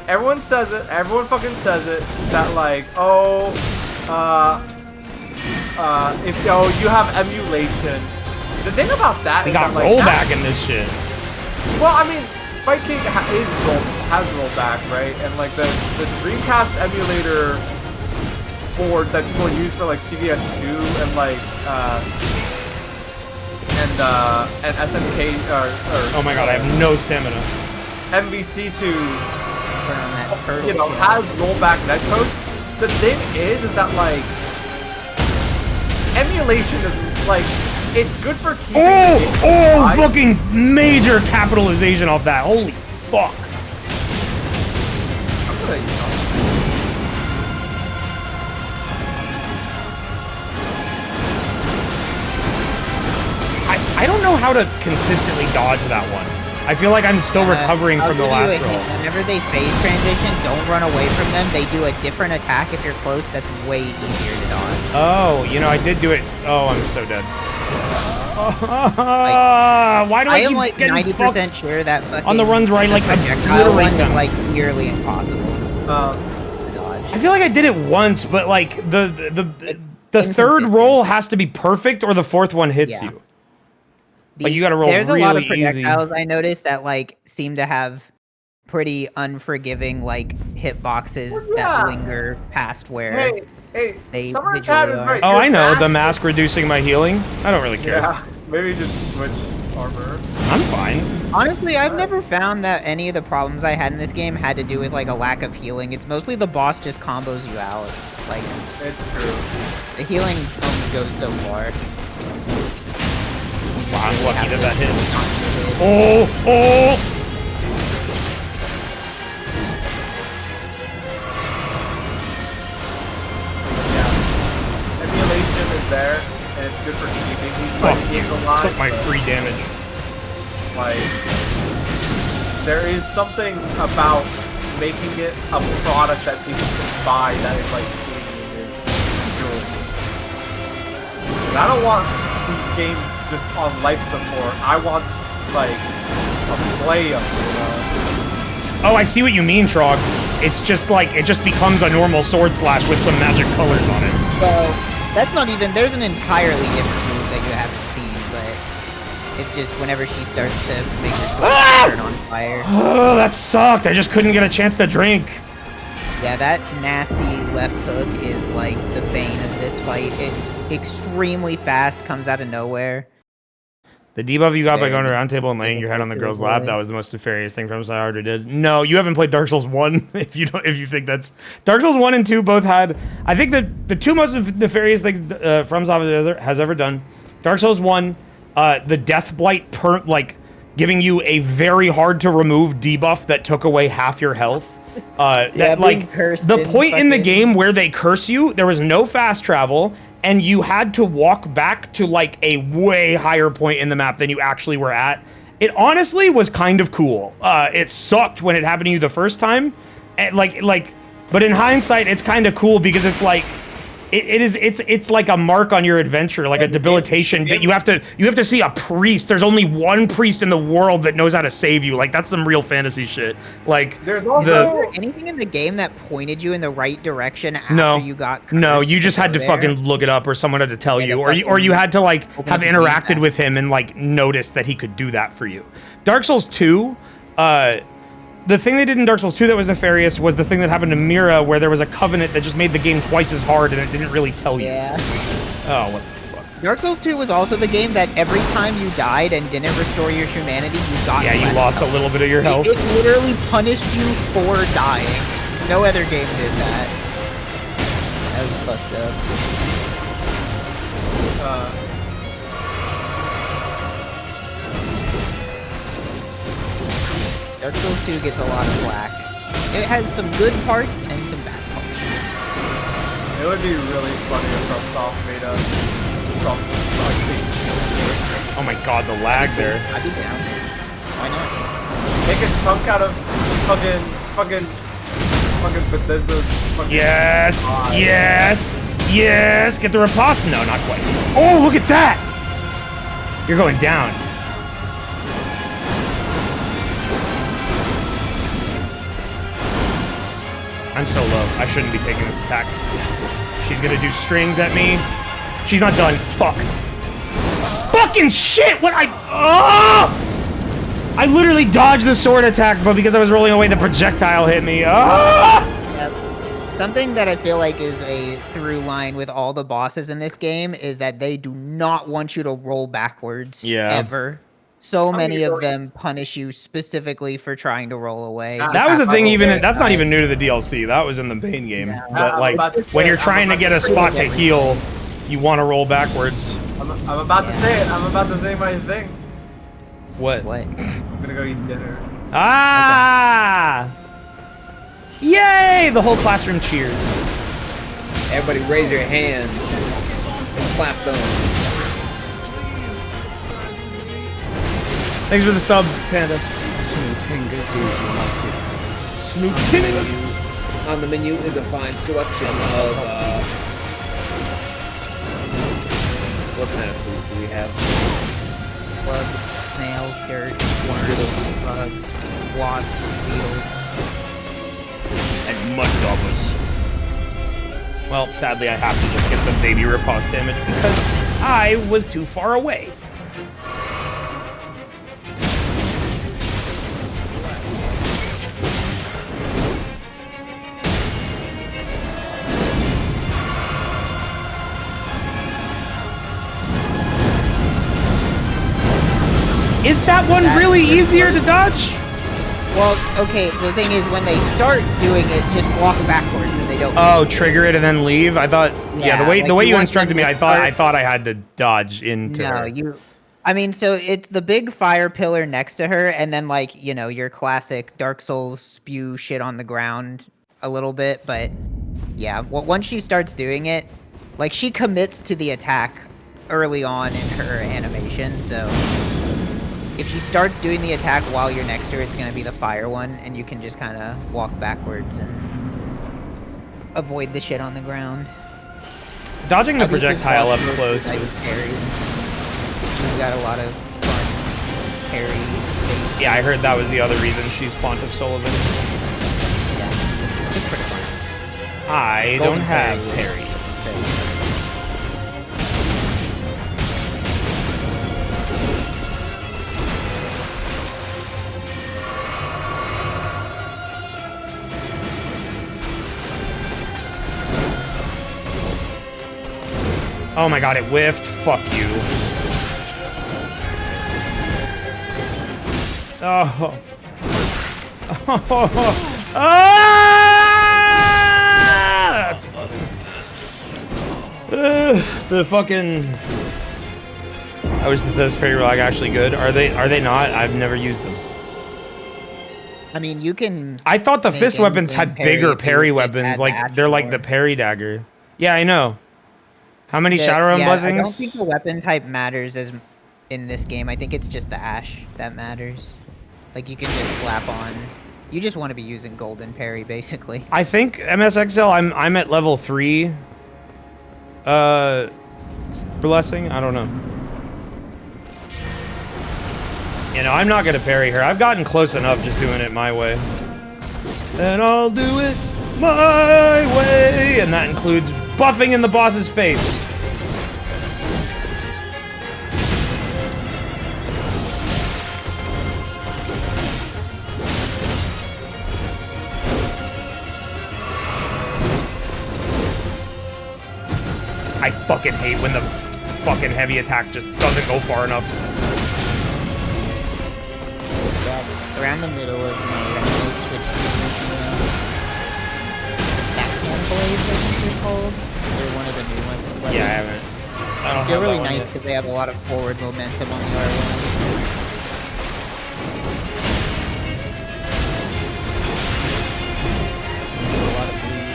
Everyone says it. Everyone fucking says it. That like, oh, if you have emulation. The thing about that They is got that, like, rollback in this shit. Well, I mean, Fight King has rollback, right? And like the Dreamcast emulator board that people use for like CVS2 and like and SNK or oh my god, I have no stamina. MVC2, you know, has rollback netcode. The thing is that like emulation is like, it's good for keeping the game alive. Fucking major capitalization off that. Holy fuck. I don't know how to consistently dodge that one. I feel like I'm still recovering from the last roll. Whenever they phase transition, don't run away from them. They do a different attack if you're close. That's way easier to dodge. Oh, you know, I did do it. Oh, I'm so dead. Why do I am keep like getting 90% sure that fucking on the runs where I like projectile one obliterate them? is like nearly impossible. I feel like I did it once, but like the third roll has to be perfect, or the fourth one hits you. Like you got to roll There's really a lot of easy. projectiles I noticed that like seem to have pretty unforgiving like hitboxes that linger past where they Summer visually Cat is are. right. Oh, I know the mask reducing my healing. I don't really care. Yeah, maybe just switch armor. I'm fine. Honestly, I've never found that any of the problems I had in this game had to do with like a lack of healing. It's mostly the boss just combos you out. Like, it's true. The healing only goes so far. Wow, I'm lucky that that hit. Oh! Emulation is there, and it's good for keeping these fighting games alive. Took my free damage. Like, there is something about making it a product that people can buy that is like good. I don't want these games just on life support. I want like a play of, you know. Oh, I see what you mean, Trog. It's just like it just becomes a normal sword slash with some magic colors on it. Well, that's not even. There's an entirely different move that you haven't seen, but it's just whenever she starts to make her turn on fire. Oh, that sucked. I just couldn't get a chance to drink. Yeah, that nasty left hook is like the bane of this fight. It's extremely fast, comes out of nowhere. The debuff you got by going to round table and laying your head on the girl's lap, that was the most nefarious thing from Psyharder did. No, you haven't played Dark Souls 1 if you think that's... Dark Souls 1 and 2 both had... I think the two most nefarious things From Software has ever done. Dark Souls 1, the Death Blight giving you a very hard to remove debuff that took away half your health. Yeah, that like the point in the game where they curse you, there was no fast travel. and you had to walk back to like a way higher point in the map than you actually were at. It honestly was kind of cool. It sucked when it happened to you the first time, and but in hindsight, it's kind of cool because it's like, it's like a mark on your adventure, like a debilitation that you have to see a priest. There's only one priest in the world that knows how to save you. Like, that's some real fantasy shit. Like, there's also anything in the game that pointed you in the right direction after you got cursed. No, you just had to fucking look it up, or someone had to tell you, or you had to like have interacted with him and like notice that he could do that for you. Dark Souls 2, the thing they did in Dark Souls 2 that was nefarious was the thing that happened to Mira, where there was a covenant that just made the game twice as hard and it didn't really tell you. Yeah. Oh, what the fuck. Dark Souls 2 was also the game that every time you died and didn't restore your humanity, you got you lost a little bit of your health. It literally punished you for dying. No other game did that. That was fucked up. Dark Souls 2 gets a lot of flack. It has some good parts and some bad parts. It would be really funny if FromSoft made a Oh my god, the lag there. I'd be down. Why not? Make a chunk out of fucking Bethesda's fucking... Yes! Yes! Yes! Get the riposte? No, not quite. Oh, look at that! You're going down. I'm so low. I shouldn't be taking this attack. She's gonna do strings at me. She's not done. Fuck. Fucking shit! What I literally dodged the sword attack, but because I was rolling away, the projectile hit me. Yep. Something that I feel like is a through line with all the bosses in this game is that they do not want you to roll backwards. Ever. So many of them punish you specifically for trying to roll away. That was a thing. That's not even new to the DLC. That was in the main game. Yeah. But like, when you're trying to get a spot to heal, you want to roll backwards. I'm about to say it. I'm about to say my thing. What? I'm gonna go eat dinner. Ah! Okay. Yay! The whole classroom cheers. Everybody raise your hands and clap them. Thanks for the sub, Panda. Snooping as usual. Snooping. On the menu is a fine selection of what kind of foods do we have? Bugs, snails, dirt, worms, bugs, wasps, beetles, and mud goblins. Well, sadly, I have to just get the baby riposte damage because I was too far away. Is that one really easier to dodge? Well, okay, the thing is when they start doing it, just walk backwards and they don't. Oh, trigger it and then leave? I thought, yeah, the way you instructed me, I thought I had to dodge into her. I mean, so it's the big fire pillar next to her, and then like, you know, your classic Dark Souls spew shit on the ground a little bit, but yeah, once she starts doing it, like she commits to the attack early on in her animation, so if she starts doing the attack while you're next to her, it's going to be the fire one, and you can just kind of walk backwards and avoid the shit on the ground. Dodging the projectile up close is scary. She's got a lot of fun parry. Yeah, I heard that was the other reason she's Pontiff Sullivan. Yeah, it's pretty fun. I don't have parries. Oh my god, it whiffed. Fuck you. Oh. Oh. Ah! That's funny. The fucking... I wish this says parry lag actually good. Are they not? I've never used them. I mean, you can... I thought the fist weapons had bigger parry weapons. Like, they're like the parry dagger. Yeah, I know. How many Shadowrun I don't blessings? think the weapon type matters as in this game. I think it's just the ash that matters. Like you can just slap on. You just want to be using golden parry, basically. I think MSXL. I'm at level 3. Blessing. I don't know. You know, I'm not gonna parry her. I've gotten close enough just doing it my way. And I'll do it my way, and that includes buffing in the boss's face. I fucking hate when the fucking heavy attack just doesn't go far enough. Around the middle of mode, I'm going to switch to backhand blades, I think they're called. They're one of the new ones. Yeah, I haven't. I don't They're have really that one nice yet. because they have a lot of forward momentum on the R1. A lot of bleed.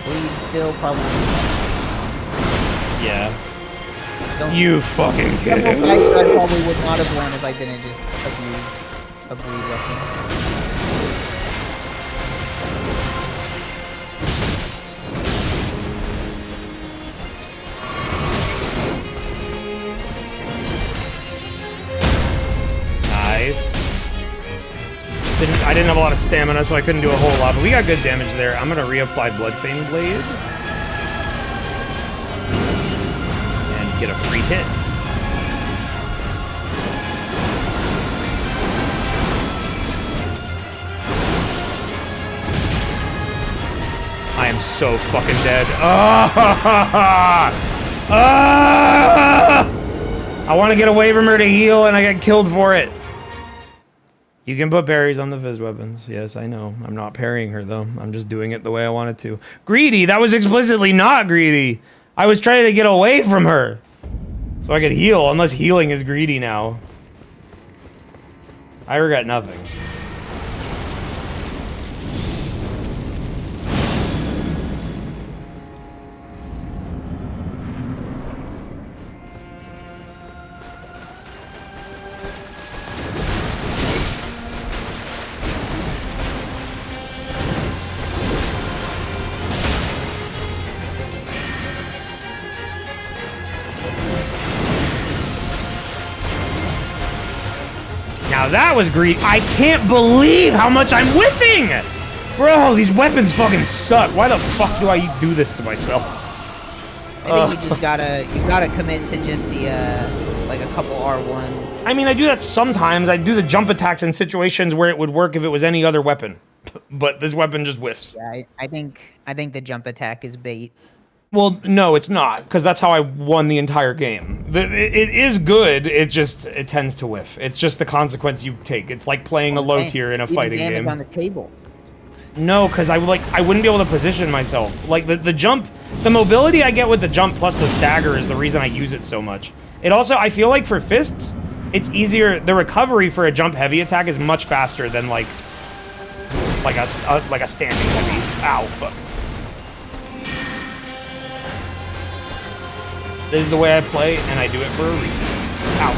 Bleed still probably. Yeah. Don't You fucking kid. I probably would not have won if I didn't just abuse a bleed weapon. Nice. I didn't have a lot of stamina, so I couldn't do a whole lot, but we got good damage there. I'm gonna reapply Bloodfang Blade. And get a free hit. I am so fucking dead. I want to get away from her to heal, and I get killed for it. You can put parries on the Fizz weapons. Yes, I know. I'm not parrying her, though. I'm just doing it the way I wanted to. Greedy! That was explicitly not greedy! I was trying to get away from her! So I could heal, unless healing is greedy now. I regret nothing. Now that was greedy. I can't believe how much I'm whiffing! Bro, these weapons fucking suck. Why the fuck do I do this to myself? I think you just gotta commit to just the like a couple R1s. I mean, I do that sometimes. I do the jump attacks in situations where it would work if it was any other weapon. But this weapon just whiffs. Yeah, I think the jump attack is bait. Well, no, it's not, because that's how I won the entire game. It is good, it tends to whiff. It's just the consequence you take. It's like playing a low tier in a fighting game. On the table. No, because I wouldn't be able to position myself. Like, the jump, the mobility I get with the jump plus the stagger is the reason I use it so much. It also, I feel like for fists, it's easier, the recovery for a jump heavy attack is much faster than like a standing heavy. Ow, fuck. This is the way I play, and I do it for a reason. Ow.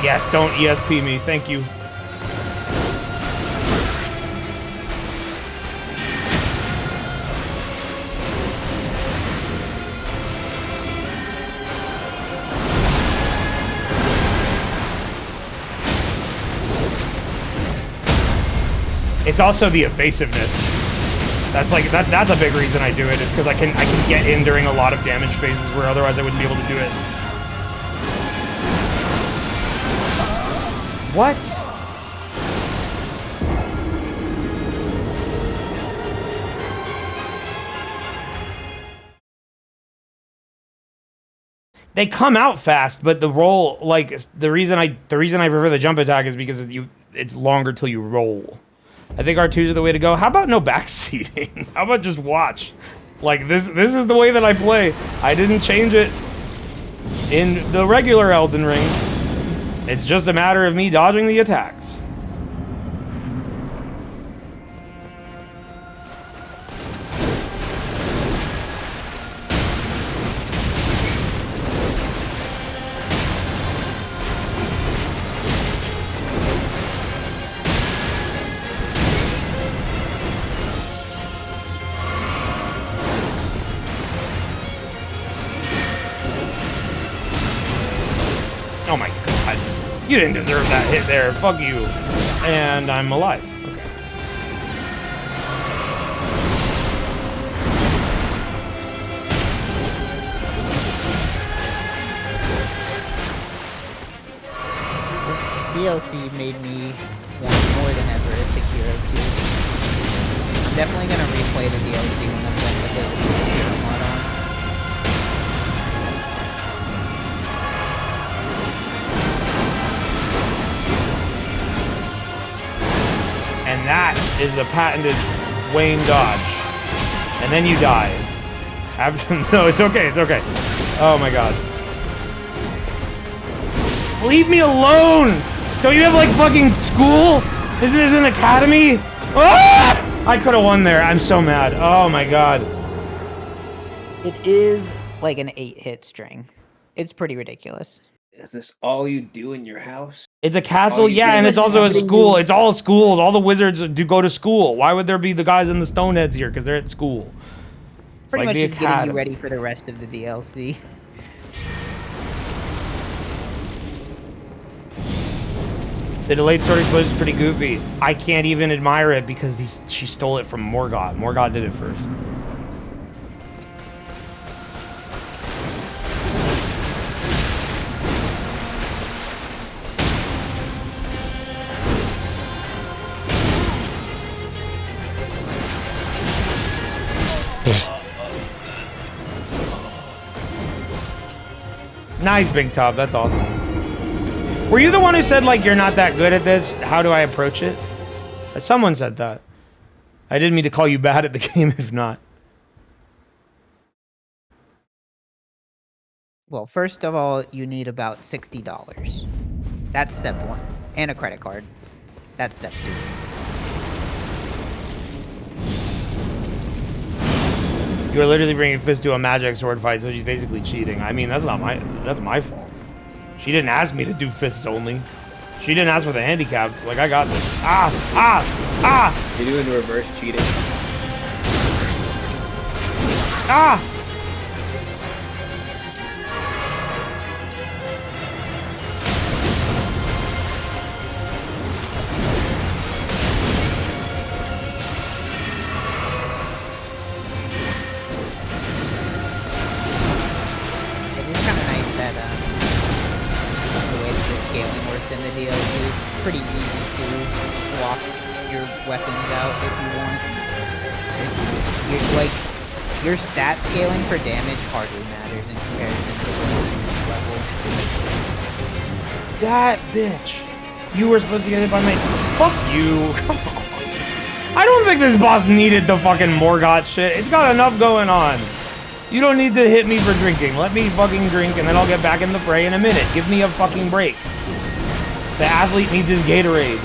Yes, don't ESP me. Thank you. It's also the evasiveness. That's a big reason I do it, is because I can get in during a lot of damage phases where otherwise I wouldn't be able to do it. What? They come out fast, but the roll, like, the reason I prefer the jump attack is because it's longer till you roll. I think R2s are the way to go. How about no backseating? How about just watch? Like, this is the way that I play. I didn't change it in the regular Elden Ring. It's just a matter of me dodging the attacks. Oh my god. You didn't deserve that hit there. Fuck you. And I'm alive. Okay. This DLC made me want more than ever a Sekiro 2. I'm definitely gonna replay the DLC when I'm done with it with the Sekiro mod on. And that is the patented Wayne dodge. And then you die. No, it's okay, it's okay. Oh my god. Leave me alone! Don't you have like fucking school? Isn't this an academy? Ah! I could have won there. I'm so mad. Oh my god. It is like an 8-hit string. It's pretty ridiculous. Is this all you do in your house? It's a castle, yeah, and it's also a school. It's all schools. All the wizards do go to school. Why would there be the guys in the Stoneheads here? Because they're at school. It's Pretty like much the just getting you academy. ready for the rest of the DLC. The delayed sword explosion is pretty goofy. I can't even admire it because she stole it from Morgoth. Morgoth did it first. Nice, Big Top. That's awesome. Were you the one who said, like, you're not that good at this? How do I approach it? Someone said that. I didn't mean to call you bad at the game if not. Well, first of all, you need about $60. That's step 1. And a credit card. That's step 2. You are literally bringing Fist to a magic sword fight, so she's basically cheating. I mean, that's my fault. She didn't ask me to do fists only. She didn't ask for the handicap. Like, I got this. Ah! Ah! Ah! You're doing reverse cheating. Ah! In the DLC, it's pretty easy to swap your weapons out if you want. Your stat scaling for damage hardly matters in comparison to what's in level. That bitch. You were supposed to get hit by my... Fuck you. Come on. I don't think this boss needed the fucking Morgoth shit. It's got enough going on. You don't need to hit me for drinking. Let me fucking drink and then I'll get back in the fray in a minute. Give me a fucking break. The athlete needs his Gatorade.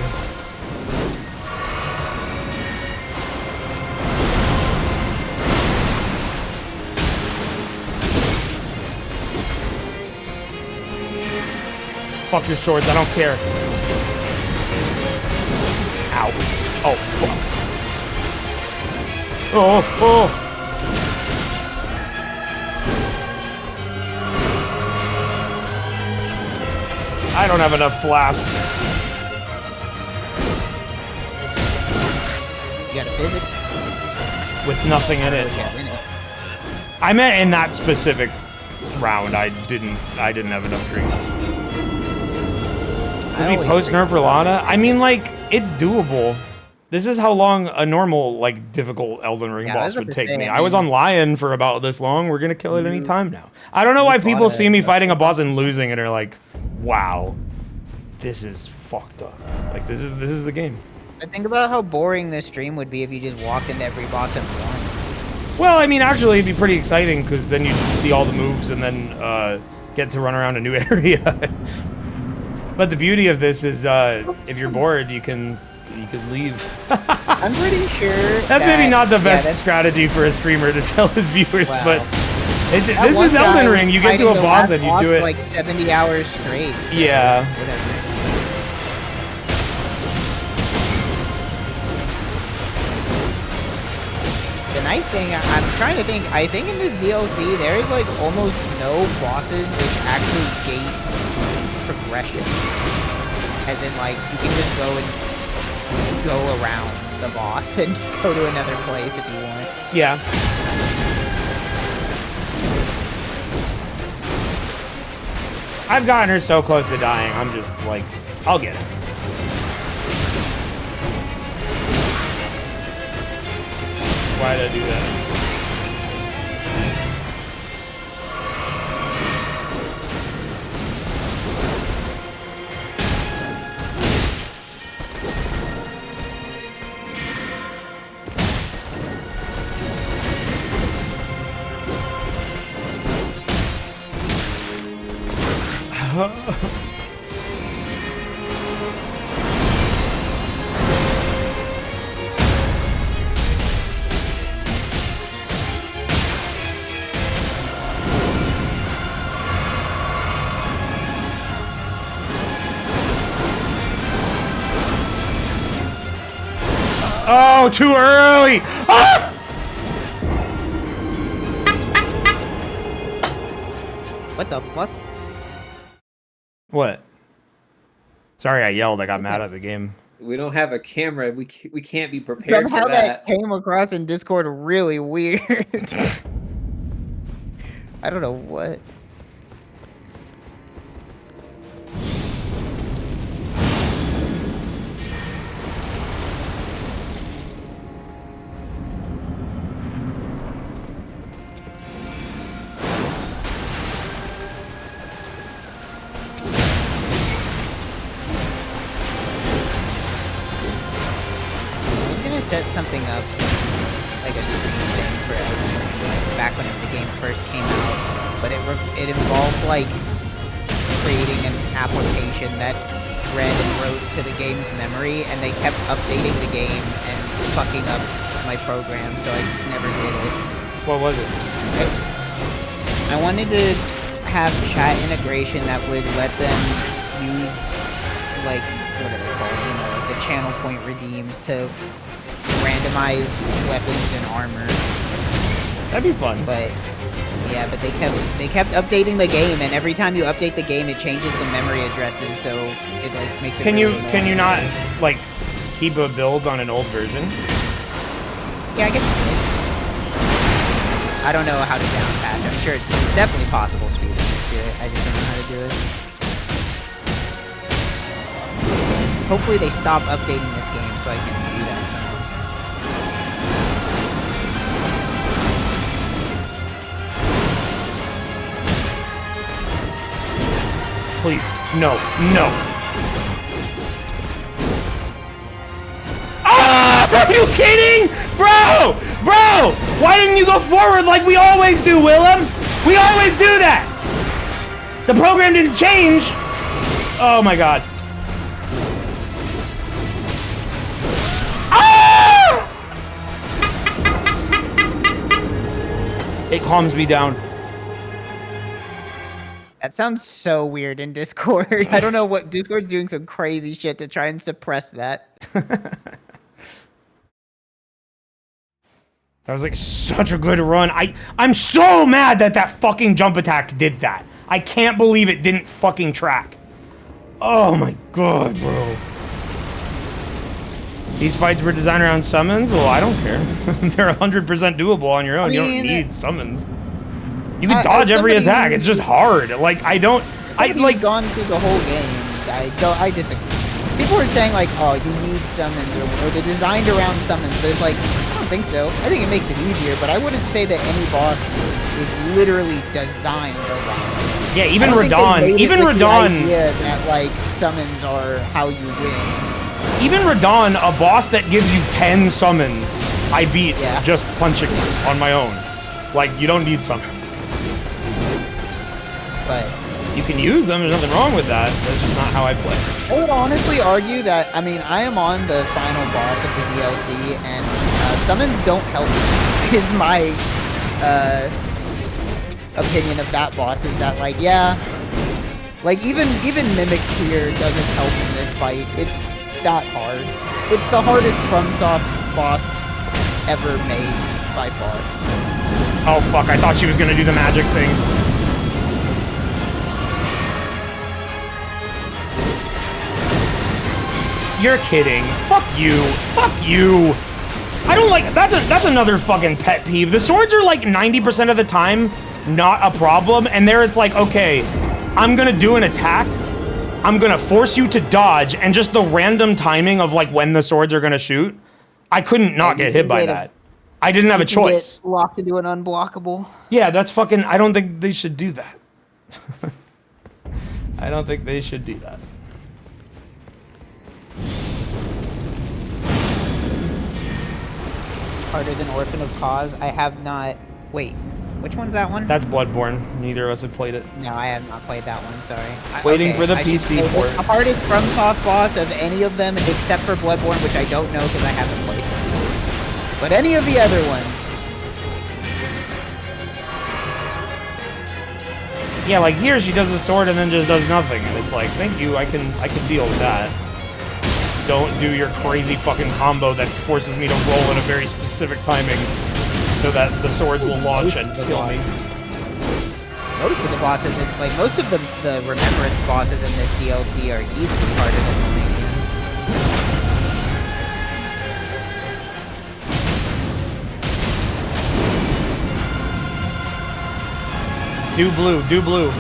Fuck your swords, I don't care. Ow. Oh, fuck. Oh, oh. I don't have enough flasks. You got a physic? With nothing in it. I meant in that specific round, I didn't have enough drinks. Did we post nerf Rellana? I mean, like, it's doable. This is how long a normal, like, difficult Elden Ring boss would take me. I was on Lion for about this long. We're gonna kill it any time now. I don't know why people see me fighting a boss and losing and are like, wow, this is fucked up. Like, this is the game. But think about how boring this stream would be if you just walked into every boss and won. Well, I mean, actually, it'd be pretty exciting because then you'd see all the moves and then get to run around a new area. But the beauty of this is, if you're bored, you can leave. I'm pretty sure That's maybe not the best strategy for a streamer to tell his viewers, Wow. but this is Elden Ring. You get to a boss and you do it like 70 hours straight. So yeah. Whatever. The nice thing, I'm trying to think, I think in this DLC there is like almost no bosses which actually gate progression. As in like, you can just go around the boss and go to another place if you want. Yeah. I've gotten her so close to dying, I'm just like, I'll get it. Why did I do that? Oh, too early! Ah! What the fuck? What? Sorry, I yelled. I got mad at the game. We don't have a camera. We can't be prepared Somehow for that. came across in Discord really weird. I don't know what. Set something up, like a stream thing for Elden Ring, like back when the game first came out, but it involved like creating an application that read and wrote to the game's memory, and they kept updating the game and fucking up my program, so I never did it. What was it? I wanted to have chat integration that would let them use, like, what are they called, you know, like the channel point redeems to randomize weapons and armor. That'd be fun. But yeah, but they kept updating the game, and every time you update the game, it changes the memory addresses, so it like makes it. Can really you not like keep a build on an old version? Yeah, I guess. I don't know how to down patch. I'm sure it's definitely possible speed to do it. I just don't know how to do it. Hopefully they stop updating this game so I can do that somehow. Please, no, no. Ah! Are you kidding? Bro! Bro! Why didn't you go forward like we always do, Willem? We always do that! The program didn't change! Oh my god. Ah! It calms me down. That sounds so weird in Discord. I don't know what Discord's doing some crazy shit to try and suppress that. That was like such a good run. I'm so mad that that fucking jump attack did that. I can't believe it didn't fucking track. Oh my god, bro. These fights were designed around summons? Well, I don't care. They're 100% doable on your own. You don't need summons. You can dodge every attack. It's just hard. Like I like gone through the whole game. I disagree. People are saying like, oh, you need summons or they're designed around summons, but it's like I don't think so. I think it makes it easier, but I wouldn't say that any boss is literally designed around. Yeah, even Radon. Even Radon. Yeah, that like summons are how you win. Even Radon, a boss that gives you 10 summons, I beat just punching on my own. Like you don't need summons. But You can use them, there's nothing wrong with that. That's just not how I play. I would honestly argue that, I mean, I am on the final boss of the DLC, and summons don't help me, is my opinion of that boss, is that, like, yeah, like, even Mimic Tier doesn't help in this fight. It's that hard. It's the hardest FromSoft boss ever made, by far. Oh, fuck, I thought she was gonna do the magic thing. You're kidding. Fuck you. Fuck you. I don't like, that's another fucking pet peeve. The swords are like 90% of the time not a problem, and there it's like, okay, I'm gonna do an attack, I'm gonna force you to dodge, and just the random timing of like when the swords are gonna shoot, I couldn't not get hit by that. I didn't have a choice. Get locked into an unblockable. Yeah, that's fucking, I don't think they should do that. I don't think they should do that. Harder than Orphan of Cause. I have not. Wait, which one's that one? That's Bloodborne. Neither of us have played it. No, I have not played that one. Sorry. Waiting for the PC port. The hardest FromSoft boss of any of them, except for Bloodborne, which I don't know because I haven't played it. But any of the other ones. Yeah, like here she does the sword and then just does nothing, and it's like, thank you, I can deal with that. Don't do your crazy fucking combo that forces me to roll in a very specific timing so that the swords will launch and kill me. Most of the bosses, like most of the Remembrance bosses in this DLC are easily harder than Romanian. Do blue, do blue.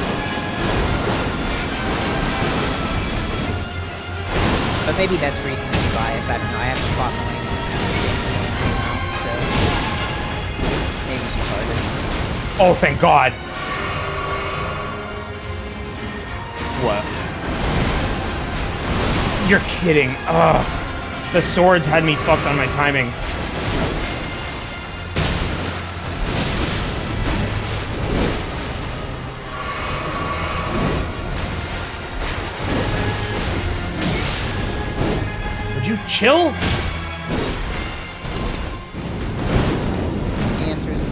But maybe that's recency bias, I don't know, I haven't fought Millennium, so maybe she's harder. Oh, thank God. What? You're kidding. Ugh. The swords had me fucked on my timing. Would you chill? The answer is no.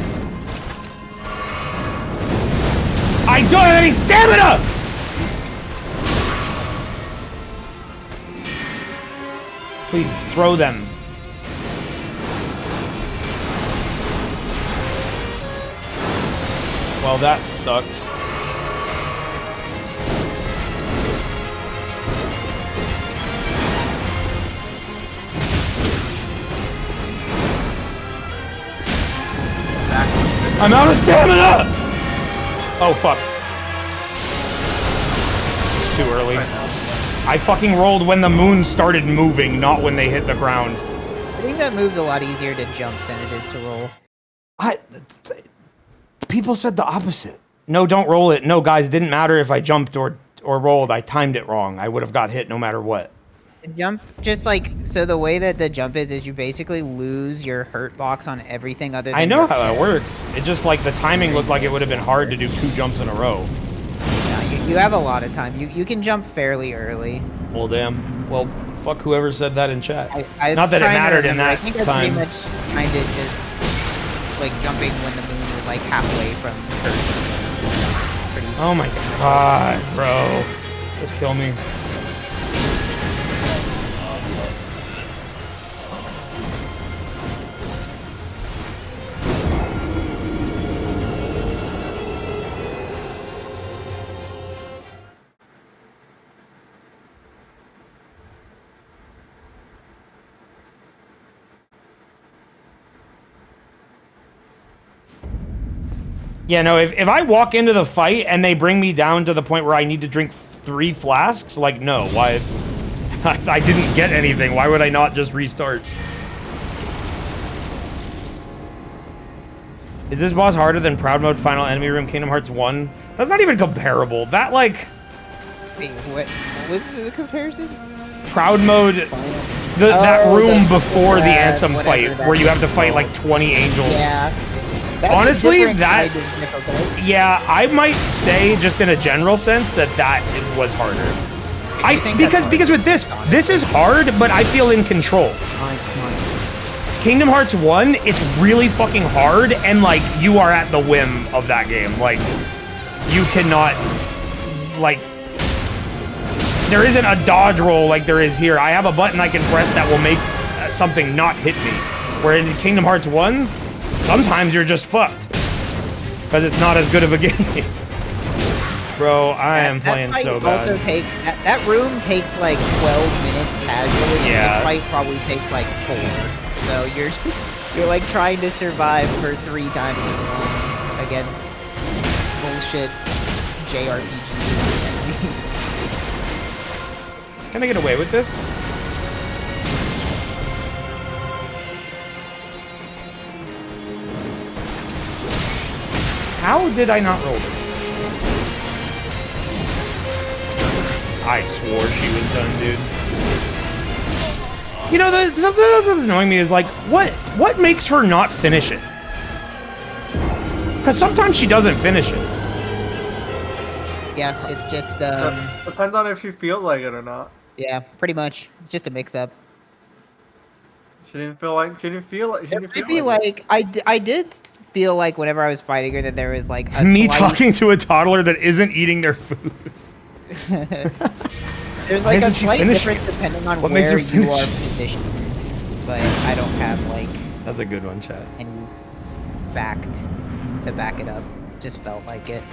I don't have any stamina! Please throw them. Well, that sucked. I'm out of stamina! Oh, fuck. It's too early. I fucking rolled when the moon started moving, not when they hit the ground. I think that move's a lot easier to jump than it is to roll. People said the opposite. No, don't roll it. No, guys, it didn't matter if I jumped or rolled. I timed it wrong. I would have got hit no matter what. The jump, just like, so the way that the jump is you basically lose your hurt box on everything other than I know how that works. It just, like, the timing looked like it would have been hard to do 2 jumps in a row. You have a lot of time. You can jump fairly early. Well, damn. Well, fuck whoever said that in chat. I'm Not that it trying to mattered in remember. that I think I time. pretty much kind of just like jumping when the moon was like halfway from Earth. Pretty Oh my God, bro. Just kill me. Yeah, no, if I walk into the fight and they bring me down to the point where I need to drink 3 flasks, like, no, why? I didn't get anything. Why would I not just restart? Is this boss harder than Proud Mode Final Enemy Room Kingdom Hearts 1? That's not even comparable. That, like... Wait, what was the comparison? Proud Mode... that room before the Ansem fight, where you have to fight, like, 20 angels. Yeah. That's a honestly, different that kind of difficult. yeah, I might say just in a general sense that it was harder. I think because with this is hard, but I feel in control. I smile. Kingdom Hearts 1, it's really fucking hard, and like you are at the whim of that game. Like you cannot, like, there isn't a dodge roll like there is here. I have a button I can press that will make something not hit me. Where in Kingdom Hearts 1, sometimes you're just fucked because it's not as good of a game. Bro, I am playing so bad. Also that room takes like 12 minutes casually. Yeah. And this fight probably takes like 4. So you're like trying to survive for 3 times as long against bullshit JRPG enemies. Can I get away with this? How did I not roll this? I swore she was done, dude. You know, something else that's annoying me is like, what makes her not finish it? Because sometimes she doesn't finish it. Yeah, it's just depends on if she feels like it or not. yeah, pretty much. It's just a mix-up. She didn't feel like Maybe like I did feel like whenever I was fighting her that there was like a Me slight... talking to a toddler that isn't eating their food. There's like a slight difference it? depending on What makes where her you finish are it? positioned. But I don't have like That's a good one, chat. any fact to back it up. Just felt like it.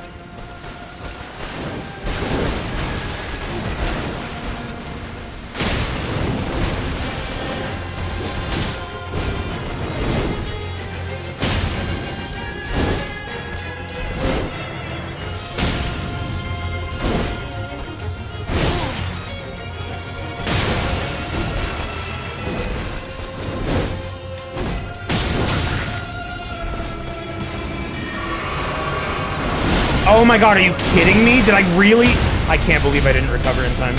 Oh my god, are you kidding me? Did I really? I can't believe I didn't recover in time.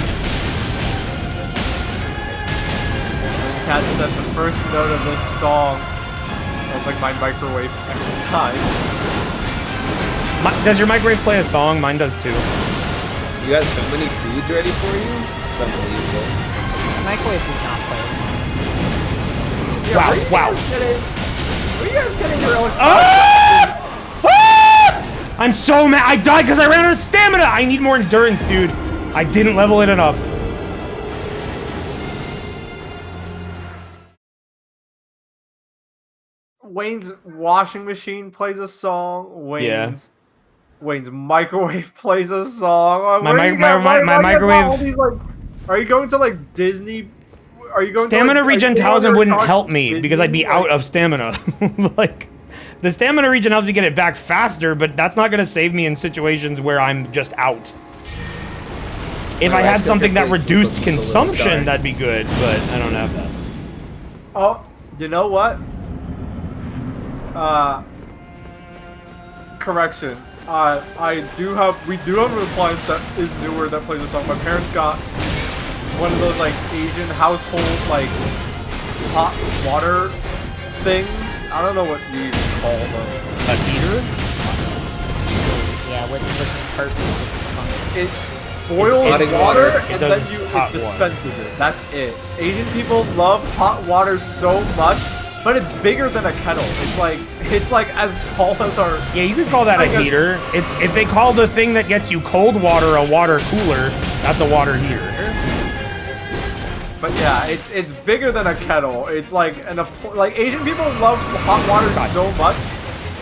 Cat said the first note of this song sounds like my microwave every time. Does your microwave play a song? Mine does too. You got so many foods ready for you? It's unbelievable. The microwave does not play. Yeah, Wow, wow. Are you guys getting your own? Ah! Ah! I'm so mad. I died because I ran out of stamina. I need more endurance, dude. I didn't level it enough. Wayne's washing machine plays a song. Wayne's microwave plays a song. My microwave. These, like, are you going to like Disney? Are you going Stamina to, like, regen like, talisman wouldn't Disney, help me because I'd be out like- of stamina. Like, the stamina regen helps me get it back faster, but that's not gonna save me in situations where I'm just out. If I had something that reduced consumption, that'd be good, but I don't have that. Oh, you know what? Correction. We do have an appliance that is newer that plays a song. My parents got one of those like Asian household like hot water things. I don't know what you call them. A heater? Yeah, what's the purpose? It boils Hot water water. and then it dispenses it. That's it. Asian people love hot water so much, but it's bigger than a kettle. It's like as tall as our. Yeah, you could call that a heater. It's if they call the thing that gets you cold water a water cooler, that's a water heater. But yeah, it's bigger than a kettle. It's like like Asian people love hot water so much.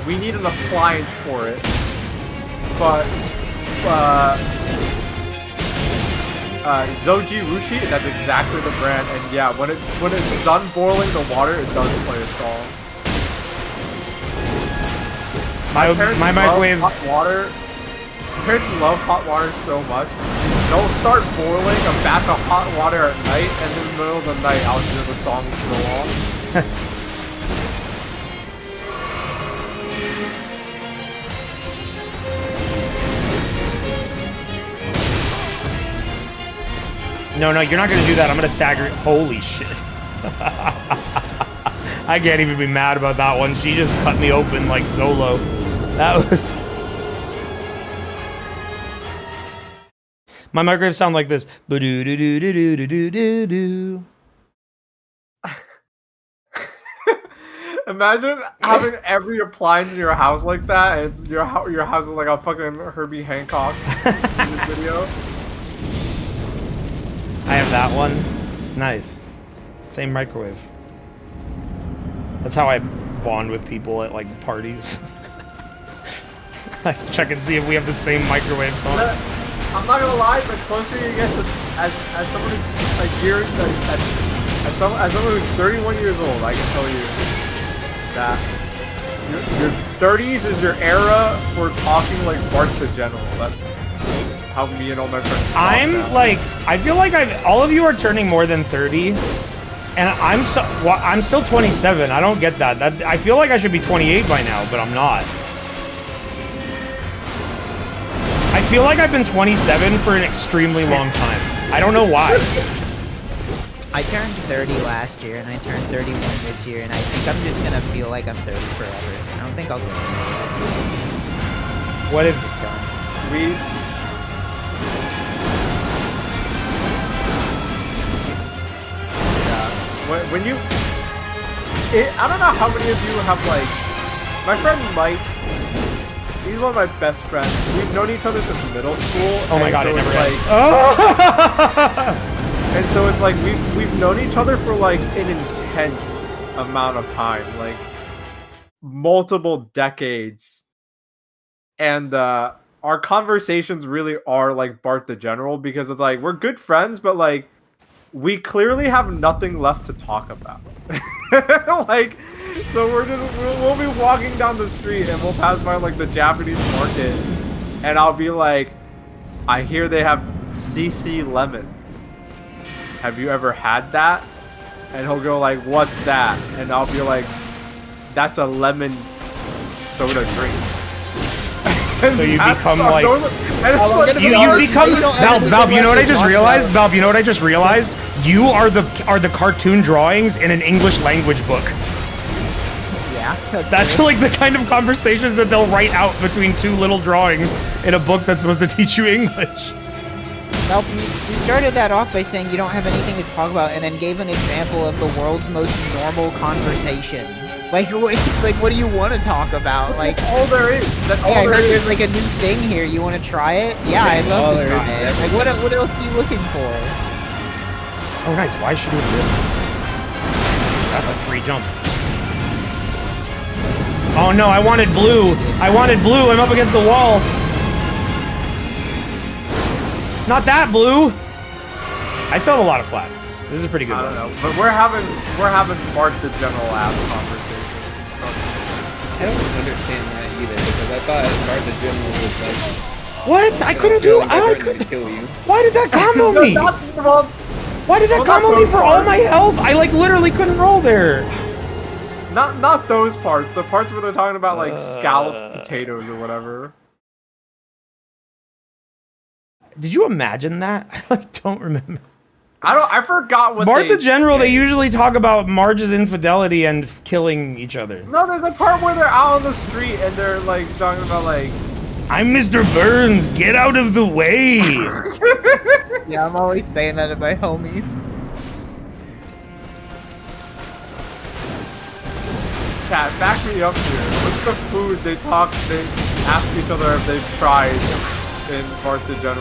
We need an appliance for it. But Zoji Rushi, that's exactly the brand. And yeah, when it's done boiling the water, it does play a song. My microwave. Hot water. My parents love hot water so much. They'll start boiling a batch of hot water at night, and in the middle of the night, I'll hear the song go on. No, you're not gonna do that. I'm gonna stagger it. Holy shit. I can't even be mad about that one. She just cut me open like Zolo. That was... My microwave sound like this. Ba-do-do-do-do-do-do-do-do. Imagine having every appliance in your house like that, and it's your house is like a fucking Herbie Hancock in this video. I have that one. Nice. Same microwave. That's how I bond with people at like parties. I check and see if we have the same microwave song. I'm not gonna lie, the closer you get to as someone who's like as someone who's 31 years old, I can tell you that your 30s is your era for talking like Bart the General. That's how me and all my friends talk now. Like, I feel like all of you are turning more than 30, and I'm still 27. I don't get that. I feel like I should be 28 by now, but I'm not. I feel like I've been 27 for an extremely long time. I don't know why. I turned 30 last year, and I turned 31 this year, and I think I'm just gonna feel like I'm 30 forever. I don't think I'll go anywhere. What if we? When you, I don't know how many of you have like, my friend Mike. He's one of my best friends. We've known each other since middle school. Oh my god, so it never like, ends. Oh! And so it's like we've known each other for like an intense amount of time, like multiple decades. And our conversations really are like Bart the General, because it's like we're good friends, but like we clearly have nothing left to talk about. Like, so we'll be walking down the street and we'll pass by like the Japanese market, and I'll be like, I hear they have CC lemon. Have you ever had that? And he'll go like, what's that? And I'll be like, that's a lemon soda drink. So you become like, Valve, you know what I just realized? Valve, you know what I just realized? You are the cartoon drawings in an English language book. Yeah. That's like the kind of conversations that they'll write out between two little drawings in a book that's supposed to teach you English. Well, you started that off by saying you don't have anything to talk about, and then gave an example of the world's most normal conversation. Like, what do you want to talk about? Like, that's all there is. That's all I there heard is. there's like a new thing here. You want to try it? Yeah, I'd love to try it. Like, what else are you looking for? Oh, nice. Why should we do this? That's a free jump. Oh no, I wanted blue. I'm up against the wall. Not that blue. I still have a lot of flasks. This is a pretty good I don't know, but we're having Bart the General ass conversation. I don't understand that either, because I thought Bart the General was like, what? I couldn't do. I couldn't kill you. Why did that combo me? Why did that combo me for all my health? I like literally couldn't roll there. Not those parts. The parts where they're talking about like scalloped potatoes or whatever. Did you imagine that? I like don't remember. I forgot what Bart the General, they usually talk about Marge's infidelity and killing each other. No, there's a part where they're out on the street and they're like talking about like, I'm Mr. Burns, get out of the way. Yeah, I'm always saying that to my homies. Chat, back me up here. What's the food they ask each other if they've tried in Bart the General?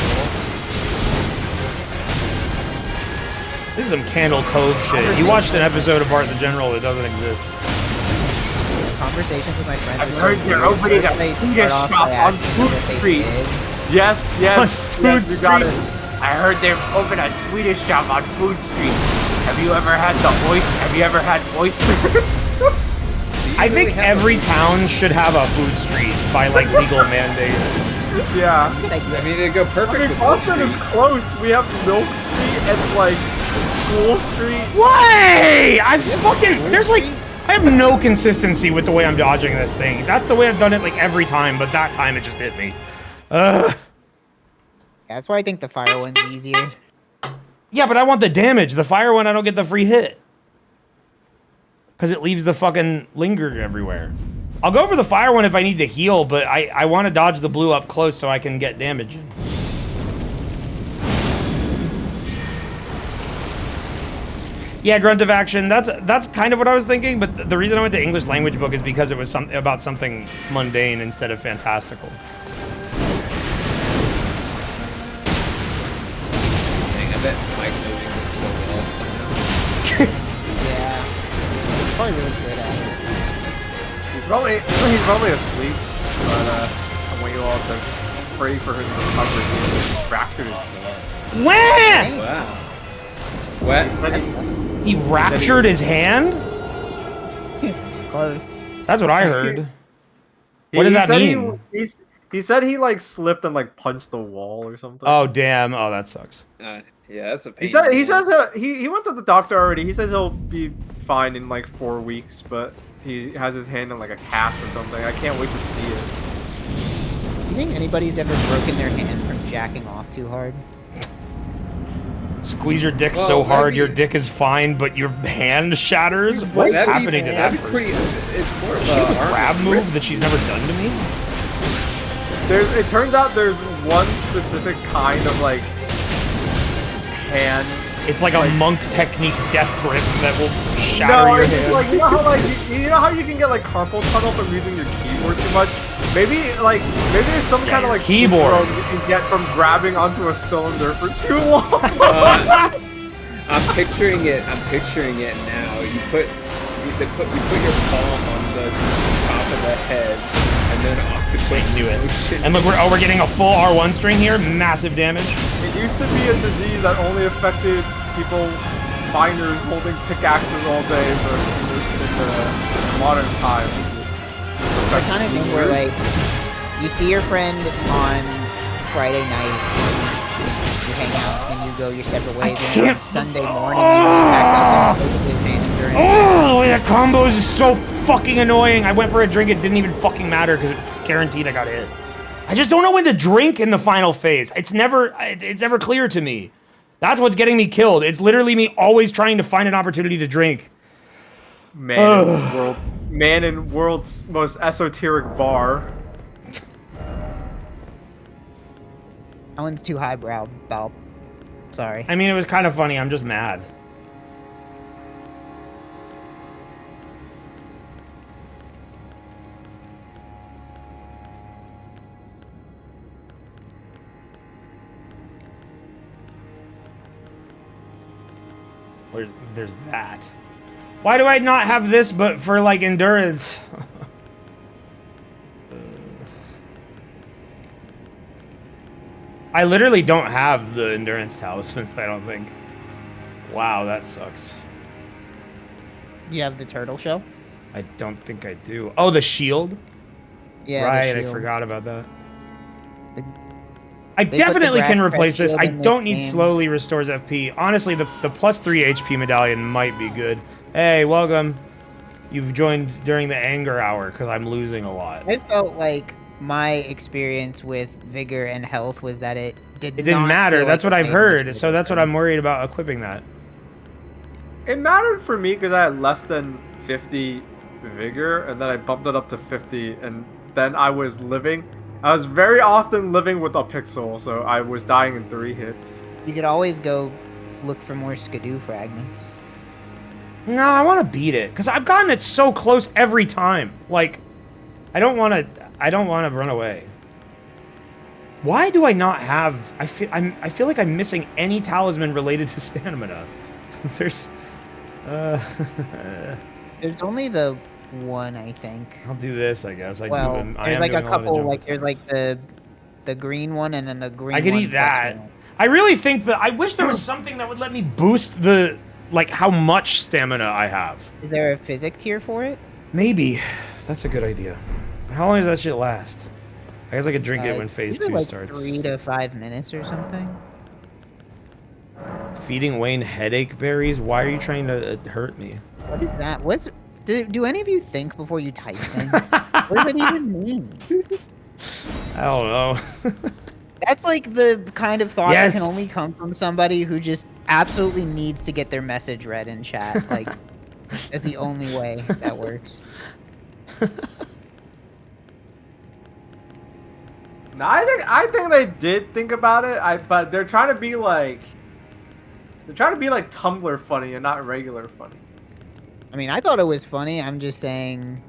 This is some Candle Cove shit. You watched an episode of Bart the General that doesn't exist. Conversations with my friends. I've heard they're opening a food shop on Food Street. Yes, Food you got Street. it. I heard they're opening a Swedish shop on Food Street. Have you ever had oysters? I think every town should have a food street by like legal mandate. Yeah. I mean, it'd go perfect with Boston is close. We have Milk Street and like School Street. Why? There's like, I have no consistency with the way I'm dodging this thing. That's the way I've done it like every time, but that time it just hit me. That's why I think the fire one's easier. Yeah, but I want the damage. The fire one, I don't get the free hit. Because it leaves the fucking linger everywhere. I'll go for the fire one if I need to heal, but I want to dodge the blue up close so I can get damage in. Yeah, grunt of action. That's kind of what I was thinking, but the reason I went to English language book is because it was about something mundane instead of fantastical. Dang, I bet Mike knows English so well. Yeah. He's probably really good at it. He's probably asleep, but I want you all to pray for his recovery. He fractured his hand. When? Wow. What? He raptured his hand? Close. That's what I heard. What does that mean? He said he like slipped and like punched the wall or something. Oh damn! Oh, that sucks. Yeah, that's a pain. He says he went to the doctor already. He says he'll be fine in like 4 weeks, but he has his hand in like a cast or something. I can't wait to see it. You think anybody's ever broken their hand from jacking off too hard? Squeeze your dick so hard your dick is fine, but your hand shatters? What's happening to that person? It's more of She has a grab move that she's never done to me? It turns out there's one specific kind of like hand. It's like a monk technique death grip that will shatter your hand. Like, you know how you can get like carpal tunnel from using your keyboard too much? Maybe there's some kind of like keyboard you can get from grabbing onto a cylinder for too long. I'm picturing it now. You put your palm on the top of the head, and then octopus do it. And look, we're getting a full R1 string here, massive damage. It used to be a disease that only affected people, miners holding pickaxes all day, but in the modern times. I kind of think where like you see your friend on Friday night, you hang out and you go your separate ways, and on Sunday morning you back up and play with his hand during. Oh, the way that combos is so fucking annoying. I went for a drink, it didn't even fucking matter because it guaranteed I got hit. I just don't know when to drink in the final phase. It's never clear to me. That's what's getting me killed. It's literally me always trying to find an opportunity to drink. Man in world's most esoteric bar. That one's too highbrow, Bob. Sorry. I mean, it was kind of funny. I'm just mad. There's that. Why do I not have this but for like endurance? I literally don't have the endurance talisman, I don't think. Wow, that sucks. You have the turtle shell? I don't think I do. Oh, the shield? Yeah, right, the shield. I forgot about that. They I definitely can grass replace this. shield I in this don't need game. slowly restores FP. Honestly, the plus 3 HP medallion might be good. Hey, welcome. You've joined during the anger hour because I'm losing a lot. I felt like my experience with vigor and health was that it didn't matter. That's what I've heard. So that's what I'm worried about equipping that. It mattered for me because I had less than 50 vigor, and then I bumped it up to 50, and then I was very often living with a pixel, so I was dying in 3 hits. You could always go look for more Skadoo fragments. No, I want to beat it because I've gotten it so close every time. Like, I don't want to run away. Why do I not have? I feel like I'm missing any talisman related to stamina. There's only the one, I think. I'll do this, I guess. There's like a couple, like there's like the green one and then the green. I could eat that. I really think that I wish there was something that would let me boost the how much stamina I have. Is there a physic tier for it? Maybe. That's a good idea. How long does that shit last? I guess I could drink it when phase 2 like starts. 3 to 5 minutes or something. Feeding Wayne headache berries? Why are you trying to hurt me? What is that? Do any of you think before you type things? What does it even mean? I don't know. That's like the kind of thought Yes. that can only come from somebody who just absolutely needs to get their message read in chat. Like, That's the only way that works. No, I think they did think about it. But they're trying to be like Tumblr funny and not regular funny. I mean, I thought it was funny. I'm just saying.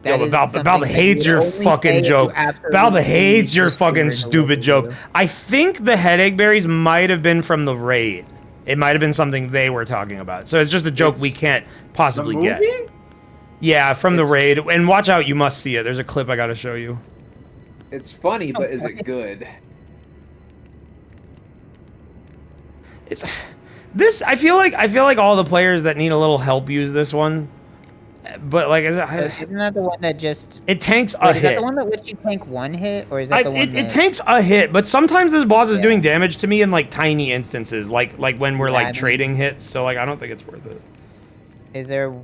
Yo, but Balba hates your fucking joke. Balba hates your fucking stupid joke. I think the headache berries might have been from the raid. It might have been something they were talking about. So it's just a joke we can't possibly get. Yeah, from the raid. And watch out, you must see it. There's a clip I gotta show you. It's funny, but is it good? It's this. I feel like all the players that need a little help use this one. But like, isn't that the one that just? It tanks a hit. Is that the one that lets you tank one hit, or is that the one that? It tanks a hit, but sometimes this boss is doing damage to me in like tiny instances, like when we're like trading hits. So like, I don't think it's worth it. Is there?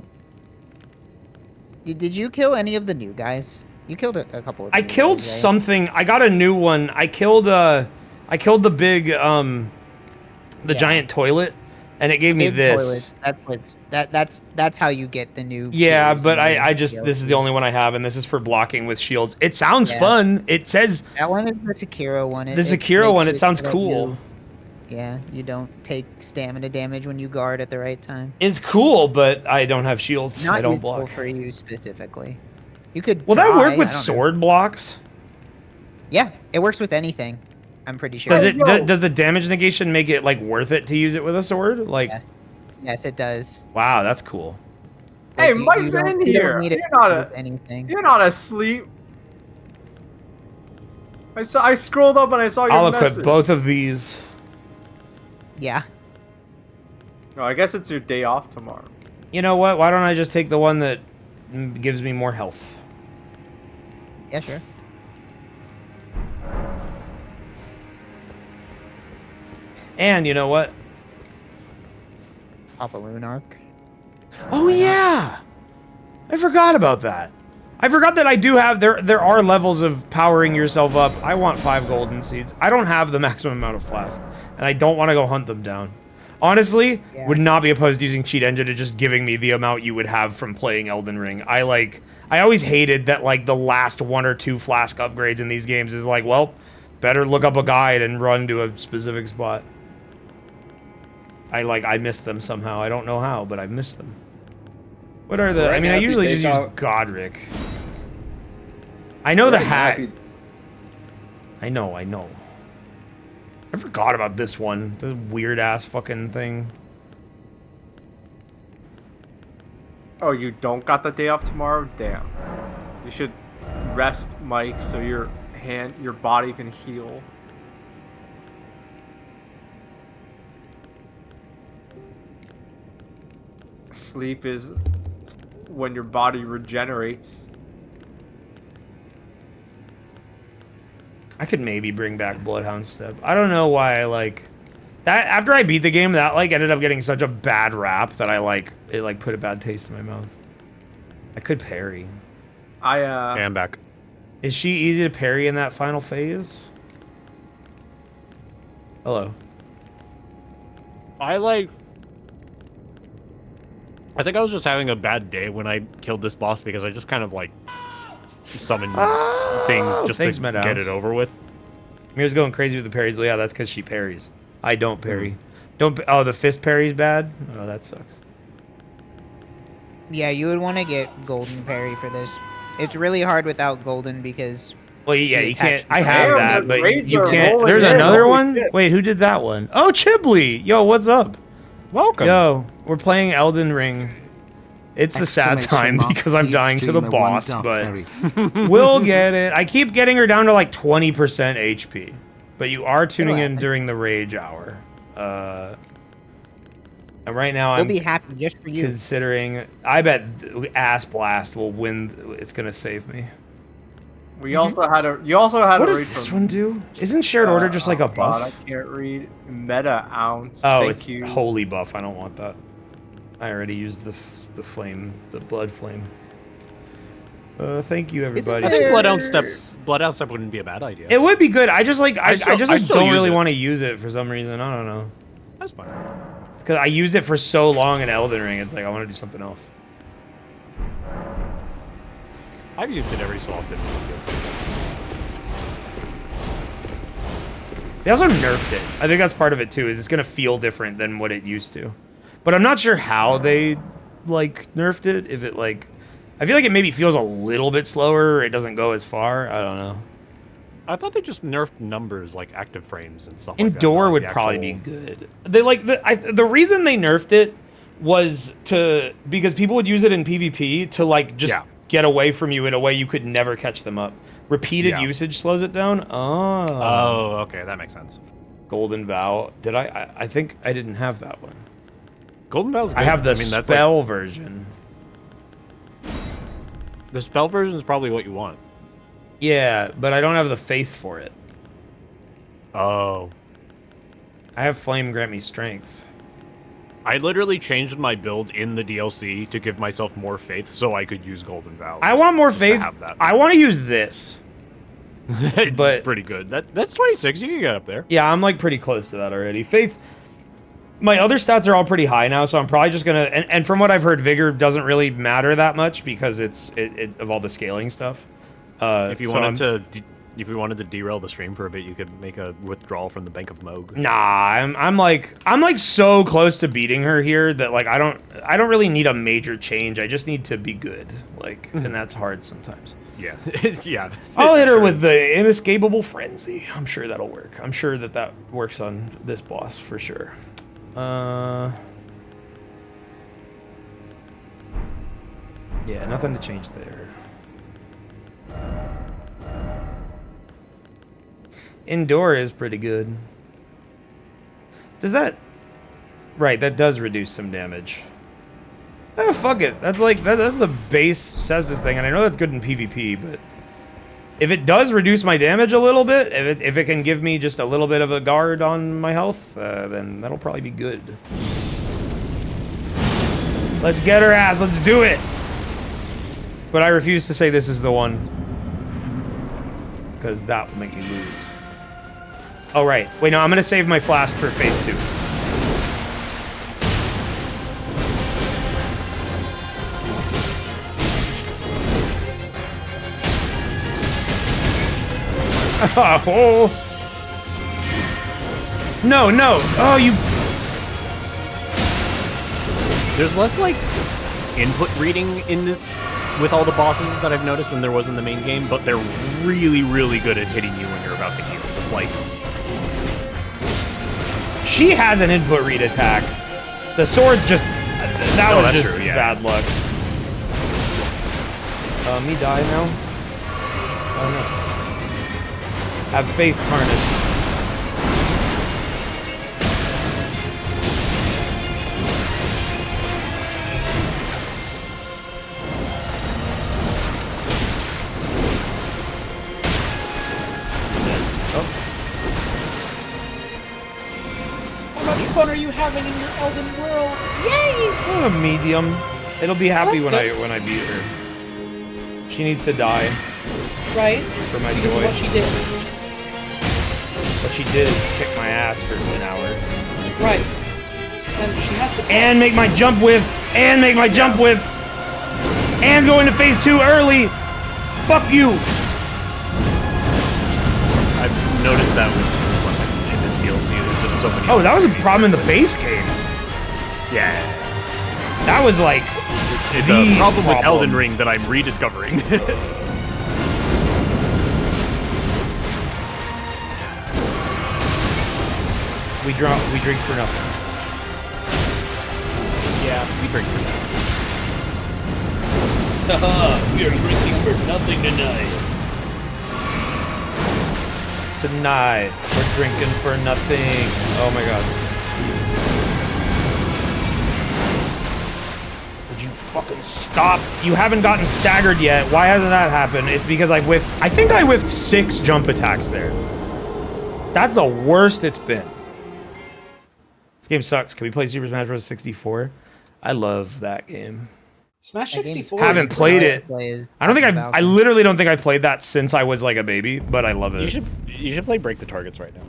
Did you kill any of the new guys? You killed a couple of. I killed guys, right? something. I got a new one. I killed the big the giant toilet, and it gave me this. Toilet. That's how you get the new. Yeah, but I just this is the only one I have, and this is for blocking with shields. It sounds fun. It says that one is the Sekiro one. The Sekiro one. It sounds cool. Yeah, you don't take stamina damage when you guard at the right time. It's cool, but I don't have shields. I don't block. For you specifically. You could. Will that work with sword blocks? Yeah, it works with anything. I'm pretty sure. Does it? Does the damage negation make it like worth it to use it with a sword? Like. Yes, it does. Wow, that's cool. Hey, Mike's in here. You're not asleep. I scrolled up and I saw your message. I'll equip both of these. Yeah. Oh, I guess it's your day off tomorrow. You know what? Why don't I just take the one that gives me more health? Yeah, sure. And you know what? Pop a rune arc. Oh yeah! I forgot about that. I forgot that I do have there are levels of powering yourself up. I want 5 golden seeds. I don't have the maximum amount of flasks, and I don't want to go hunt them down. Honestly, would not be opposed to using cheat engine to just giving me the amount you would have from playing Elden Ring. I always hated that like the last 1 or 2 flask upgrades in these games is like, well, better look up a guide and run to a specific spot. I missed them somehow. I don't know how, but I missed them. What are the? I mean, I usually just use Godric. I know the hat. I know. I forgot about this one. The weird ass fucking thing. Oh, you don't got the day off tomorrow? Damn. You should rest, Mike, so your body can heal. Sleep is when your body regenerates. I could maybe bring back Bloodhound Step. I don't know why I like that. After I beat the game, that like ended up getting such a bad rap that it put a bad taste in my mouth. I could parry. I'm back. Is she easy to parry in that final phase? Hello. I think I was just having a bad day when I killed this boss because I just kind of like summoned things just to get it over with. Mira's going crazy with the parries. Well, yeah, that's because she parries. I don't parry. Oh, the fist parry's bad? Oh, that sucks. Yeah, you would want to get golden parry for this. It's really hard without golden because... Well, yeah, you can't... I have that, but you can't... There's another one? Wait, who did that one? Oh, Chibley! Yo, what's up? Welcome. Yo, we're playing Elden Ring. It's a sad time because I'm dying to the boss, but we'll get it. I keep getting her down to like 20% HP. But you are tuning in during the rage hour. And right now we'll be happy just for you. Considering, I bet Ass Blast will win. It's gonna save me. You also had a. What does this one do? Isn't shared order just like a buff? God, I can't read. Meta ounce. Oh, it's holy buff. I don't want that. I already used the flame, the blood flame. Thank you, everybody. I think Bloodhound Step wouldn't be a bad idea. It would be good. I just don't really want to use it for some reason. I don't know. That's fine. because I used it for so long in Elden Ring. It's like I want to do something else. I've used it every so often. They also nerfed it. I think that's part of it too. Is it's gonna feel different than what it used to, but I'm not sure how they like nerfed it. If it like, I feel like it maybe feels a little bit slower. Or it doesn't go as far. I don't know. I thought they just nerfed numbers like active frames and stuff. Indoor would probably be good. They like the reason they nerfed it was because people would use it in PvP to like just get away from you in a way you could never catch them up. Repeated usage slows it down. Oh, okay, that makes sense. Golden Vow. Did I think I didn't have that one. Golden Vow's good. I have the that's spell like, version. The spell version is probably what you want. Yeah, but I don't have the faith for it. Oh. I have Flame grant me strength. I literally changed my build in the DLC to give myself more faith so I could use Golden Vow. I want more faith. I want to use this. But pretty good. That's 26. You can get up there. Yeah, I'm like pretty close to that already. Faith. My other stats are all pretty high now, so I'm probably just gonna. And from what I've heard, Vigor doesn't really matter that much because it's of all the scaling stuff. If you wanted to derail the stream for a bit, you could make a withdrawal from the Bank of Moog. Nah, I'm like so close to beating her here that like I don't really need a major change. I just need to be good, like, and that's hard sometimes. Yeah, yeah. I'll hit her with the inescapable frenzy. I'm sure that'll work. I'm sure that works on this boss for sure. Yeah, nothing to change there. Indoor is pretty good. Does that... Right, that does reduce some damage. Fuck it. That's like, that's the base says this thing, and I know that's good in PvP, but... If it does reduce my damage a little bit, if it can give me just a little bit of a guard on my health, then that'll probably be good. Let's get her ass, let's do it! But I refuse to say this is the one. Because that will make me lose. Oh, right. Wait, no, I'm gonna save my flask for phase 2. Oh. No, no. Oh, you... There's less, like, input reading in this with all the bosses that I've noticed than there was in the main game, but they're really, really good at hitting you when you're about to heal. Just like... She has an input read attack. The sword's just... That was just true, yeah. Bad luck. Me die now? Oh, no. Have faith, Carnage. How much fun are you having in your Elden world? Yay! Medium. It'll be happy That's when I beat her. She needs to die. Right? For my Because joy. of what she did. What she did is kick my ass for an hour. Right. And she has to... And make my jump with. And make my jump with. And go into phase 2 early. Fuck you. I've noticed that with this weapons in this DLC. There's just so many... Oh, that was a problem in the base game. Yeah. That was like... It's a problem with Elden Ring that I'm rediscovering. We drink for nothing. Yeah, we drink for nothing. Haha, we are drinking for nothing tonight. Tonight, we're drinking for nothing. Oh my god. Would you fucking stop? You haven't gotten staggered yet. Why hasn't that happened? It's because I whiffed. I think I whiffed 6 jump attacks there. That's the worst it's been. This game sucks. Can we play Super Smash Bros. 64? I love that game. Smash 64. Haven't played it. I don't think I literally don't think I played that since I was like a baby, but I love it. You should play Break the Targets right now.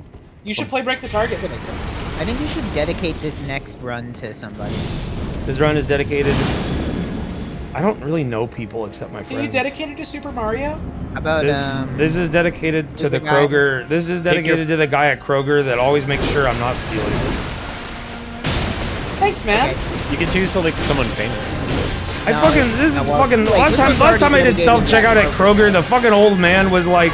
You should play Break the Target with us. I think you should dedicate this next run to somebody. This run is dedicated. I don't really know people except my Can friends. you dedicate it to Super Mario? How about This is dedicated to the guy- Kroger. This is dedicated to the guy at Kroger that always makes sure I'm not stealing. Thanks, man. You can choose like someone famous. I fucking this is fucking like, last time I did self checkout at Kroger, the fucking old man was like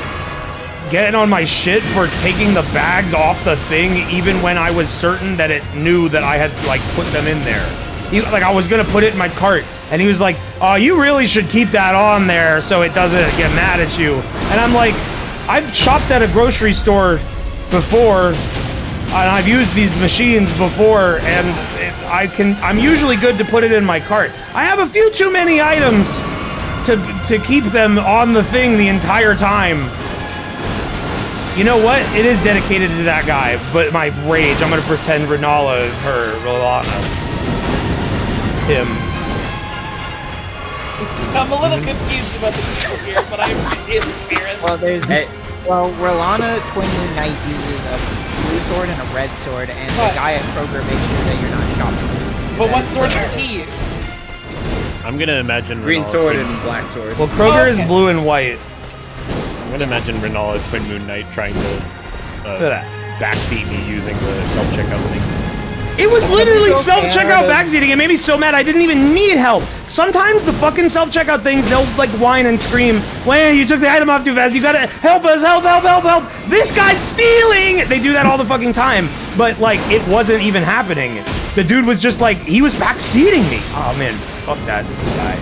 getting on my shit for taking the bags off the thing, even when I was certain that it knew that I had like put them in there. He, like I was gonna put it in my cart, and he was like, "Oh, you really should keep that on there so it doesn't get mad at you." And I'm like, I've shopped at a grocery store before, and I've used these machines before, and I'm usually good to put it in my cart. I have a few too many items to keep them on the thing the entire time. You know what? It is dedicated to that guy, but my rage, I'm gonna pretend Rellana is her. Rellana. Him. I'm a little confused about the people here, but I appreciate the spirit. Well, well, Rellana Twin Moon Knight uses a blue sword and a red sword, and the guy at Kroger makes sure that you're not shopping. But what sword does he use? I'm gonna imagine Green Rellana sword Twin- and black sword. Well, Kroger is blue and white. I'm gonna imagine Rellana Twin Moon Knight trying to Look at that. backseat me using the self-checkout thing. It was literally self-checkout backseating. It made me so mad I didn't even need help. Sometimes the fucking self-checkout things, they'll like whine and scream, "Wayne, you took the item off too fast. You gotta help us, help, help, help, help. This guy's stealing!" They do that all the fucking time. But like, it wasn't even happening. The dude was just like, he was backseating me. Oh man, fuck that guy.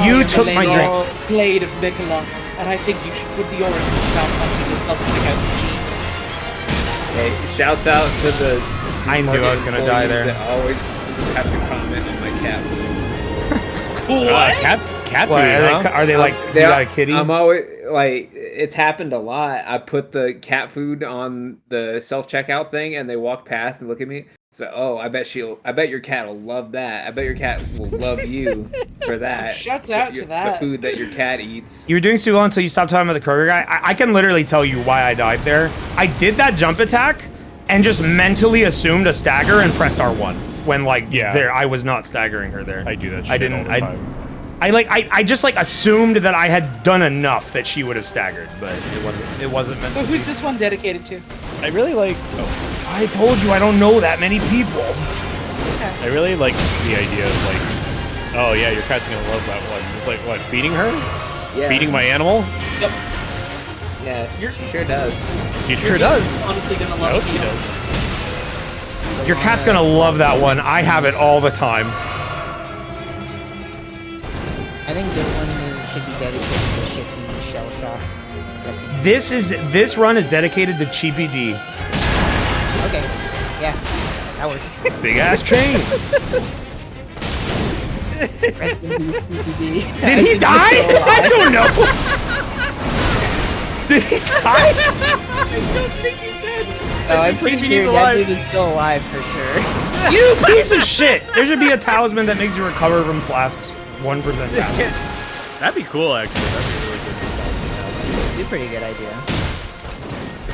You took my drink. Blade of Nicola, and I think you should put the orange spout under the self-checkout machine. Hey, shouts out to the I knew I was gonna die there. That always have to comment on my cat food. Cat What, food, huh? are they like, you got a kitty? I'm always like, it's happened a lot. I put the cat food on the self checkout thing, and they walk past and look at me. So, oh, I bet your cat will love that. I bet your cat will love you for that. Shouts out to that. The food that your cat eats. You were doing so well until you stopped talking about the Kroger guy. I can literally tell you why I died there. I did that jump attack and just mentally assumed a stagger and pressed R1 when like there I was not staggering her there. I do that shit all the time. I just like assumed that I had done enough that she would have staggered, but it wasn't meant So to who's be. this one dedicated to? I really like. I told you I don't know that many people. I really like the idea of like, oh yeah, your cat's gonna love that one. It's like what, feeding her? Yeah. Feeding my animal? Yep. Yeah, she sure does. She sure does. Honestly, gonna I love hope she does. Your cat's gonna love that one. I have it all the time. I think this one should be dedicated to Shifty Shell Shock. Rest in peace. This run is dedicated to Cheapy D. Okay, yeah, that works. Big ass chains. Rest in peace, PPD. Did he die? I don't know. Did he die? I don't think he's dead. No, I'm pretty sure that dude is still alive for sure. You piece of shit! There should be a talisman that makes you recover from flasks. 1% damage. That'd be cool, actually. That'd be really good. It'd be a pretty good idea.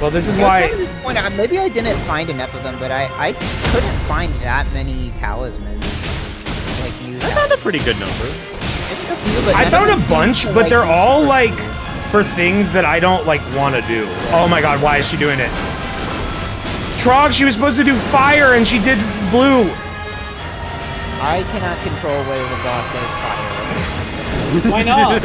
Well, this is I was why. kind of disappointed. Maybe I didn't find enough of them, but I couldn't find that many talismans. Like new. I found a pretty good number. I found a bunch, but they're all like for things that I don't like want to do. Oh my god, why is she doing it? Trog, she was supposed to do fire and she did blue. I cannot control whether the boss does fire. Why not?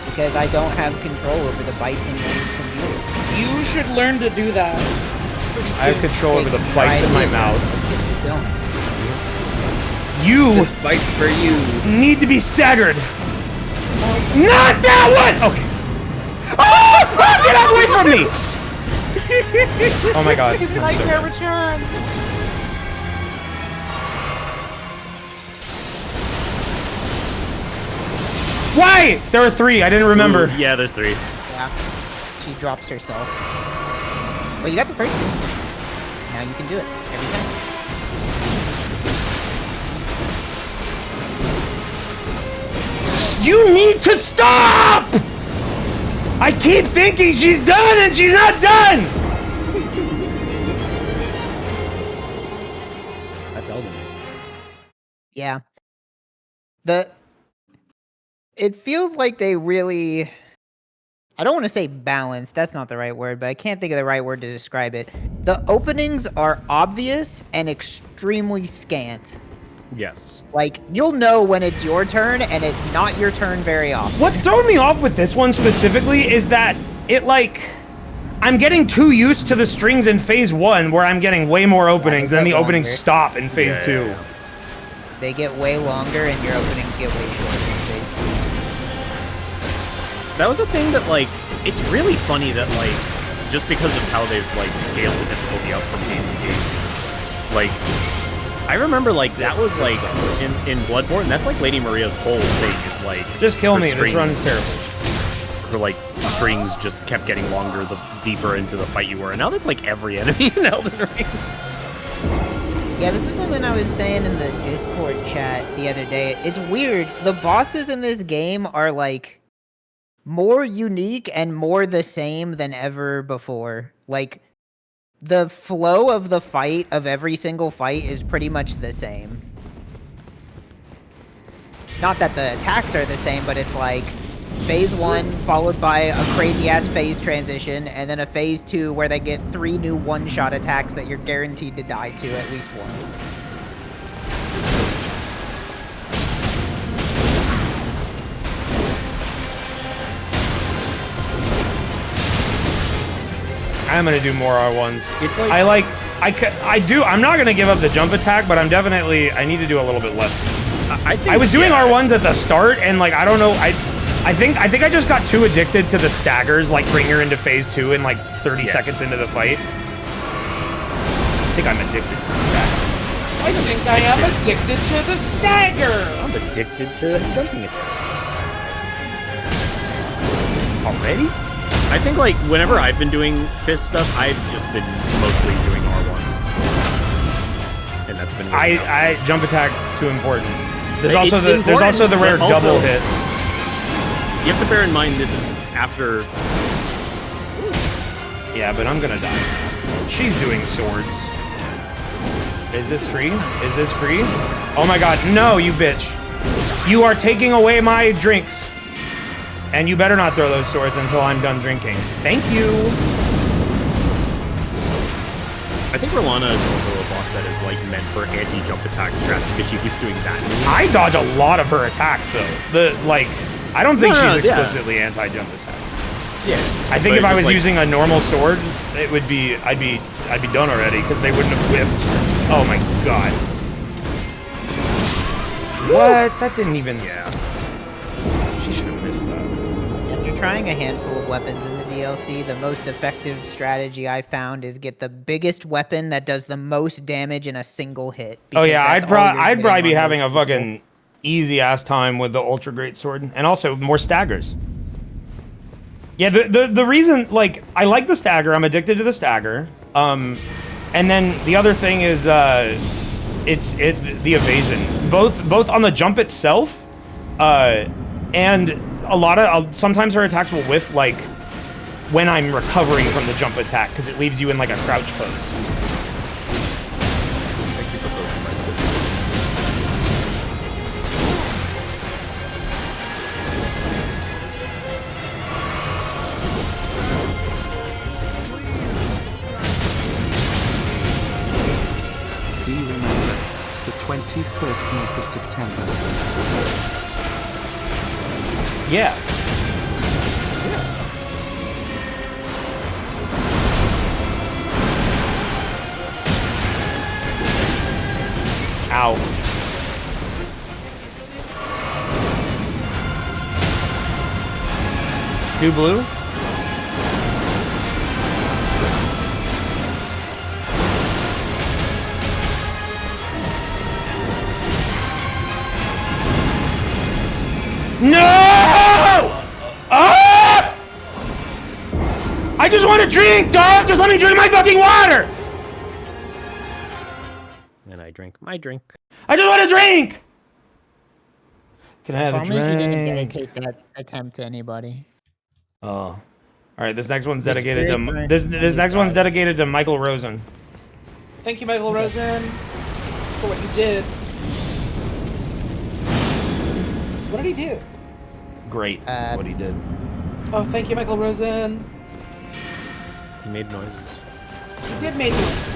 Because I don't have control over the bytes in my computer. You should learn to do that. I have control over the bites in my mouth. Don't. You This bite's for you. need to be staggered. Not that one! Okay. Oh! Get away from me! Oh my god. His I'm nightmare so- return. Why? There were 3. I didn't remember. Ooh, yeah, there's 3. Yeah. She drops herself. Well, you got the first one. Now you can do it every time. You need to stop! I keep thinking she's done and she's not done! Yeah. It feels like they really, I don't want to say balanced, that's not the right word, but I can't think of the right word to describe it. The openings are obvious and extremely scant. Yes. Like, you'll know when it's your turn, and it's not your turn very often. What's throwing me off with this one specifically is that it, like, I'm getting too used to the strings in phase 1 where I'm getting way more openings, then the openings stop in phase 2. They get way longer, and your openings get way shorter in phase 2. That was a thing that, like, it's really funny that, like, just because of how they've, like, scaled the difficulty up from game to game. Like, I remember, like, that was, like, in Bloodborne, that's, like, Lady Maria's whole thing is, like... Just kill me, this run is terrible. Her, like, strings just kept getting longer the deeper into the fight you were, and now that's, like, every enemy in Elden Ring. Yeah, this was something I was saying in the Discord chat the other day. It's weird. The bosses in this game are, like, more unique and more the same than ever before. Like, the flow of the fight, of every single fight, is pretty much the same. Not that the attacks are the same, but it's like phase 1 followed by a crazy-ass phase transition, and then a phase 2 where they get 3 new one-shot attacks that you're guaranteed to die to at least once. I'm gonna do more R1s. It's like I'm not gonna give up the jump attack, but I need to do a little bit less. I was doing R1s at the start, and like I don't know, I think I just got too addicted to the staggers, like bring her into phase 2 in like 30 seconds into the fight. I think I'm addicted to the stagger. I think I am addicted to the stagger. I'm addicted to jumping attacks. Already? I think, like, whenever I've been doing fist stuff, I've just been mostly doing R1s. And that's been really jump attack too important. There's also the rare double hit. You have to bear in mind this is after. Yeah, but I'm gonna die. She's doing swords. Is this free? Is this free? Oh my god, no, you bitch. You are taking away my drinks. And you better not throw those swords until I'm done drinking. Thank you. I think Rellana is also a boss that is like meant for anti-jump attack strats because she keeps doing that. I dodge a lot of her attacks though. I don't think she's explicitly anti-jump attack. Yeah. I think if I was using a normal sword, it would be I'd be done already because they wouldn't have whipped. Oh my god. What? That didn't even. Yeah. She should have missed that. After trying a handful of weapons in the DLC, the most effective strategy I found is get the biggest weapon that does the most damage in a single hit. Oh yeah, I'd probably be having a fucking easy ass time with the ultra great sword, and also more staggers. Yeah, the reason, like, I like the stagger, I'm addicted to the stagger, and then the other thing is it's the evasion, both on the jump itself, and a lot of sometimes her attacks will whiff like when I'm recovering from the jump attack because it leaves you in like a crouch pose. Thank you for posting my sister. Do you remember the 21st month of September? Yeah. Ow. Two blue? No! Ah! I just want to drink, dog! Just let me drink my fucking water! And I drink my drink. I just want to drink! Can I have a Promise you didn't drink? dedicate that attempt to anybody. Oh. Alright, this next one's The dedicated to... spirit This next one's dedicated to Michael Rosen. Thank you, Michael Rosen, for what you did. What did he do? Great. That's what he did. Oh, thank you, Michael Rosen. He made noises. He did make noises.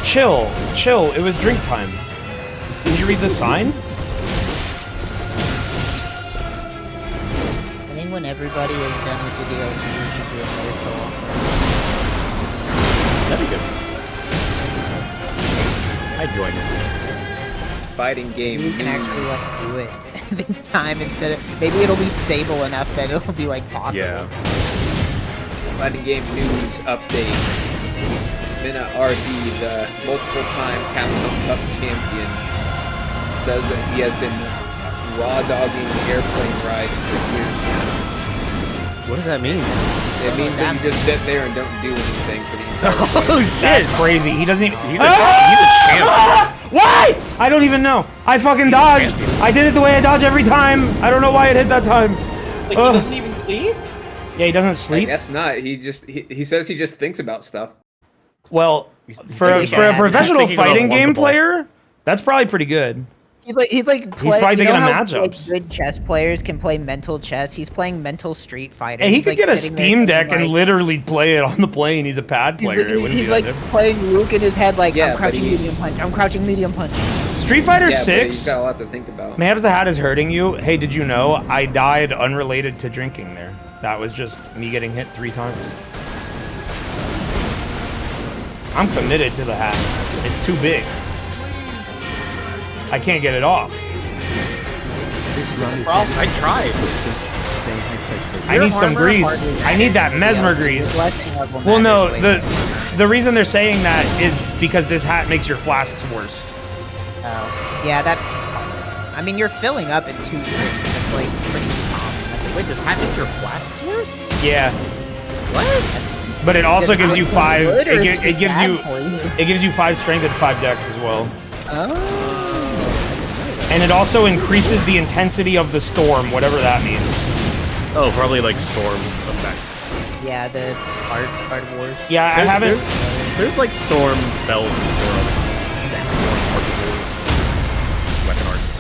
Chill, chill. It was drink time. Did you read the sign? I think when everybody is done with the DLC, we should do another co-op. That'd be good. I'd join it. Fighting game. We can actually like do it this time instead of maybe it'll be stable enough that it'll be like possible. Yeah. Fighting game news update. Mina RD, the multiple-time Capcom Cup champion, says that he has been raw dogging airplane rides for years now. What does that mean? It means that you just sit there and don't do anything for the entire fight. Oh shit! That's crazy. He doesn't even. He's a champ. Why? I don't even know. I fucking dodged. I did it the way I dodge every time. I don't know why it hit that time. Like he doesn't even sleep? Yeah, he doesn't I sleep. guess not. He says he just thinks about stuff. Well, for a professional fighting game player, that's probably pretty good. He's probably thinking of matchups. Good chess players can play mental chess. He's playing mental Street Fighter. Hey, he He's, could like, get a sitting there Steam Deck thinking, and literally play it on the plane. He's a pad player. It wouldn't he's be like that different. playing Luke in his head, like Yeah, I'm crouching but medium punch. I'm crouching medium punch. Street Fighter Yeah, but 6. he's got a lot to think about. Mayhaps the Hat is hurting you. Hey, did you know I died unrelated to drinking there? That was just me getting hit 3 times. I'm committed to the hat. It's too big. I can't get it off. This run is I tried. Stay hydrated. I need some grease. I need that mesmer grease. Well, no, the reason they're saying that is because this hat makes your flasks worse. Oh, yeah, that. I mean, you're filling up in 2 drinks. That's like pretty common. Wait, this hat makes your flasks worse? Yeah. What? But it also Is gives you 5. good or is It gives bad you. for you? It gives you 5 strength and 5 dex as well. Oh. And it also increases the intensity of the storm, whatever that means. Oh, probably like storm effects. Yeah, the art wars. Yeah, I haven't. There's like storm spells and storm particles, weapon arts.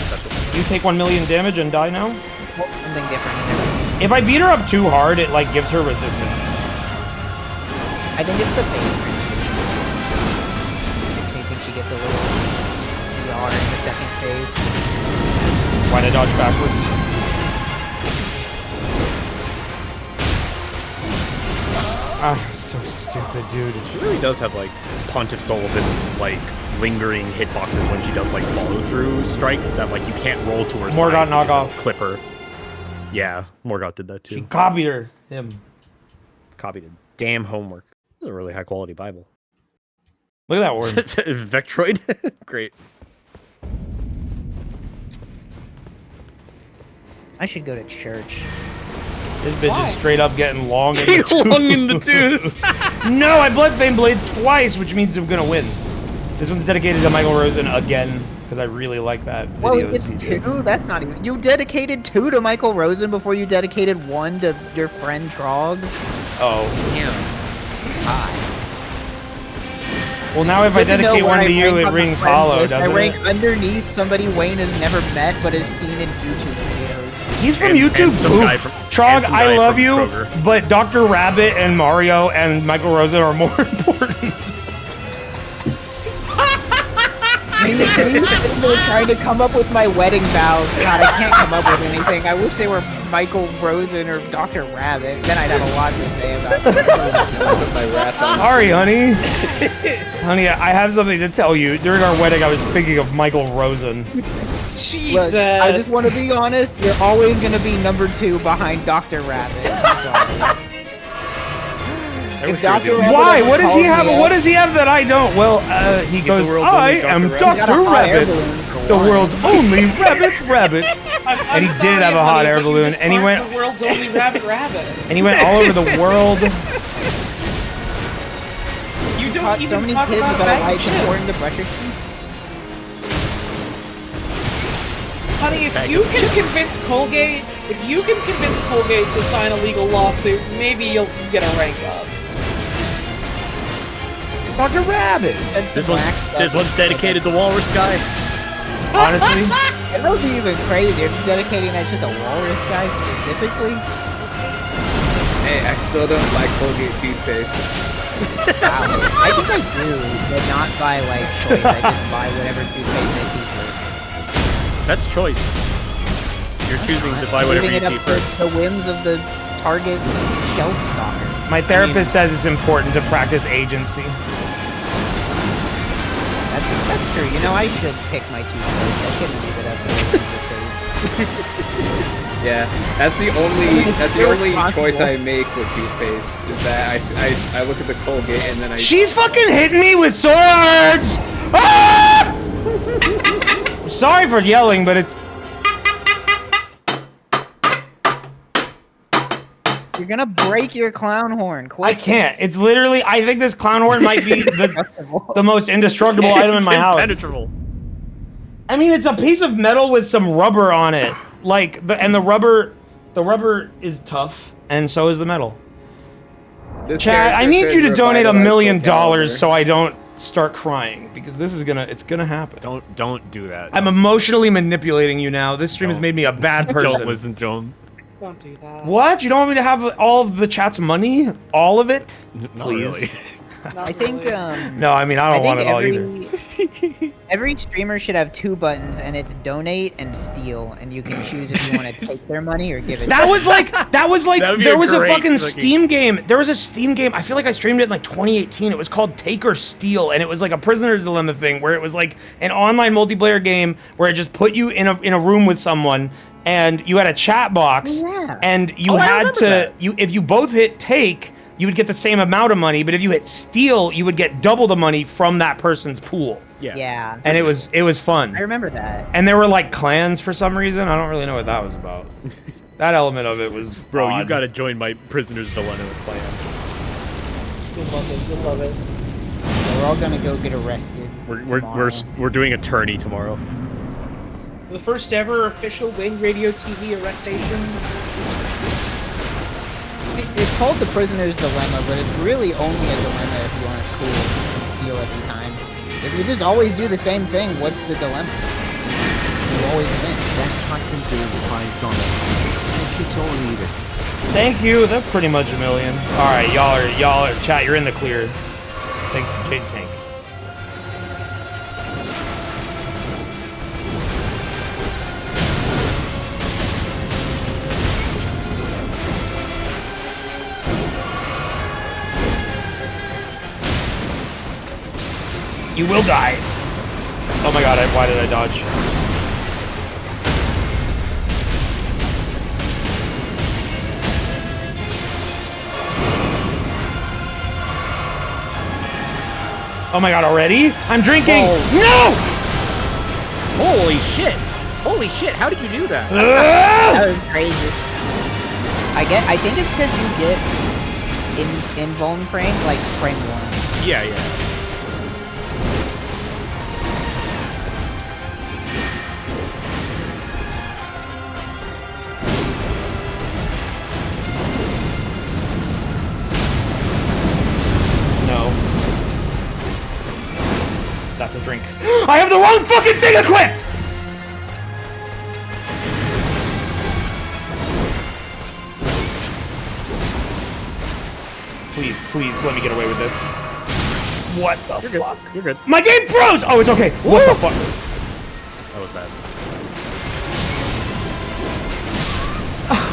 That's what. You take 1 million damage and die now? Something different. If I beat her up too hard, it like gives her resistance. I think it's the base. I think she gets a little PR in the second phase. Why'd I dodge backwards? Ah, so stupid, dude. She really does have like Pontiff Sullivan like lingering hitboxes when she does like follow through strikes that like you can't roll to her side. Morgoth knockoff. Clipper. Yeah, Morgoth did that too. She copied her. Him. Copied it. Damn homework. This is a really high quality Bible. Look at that word. Vectroid. Great. I should go to church. This bitch is straight up getting long in the tooth. Long in the tooth. No, I Bloodfame Blade twice, which means I'm gonna win. This one's dedicated to Michael Rosen again, because I really like that Well, video. it's 2? That's not even... You dedicated 2 to Michael Rosen before you dedicated 1 to your friend Trog? Oh. Damn. Hi. Well, now if I dedicate one to you, it rings hollow, doesn't I rank it? underneath somebody Wayne has never met, but has seen in YouTube videos. He's from YouTube. and some Ooh, guy from- Trog, and some I guy love from you, Kroger. but Dr. Rabbit and Mario and Michael Rosen are more important. I mean, they're trying to come up with my wedding vows. God, I can't come up with anything. I wish they were Michael Rosen or Dr. Rabbit. Then I'd have a lot to say about it. Sorry, honey. Honey, I have something to tell you. During our wedding, I was thinking of Michael Rosen. Jesus. Look, I just want to be honest. You're always going to be number 2 behind Dr. Rabbit. I'm sorry. If Dr. Rabbit Why? ever What does he called have? me What up- does he have that I don't? Well, he goes, the world's I only am Dr. Dr. Rabbit." He got a hot air Rabbit, balloon for the one. world's only rabbit. And he did have a hot air balloon, and he went, the world's only rabbit. and he went all over the world. You don't Taught even so many talk kids about about why it's chips. important to brush your teeth. Honey, if you can convince Colgate, to sign a legal lawsuit, maybe you'll get a rank up. Dr. Rabbit. This one's dedicated to Walrus Guy. Honestly, it would be even crazier dedicating that shit to Walrus Guy specifically. Hey, I still don't like Colgate toothpaste. Wow. I think I do, but not by like choice. I just buy whatever toothpaste I see first. That's choice. You're choosing to buy whatever you see first. The whims of the Target shelf stalker. my therapist says it's important to practice agency. That's true. You know, I should pick my toothpaste. I shouldn't leave it up there. Yeah, that's the only choice I make with toothpaste is that I look at the Colgate and then I. She's fucking hitting me with swords! Ah! Sorry for yelling, but it's. You're gonna break your clown horn. Quick. I can't. It's literally. I think this clown horn might be the most indestructible item in my house. Impenetrable. I mean, it's a piece of metal with some rubber on it. Like the rubber is tough, and so is the metal. Chad, I need you to donate $1 million so I don't start crying, because this is it's gonna happen. Don't do that. I'm emotionally manipulating you now. This stream has made me a bad person. Don't listen to him. Don't do that. What? You don't want me to have all of the chat's money? All of it? Not really. I think. No, I mean, I don't want it all either. Every streamer should have 2 buttons, and it's donate and steal, and you can choose if you want to take their money or give it. That was like there was a fucking fucking Steam game. There was a Steam game. I feel like I streamed it in like 2018. It was called Take or Steal, and it was like a prisoner's dilemma thing where it was like an online multiplayer game where it just put you in a room with someone, and you had a chat box, and you had to if you both hit take, you would get the same amount of money, but if you hit steal, you would get double the money from that person's pool. Yeah. And it was fun. I remember that. And there were like clans for some reason. I don't really know what that was about. That element of it was Bro, odd. you gotta join my Prisoner's Dilemma clan. You'll love it. You'll love it. We're all gonna go get arrested. We're doing attorney tomorrow. The first ever official Wayne Radio TV arrestation. It's called the Prisoner's Dilemma, but it's really only a dilemma if you aren't cool and steal every time. If you just always do the same thing, what's the dilemma? You always win. Best I can do is $5. Take it or leave it. Thank you. That's pretty much $1 million. All right, y'all are chat. You're in the clear. Thanks to Jade Tank. You will die. Oh my god, why did I dodge? Oh my god, already? I'm drinking! No! Holy shit! Holy shit, how did you do that? That was crazy. I think it's because you get in vuln frames, like frame 1. Yeah. That's a drink. I have the wrong fucking thing equipped! Please, let me get away with this. What the fuck? You're good. My game froze! Oh, it's okay. What the fuck? That was bad.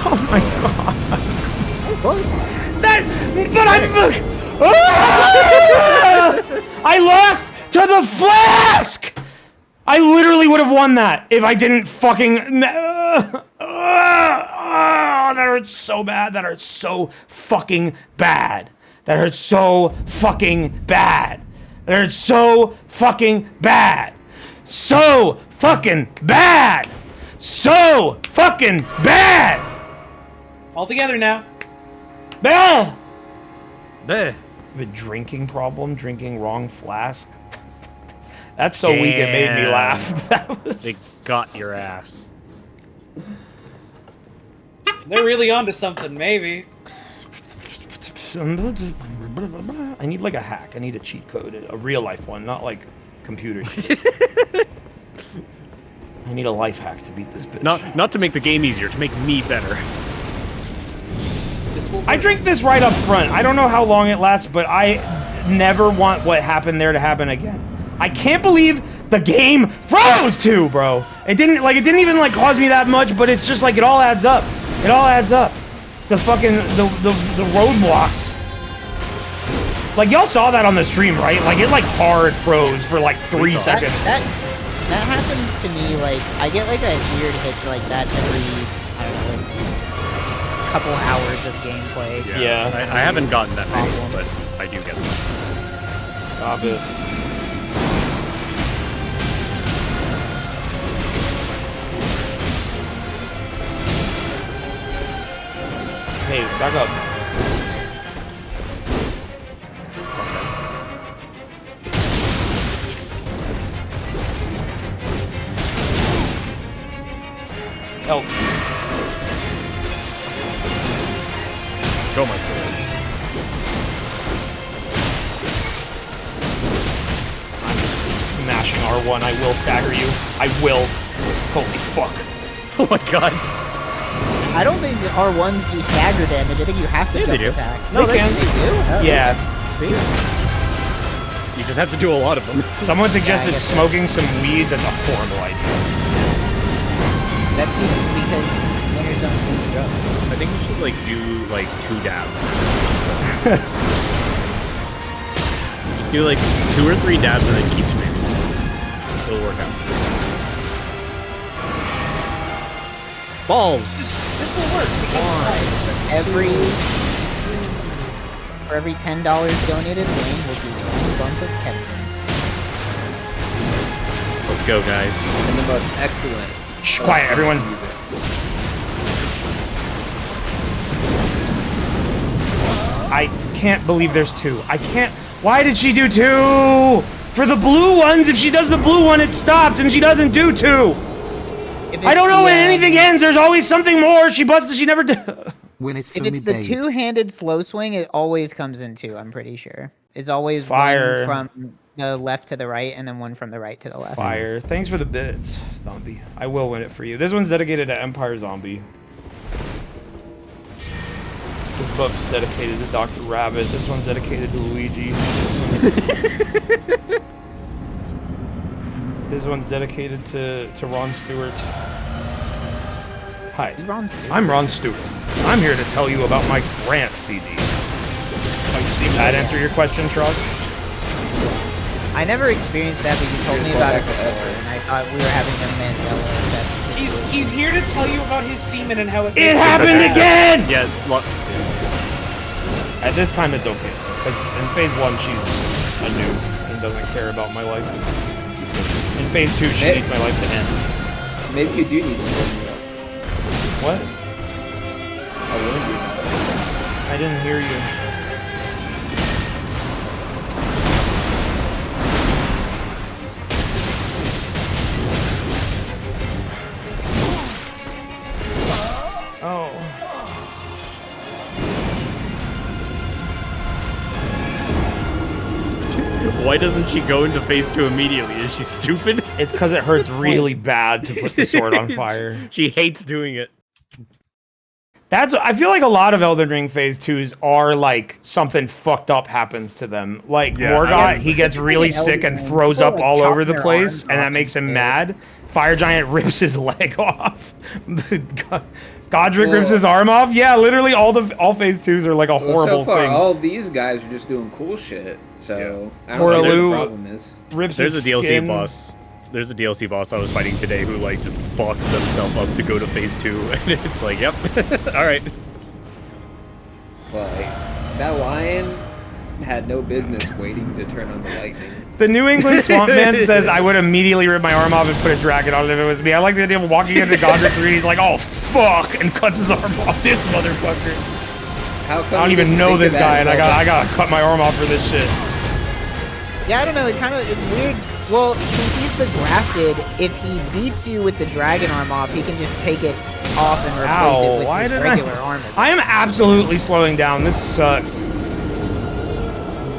Oh my god. That was close. But I lost to the flask! I literally would have won that if I didn't fucking... that hurts so bad. That hurts so fucking bad. That hurts so fucking bad. That hurts so fucking bad. So fucking bad. So fucking bad. All together now. Bah! Bah. The drinking problem, drinking wrong flask. That's so weak it made me laugh. That was They got your ass. They're really onto something, maybe. I need like a hack. I need a cheat code, a real life one, not like computer shit. I need a life hack to beat this bitch. Not to make the game easier, to make me better. I drink this right up front. I don't know how long it lasts, but I never want what happened there to happen again. I can't believe the game froze too, bro. It didn't even like cause me that much, but it's just like it all adds up. It all adds up. The fucking the roadblocks. Like y'all saw that on the stream, right? Like it like hard froze for like 3 seconds. That happens to me, like, I get like a weird hitch like that every, I don't know, like, couple hours of gameplay. Yeah. I haven't gotten that many, but I do get them. Stop it. Hey, back up. Help. Go, my friend. I'm just mashing R1. I will stagger you. I will. Holy fuck. Oh my god. I don't think the R1s do stagger damage. I think you have to jump they do. attack. No, they can. They do? Oh. Yeah. See? You just have to do a lot of them. Someone suggested smoking some weed. That's a horrible idea. That's because winners don't do drugs. I think we should like do like 2 dabs. Just do like 2 or 3 dabs and then keep spamming. It'll work out. Balls. This will work. For every $10 donated, Wayne will do 1 bump of Kevin. Let's go, guys. And the most excellent. Shh, quiet, everyone. I can't believe there's 2. I can't. Why did she do 2? For the blue ones, if she does the blue one, it stops, and she doesn't do 2. I don't know when anything ends. There's always something more. She busted. She never did. If it's the two-handed slow swing, it always comes in 2. I'm pretty sure. It's always Fire. one from the left to the right, and then one from the right to the left. Fire. Thanks for the bits, Zombie. I will win it for you. This one's dedicated to Empire Zombie. This buff's dedicated to Dr. Rabbit. This one's dedicated to Luigi. This one's dedicated to Ron Stewart. Hi, I'm Ron Stewart. I'm here to tell you about my Grant CD. Did that answer your question, Trog? I never experienced that, but you told me about it before, and I thought we were having a Mandela effect. He's here to tell you about his semen and how it. It happened again! Yeah. At this time, it's okay. Because in phase 1, she's a noob and doesn't care about my life. In phase 2, she needs my life to end. Maybe you do need to warn me up. What? I warned you. I didn't hear you. Oh. Why doesn't she go into phase 2 immediately? Is she stupid? It's because it hurts really bad to put the sword on fire. She hates doing it. I feel like a lot of Elden Ring phase 2s are like something fucked up happens to them. Like Morgoth, he gets really sick and throws up all over the place, and that makes him mad. Fire Giant rips his leg off. Godric rips his arm off. Yeah, literally all phase 2s are like a horrible so far, thing. all these guys are just doing cool shit. So I don't know what the problem is. Rips There's his a DLC skin. boss. There's a DLC boss I was fighting today who like just fucks themselves up to go to phase 2, and it's like, yep, all right. Like that lion had no business waiting to turn on the lightning. The New England Swamp Man says I would immediately rip my arm off and put a dragon on it if it was me. I like the idea of walking into Godric's and he's like, oh fuck, and cuts his arm off. This motherfucker. How come I don't even know this guy, and I gotta cut my arm off for this shit. Yeah, I don't know. It's weird. Well, since he's the grafted, if he beats you with the dragon arm off, he can just take it off and replace it with his regular armor. I am absolutely slowing down. This sucks.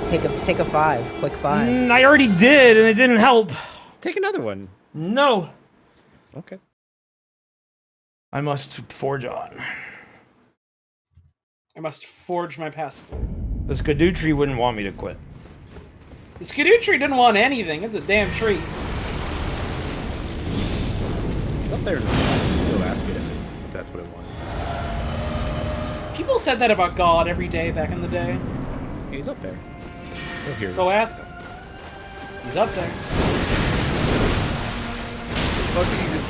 Take a 5. Quick 5. I already did, and it didn't help. Take another one. No. Okay. I must forge on. I must forge my passport. The SCADUTIME wouldn't want me to quit. The SCADUTIME didn't want anything. It's a damn tree. It's up there. Go ask it if that's what it wants. People said that about God every day back in the day. He's up there. Go here. Go ask him. He's up there. What did you just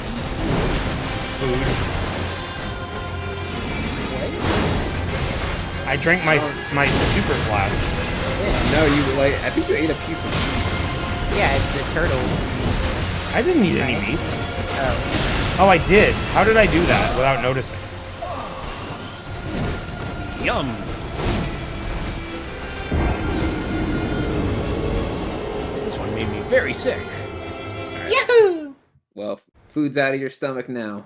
Food. I drank my super flask. No, you like. I think you ate a piece of meat. Yeah, it's the turtle. I didn't eat any meat. Oh, I did. How did I do that without noticing? Yum. This one made me very sick. Yahoo! Well, food's out of your stomach now.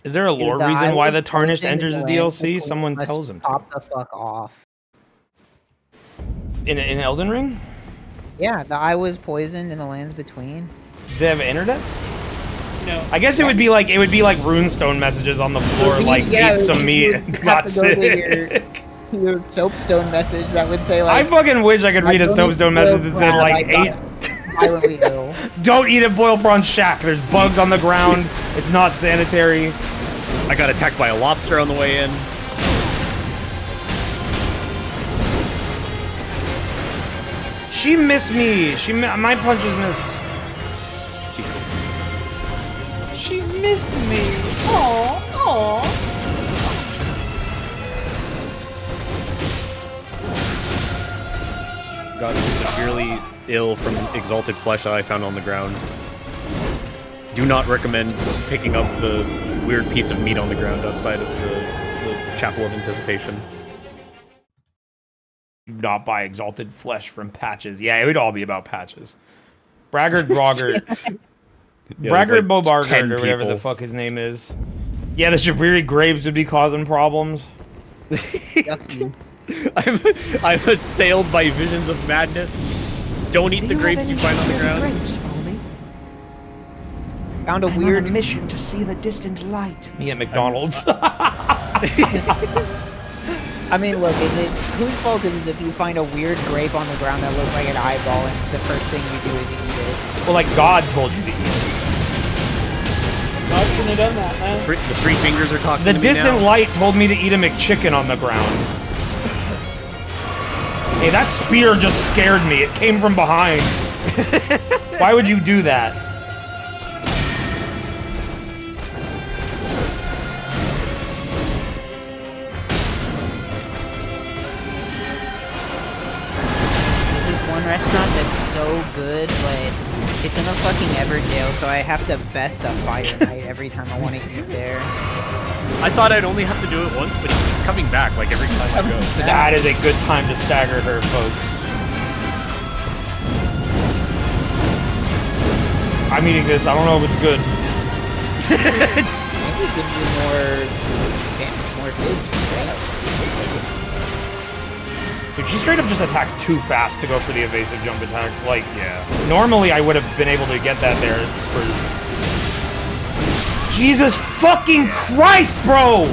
Is there a lore Dude, reason why was the Tarnished poisoned enters the in DLC? land Someone must tells him to. Pop the fuck off. In Elden Ring? Yeah, the I was poisoned in the lands between. Do they have internet? No. I guess it would be like runestone messages on the floor, like Yeah, eat some you meat would and have got to go to sick. Your soapstone message that would say like. I fucking wish I could read a don't soapstone eat message boiled that said crab, like I got eight. Violently ill. Don't eat at Boiled Prawn Shack. There's bugs on the ground. It's not sanitary. I got attacked by a lobster on the way in. She missed me. My punches missed. She missed me. Aww, aww. Got severely ill from exalted flesh that I found on the ground. Do not recommend picking up the weird piece of meat on the ground outside of the Chapel of Anticipation. Do not buy exalted flesh from Patches. Yeah, it would all be about Patches. Braggart Broggart. Braggart like Bobargart 10 or whatever the people. fuck his name is. Yeah, the Shabiri grapes would be causing problems. I'm assailed by visions of madness. Don't eat the grapes you find on the ground. Found a weird mission to see the distant light. Me at McDonald's. I mean, look, whose fault is it if you find a weird grape on the ground that looks like an eyeball and the first thing you do is eat it? Well, like God told you to eat it. God shouldn't have done that, man. The three fingers are talking The to me distant now. light told me to eat a McChicken on the ground. Hey, that spear just scared me. It came from behind. Why would you do that? There's one restaurant that's so good, but it's in a fucking Everdale, so I have to best a Fire Night every time I want to eat there. I thought I'd only have to do it once, but he keeps coming back like every time I go. That is a good time to stagger her, folks. I'm eating this. I don't know if it's good. Maybe it gives you more hits, right? Dude, she straight up just attacks too fast to go for the evasive jump attacks. Like, yeah. Normally I would have been able to get that there for... Jesus fucking Christ, bro!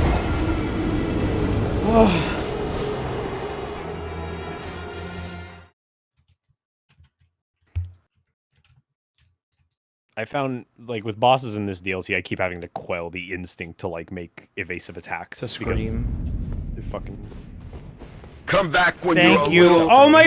I found, like, with bosses in this DLC, I keep having to quell the instinct to, like, make evasive attacks. To scream. They're fucking... Come back when Thank you're you. little. Oh my...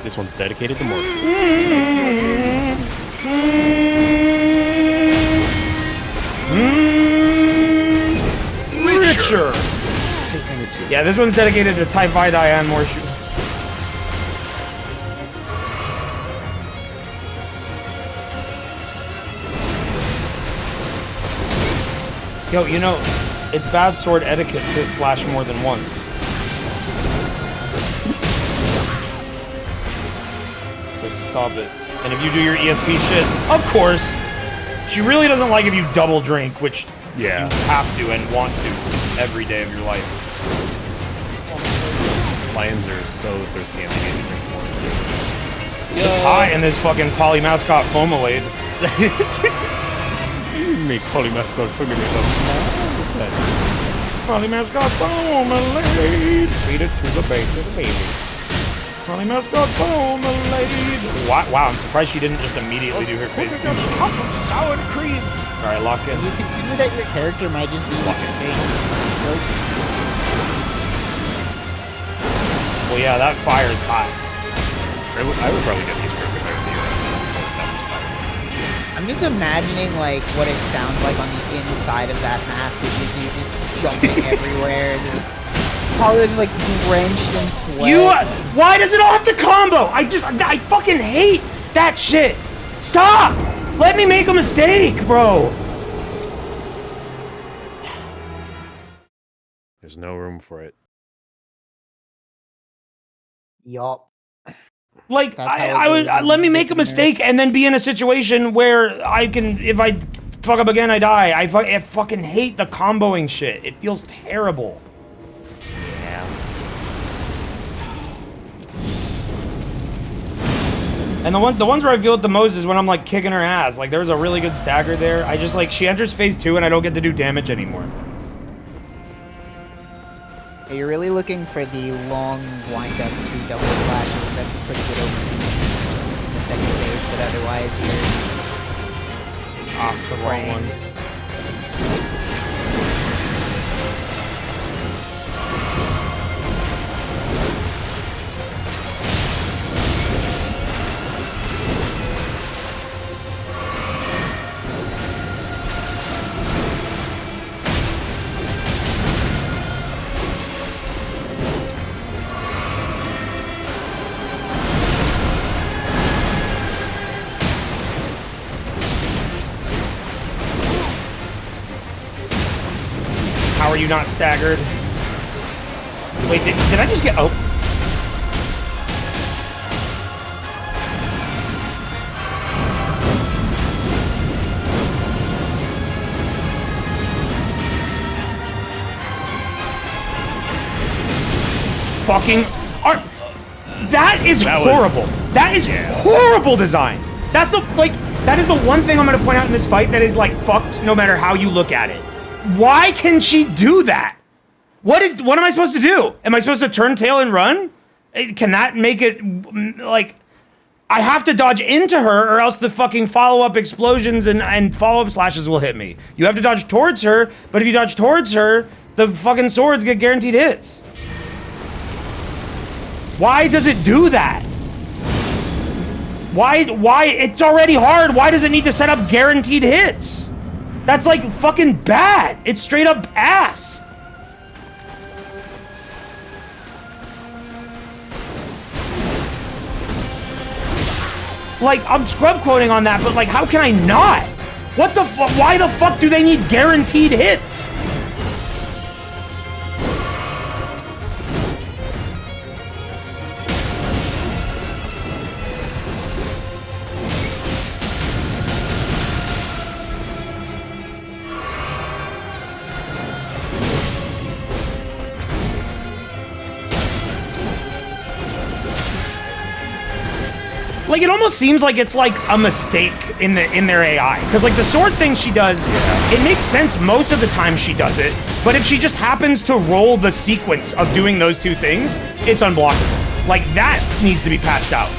This one's dedicated to Morgan. Richer. Yeah, this one's dedicated to Typhi Diane Morshu. Yo, you know, it's bad sword etiquette to slash more than once. So stop it. And if you do your ESP shit, of course. She really doesn't like if you double drink, which you have to and want to every day of your life. Lions are so thirsty and they need to drink more. It's hot in this fucking polymascot foamalade. Make polymascot foamalade. Polymascot foamalade. Feed it to the baby. Polymascot foamalade. Wow, I'm surprised she didn't just immediately do her face. Cup of sour cream. Alright, lock in. You consider that your character might just be like a stage. Well, yeah, that fire is hot. I would probably get these if I were the that was fire. I'm just imagining like what it sounds like on the inside of that mask, which is you just jumping everywhere. Probably just like drenched in sweat. Why does it all have to combo? I fucking hate that shit. Stop! Let me make a mistake, bro. There's no room for it. Yup. Like, I would let me make a mistake and then be in a situation where I can, if I fuck up again, I die. I fucking hate the comboing shit. It feels terrible. Yeah. And the ones where I feel it the most is when I'm like kicking her ass. Like, there was a really good stagger there. I just like, she enters phase 2 and I don't get to do damage anymore. You're really looking for the long wind-up to double flashes. That's a pretty good opening in the second phase, but otherwise you're... It's the wrong one. How are you not staggered? Wait, did I just get... Oh. Fucking... That is horrible. That is horrible design. That's the... Like, that is the one thing I'm going to point out in this fight that is, like, fucked no matter how you look at it. Why can she do that? What am I supposed to do? Am I supposed to turn tail and run? Can that make it, like, I have to dodge into her or else the fucking follow-up explosions and follow-up slashes will hit me. You have to dodge towards her, but if you dodge towards her, the fucking swords get guaranteed hits. Why does it do that? Why? It's already hard. Why does it need to set up guaranteed hits? That's like fucking bad. It's straight up ass. Like, I'm scrub quoting on that, but like, how can I not? What the fuck? Why the fuck do they need guaranteed hits? Like, it almost seems like it's like a mistake in their AI. Because like the sword thing she does, it makes sense most of the time she does it. But if she just happens to roll the sequence of doing those two things, it's unblockable. Like, that needs to be patched out.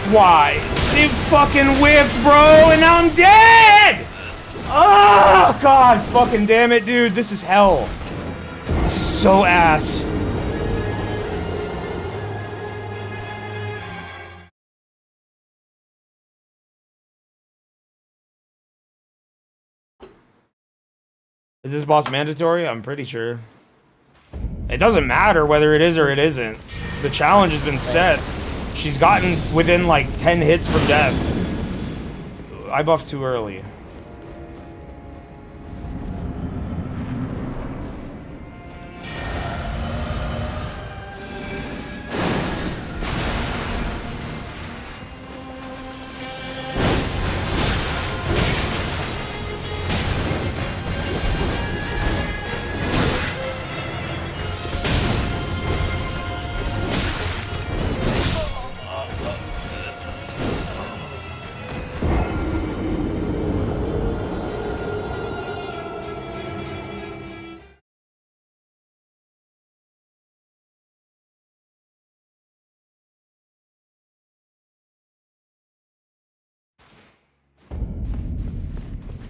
Why? It fucking whiffed, bro, and now I'm dead! Oh, God fucking damn it, dude. This is hell. This is so ass. Is this boss mandatory? I'm pretty sure. It doesn't matter whether it is or it isn't. The challenge has been set. She's gotten within like 10 hits from death. I buffed too early.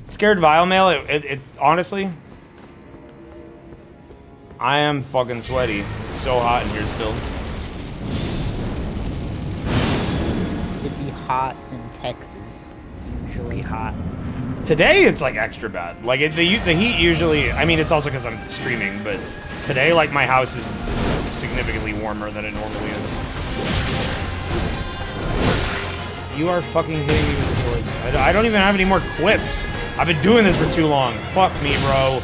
Scared Vile Mail, it honestly, I am fucking sweaty. It's so hot in here still. It'd be hot in Texas, usually. Hot. Today it's like extra bad. Like the heat usually, I mean it's also because I'm streaming, but today like my house is significantly warmer than it normally is. You are fucking hitting me with swords. I don't even have any more quips. I've been doing this for too long. Fuck me, bro.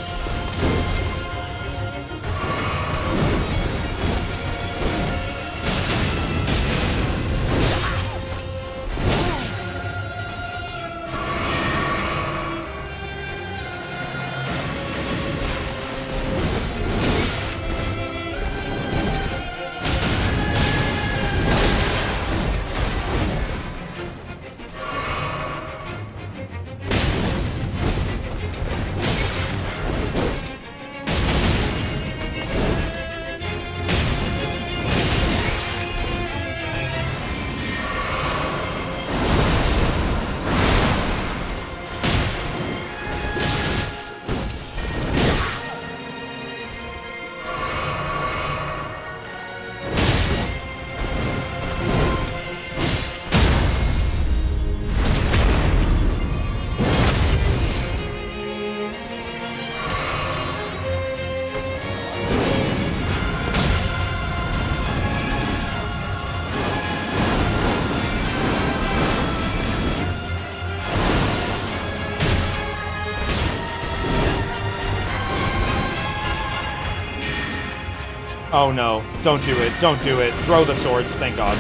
Oh no, don't do it, don't do it. Throw the swords, thank God.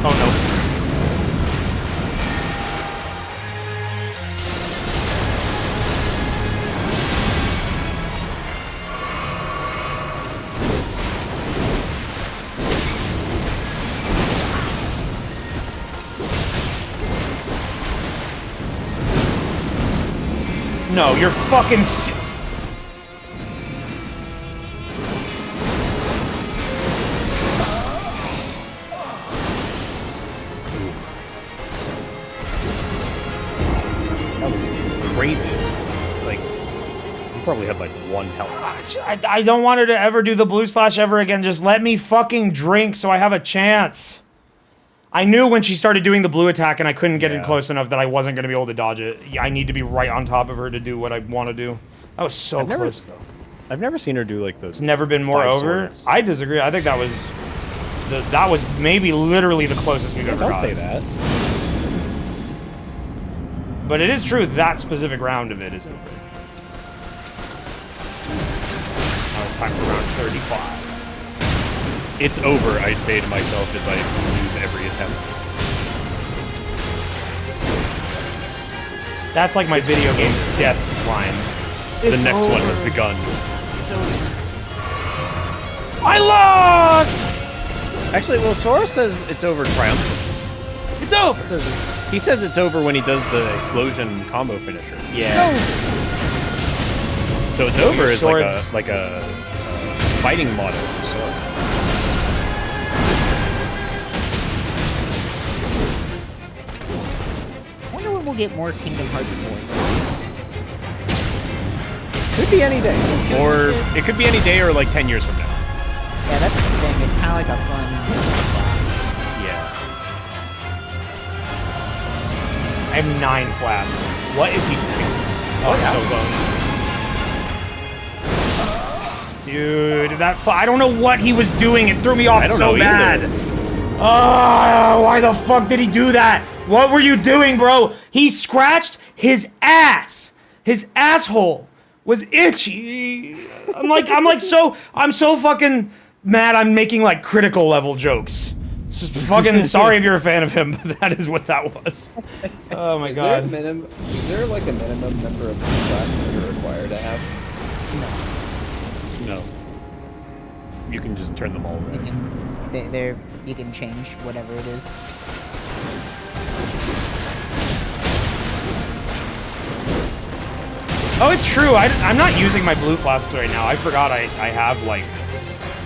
Oh no. No, you're fucking That was crazy. Like, you probably had like 1 health. I don't want her to ever do the blue slash ever again. Just let me fucking drink so I have a chance. I knew when she started doing the blue attack and I couldn't get it close enough that I wasn't going to be able to dodge it. I need to be right on top of her to do what I want to do. That was so close, though. I've never seen her do like the. It's never been more over. Swords. I disagree. I think that was maybe literally the closest we've ever Don't gotten. say that. But it is true that specific round of it is over. Now it's time for round 35. It's over, I say to myself as I lose every attempt. That's like my video game death line. The next one has begun. It's over. I lost! Actually, well, Sora says it's over triumphant. It's over! He says it's over when he does the explosion combo finisher. Yeah. So it's over as Swords. like a fighting motto. I wonder when we'll get more Kingdom Hearts 4. Could be any day. Or it could be any day or like 10 years from now. Yeah, that's the thing. It's kind of like a fun. Yeah. I have 9 flasks. What is he doing? Oh, so boned. Dude, I don't know what he was doing. It threw me off so bad. Oh, why the fuck did he do that? What were you doing, bro? He scratched his ass. His asshole was itchy. I'm so fucking mad. I'm making like critical level jokes. Just fucking sorry if you're a fan of him, but that is what that was. Oh my god. Is there like a minimum number of classes that you're required to have? No. You can just turn them all red. You can change whatever it is. Oh, it's true. I'm not using my blue flasks right now. I forgot I have like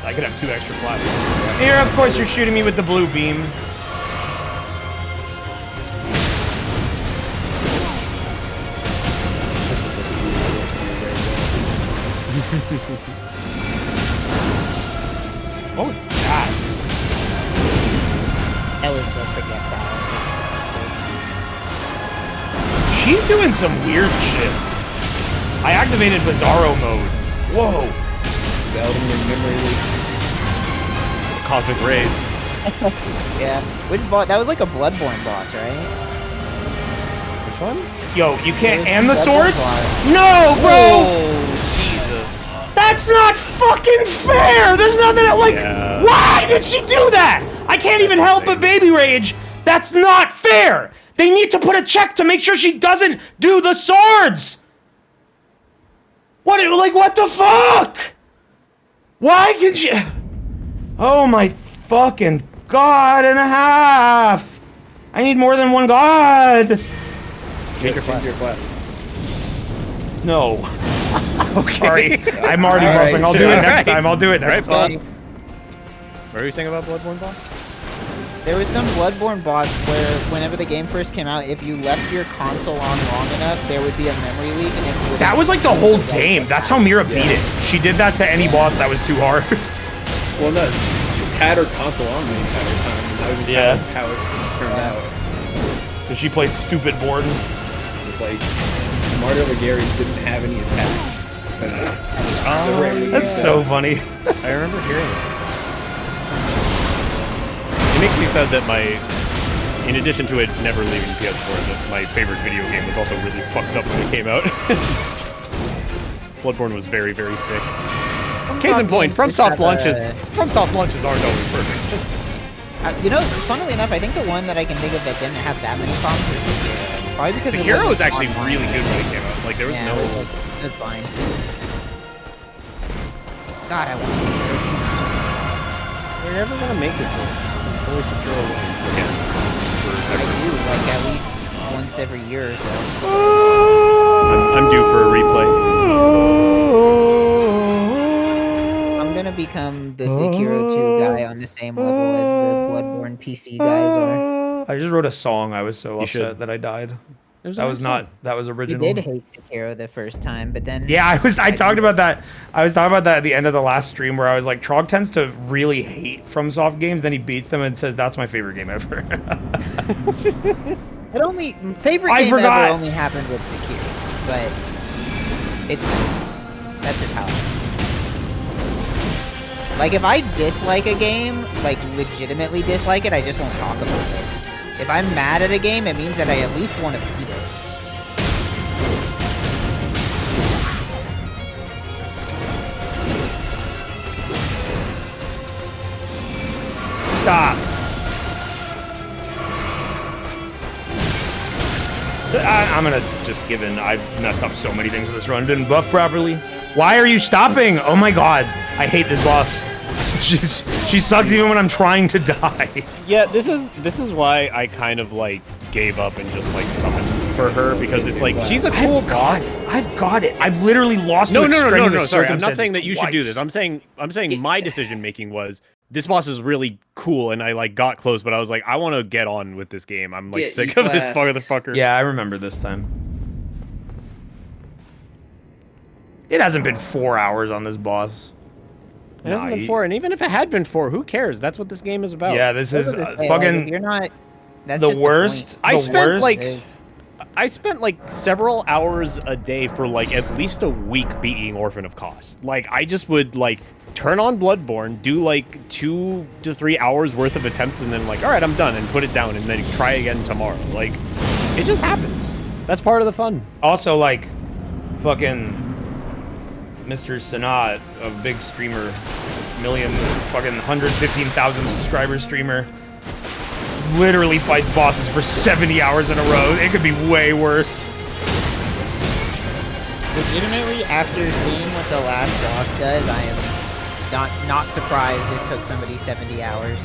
I could have 2 extra flasks. Here, of course, you're shooting me with the blue beam. What was that? That was the projectile. She's doing some weird shit. I activated Bizarro mode. Whoa. Cosmic rays. Yeah. Which boss? That was like a Bloodborne boss, right? Which one? Yo, you can't. And the Bloodborne swords? boss. No, bro! Jesus. That's not fucking fair! There's nothing like. Yeah. Why did she do that? I can't even help but baby rage. That's not fair! They need to put a check to make sure she doesn't do the swords! What the fuck? Why can she... Oh my fucking god and a half! I need more than one god! Change your flask. No. Sorry, I'm already buffing. I'll do it next time. I'll do it next time. What were you saying about Bloodborne boss? There was some Bloodborne boss where, whenever the game first came out, if you left your console on long enough, there would be a memory leak, and it would. That was like the whole game. That's how Mira beat it. She did that to any boss that was too hard. Well, no, she just had her console on the entire time. And that was how it turned out. So she played stupid board. It's like Mario Gary didn't have any attacks. That's so funny. I remember hearing it. It makes me sad that in addition to it never leaving PS4, that my favorite video game was also really fucked up when it came out. Bloodborne was very, very sick. Case in point, FromSoft launches aren't always perfect. You know, funnily enough, I think the one that I can think of that didn't have that many problems is Sekiro. Probably because Sekiro was actually really good when it came out. Like, there was no... That's fine. God, I want Sekiro. They're never gonna make it, though. Fully secure away. Yeah. I do, like, at least once every year or so. I'm due for a replay. I'm gonna become the Sekiro 2 guy on the same level as the Bloodborne PC guys are. I just wrote a song. I was so You upset should. that I died. That was original. You did hate Sekiro the first time, but then... Yeah, I talked about that. I was talking about that at the end of the last stream where I was like, Trog tends to really hate FromSoft games, then he beats them and says, that's my favorite game ever. Favorite game ever only happened with Sekiro, but that's just how it is. Like, if I dislike a game, like, legitimately dislike it, I just won't talk about it. If I'm mad at a game, it means that I at least want to beat it. Stop. I'm gonna just give in. I've messed up so many things with this run. Didn't buff properly. Why are you stopping? Oh my god. I hate this boss. She sucks even when I'm trying to die. Yeah, this is why I kind of like gave up and just like summoned for her because it's like she's a cool boss. I've got it. I've literally lost. No, to no, no, no, extraneous no. Sorry, I'm not circumstances saying that you should do twice. this. I'm saying my decision making was this boss is really cool, and I like got close, but I was like, I want to get on with this game. I'm like sick of this motherfucker. Yeah, I remember this time. It hasn't been 4 hours on this boss. It hasn't been 4, and even if it had been 4, who cares? That's what this game is about. Yeah, this is fucking. You're not. That's the just worst. I spent worst. I spent like several hours a day for like at least a week beating Orphan of Cost. Like I just would like turn on Bloodborne, do like 2 to 3 hours worth of attempts, and then like, all right, I'm done, and put it down, and then try again tomorrow. Like, it just happens. That's part of the fun. Also, like, fucking Mr. Sanat, a big streamer, fucking 115,000 subscriber streamer, literally fights bosses for 70 hours in a row. It could be way worse. Legitimately, after seeing what the last boss does, I am not surprised it took somebody 70 hours.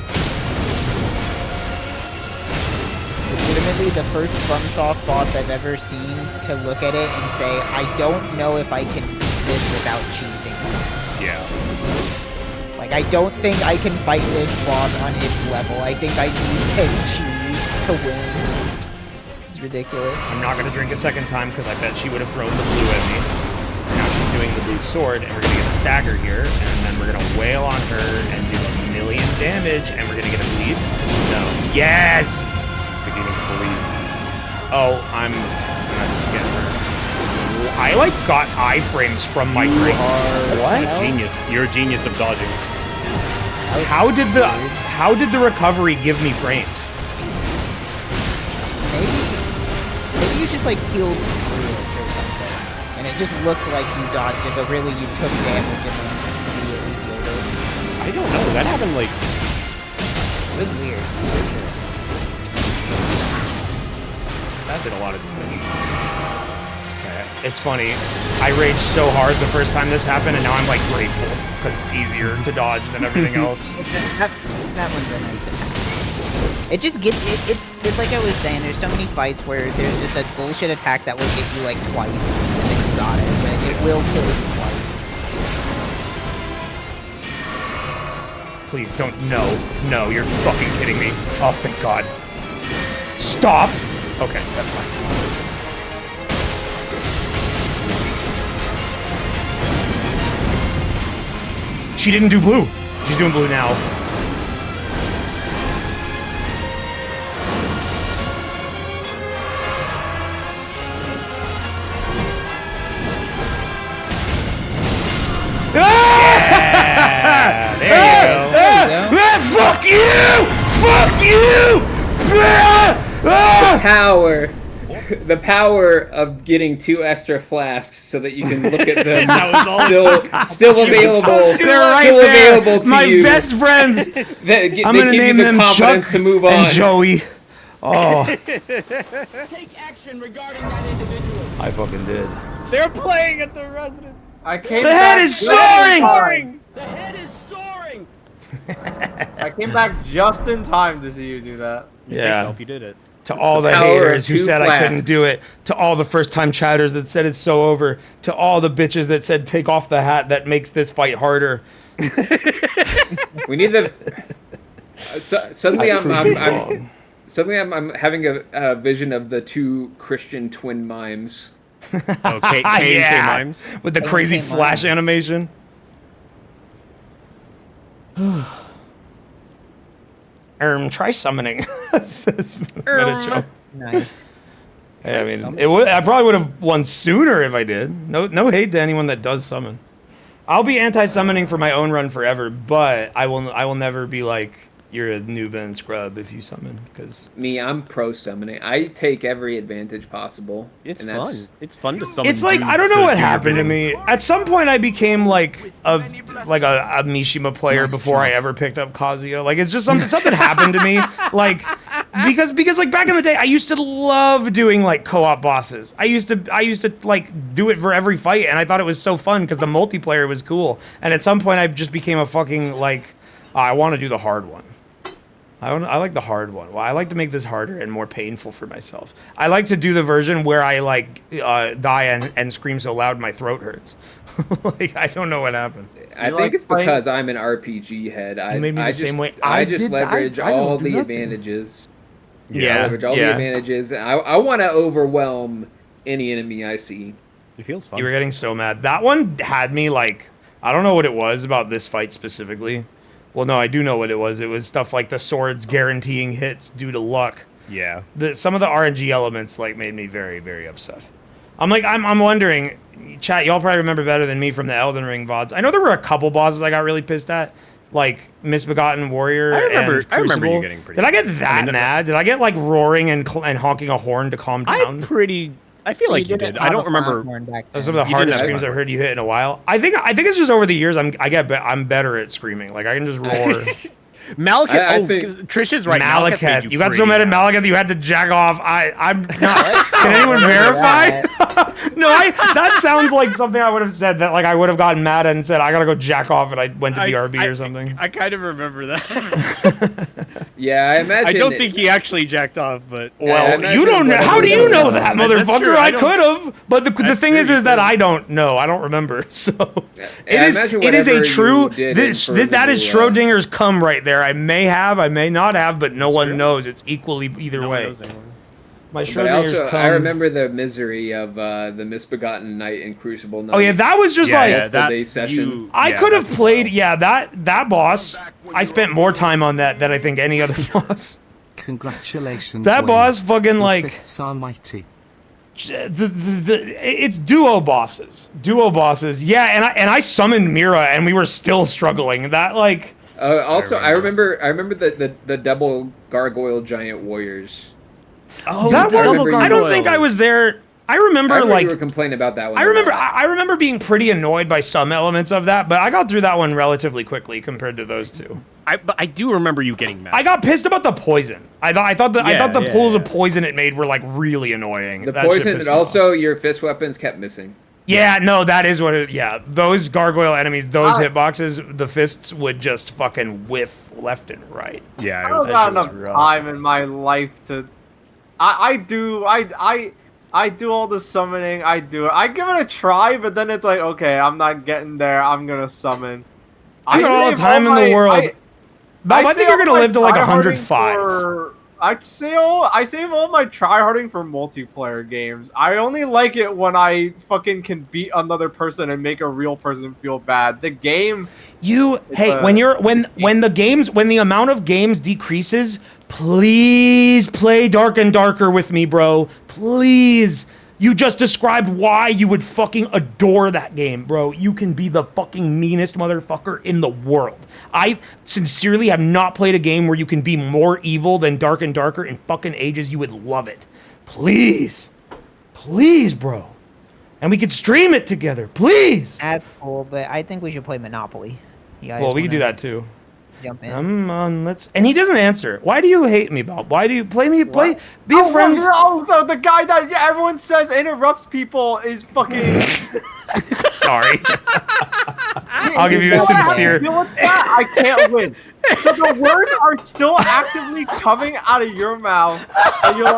Legitimately, the first FromSoft boss I've ever seen to look at it and say, I don't know if I can beat this without cheesing. Yeah. Like, I don't think I can fight this boss on its level. I think I need to cheese to win. It's ridiculous. I'm not going to drink a second time because I bet she would have thrown the blue at me. Now she's doing the blue sword, and we're going to get a stagger here, and then we're going to wail on her and do 1,000,000 damage, and we're going to get a bleed. No. Yes! He's beginning to believe. Oh, I'm gonna get her. I like got iframes from my drink. What? Genius. You're a genius of dodging. How did the recovery give me frames? Maybe you just like healed through it or something, and it just looked like you dodged it, but really you took damage and then immediately healed it. I don't know. That happened like. It was weird. For sure. That did a lot of damage. It's funny. I raged so hard the first time this happened, and now I'm like grateful because it's easier to dodge than everything else. That one's a nice. It just gets it's like I was saying. There's so many fights where there's just a bullshit attack that will hit you like twice, and then you got it, but it will kill you twice. Please don't. No, you're fucking kidding me. Oh, thank God. Stop. Okay, that's fine. She didn't do blue. She's doing blue now. Yeah, there you go. Fuck you! Fuck you! The power of getting 2 extra flasks so that you can look at them still available. They're right still there. available to My you. best friends. They I'm give gonna you name the them confidence Chuck to move on. and Joey. Oh, Take action regarding that individual. I fucking did. They're playing at the residence. I came The back head is just soaring! in time. The head is soaring. I came back just in time to see you do that. Yeah. Hope you did it. To all the power haters of who 2 said I couldn't flasks. do it, to all the first-time chatters that said it's so over, to all the bitches that said take off the hat that makes this fight harder. We need the. Suddenly, I proved you wrong. Suddenly I'm having a vision of the 2 Christian twin mimes. Oh, K and K mimes with the crazy flash animation. Try summoning. Says Metacho. Nice. Hey, I mean, I probably would have won sooner if I did. No hate to anyone that does summon. I'll be anti-summoning for my own run forever, but I will never be like, you're a noob and scrub if you summon, because I'm pro summoning. I take every advantage possible. It's fun. It's fun to summon. it's like I don't know what happened to me. At some point, I became like a Mishima player before I ever picked up Kazuya. Like it's just something happened to me. Like because like back in the day, I used to love doing like co-op bosses. I used to like do it for every fight, and I thought it was so fun because the multiplayer was cool. And at some point, I just became a fucking like I want to do the hard one. I like the hard one. Well, I like to make this harder and more painful for myself. I like to do the version where I like die and scream so loud my throat hurts. Like I don't know what happened. I think it's because I'm an RPG head. I made me the same way. I just leverage all the advantages. Yeah, I leverage all the advantages. I want to overwhelm any enemy I see. It feels fun. You were getting so mad. That one had me like, I don't know what it was about this fight specifically. Well, no, I do know what it was. It was stuff like the swords guaranteeing hits due to luck. Yeah. Some of the RNG elements like made me very, very upset. I'm like, I'm wondering, chat, y'all probably remember better than me from the Elden Ring VODs. I know there were a couple bosses I got really pissed at, like Misbegotten Warrior. I remember Crucible. you getting pretty. Did I get that mad? Did I get like roaring and honking a horn to calm down? I feel like you did. I don't remember. Those are some of the hardest screams I've heard you hit in a while. I think it's just over the years I'm better at screaming. Like I can just roar. Malekith. Trish is right. Malekith. You got so mad at Malekith you had to jack off. I'm not. Can anyone verify? No, that sounds like something I would have said. That like I would have gotten mad and said I gotta go jack off, and I went to BRB or something. I kind of remember that. Yeah, I imagine. I don't think he actually jacked off, but well, you don't know. How do you know that, motherfucker? I could have, but the thing is that I don't know. I don't remember. So it is a true. That is Schrodinger's cum right there. I may have, I may not have, but no one knows. It's equally either way. My Schrodinger's cum. I remember the misery of the Misbegotten Knight and Crucible Knight. Oh yeah, that was just that session. I could have played. Yeah, that boss. I spent more time on that than I think any other boss. Congratulations. That boss fucking like. Fists are mighty. It's duo bosses. Yeah, and I summoned Mira, and we were still struggling. That like. Also, I remember the double gargoyle giant warriors. Oh, that one. I don't think I was there. I remember like you were complaining about that one. I remember being pretty annoyed by some elements of that, but I got through that one relatively quickly compared to those two. But I do remember you getting mad. I got pissed about the poison. I thought the pools of poison it made were like really annoying. The poison, and also your fist weapons kept missing. Yeah, no, that is what it. Yeah, those gargoyle enemies, those hitboxes, the fists would just fucking whiff left and right. Yeah, I don't got enough time in my life to. I do all the summoning. I do it. I give it a try, but then it's like, okay, I'm not getting there. I'm gonna summon. I got all the time in the world. I think you're gonna live to like 105. I save all my tryharding for multiplayer games. I only like it when I fucking can beat another person and make a real person feel bad. The game. When the amount of games decreases, please play Dark and Darker with me, bro. Please. You just described why you would fucking adore that game, bro. You can be the fucking meanest motherfucker in the world. I sincerely have not played a game where you can be more evil than Dark and Darker in fucking ages. You would love it. Please. Please, bro. And we could stream it together. Please. That's cool, but I think we should play Monopoly. Well, we can do that too. Jump in. Come on, and he doesn't answer. Why do you hate me, Bob? Why do you be friends? So the guy that everyone says interrupts people is fucking. Sorry. I'll give you a sincere. I can't win. So the words are still actively coming out of your mouth. And you're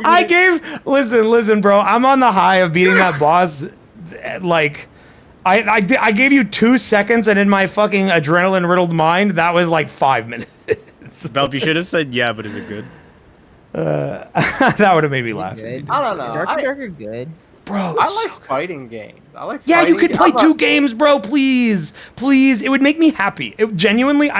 like, listen, bro. I'm on the high of beating that boss. Like. I gave you 2 seconds, and in my fucking adrenaline-riddled mind, that was like 5 minutes. Belp, you should have said, yeah, but is it good? That would have made me laugh. I don't know. Dark and Darker good. Bro, I like fighting games. Yeah, you could play 2 games, bro. Please. It would make me happy. Genuinely,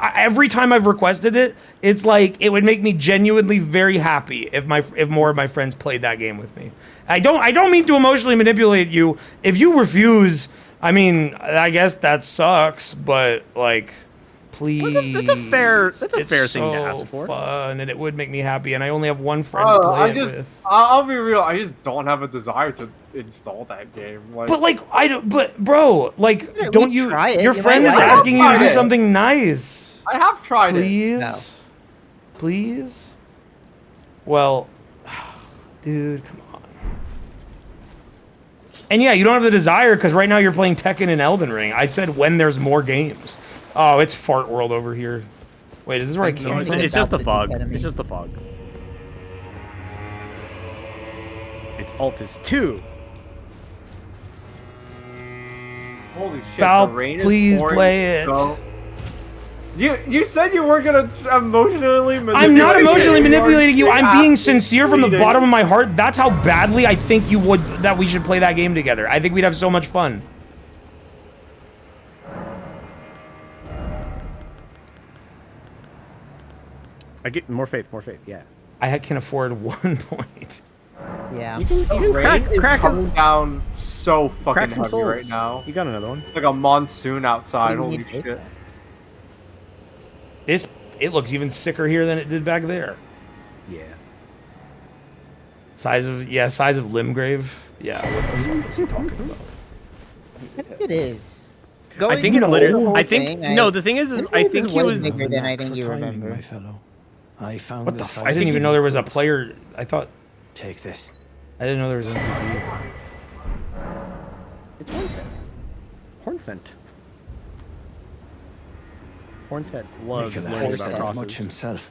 every time I've requested it, it's like it would make me genuinely very happy if more of my friends played that game with me. I don't mean to emotionally manipulate you. If you refuse, I mean, I guess that sucks, but like, please. That's a fair thing to ask for. Fun, and it would make me happy, and I only have one friend to play it with. I'll be real. I just don't have a desire to install that game. But bro, like, don't you? Try it. Your friend is asking you to do something nice. I have tried it. No. Please. Well, dude, come on. And yeah, you don't have the desire because right now you're playing Tekken and Elden Ring. I said when there's more games. Oh, it's fart world over here. Wait, is this where I came from? It's just the fog. It's just the fog. It's Altus 2. Holy shit! Val, the rain please is pouring play it. so- You said you weren't gonna emotionally manipulate I'm not emotionally me. manipulating you. I'm being sincere from the bleeding. bottom of my heart. That's how badly I think you would that we should play that game together. I think we'd have so much fun. I get more faith, yeah. I can afford 1 point. Yeah. You can Rain is crack coming down so fucking crack some heavy souls right now. You got another one. It's like a monsoon outside. What do you Holy need? shit! It looks even sicker here than it did back there. Yeah. Size of Limgrave. Yeah, what the fuck is he talking about? It is. I think it literally. I think no. The thing is I think he was bigger than I think you remember. My fellow. I found What the this fuck? I didn't even know there was a player. I thought. Take this. I didn't know there was an NPC. It's Hornsent. Hornsent. Hornsent loves Nicholas learning says about as crosses. much himself.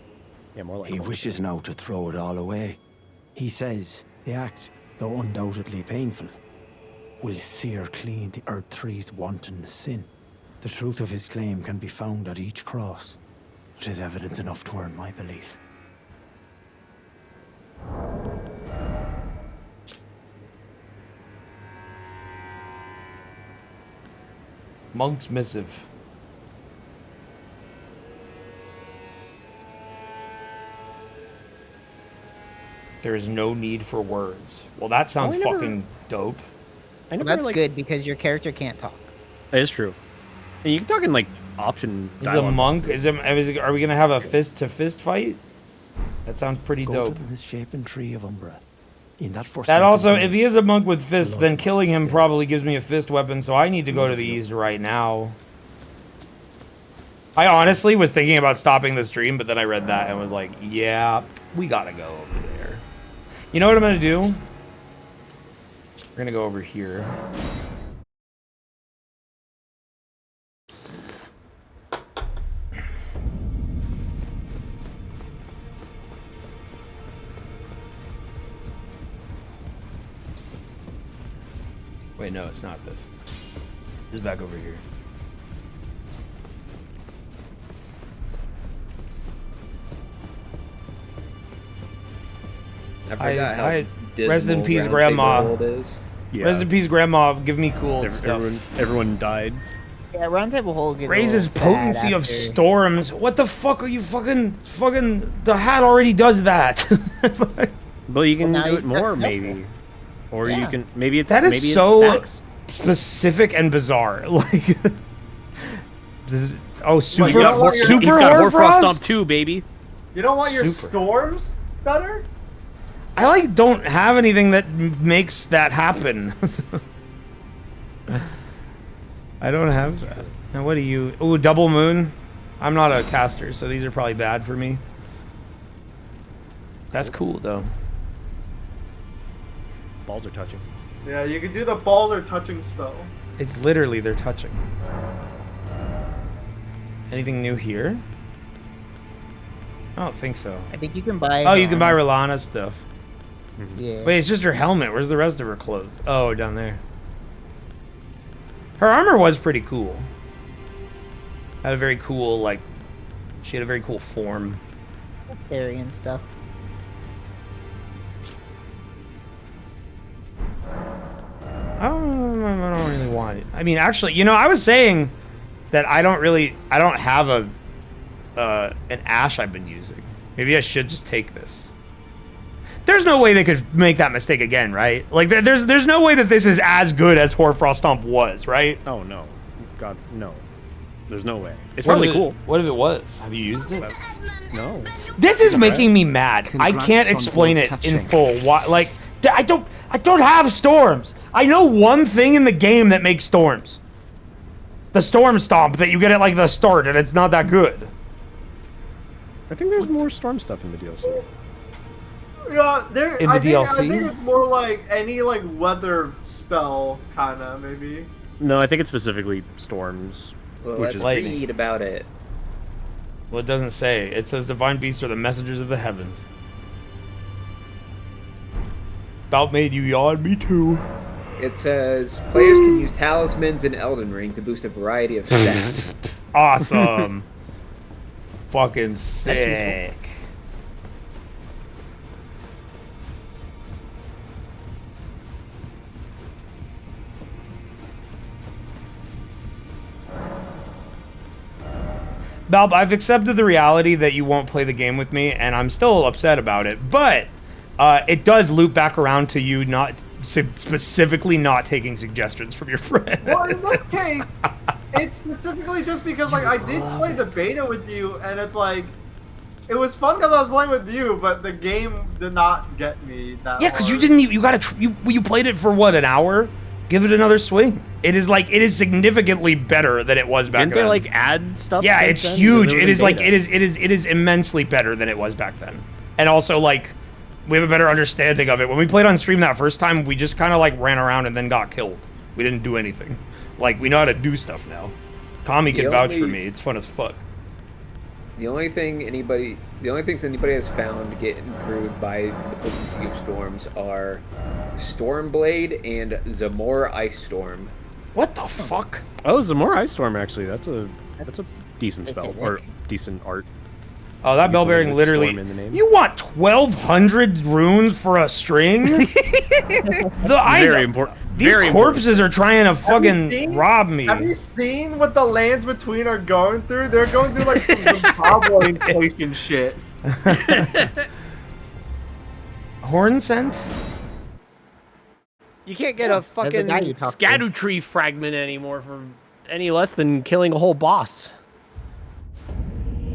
Yeah, more like He Hornsent. wishes now to throw it all away. He says the act, though undoubtedly painful, will sear clean the Erdtree's wanton sin. The truth of his claim can be found at each cross. It is evidence enough to earn my belief. Monk's Missive. There is no need for words. Well, that sounds never- fucking dope. I never, That's like, good because your character can't talk. That is true. And you can talk in like option. He's a dialogue monk. boxes. Are we gonna have a fist-to-fist fight? That sounds pretty Go dope. to the misshapen tree of Umbra. In that That also, forsaken if he place, is a monk with fists, then blood killing him must probably gives me a fist weapon, so I need to go to the east right now. I honestly was thinking about stopping the stream, but then I read that and was like, yeah, we gotta go over there. You know what I'm gonna do? We're gonna go over here. Wait, no, it's not this. This is back over here. I forgot how rest in dismal peace, Round Grandma. Table World is. Yeah. Rest in peace, Grandma. Give me cool stuff. Everyone died. Yeah, Roundtable Hole gets Raises a little sad potency of after- storms. What the fuck are you fucking? The hat already does that. But you can Well, now do you it more, got maybe. Or you Yeah. can maybe it's That is maybe so it stacks. specific and bizarre. Like, this is, oh, super, you don't want your- super He's got Hoarfrost? Hoarfrost Stomp 2, baby. You don't want your Super. storms better? I like don't have anything that makes that happen. I don't have that. Now what do you? Oh, double moon. I'm not a caster, so these are probably bad for me. That's cool though. Balls are touching. Yeah, you can do the balls are touching spell. It's literally they're touching. Anything new here? I don't think so. I think you can buy. Oh, you can buy Rellana stuff. Yeah. Wait, it's just her helmet. Where's the rest of her clothes? Oh, down there. Her armor was pretty cool. Had a very cool, like, she had a very cool form. Fairy and stuff. I don't really want it. I mean, actually, you know, I was saying that I don't have an ash I've been using. Maybe I should just take this. There's no way they could make that mistake again, right? Like, there's no way that this is as good as Hoarfrost Stomp was, right? Oh no, God no. There's no way. It's What probably if it- cool. What if it was? Have you used it? No. This is making me mad. I Congrats can't on explain voice it touching. in full. Why? Like, I don't have storms. I know one thing in the game that makes storms. The storm stomp that you get at like the start, and it's not that good. I think there's more storm stuff in the DLC. Yeah, there. In the I think DLC? it's more like any like weather spell, kinda maybe. No, I think it's specifically storms. Well, which let's is read about it. Well, it doesn't say. It says divine beasts are the messengers of the heavens. About made you yawn, me too. It says players can use talismans in Elden Ring to boost a variety of stats. Awesome. Fucking sick. Balb, I've accepted the reality that you won't play the game with me, and I'm still upset about it, but it does loop back around to you not specifically not taking suggestions from your friends. Well, in this case, it's specifically just because like I did play the beta with you, and it's like it was fun because I was playing with you, but the game did not get me that. Yeah, because you didn't. You got you played it for what, an hour? Give it another swing. It is significantly better than it was back then. Didn't they like add stuff? Yeah, it's huge. It is immensely better than it was back then. And also like we have a better understanding of it. When we played on stream that first time, we just kind of like ran around and then got killed. We didn't do anything. Like we know how to do stuff now. Kami can vouch for me. It's fun as fuck. The only things anybody has found get improved by the potency of storms are Stormblade and Zamora Ice Storm. What the fuck? Oh, Zamora Ice Storm, actually. That's a decent spell. Or decent art. Oh, that bell bearing literally... You want 1,200 runes for a string? Very important. These corpses are trying to fucking rob me. Have you seen what the lands between are going through? They're going through like some Zimbabwe inflation shit. Horn scent? You can't get a fucking SCADUTIME fragment anymore for any less than killing a whole boss.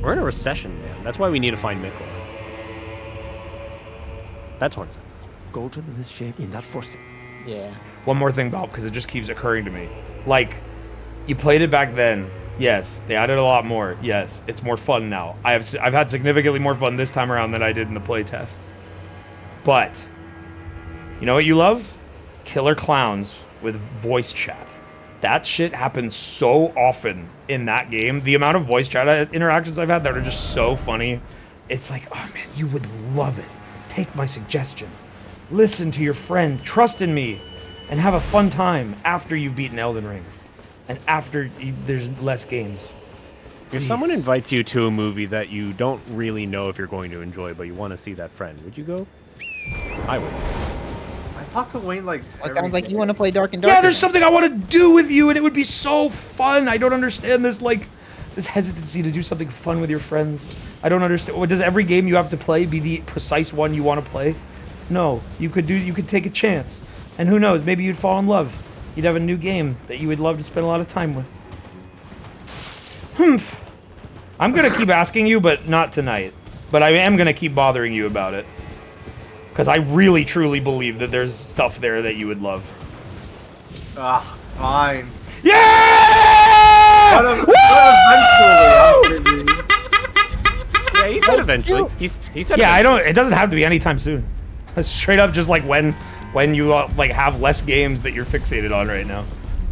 We're in a recession, man. That's why we need to find Mikkel. That's one scent. Go to the misshape in that first. Yeah. One more thing, Bob, because it just keeps occurring to me. Like, you played it back then. Yes, they added a lot more. Yes, it's more fun now. I've had significantly more fun this time around than I did in the playtest. But, you know what you loved? Killer clowns with voice chat. That shit happens so often in that game. The amount of voice chat interactions I've had that are just so funny. It's like, oh man, you would love it. Take my suggestion. Listen to your friend. Trust in me. And have a fun time after you've beaten Elden Ring. And after there's less games. If someone invites you to a movie that you don't really know if you're going to enjoy, but you want to see that friend, would you go? I would. I talked to Wayne like. It sounds like you want to play Dark and Dark. Yeah, there's something I want to do with you, and it would be so fun. I don't understand this this hesitancy to do something fun with your friends. I don't understand. Does every game you have to play be the precise one you want to play? No, you could take a chance. And who knows, maybe you'd fall in love. You'd have a new game that you would love to spend a lot of time with. I'm going to keep asking you, but not tonight. But I am going to keep bothering you about it. Because I really, truly believe that there's stuff there that you would love. Ah, fine. Yeah! But eventually, yeah, he said eventually. He said yeah, eventually. it doesn't have to be anytime soon. It's straight up just like when you like have less games that you're fixated on right now.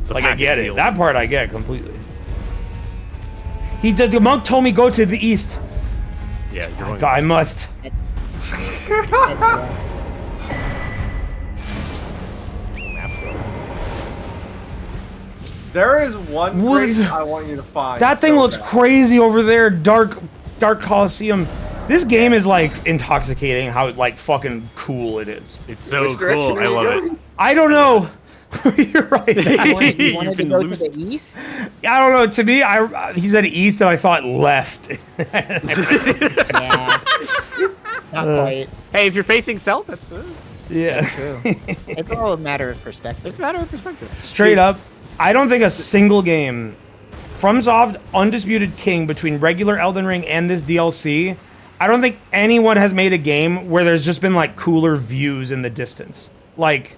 Like I get it. That part I get completely. The monk told me go to the east. Yeah, you're going. God, I must. there is one place I want you to find. That thing looks crazy over there. Dark Coliseum. This game is like intoxicating how like fucking cool it is. It's so cool. I love it. I don't know. You're right. You wanted to go to the east? I don't know. To me, he said east, and I thought left. Yeah. Not quite. Hey, if you're facing south, that's yeah. That's true. It's all a matter of perspective. It's a matter of perspective. Straight up, I don't think a single game, FromSoft, undisputed king between regular Elden Ring and this DLC. I don't think anyone has made a game where there's just been like cooler views in the distance. Like,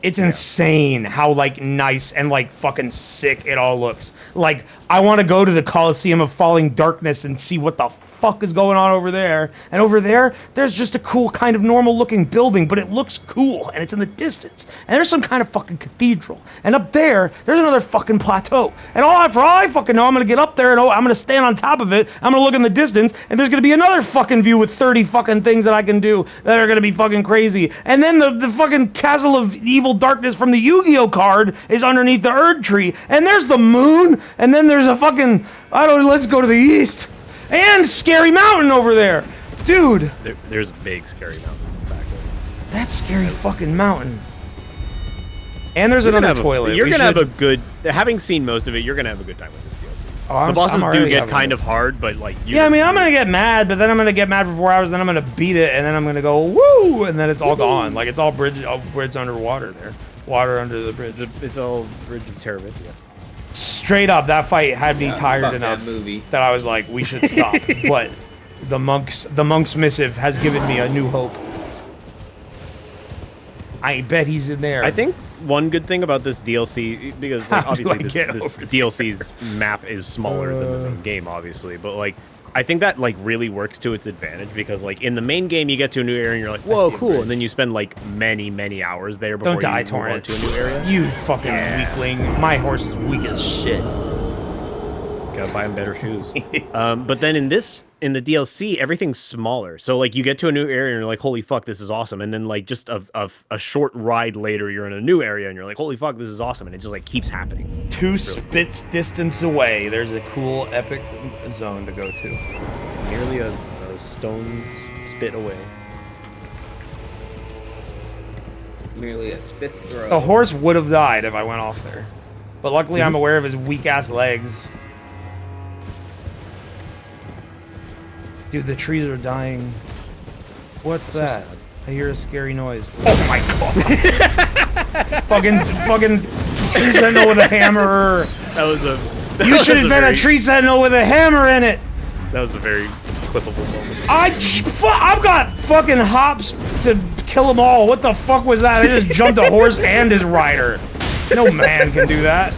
it's insane how like nice and like fucking sick it all looks. Like, I want to go to the Coliseum of Falling Darkness and see what the fuck is going on over there? And over there, there's just a cool kind of normal looking building, but it looks cool and it's in the distance. And there's some kind of fucking cathedral. And up there, there's another fucking plateau. And for all I fucking know, I'm gonna get up there and I'm gonna stand on top of it. I'm gonna look in the distance and there's gonna be another fucking view with 30 fucking things that I can do that are gonna be fucking crazy. And then the fucking Castle of Evil Darkness from the Yu-Gi-Oh card is underneath the Erdtree. And there's the moon. And then there's a fucking, let's go to the east. And Scary Mountain over there. Dude. There's a big Scary Mountain back there. That's Scary fucking mountain. And there's another toilet. You're gonna have a good, having seen most of it, you're gonna have a good time with this DLC. Oh, the bosses do get kind of hard, but like yeah, I mean, I'm gonna get mad, but then I'm gonna get mad for 4 hours, then I'm gonna beat it, and then I'm gonna go woo, and then it's all gone. Like it's all bridge underwater there, water under the bridge. It's all Bridge of Terabithia. Straight up, that fight had me tired enough that I was like, we should stop. But the monk's missive has given me a new hope. I bet he's in there. I think one good thing about this DLC, because like, obviously this DLC's map is smaller than the main game, obviously, but like I think that like really works to its advantage because like in the main game you get to a new area and you're like, whoa, cool, and then you spend like many hours there before you move on to a new area. You fucking weakling! My horse is weak as shit. Gotta buy him better shoes. But then in the DLC, everything's smaller. So like you get to a new area and you're like, holy fuck, this is awesome. And then like just a short ride later, you're in a new area and you're like, holy fuck, this is awesome. And it just like keeps happening. 2 spits distance away, there's a cool epic zone to go to. Nearly a stone's spit away. Merely a spit's throw. The horse would have died if I went off there. But luckily I'm aware of his weak ass legs. Dude, the trees are dying. What's that? I hear a scary noise. Oh my god! fucking tree sentinel with a hammer. That was a. You should invent a tree sentinel with a hammer in it. That was a very clippable moment. I've got fucking hops to kill them all. What the fuck was that? I just jumped a horse and his rider. No man can do that.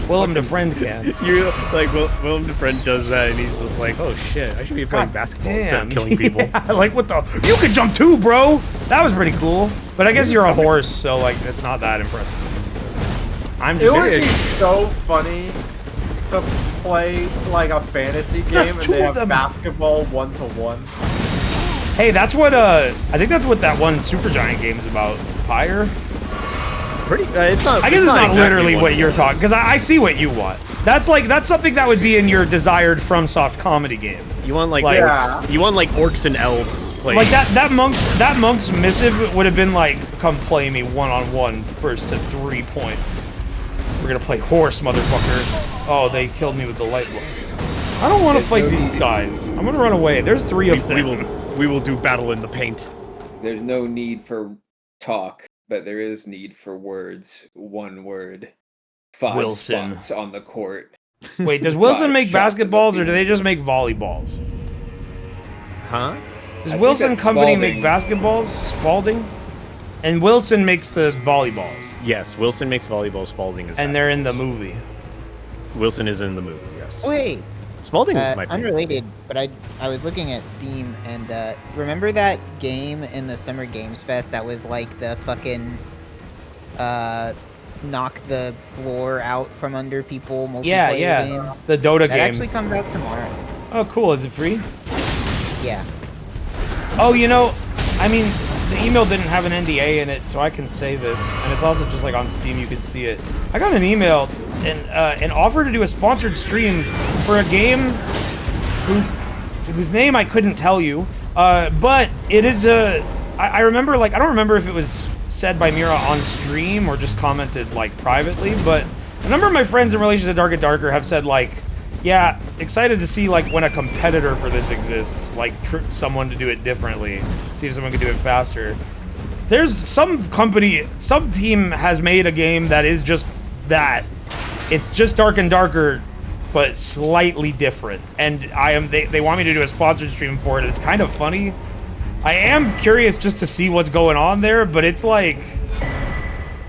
Willem DeFriend can. You're like, Willem DeFriend does that, and he's just like, oh shit, I should be playing basketball instead of killing people. Yeah, like, what the? You could jump too, bro! That was pretty cool. But I guess you're a horse, so, like, it's not that impressive. I'm just It would be so funny to play, like, a fantasy game and they have basketball 1-to-1. Hey, that's what, I think that's what that one Supergiant game is about. Fire? It's not. I guess it's not exactly literally what you're talking, because I see what you want. That's something that would be in your desired FromSoft comedy game. You want like orcs, you want like orcs and elves playing. Like that monk's missive would have been like, come play me 1-on-1 first to 3 points. We're gonna play horse, motherfucker. Oh, they killed me with the light blocks. I don't want to fight these guys. I'm gonna run away. There's 3 of them. We will do battle in the paint. There's no need for talk. But there is need for words. 1 word. 5 Wilson. spots on the court. Wait, does Wilson make basketballs or do they just make volleyballs? Huh? Does Wilson Company make basketballs? Spalding? And Wilson makes the volleyballs. Yes, Wilson makes volleyballs, Spalding is and they're in the movie. Wilson is in the movie, yes. Wait. Spalding might be. Unrelated, but I was looking at Steam and remember that game in the Summer Games Fest that was like the fucking knock the floor out from under people multiplayer game? The Dota game. That actually comes out tomorrow. Oh, cool. Is it free? Yeah. Oh, you know, I mean, the email didn't have an NDA in it, so I can say this, and it's also just like on Steam, you can see it. I got an email and an offer to do a sponsored stream for a game whose name I couldn't tell you, but it is I remember, like, I don't remember if it was said by Mira on stream or just commented like privately, but a number of my friends in relation to Dark and Darker have said like, yeah, excited to see like when a competitor for this exists, like someone to do it differently, see if someone can do it faster. There's some company, some team has made a game that is just that. It's just Dark and Darker, but slightly different. And they want me to do a sponsored stream for it. It's kind of funny. I am curious just to see what's going on there, but it's like,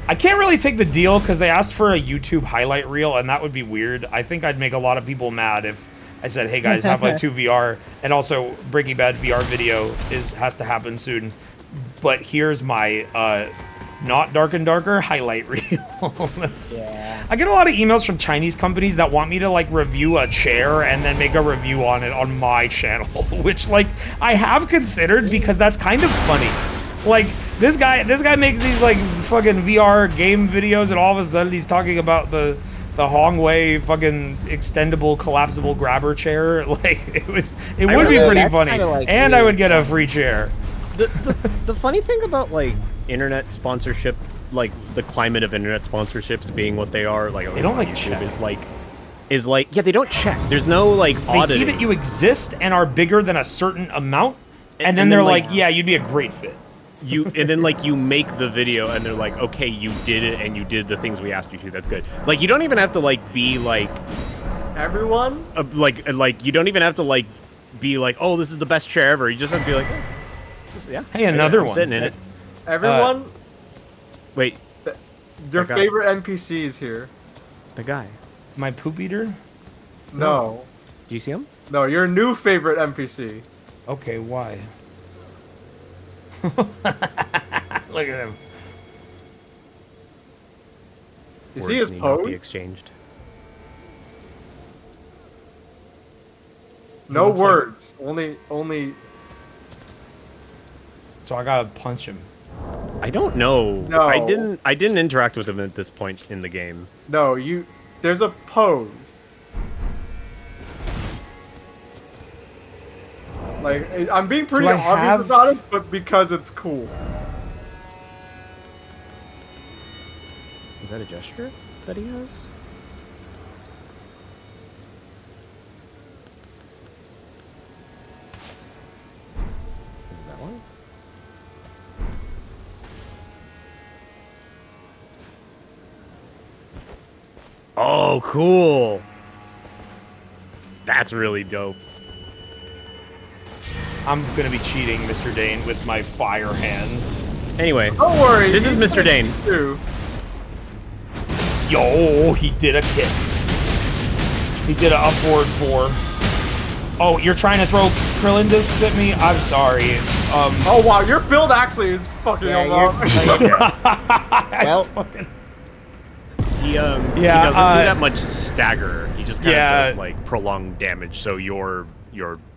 I can't really take the deal because they asked for a YouTube highlight reel, and that would be weird. I think I'd make a lot of people mad if I said, hey guys, Half-Life 2 VR, and also Breaking Bad VR video has to happen soon. But here's my not Dark and Darker highlight reel. I get a lot of emails from Chinese companies that want me to like review a chair and then make a review on it on my channel, which like I have considered because that's kind of funny. Like this guy makes these like fucking VR game videos, and all of a sudden he's talking about the Hongwei fucking extendable collapsible grabber chair. Like it would be pretty funny, like and I would get a free chair. The funny thing about like internet sponsorship, like the climate of internet sponsorships being what they are, like they don't like YouTube check. is like yeah, they don't check. There's no like auditing. They see that you exist and are bigger than a certain amount, and then they're like, yeah, you'd be a great fit. And then like you make the video and they're like, okay, you did it and you did the things we asked you to. That's good. Like you don't even have to like be like everyone. Like you don't even have to like be like, oh, this is the best chair ever. You just have to be like, yeah. Hey, another one. Sitting in it. Everyone. Wait. Your favorite NPC is here. The guy. My poop eater? No. Do you see him? No, your new favorite NPC. Okay, why? Look at him. You see his pose? Be exchanged. No words. Only. So I gotta punch him. I don't know. No. I didn't interact with him at this point in the game. No, there's a pose. Like, I'm being pretty obvious about it, but because it's cool. Is that a gesture that he has? Is that one? Oh, cool. That's really dope. I'm gonna be cheating, Mr. Dane, with my fire hands. Anyway, don't worry. This is Mr. Dane. Yo, he did a kick. He did an upward 4. Oh, you're trying to throw Krillin discs at me? I'm sorry. Oh wow, your build actually is fucking Well, he doesn't do that much stagger. He just kind of does like prolonged damage. So your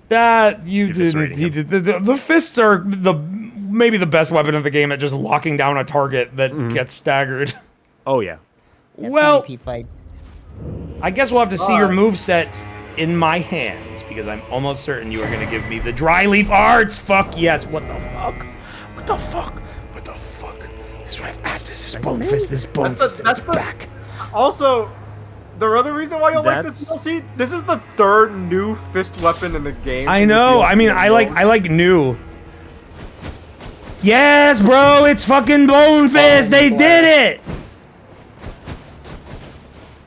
that you didn't. He did. The fists are maybe the best weapon of the game at just locking down a target that gets staggered. Oh yeah. Well, PvP fights. I guess we'll have to see your moveset in my hands, because I'm almost certain you are going to give me the dry leaf arts. Fuck yes. What the fuck? What the fuck? What the fuck? This is what I've asked. This is bone fist. This bone fist. That's back. Also, the other reason why you like this DLC, this is the 3rd new fist weapon in the game. I know. I mean, I like new. Yes, bro. It's fucking bone fist. They did it.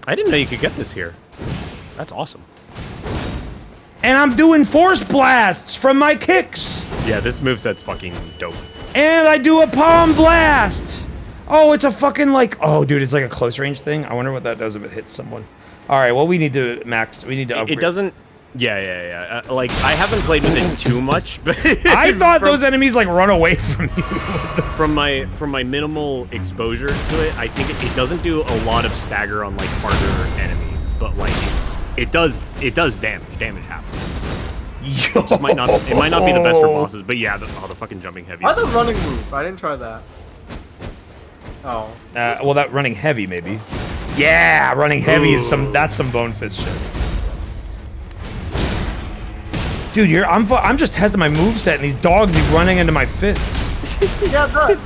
I didn't know you could get this here. That's awesome. And I'm doing force blasts from my kicks. Yeah, this moveset's fucking dope. And I do a palm blast. Oh, it's a fucking like, oh, dude, it's like a close range thing. I wonder what that does if it hits someone. All right, well, we need to upgrade. It doesn't. Yeah. Like, I haven't played with it too much, but I thought those enemies like run away from you. from my minimal exposure to it, I think it doesn't do a lot of stagger on like harder enemies, but like it does damage. Damage happens. It might not be the best for bosses, but yeah, the fucking jumping heavy. Why the running move? I didn't try that. Oh. Well, that running heavy maybe. Yeah, running heavy is that's some bone fist shit. Dude, I'm just testing my moveset, and these dogs be running into my fists. Yeah, the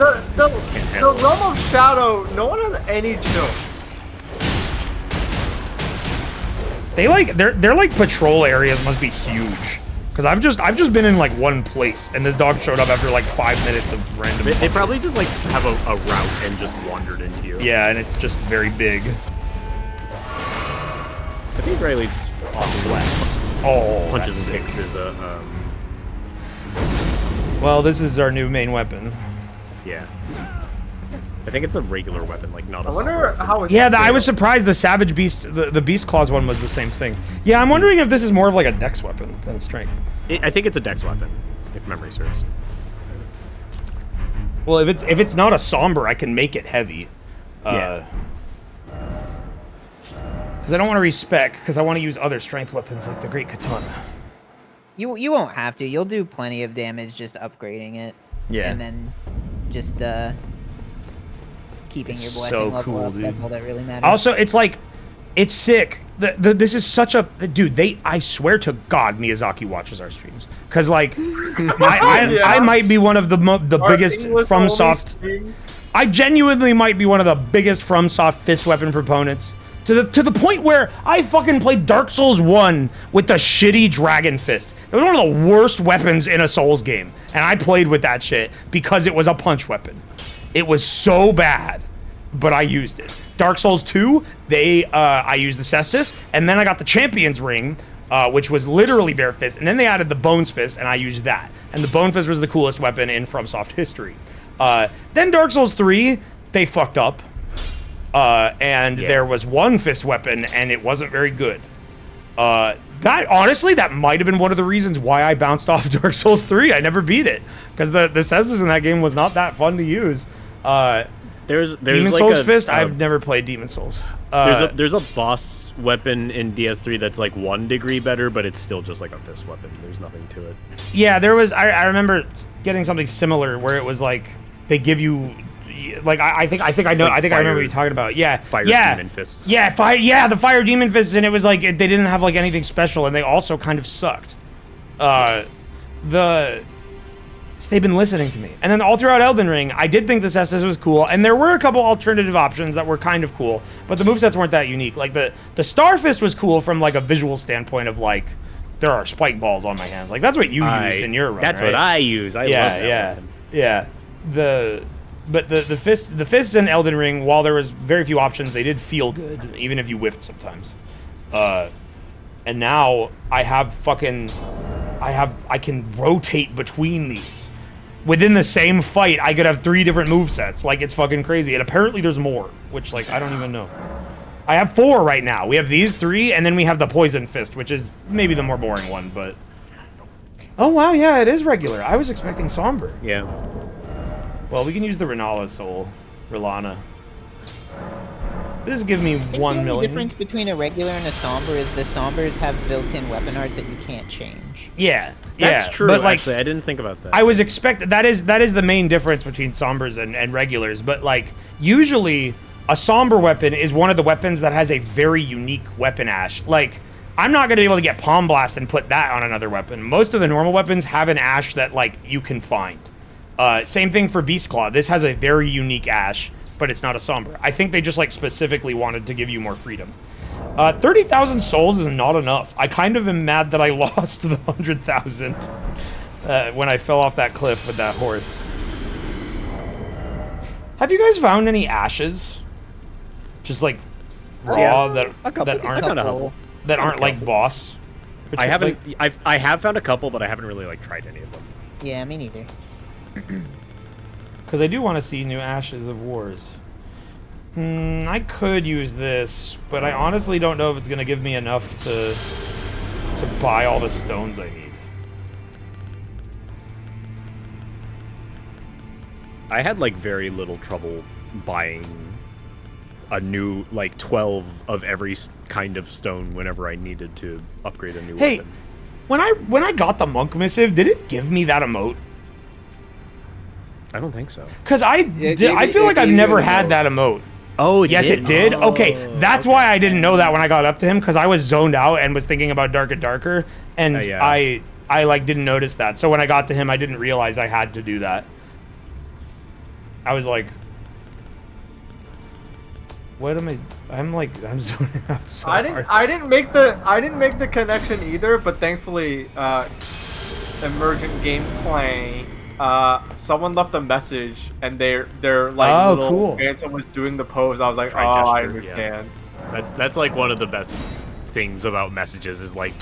realm of shadow, no one has any chill. Their like patrol areas must be huge. Cause I've just been in like one place, and this dog showed up after like 5 minutes of random. They probably just like have a route and just wandered into you. Yeah, and it's just very big. I think Dry Leaf's awesome blast. Oh, punches and kicks is a. Well, this is our new main weapon. Yeah. I think it's a regular weapon, like not a. I wonder how it's. Yeah, I was surprised the Savage Beast, the Beast Claws one was the same thing. Yeah, I'm wondering if this is more of like a dex weapon than strength. I think it's a dex weapon, if memory serves. Well, if it's not a somber, I can make it heavy. Yeah. Because I don't want to respec, because I want to use other strength weapons like the Great Katana. You won't have to. You'll do plenty of damage just upgrading it. Yeah. And then just keeping your blessing so level cool, up. dude. That's all that really matters. Also, it's like, it's sick. This is such a dude. I swear to God, Miyazaki watches our streams because like, I might be one of the biggest FromSoft. I genuinely might be one of the biggest FromSoft fist weapon proponents. To the point where I fucking played Dark Souls 1 with the shitty Dragon Fist. That was one of the worst weapons in a Souls game. And I played with that shit because it was a punch weapon. It was so bad, but I used it. Dark Souls 2, I used the Cestus, and then I got the Champion's Ring, which was literally bare fist, and then they added the Bones Fist, and I used that. And the Bone Fist was the coolest weapon in FromSoft history. Then Dark Souls 3, they fucked up. There was one fist weapon, and it wasn't very good. That might have been one of the reasons why I bounced off Dark Souls 3. I never beat it because the Cestus in that game was not that fun to use. There's Demon like Souls Fist. I've never played Demon Souls. There's a boss weapon in DS3 that's like 1 degree better, but it's still just like a fist weapon. There's nothing to it. Yeah, there was. I remember getting something similar where it was like they give you. Like I think I know. I think I remember what you're talking about. Yeah, Demon Fists. Yeah, the fire demon fists, and it was like they didn't have like anything special, and they also kind of sucked. They've been listening to me, and then all throughout Elden Ring, I did think the Cestus was cool, and there were a couple alternative options that were kind of cool, but the movesets weren't that unique. Like the Star Fist was cool from like a visual standpoint of like there are spike balls on my hands. Like that's what you used in your run. That's right? what I use. I love that weapon. Yeah. But the fists in Elden Ring, while there was very few options, they did feel good, even if you whiffed sometimes. And now I can rotate between these. Within the same fight, I could have 3 different movesets. Like, it's fucking crazy. And apparently there's more, which, like, I don't even know. I have 4 right now. We have these 3, and then we have the Poison Fist, which is maybe the more boring one, but... Oh, wow, yeah, it is regular. I was expecting Somber. Yeah. Well, we can use the Rellana Soul. Rellana. This give me 1 million. The difference between a regular and a somber is the sombers have built-in weapon arts that you can't change. Yeah, that's true. But like, actually, I didn't think about that. I was expecting that is the main difference between sombers and regulars. But like, usually a somber weapon is one of the weapons that has a very unique weapon ash. Like, I'm not going to be able to get Palm Blast and put that on another weapon. Most of the normal weapons have an ash that like you can find. Same thing for Beast Claw. This has a very unique ash, but it's not a somber. I think they just like specifically wanted to give you more freedom. 30,000 souls is not enough. I kind of am mad that I lost the 100,000 when I fell off that cliff with that horse. Have you guys found any ashes? Just like raw that aren't like boss. I haven't. I have found a couple, but I haven't really like tried any of them. Yeah, me neither. Because I do want to see new Ashes of Wars. I could use this, but I honestly don't know if it's going to give me enough to buy all the stones I need. I had like very little trouble buying a new like 12 of every kind of stone whenever I needed to upgrade a new weapon. When I got the Monk Missive, did it give me that emote? I don't think so. Because I feel like I've never had that emote. Oh, yes, it did? Okay, that's why I didn't know that when I got up to him, because I was zoned out and was thinking about Dark and Darker, and I like didn't notice that. So when I got to him, I didn't realize I had to do that. I was like, what am I'm zoning out so hard. I didn't make the connection either, but thankfully emergent gameplay, someone left a message and their like little phantom was doing the pose. I was like, I understand. Yeah. That's like one of the best things about messages is like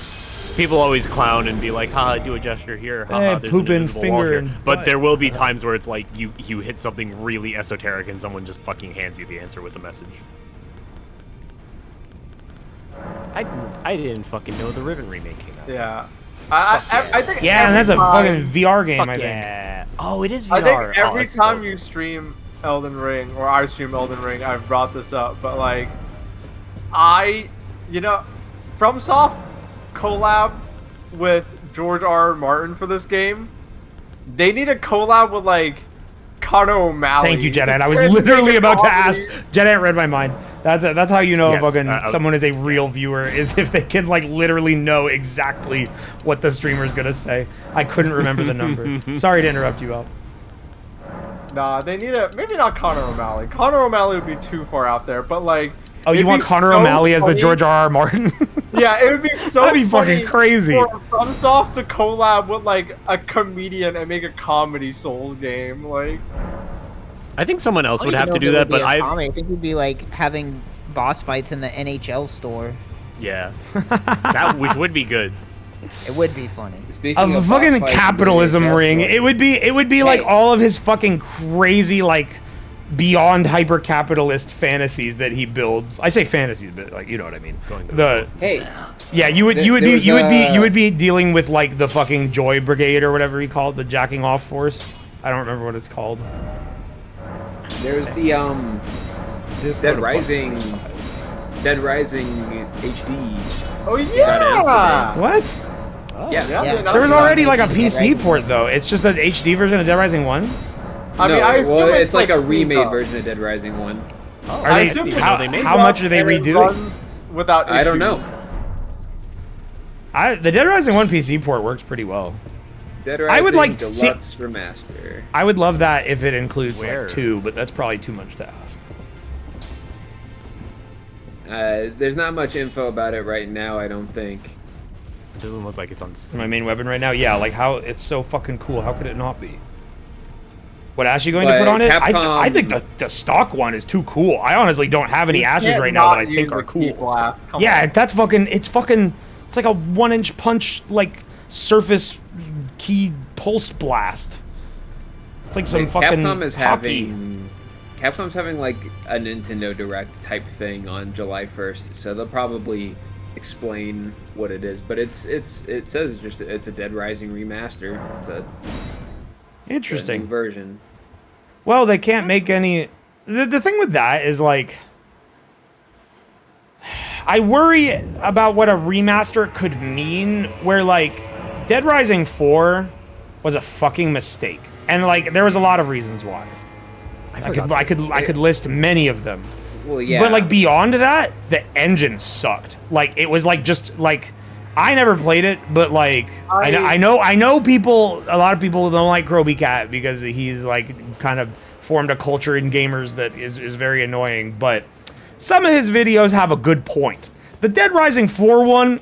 People always clown and be like, haha, do a gesture here, haha, Hey, there's pooping an invisible finger wall here. and But butt. there will be times where it's like you hit something really esoteric and someone just fucking hands you the answer with a message. I didn't fucking know the Riven remake came out. Yeah. I think Yeah, and that's a every fucking VR game, Fuck I think. yeah. Oh, it is VR. I think every that's time dope. you stream Elden Ring, or I stream Elden Ring, I've brought this up, but like, FromSoft collabed with George R.R. Martin for this game. They need a collab with like Connor O'Malley. Thank you, Jedette. I was literally about to ask. Jedette read my mind. That's how you know Yes, fucking someone is a real viewer, is if they can like literally know exactly what the streamer's gonna say. I couldn't remember the number. Sorry to interrupt you, Al. Nah, they need maybe not Connor O'Malley. Connor O'Malley would be too far out there, but like. Oh, you want Connor O'Malley as the George R.R. Martin? Yeah, it would be so That'd be funny fucking crazy. for FromSoft to collab with like a comedian and make a comedy Souls game. Like, I think someone else I would don't have to even do know if that, it would but be a I. comedy. I think it'd be like having boss fights in the NHL store. Yeah, which would be good. It would be funny. A fucking capitalism ring. It would be like all of his fucking crazy like beyond hyper capitalist fantasies that he builds. I say fantasies, but like you know what I mean. Hey. Yeah, you would be dealing with like the fucking Joy Brigade or whatever he called, the jacking off force. I don't remember what it's called. There's the Dead Rising HD. Oh yeah. What? Oh, yeah. There was already like a PC port though. It's just an HD version of Dead Rising 1. I mean, I assume it's like a cleaned remade up. version of Dead Rising 1. Are they, how much are they redoing? Without I don't issues. know. The Dead Rising 1 PC port works pretty well. Dead Rising I would like Deluxe Remaster. I would love that if it includes like 2, but that's probably too much to ask. There's not much info about it right now, I don't think. It doesn't look like it's on Steam. My main weapon right now, yeah, like how it's so fucking cool. How could it not be? What ash are you going to put on it? I think the stock one is too cool. I honestly don't have any ashes right now that I think are cool. Yeah, that's fucking. It's like a 1-inch punch like surface key pulse blast. It's like some fucking Capcom's hockey. having like a Nintendo Direct type thing on July 1st, so they'll probably explain what it is. But it says just it's a Dead Rising remaster. It's a interesting new version. Well, they can't make any. The thing with that is like, I worry about what a remaster could mean. Where like, Dead Rising 4 was a fucking mistake, and like there was a lot of reasons why. I could list many of them. Well, yeah. But like beyond that, the engine sucked. Like it was like just like. I never played it, but like I know people. A lot of people don't like Kroby Cat because he's like kind of formed a culture in gamers that is very annoying. But some of his videos have a good point. The Dead Rising 4 one,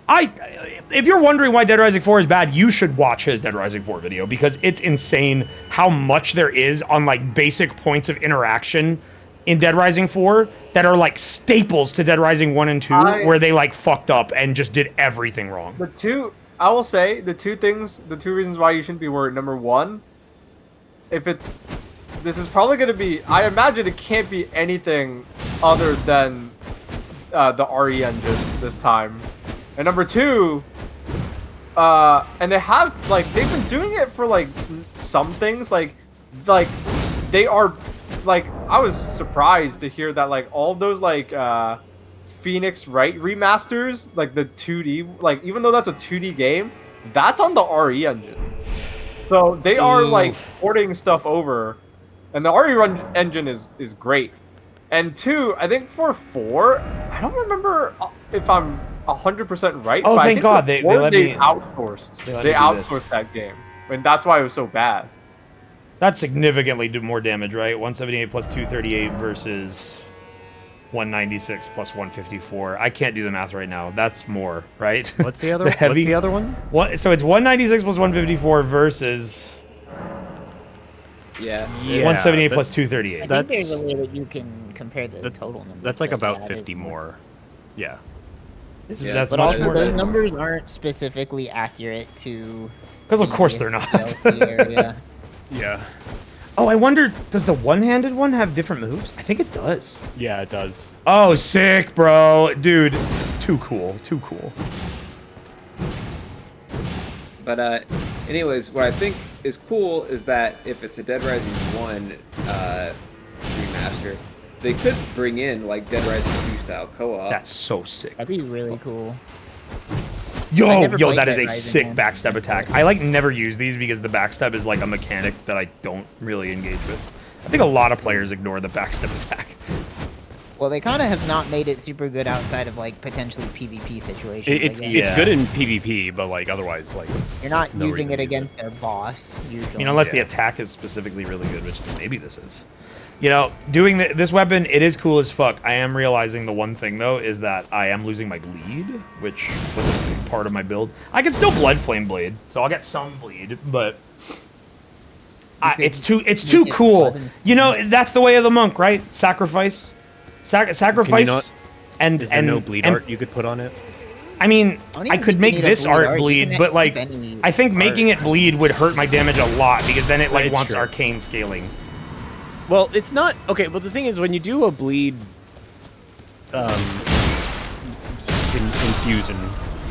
if you're wondering why Dead Rising 4 is bad, you should watch his Dead Rising 4 video because it's insane how much there is on like basic points of interaction in Dead Rising 4 that are like staples to Dead Rising 1 and 2 where they like fucked up and just did everything wrong. I will say the two reasons why you shouldn't be worried. Number one, this is probably going to be, I imagine it can't be anything other than the RE engine this time. And number two, and they've been doing it for like some things, like they are. Like, I was surprised to hear that, like, all those, like, Phoenix Wright remasters, like, the 2D, like, even though that's a 2D game, that's on the RE engine. So, they are, like, porting stuff over, and the RE engine is great. And two, I think for 4, I don't remember if I'm 100% right, oh, but thank God, they let me... outsourced. They outsourced that game, and that's why it was so bad. That's significantly more damage, right? 178 plus 238 versus 196 plus 154. I can't do the math right now. That's more, right? What's the other? What's the other one? So it's 196 plus 154 versus. Yeah. 178 plus 238. I think there's a way that you can compare the total number. That's like about 50 more. Yeah. That's but much also more. those numbers aren't specifically accurate to. Because of course they're not. area. Yeah. Oh, I wonder, does the one-handed one have different moves? I think it does. Yeah, it does. Oh, sick, bro. Dude, too cool. Too cool. But anyways, what I think is cool is that if it's a Dead Rising 1 remaster, they could bring in like Dead Rising 2 style co-op. That's so sick. That'd be really cool. Yo, played that is Dead a Rising sick 1. backstab attack. I like never use these because the backstab is like a mechanic that I don't really engage with. I think a lot of players ignore the backstab attack. Well, they kind of have not made it super good outside of like potentially PvP situations. It's good in PvP, but like otherwise, like you're not no using reason it to use against their boss usually. I mean, unless the attack is specifically really good, which maybe this is. You know, doing this weapon, it is cool as fuck. I am realizing the one thing, though, is that I am losing my bleed, which was a big part of my build. I can still Blood Flame Blade, so I'll get some bleed, but it's too cool. You know, that's the way of the monk, right? Sacrifice. Sacrifice. Is there no bleed art you could put on it? I mean, I could make this art art. You bleed, can but like, keep any I think making it bleed would hurt my damage a lot because then it like It's wants true. arcane scaling. Well, it's not okay. But the thing is, when you do a bleed infusion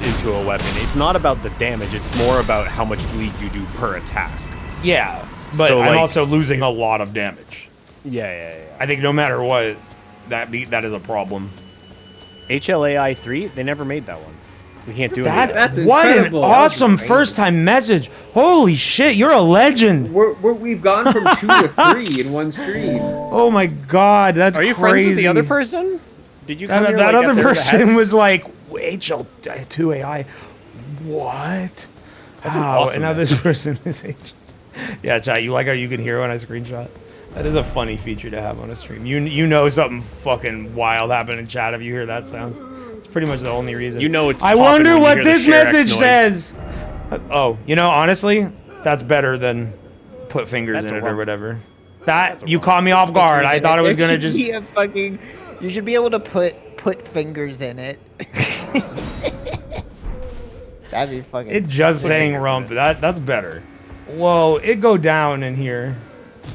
into a weapon, it's not about the damage. It's more about how much bleed you do per attack. Yeah, but So, I'm like, also losing a lot of damage. Yeah. I think no matter what, that is a problem. HLAI 3, they never made that one. We can't do it. That's what incredible. an awesome first time message. Holy shit, you're a legend. We've gone from 2 to 3 in one stream. Oh my god, that's Are you crazy. friends with the other person? Did you come That, here, that like, other at their person behest? was like, HL2 AI. What? That's an Wow, awesome and now this message. person is H. Yeah, chat, you like how you can hear when I screenshot? That is a funny feature to have on a stream. You know something fucking wild happened in chat if you hear that sound. It's pretty much the only reason. You know it's I popping wonder when you what hear the this share X message noise. says. Oh, you know, honestly, that's better than put fingers That's in a it or rump. whatever. That you caught me off guard. I thought it was gonna just. Be a fucking, you should be able to put fingers in it. That'd be fucking. It just saying rump. That's better. Whoa, it go down in here.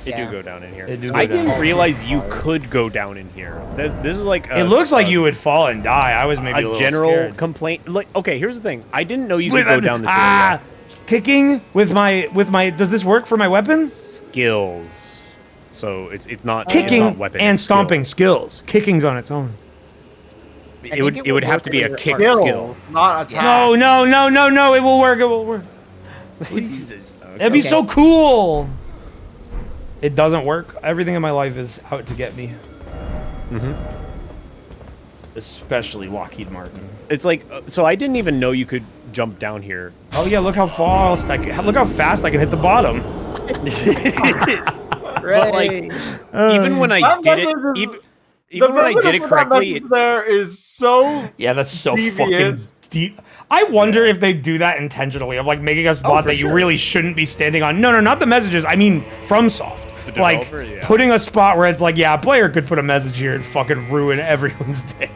It do go down in here. It do go I down. didn't realize you could go down in here. This is like It looks like you would fall and die. I was maybe a a little general scared. complaint. Like, okay, here's the thing. I didn't know you could go down this area. Kicking with my does this work for my weapons? Skills. So it's not Kicking it's not weapon, and it's skill. stomping skills. Kicking's on its own. It would have to be a kick Skill, skill. not attack. No, it will work. It will work. It'd be so cool. It doesn't work. Everything in my life is out to get me. Especially Lockheed Martin. It's like so I didn't even know you could jump down here. Oh yeah, look how fast I can. Look how fast I can hit the bottom. But like even when I did it, even when I did it correctly, there is so yeah, that's so devious. fucking deep. I wonder if they do that intentionally, of like making a spot for that you sure. really shouldn't be standing on. No, not the messages. I mean, FromSoft. The Like developer, yeah. putting a spot where it's like, yeah, a player could put a message here and fucking ruin everyone's day.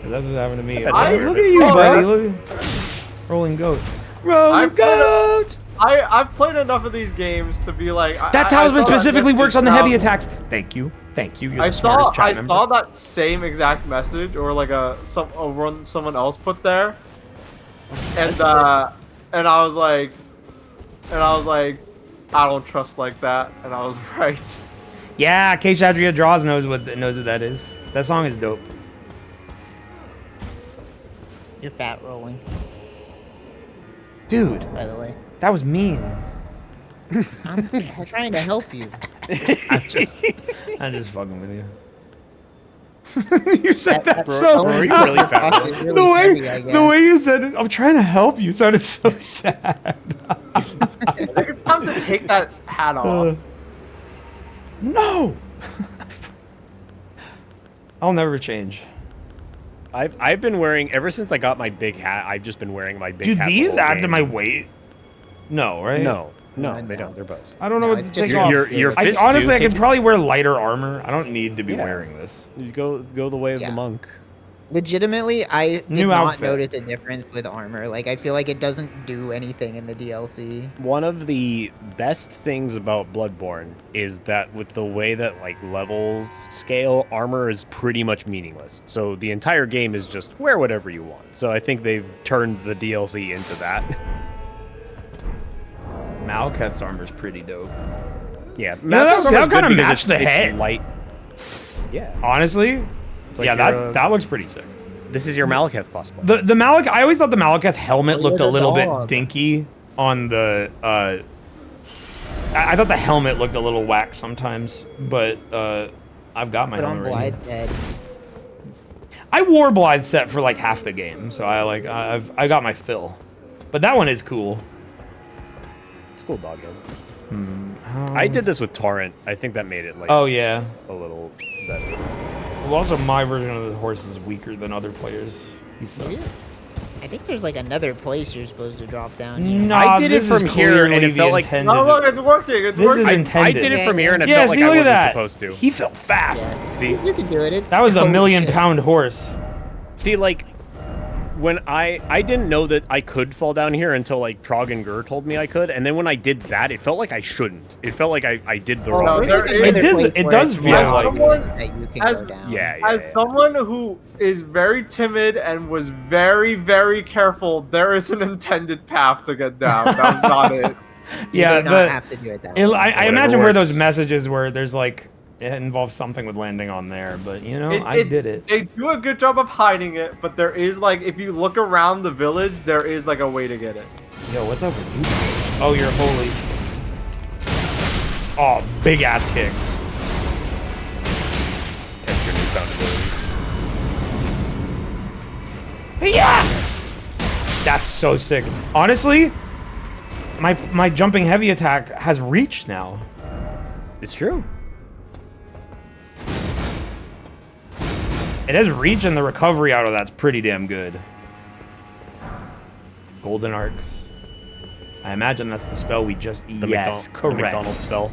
That's what happened to me. Look at you, buddy. Look at rolling goat. Rolling goat. I've played enough of these games to be like That talisman specifically works on the heavy attacks. Thank you. You're the I smartest chat I member. saw that same exact message, or like a one someone else put there, and I was like, I don't trust like that, and I was right. Yeah, Case Adria Draws knows what that is. That song is dope. You're fat rolling. Dude, by the way. That was mean. I'm trying to help you. I'm just fucking with you. You said that bro, so. bro, you're really fat. It's really heavy, I the guess. way you said it, I'm trying to help you, sounded so sad. I think it's time to take that hat off. No. I'll never change. I've been wearing ever since I got my big hat. I've just been wearing my big Do hat. the these whole add to game. my weight? No, right? No, they don't. They're bows. I don't know what to take your, off. Your fists honestly, do I could take- probably wear lighter armor. I don't need to be Yeah. wearing this. You go the way of the monk. Legitimately, I did New not outfit. notice a difference with armor. Like, I feel like it doesn't do anything in the DLC. One of the best things about Bloodborne is that with the way that like levels scale, armor is pretty much meaningless. So the entire game is just wear whatever you want. So I think they've turned the DLC into that. Malekith's armor's pretty dope. Yeah, that kind of matched the head. Light. Yeah. Honestly, like yeah, that looks pretty sick. This is your Malekith cosplay. The Malekith, I always thought the Malekith helmet looked a little bit dinky on the. I thought the helmet looked a little whack sometimes, but I've got my helmet right here. I wore Blythe's set for like half the game, so I got my fill. But that one is cool. It's cool dog head. I did this with Torrent. I think that made it like oh yeah, a little better. Well, also my version of the horse is weaker than other players. He sucks. I think there's like another place you're supposed to drop down here. No, I did it from here and it felt like no, look, it's working. It's working. I did it from here and it felt like I wasn't supposed to. He felt fast. Yeah. See, You can do it. That was the million-pound horse. See, like when I didn't know that I could fall down here until like Trog and Gur told me I could, and then when I did that, it felt like I shouldn't. It felt like I did the wrong thing. It does feel like that you can as, go down. As someone who is very timid and was very, very careful, there is an intended path to get down. That was not it. Yeah, You do not have to do it that way. I imagine where those messages where there's like it involves something with landing on there, but you know, I did it. They do a good job of hiding it, but there is like, if you look around the village, there is like a way to get it. Yo, what's up with you guys? Oh, you're holy. Oh, big ass kicks. Test your newfound abilities. Yeah! That's so sick. Honestly, my jumping heavy attack has reach now. It's true. It has reach, and the recovery out of that's pretty damn good. Golden arcs. I imagine that's the spell we just yes, correct. The McDonald's spell.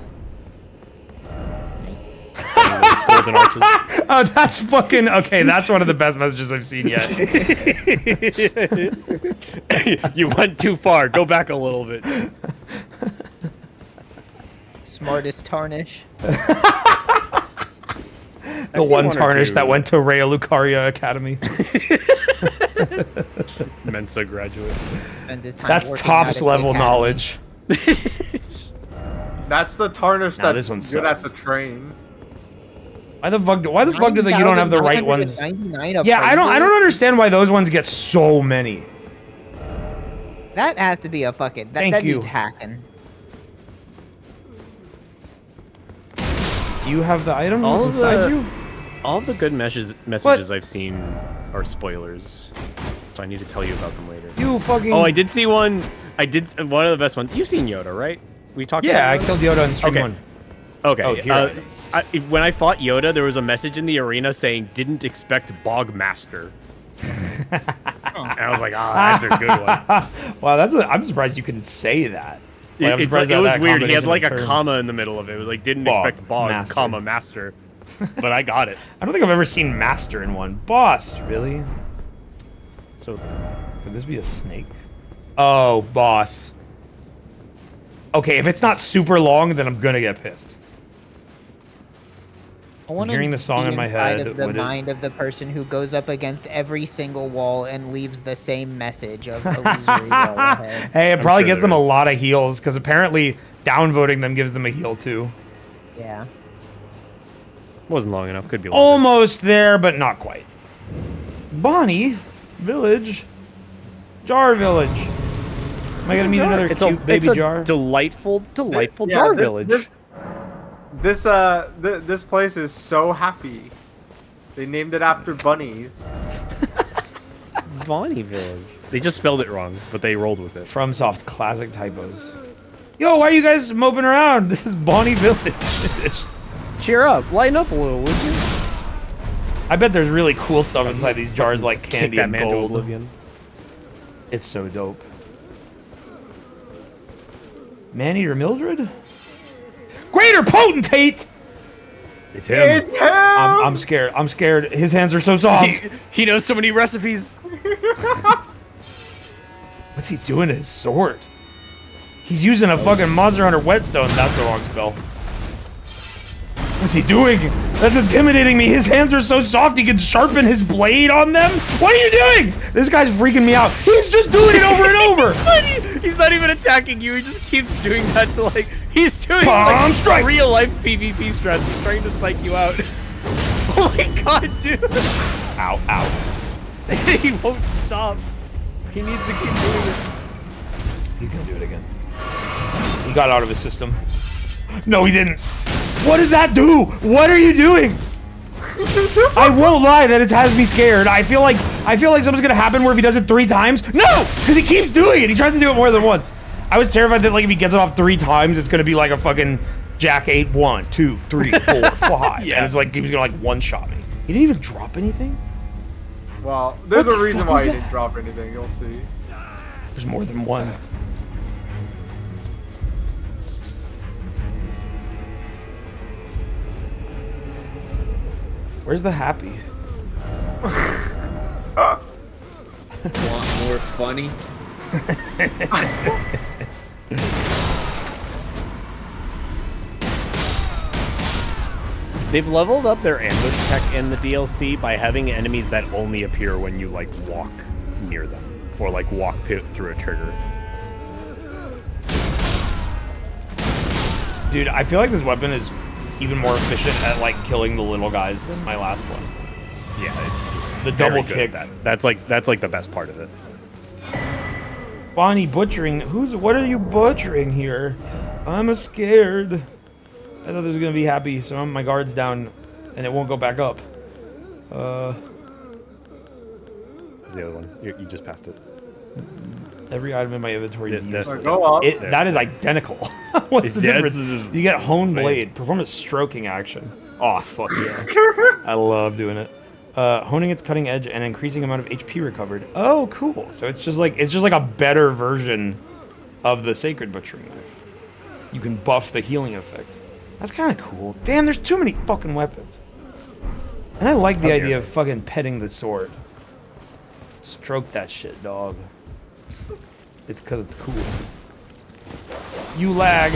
Nice. Golden arches. Oh, that's fucking okay. That's one of the best messages I've seen yet. You went too far. Go back a little bit. Smartest tarnish. The one tarnish that went to Rhea Lucaria Academy. Mensa graduate. That's tops level knowledge. That's the tarnish Nah, that's this one good at sucks. the train. Why the fuck do you don't have the right ones? 999 Yeah, I don't understand why those ones get so many. That has to be a fucking. Thank you. Dude's hacking. You have the item inside you? All of the good messages I've seen are spoilers, so I need to tell you about them later. You fucking. Oh, I did see one. I did one of the best ones. You've seen Yoda, right? We talked. Yeah, about I killed Yoda in stream 1. Okay. Oh, here when I fought Yoda, there was a message in the arena saying, "Didn't expect Bog Master." And I was like, that's a good one. Wow, I'm surprised you can say that. Like, It was weird. He had like a comma in the middle of it. It was like, didn't expect Bog, Master. comma, Master. But I got it. I don't think I've ever seen Master in one. Boss, really? So, could this be a snake? Oh, boss. Okay, if it's not super long, then I'm gonna get pissed. I'm hearing the song in my head. Of the mind of the person who goes up against every single wall and leaves the same message of illusory wall ahead. Hey, it probably gets them a lot of heals, because apparently downvoting them gives them a heal too. Yeah. Wasn't long enough. Could be longer. Almost there, but not quite. Bonnie Village. Jar Village. Am I gonna meet another cute baby jar? Delightful Jar Village. This place is so happy. They named it after bunnies. Bonnie Village. They just spelled it wrong, but they rolled with it. FromSoft classic typos. Yo, why are you guys moping around? This is Bonnie Village. Cheer up, lighten up a little, would you? I bet there's really cool stuff inside these jars, like candy and gold. Oblivion. It's so dope. Maneater Mildred? Greater Potentate! It's him. It's him! I'm scared. I'm scared. His hands are so soft. He knows so many recipes. What's he doing to his sword? He's using a fucking Monster Hunter whetstone. That's the wrong spell. What's he doing? That's intimidating me. His hands are so soft he can sharpen his blade on them. What are you doing? This guy's freaking me out. He's just doing it over and over. He's not even attacking you. He just keeps doing that to like. He's doing Palm like strike. real life PvP strats. He's trying to psych you out. Oh my god, dude. Ow, ow. He won't stop. He needs to keep doing it. He's gonna do it again. He got out of his system. No, he didn't. What does that do? What are you doing? I won't lie that it has me scared. I feel like something's gonna happen where if he does it 3 times. No! Because he keeps doing it. He tries to do it more than once. I was terrified that like if he gets it off 3 times, it's gonna be like a fucking Jack 8, 1, 2, 3, 4, 5. Yeah. And it's like he was gonna like one-shot me. He didn't even drop anything? Well, there's What a the reason fuck why was he that? didn't drop anything. You'll see. There's more than one. Where's the happy? Want more funny? They've leveled up their ambush tech in the DLC by having enemies that only appear when you like walk near them or like walk through a trigger. Dude, I feel like this weapon is even more efficient at like killing the little guys than my last one. Yeah, it's The very double good kick. at that. That's like the best part of it. Bonnie butchering. What are you butchering here? I'm scared. I thought this was gonna be happy, so my guard's down, and it won't go back up. It's the other one. You just passed it. Every item in my inventory is useless. Go up. That is identical. What's the Yeah, difference? You get Hone insane. Blade. Perform a stroking action. Oh, fuck yeah. I love doing it. Honing its cutting edge and increasing amount of HP recovered. Oh, cool. So it's just like a better version of the Sacred Butchering Knife. You can buff the healing effect. That's kind of cool. Damn, there's too many fucking weapons. And I like the idea of fucking petting the sword. Stroke that shit, dog. It's because it's cool. You lag.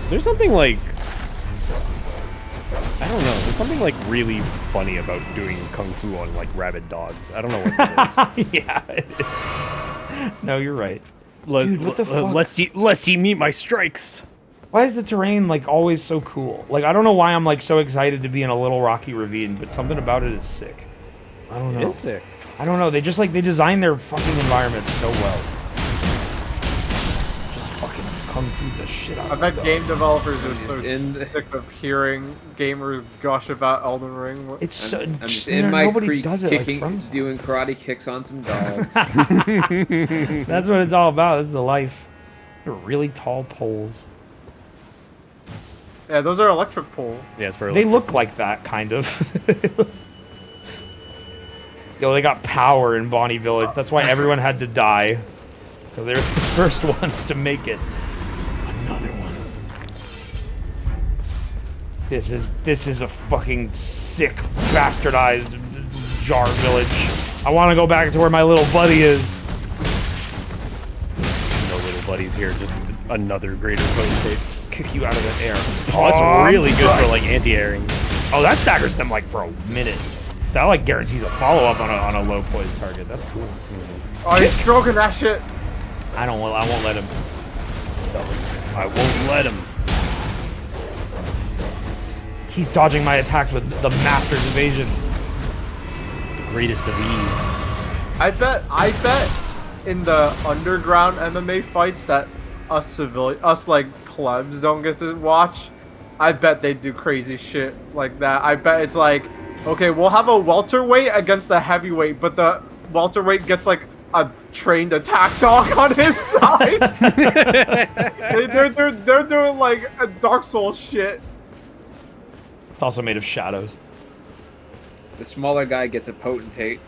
There's something like, I don't know, there's something like really funny about doing kung fu on like rabid dogs. I don't know what that is. Yeah, it is. No, you're right. Dude, what the fuck? Lest ye meet my strikes. Why is the terrain like always so cool? Like I don't know why I'm like so excited to be in a little rocky ravine, but something about it is sick. I don't know. It is sick. I don't know. They just like they design their fucking environments so well. Just fucking kung fu the shit out I of bet it, game dog. developers are so sick of hearing gamers gush about Elden Ring. It's so I'm just in my nobody creek does it kicking, like FromSoft. doing karate kicks on some dogs. That's what it's all about. This is the life. They're really tall poles. Yeah, those are electric pole. Yeah, it's for They look like that, kind of. Yo, they got power in Bonnie Village. That's why everyone had to die. Because they were the first ones to make it. Another one. This is a fucking sick, bastardized Jar Village. I want to go back to where my little buddy is. No little buddies here, just another greater potentate. Kick you out of the air. Oh, that's really good for like anti-airing. Oh, that staggers them like for a minute. That like guarantees a follow-up on a low poise target. That's cool. Oh, he's stroking that shit. I won't let him. I won't let him. He's dodging my attacks with the Master's Evasion. The greatest of ease. I bet in the underground MMA fights that us like plebs don't get to watch, I bet they do crazy shit like that. I bet it's like, okay, we'll have a welterweight against the heavyweight, but the welterweight gets like a trained attack dog on his side. they're doing like a Dark Souls shit. It's also made of shadows. The smaller guy gets a potentate.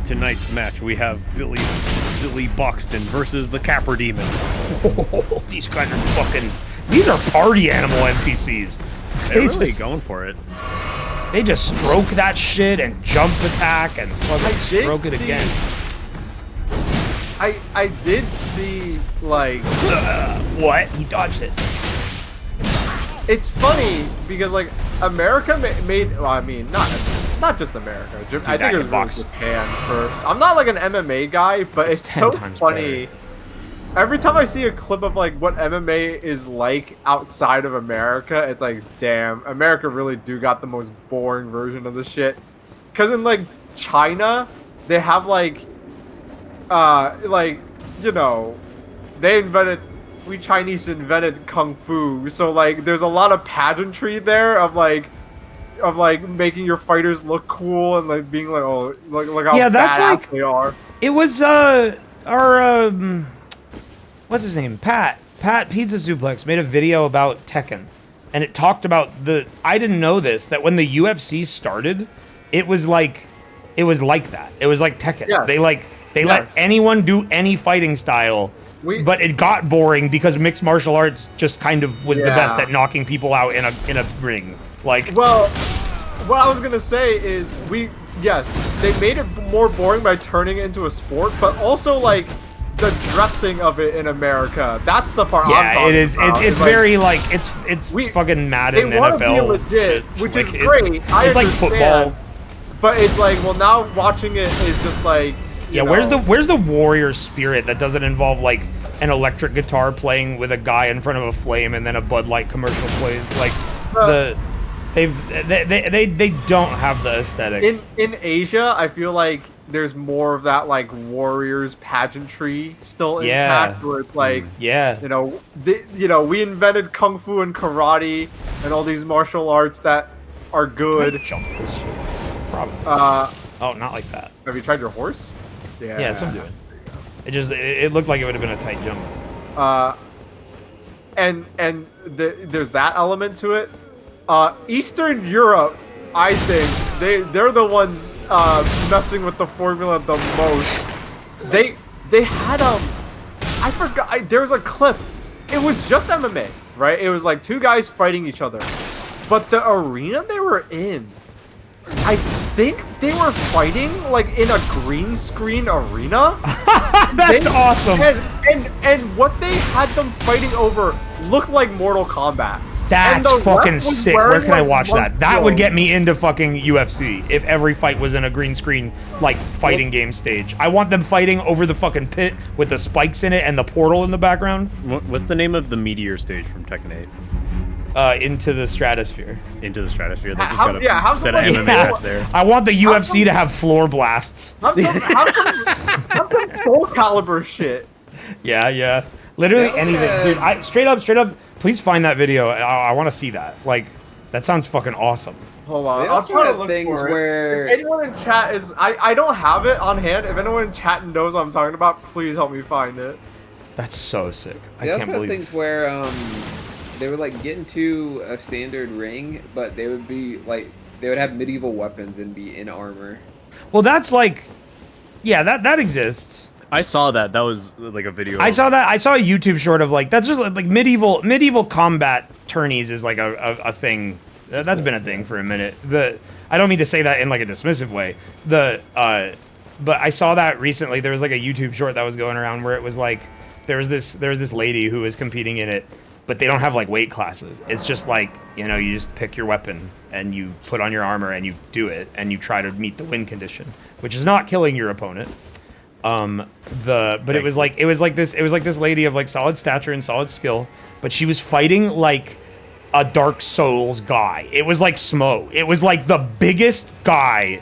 tonight's match we have Billy Buxton versus the Capper Demon. These guys are fucking. These are party animal NPCs. They're really going for it. They just stroke that shit and jump attack and fucking stroke it again. I did see, like... What? He dodged it. It's funny, because, like, America made... Well, I mean, not just America. I think it was really Japan first. I'm not, like, an MMA guy, but it's so funny. Better. Every time I see a clip of, like, what MMA is like outside of America, it's like, damn, America really do got the most boring version of the shit. Because in, like, China, they have, like, you know, we Chinese invented Kung Fu. So, like, there's a lot of pageantry there of, like, making your fighters look cool and, like, being like, oh, look how badass they are. It was, what's his name? Pat Pizza Suplex made a video about Tekken, and it talked about I didn't know this, that when the UFC started, it was like that. It was like Tekken. Yeah. They let anyone do any fighting style, but it got boring because mixed martial arts just kind of was the best at knocking people out in a ring. Like, well, what I was gonna say is they made it more boring by turning it into a sport, but also like the dressing of it in America. That's the part I'm talking about. It's very like it's fucking Madden NFL. They want to be legit, which is great. It's like football, but it's like, well, now watching it is just like, you know. Where's the warrior spirit that doesn't involve like an electric guitar playing with a guy in front of a flame and then a Bud Light commercial plays? Like they don't have the aesthetic. In Asia, I feel like there's more of that like warriors pageantry still intact, where it's like, you know, we invented kung fu and karate and all these martial arts that are good. Jump this shit. Probably. Oh, not like that. Have you tried your horse? Yeah, that's what I'm doing. It looked like it would have been a tight jump. There's that element to it. Eastern Europe, I think they're the ones messing with the formula the most. They had I forgot, there was a clip. It was just MMA, right? It was like two guys fighting each other, but the arena they were in, I think they were fighting like in a green screen arena. That's awesome. And what they had them fighting over looked like Mortal Kombat. That's fucking sick. Where can I watch that? That would get me into fucking UFC if every fight was in a green screen, like, fighting game stage. I want them fighting over the fucking pit with the spikes in it and the portal in the background. What's the name of the meteor stage from Tekken 8? Into the Stratosphere. Into the Stratosphere. They just got a set of MMA match there. I want the UFC to have floor blasts. Have some Soul Calibur shit. Yeah. Literally anything. Dude, straight up, please find that video. I want to see that. Like, that sounds fucking awesome. Hold on, I'll try to look for it. If anyone in chat is... I don't have it on hand. If anyone in chat knows what I'm talking about, please help me find it. That's so sick. I can't can't believe things where they would like get into a standard ring, but they would be like, they would have medieval weapons and be in armor. Well, that's like, yeah, that exists. I saw that. That was like a video. I saw that. I saw a YouTube short of like, that's just like medieval combat tourneys is like a thing. That's been a thing for a minute. I don't mean to say that in like a dismissive way. But I saw that recently. There was like a YouTube short that was going around where it was like, there was this lady who was competing in it, but they don't have like weight classes. It's just like, you know, you just pick your weapon and you put on your armor and you do it and you try to meet the win condition, which is not killing your opponent. It was like this lady of like solid stature and solid skill, but she was fighting like a Dark Souls guy. It was like Smo. It was like the biggest guy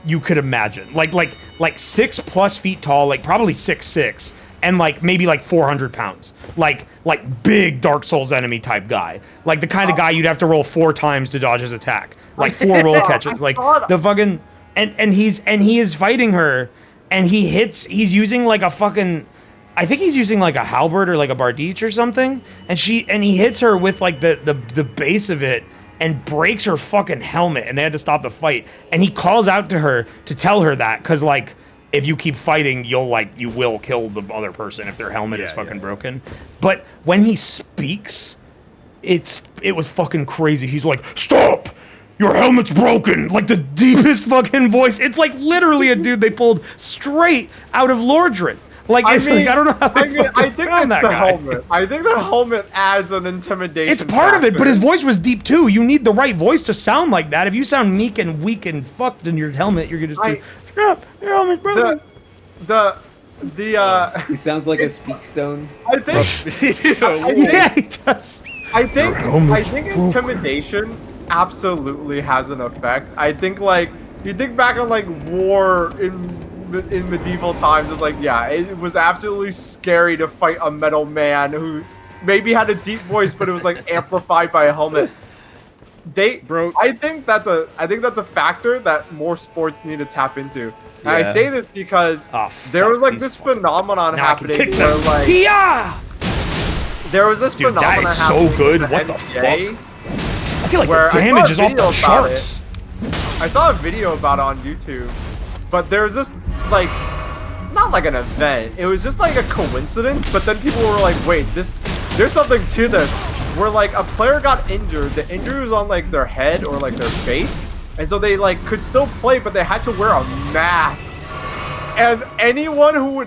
you could imagine. Like 6+ feet tall, like probably 6'6", and like maybe like 400 pounds. Like big Dark Souls enemy type guy. Like the kind of guy you'd have to roll 4 times to dodge his attack. Like 4 roll catches. Like the fucking and he is fighting her. And he's using like a fucking, I think he's using like a halberd or like a bardich or something. And he hits her with like the base of it and breaks her fucking helmet. And they had to stop the fight. And he calls out to her to tell her that, because like if you keep fighting, you will kill the other person if their helmet is fucking broken. But when he speaks, it was fucking crazy. He's like, "Stop! Your helmet's broken!" Like the deepest fucking voice. It's like literally a dude they pulled straight out of Lordred. Like, I don't know how they I think found it's that the guy. helmet. I think the helmet adds an intimidation. It's part of it, but factor. his voice was deep too. You need the right voice to sound like that. If you sound meek and weak and fucked in your helmet, you're gonna just be, "Stop! Your helmet's broken." He sounds like a speakstone. I think. Yeah, he does. I think intimidation absolutely has an effect. I think like you think back on like war in medieval times, it's like, yeah, it was absolutely scary to fight a metal man who maybe had a deep voice, but it was like amplified by a helmet. I think that's a factor that more sports need to tap into. And I say this because there was like this phenomenon happening where like there was this phenomenon that is happening so good. in What the NBA, fuck? I feel like where the damage is I off the charts. I saw a video about it on YouTube, but there's this like not like an event. It was just like a coincidence, but then people were like, "Wait, there's something to this." Where like a player got injured, the injury was on like their head or like their face, and so they like could still play, but they had to wear a mask. And anyone who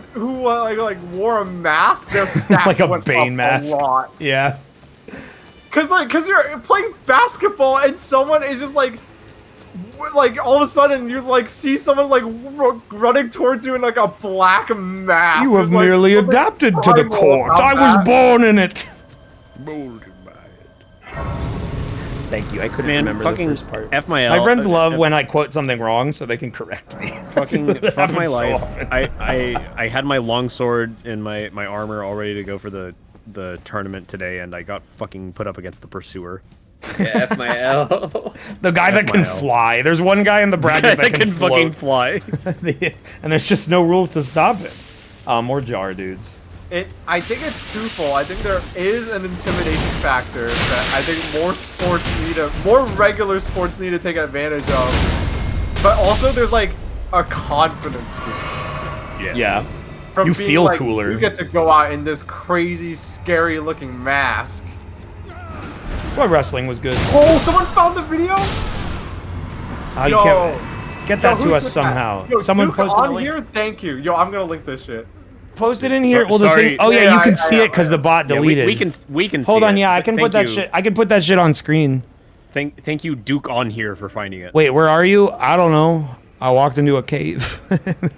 wore a mask, their stats like a went Bane up mask. a lot. Yeah. Cause you're playing basketball and someone is just like all of a sudden you like see someone like running towards you in like a black mask. You have merely adapted to the court. I was born in it. Thank you. I couldn't remember the first part. F my L. My friends love when I quote something wrong so they can correct me. Fucking fuck my so life. often. I had my longsword and my armor all ready to go for the tournament today, and I got fucking put up against the pursuer. Yeah, F my L. The guy that can fly. There's one guy in the bracket that can fucking fly. And there's just no rules to stop it. More jar dudes. I think it's twofold. I think there is an intimidation factor that I think more regular sports need to take advantage of. But also there's like a confidence boost. Yeah. From You being feel like, cooler. You get to go out in this crazy, scary looking mask. That's why wrestling was good. Oh, someone found the video? Get that to us somehow. Yo, Someone Duke, posted on a link. here. Thank you. Yo, I'm gonna link this shit. Post it in here. So- Well, the sorry. thing. Oh yeah, you can see it because the bot Yeah, deleted. we can. Hold see on. it. Yeah, I can put Thank that you. shit. I can put that shit on screen. Thank you, Duke, on here for finding it. Wait, where are you? I don't know. I walked into a cave.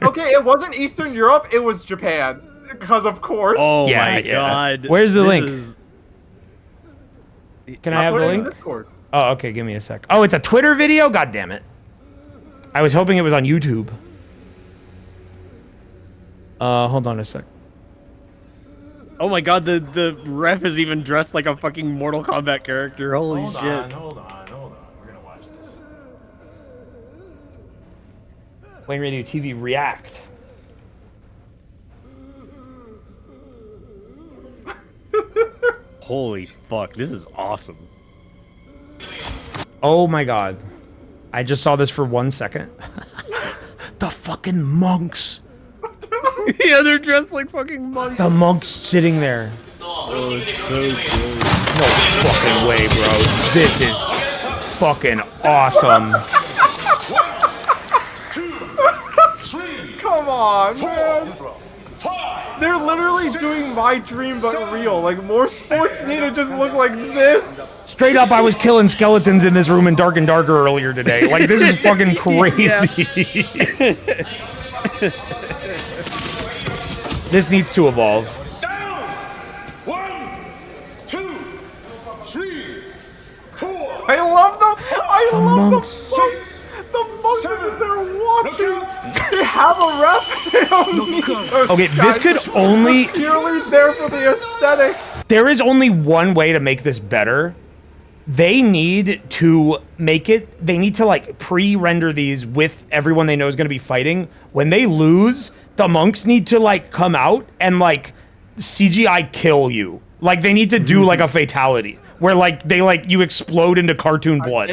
Okay, it wasn't Eastern Europe. It was Japan. Because of course. Oh my god. Where's the This link? is- Can I have the put it in link? Discord. Oh, okay. Give me a sec. Oh, it's a Twitter video. God damn it! I was hoping it was on YouTube. Hold on a sec. Oh my god, the ref is even dressed like a fucking Mortal Kombat character. Holy shit. Hold on. We're gonna watch this. Wayne Radio TV React. Holy fuck, this is awesome. Oh my god. I just saw this for 1 second. The fucking monks. Yeah, they're dressed like fucking monks. The monks sitting there. Oh, it's so good. No fucking way, bro. This is fucking awesome. Come on, man. They're literally doing my dream but real. Like, more sports need to just look like this. Straight up, I was killing skeletons in this room in Dark and Darker earlier today. Like, this is fucking crazy. This needs to evolve. I love them. I love monks. the monks. The monks are just there watching. They have a ref. They don't need those Okay, this guys. could only... They're purely there for the aesthetic. There is only one way to make this better. They need to make it... They need to, like, pre-render these with everyone they know is going to be fighting. When they lose, the monks need to, like, come out and, like, CGI kill you. Like, they need to do, like, a fatality. Where, like, you explode into cartoon blood.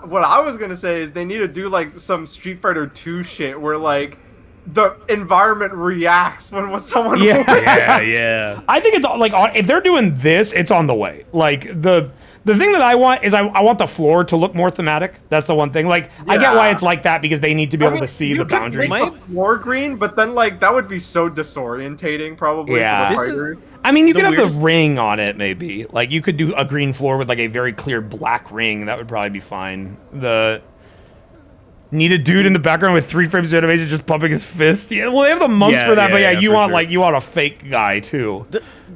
What I was gonna say is they need to do like some Street Fighter 2 shit where like the environment reacts when someone Yeah. I think it's like if they're doing this, it's on the way. Like the thing that I want is I want the floor to look more thematic. That's the one thing. Like I get why it's like that because they need to be able to see the boundaries. You could make the floor green, but then like that would be so disorientating probably for the fighters. I mean, you could have the ring on it, maybe. Like, you could do a green floor with, like, a very clear black ring. That would probably be fine. Need a dude in the background with 3 frames of animation just pumping his fist. Yeah, well, they have the monks for that, but you want, you want a fake guy, too.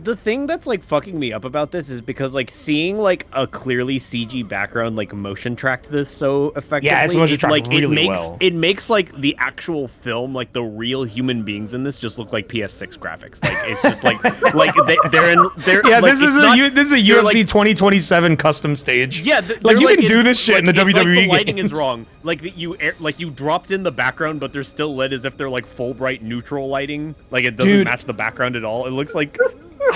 The thing that's, like, fucking me up about this is because, like, seeing, like, a clearly CG background, like, motion tracked this so effectively. Yeah, it's motion tracked really well. It makes, like, the actual film, like, the real human beings in this just look like PS6 graphics. Like, it's just, like, they're yeah, like, this is a UFC like, 2027 custom stage. Yeah, like, you can do this shit in the WWE like the games. lighting is wrong. Like, you dropped in the background, but they're still lit as if they're, like, full bright neutral lighting. Like, it doesn't match the background at all. It looks like...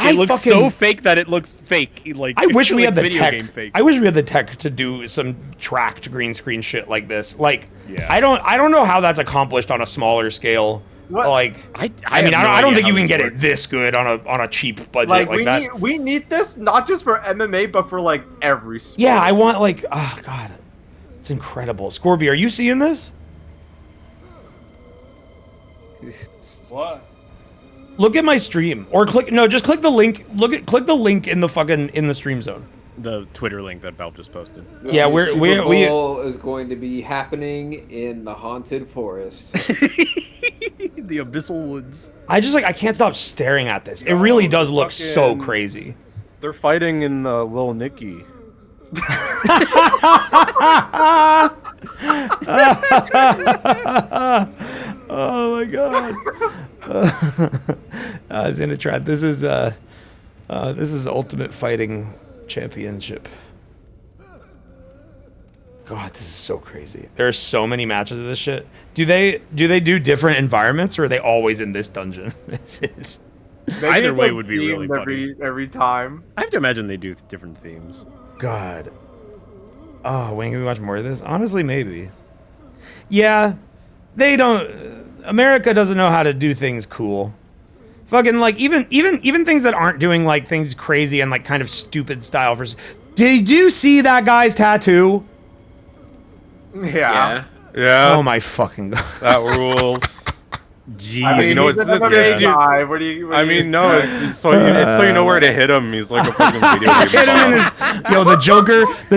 It looks so fake that it looks fake. Like I wish we like had the video tech. Game fake. I wish we had the tech to do some tracked green screen shit like this. Like, I don't know how that's accomplished on a smaller scale. What? Like, I mean, I don't think you can get it this good on a cheap budget like that. We need this not just for MMA, but for like every sport. Yeah, I want like, oh god, it's incredible. Scorby, are you seeing this? What? Look at my stream, or just click the link. Click the link in the stream zone. The Twitter link that Belp just posted. Yeah, the Super Bowl is going to be happening in the haunted forest. The abyssal woods. I can't stop staring at this. It really does look so crazy. They're fighting in Lil Nicky. Oh my god. Xenotrat, this is Ultimate Fighting Championship. God, this is so crazy. There are so many matches of this shit. Do they do different environments, or are they always in this dungeon? Either way would be really funny. Every time. I have to imagine they do different themes. God. Oh, Wayne, can we watch more of this? Honestly, maybe. Yeah, they don't. America doesn't know how to do things cool. Fucking like even things that aren't doing like things crazy and like kind of stupid style. Did you see that guy's tattoo? Yeah. Oh my fucking god. That rules. Jeez. I mean, He's an MMA guy. What do you it's so you know where to hit him. He's like a fucking video game hit him in his, yo, the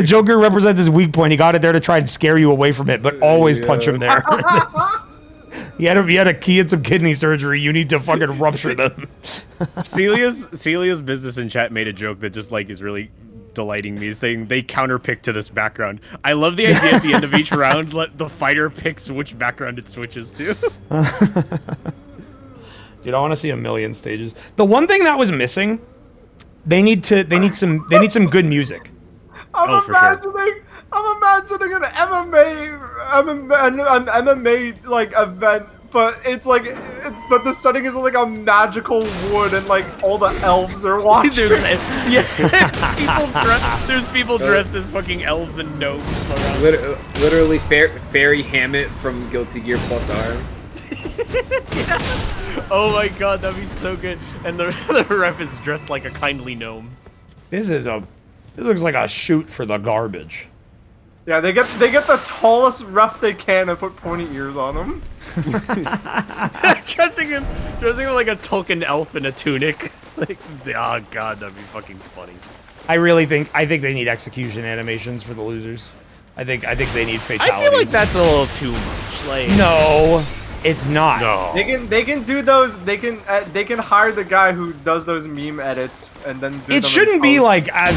Joker represents his weak point. He got it there to try and scare you away from it, but always punch him there. He had a key and some kidney surgery. You need to fucking rupture them. Celia's business in chat made a joke that just like is really delighting me, saying they counterpick to this background. I love the idea at the end of each round, the fighter picks which background it switches to. Dude, I want to see a million stages. The one thing that was missing, they need some good music. I'm imagining an MMA like event, but it's like, but the setting is like a magical wood, and like all the elves are watching. There's people dressed as fucking elves and gnomes around. Literally, Fairy Hammett from Guilty Gear Plus R. Yeah. Oh my god, that'd be so good. And the ref is dressed like a kindly gnome. This looks like a shoot for the garbage. Yeah, they get the tallest ref they can and put pointy ears on him. dressing him like a Tolkien elf in a tunic. Like, oh god, that'd be fucking funny. I think they need execution animations for the losers. I think they need fatalities. I feel like that's a little too much. Like, no, it's not. No. They can do those. They can hire the guy who does those meme edits and then do It shouldn't be like as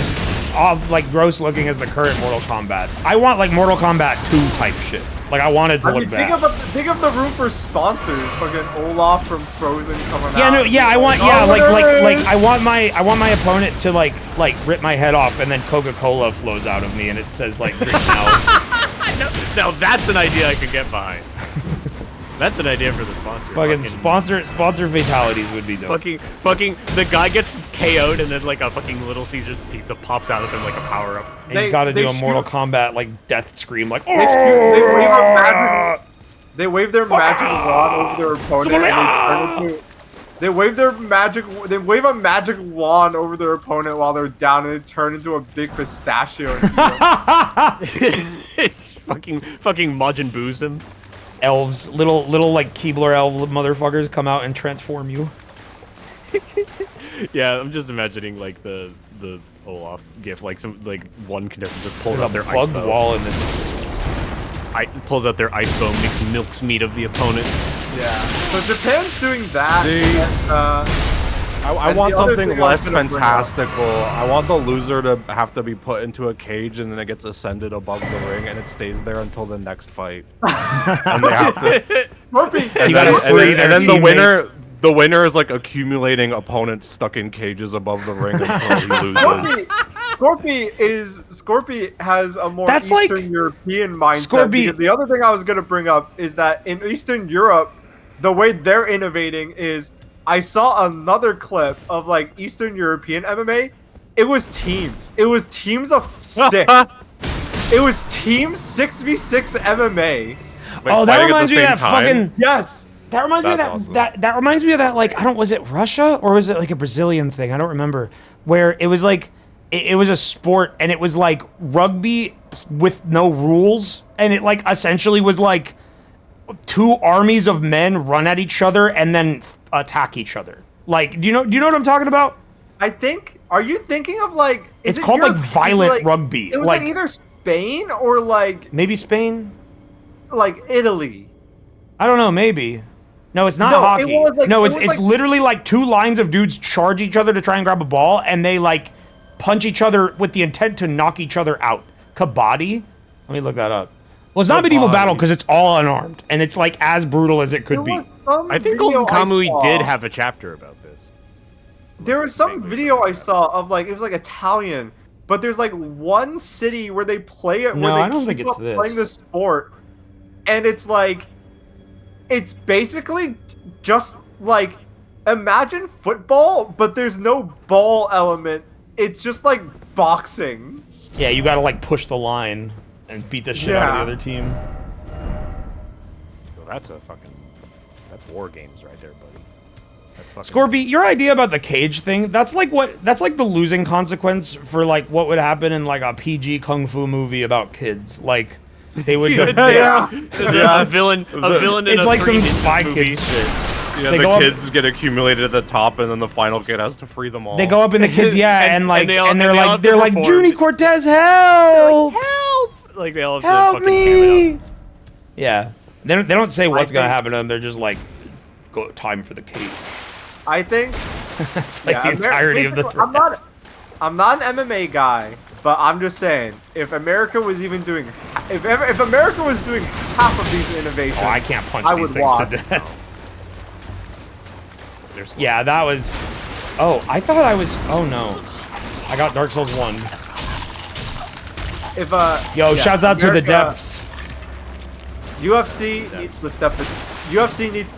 like gross looking as the current Mortal Kombat. I want like Mortal Kombat 2 type shit. Like I want it to look bad. Think of the room for sponsors. Fucking Olaf from Frozen coming out. Yeah, no, yeah, I want, yeah, like I want my opponent to like rip my head off, and then Coca-Cola flows out of me, and it says like drink now. Now that's an idea I could get behind. That's an idea for the sponsor. Fucking sponsor fatalities would be dope. Fucking the guy gets KO'd, and then like a fucking Little Caesars pizza pops out of him like a power up. And you gotta do a Mortal Kombat like death scream, like they wave a magic. They wave their magic wand over their opponent and they turn into... They wave a magic wand over their opponent while they're down and they turn into a big pistachio. It's fucking Majin Buu's him. Elves, little like Keebler elf motherfuckers come out and transform you. Yeah, I'm just imagining like the Olaf gif, like one contestant just pulls out their bug ice bow. wall in this. Pulls out their ice bow, makes milk's meat of the opponent. Yeah. So Japan's doing that. I want something less fantastical. I want the loser to have to be put into a cage and then it gets ascended above the ring and it stays there until the next fight. And they have to. And then the winner is like accumulating opponents stuck in cages above the ring until he loses. Scorpy has a more Eastern European mindset. Because the other thing I was going to bring up is that in Eastern Europe, the way they're innovating is, I saw another clip of like Eastern European MMA. It was teams. It was teams of 6. It was teams 6v6 MMA. Oh, that reminds me of that fucking... Yes. That reminds me of that, awesome. that reminds me of that, like, was it Russia or was it like a Brazilian thing? I don't remember. Where it was like, it was a sport and it was like rugby with no rules. And it like essentially was like 2 armies of men run at each other and then attack each other. Like, do you know what I'm talking about? I think, are you thinking of like... It's called like violent rugby. It was like either Spain or like... Maybe Spain? Like Italy. I don't know, maybe. No, it's not hockey. It's literally like 2 lines of dudes charge each other to try and grab a ball, and they like punch each other with the intent to knock each other out. Kabaddi? Let me look that up. Well, it's not medieval battle because it's all unarmed, and it's like as brutal as it could be. I think Golden Kamui did have a chapter about this. There was some video I saw of like, it was like Italian, but there's like one city where they play it, where they keep up playing the sport, and it's like, it's basically just like, imagine football, but there's no ball element. It's just like boxing. Yeah, you gotta like push the line and beat the shit out of the other team. Well, that's war games right there, buddy. That's fucking... Scorpy, your idea about the cage thing, that's like the losing consequence for like what would happen in like a PG kung fu movie about kids. Like, they would go... A villain in it's a like some 3-inch Spy movie. Kids shit. Yeah, the kids get accumulated at the top, and then the final kid has to free them all. They go up in the kids, and they're like, perform. Junie Cortez, help! Help! Like they all have Help to fucking cam it me! Yeah, they don't say what's gonna happen to them. They're just like, go time for the cage. I think that's like the entirety of the threat. I'm not an MMA guy, but I'm just saying, if America was even doing, if America was doing half of these innovations, I can't punch these things watch. to death. Yeah, that was... Oh, I thought I was... Oh, no. I got Dark Souls 1. Yo, shouts out to the depths. UFC needs to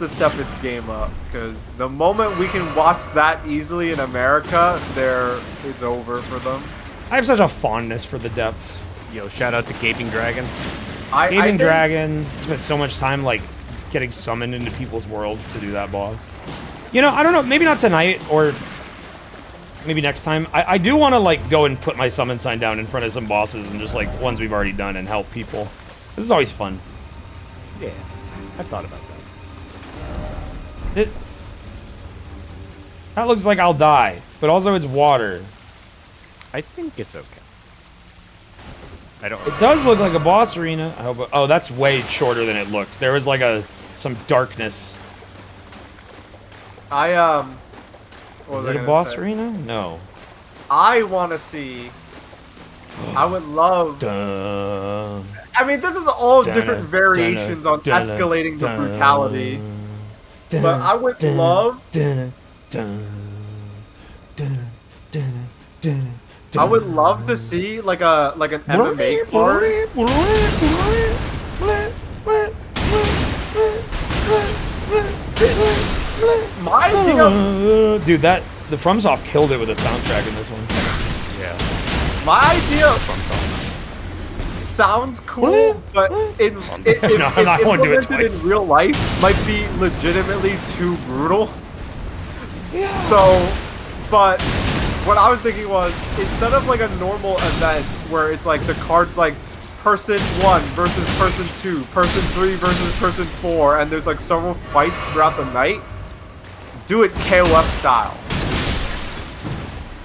step its game up, because the moment we can watch that easily in America, it's over for them. I have such a fondness for the depths. Yo, shout out to Gaping Dragon. Gaping Dragon spent so much time, like, getting summoned into people's worlds to do that boss. You know, I don't know, maybe not tonight, or maybe next time. I do want to, like, go and put my summon sign down in front of some bosses and just, like, ones we've already done and help people. This is always fun. Yeah, I've thought about that. That looks like I'll die, but also it's water. I think it's okay. I don't... It does look like a boss arena. I hope. Oh, that's way shorter than it looked. There was, like, some darkness. Is it a boss arena? No. I want to see... I would love... Dun, I mean, this is all different variations on escalating the brutality. But I would love... I would love to see, like, an MMA card. My idea, dude, the FromSoft killed it with a soundtrack in this one. Yeah. My idea, sounds cool, but in No, I'm not gonna do it implemented twice. in real life might be legitimately too brutal. So, but what I was thinking was, instead of like a normal event where it's like the cards like person 1 versus person 2, person 3 versus person 4, and there's like several fights throughout the night, do it KOF style.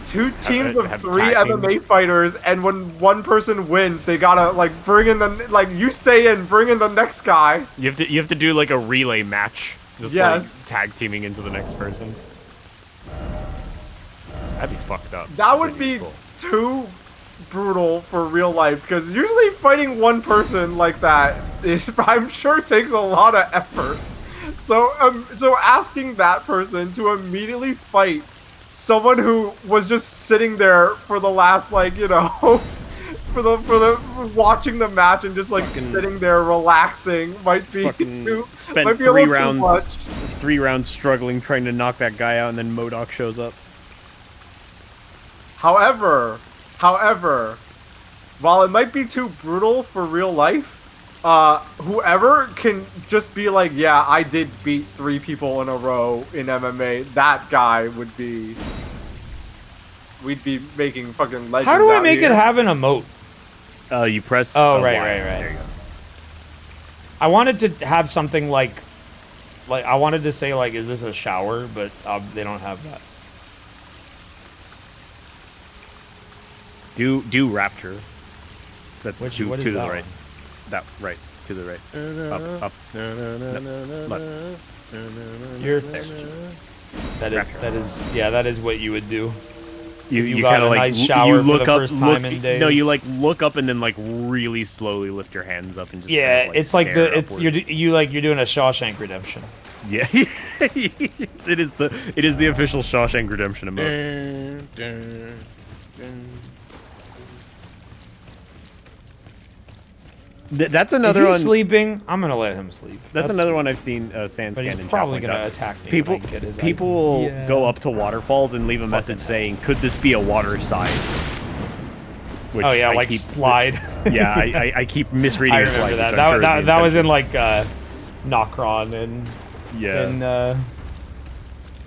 2 teams of 3 MMA fighters, and when one person wins, they gotta like bring in the you stay in, bring in the next guy. You have to do like a relay match, just Yes. like tag teaming into the next person. That'd be fucked up. That would be too brutal for real life, because usually fighting one person like that is, I'm sure, takes a lot of effort. So asking that person to immediately fight someone who was just sitting there for the last, like, you know, for the watching the match and just like sitting there relaxing might be Spent might be a little too much. 3 rounds struggling trying to knock that guy out, and then MODOK shows up. However, while it might be too brutal for real life, whoever can just be like, yeah, I did beat 3 people in a row in MMA, that guy would be... We'd be making fucking legends. How do I out make here. it have an emote? You press. Oh, Y. right. There you go. I wanted to have something like I wanted to say like, is this a shower? But they don't have that. Do Rapture. That's What to is the that right. one? That right. To the right. Up. No, left. You're There. that is what you would do. You got kind a of like nice shower you look for the up, first time in days. No, you like look up and then like really slowly lift your hands up and just Yeah, kind of, it's like stare it's upward. you're doing a Shawshank Redemption. Yeah, it is the official Shawshank Redemption emote. That's another Is he one. sleeping? I'm gonna let him sleep. That's another one I've seen Sandscan But he's and probably Chat gonna point out. attack me People, when I get his people item. will Yeah. go up to waterfalls and leave a message saying, "Could this be a water side?" Which Oh yeah, I like keep, slide. Yeah, I keep misreading. I a remember slide, that. which I'm sure is the That was in intention. like Nocron and Yeah.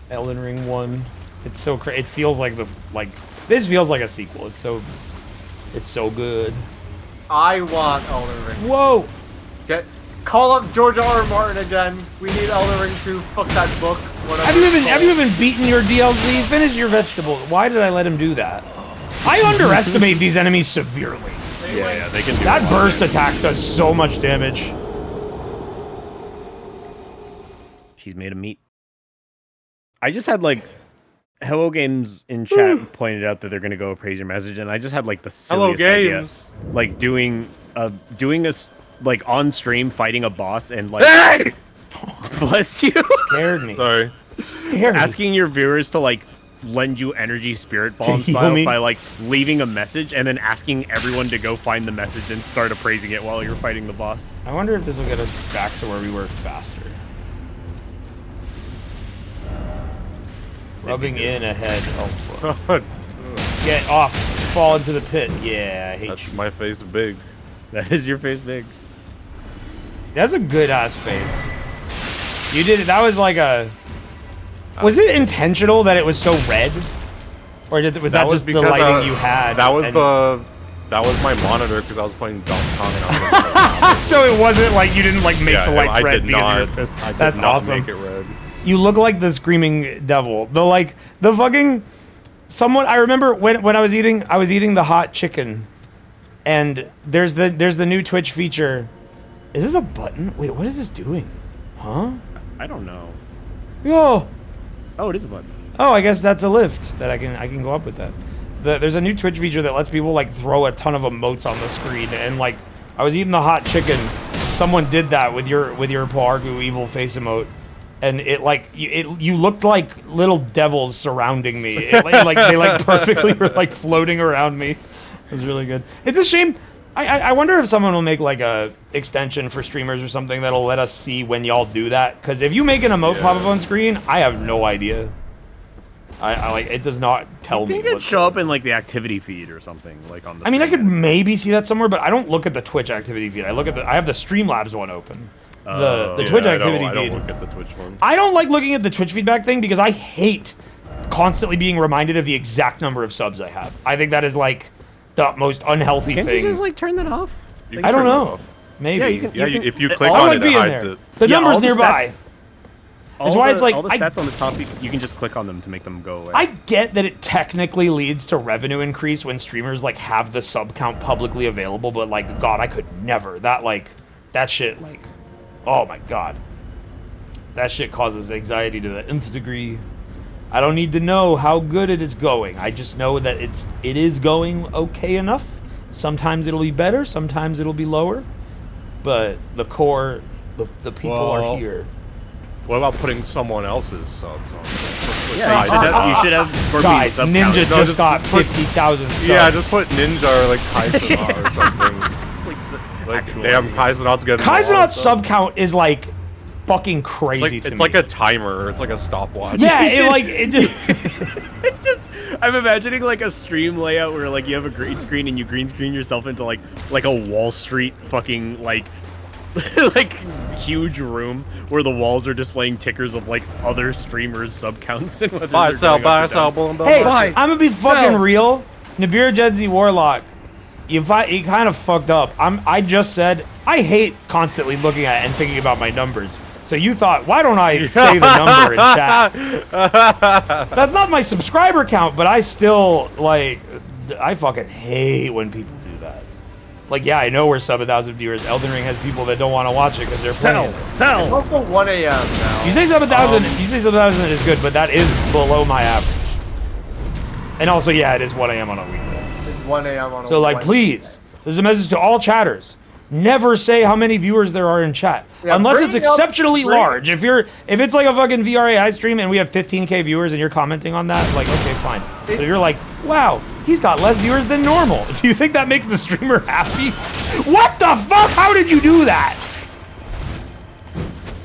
Elden Ring 1. It's so crazy. It feels like this feels like a sequel. It's so good. I want Elden Ring. Whoa! Call up George R.R. Martin again. We need Elden Ring 2. Fuck that book. Whatever. Have you even beaten your DLC? Finish your vegetable. Why did I let him do that? I underestimate these enemies severely. Yeah, they can do That a lot of burst damage. attack does so much damage. She's made of meat. I just had like Hello Games in chat pointed out that they're gonna go praise your message, and I just had like the silliest idea, like doing a like on stream fighting a boss and like Hey! bless you. Scared me. Sorry. Asking your viewers to like lend you energy spirit bomb heal style me? by like leaving a message and then asking everyone to go find the message and start appraising it while you're fighting the boss. I wonder if this will get us back to where we were faster. Rubbing in ahead. Oh, fuck. Get off. Fall into the pit. Yeah, I hate That's you. my face big. That is your face big. That's a good ass face. You did it. That was like a... Was it intentional that it was so red? Or was that just the because, lighting you had? That was and- that was my monitor because I was playing Donkey Kong and I was So it wasn't like you didn't like make Yeah, the lights I red did because not. you were pissed. I did That's not awesome. make it red. You look like the screaming devil. The fucking someone. I remember when I was eating the hot chicken, and there's the new Twitch feature. Is this a button? Wait, what is this doing? Huh? I don't know. Yo. Oh, it is a button. Oh, I guess that's a lift that I can go up with that. There's a new Twitch feature that lets people like throw a ton of emotes on the screen, and like I was eating the hot chicken, someone did that with your Poargu evil face emote, and it like you looked like little devils surrounding me. Like they like perfectly were like floating around me. It was really good. It's a shame. I wonder if someone will make like a extension for streamers or something that'll let us see when y'all do that. Because if you make an emote pop up on screen, I have no idea. I like it does not tell me. I think it'd show up in like the activity feed or something, like on the. I mean, I could maybe see that somewhere, but I don't look at the Twitch activity feed. I look at I have the Streamlabs one open. The Twitch activity feed. I don't look at the Twitch one. I don't like looking at the Twitch feedback thing because I hate constantly being reminded of the exact number of subs I have. I think that is like the most unhealthy Can't thing. you just like turn that off? I don't know. Maybe. Yeah, you can, if you click on it, it hides it. The number's nearby. That's why it's like all the stats on the top. You can just click on them to make them go away. I get that it technically leads to revenue increase when streamers like have the sub count publicly available, but like, God, I could never. That shit, like, oh my God, that shit causes anxiety to the nth degree. I don't need to know how good it is going. I just know that it is going okay enough. Sometimes it'll be better, sometimes it'll be lower, but the core, the people are here. What about putting someone else's subs on? Yeah, you should have Scorpion's guys, sub Ninja count. just got 50,000 subs. Yeah, just put Ninja or like Kaisena or something. Like damn, Kaizenot's getting Kaizenot's sub count is like fucking crazy to me. It's like a timer. It's like a stopwatch. Yeah, it just. I'm imagining like a stream layout where like you have a green screen and you green screen yourself into like a Wall Street fucking like huge room where the walls are displaying tickers of like other streamers sub counts and whether buy, sell, boom, Hey, I'm gonna be fucking real. Nibiru Jedzi Warlock, you kind of fucked up. I just said I hate constantly looking at it and thinking about my numbers. So you thought, why don't I say the number in chat? That's not my subscriber count, but I still, like, I fucking hate when people do that. Like, yeah, I know we're sub 1,000 viewers. Elden Ring has people that don't want to watch it because they're playing it. It's also 1 a.m. now. You say sub 1,000, you say sub 1,000 is good, but that is below my average. And also, yeah, it is 1 a.m. on a weekday. It's 1 a.m. on a So, like, Wednesday. please, this is a message to all chatters. Never say how many viewers there are in chat, unless it's exceptionally large. If it's like a fucking VRAI stream and we have 15k viewers and you're commenting on that, like, okay, fine. But if you're like, wow, he's got less viewers than normal, do you think that makes the streamer happy? What the fuck? How did you do that?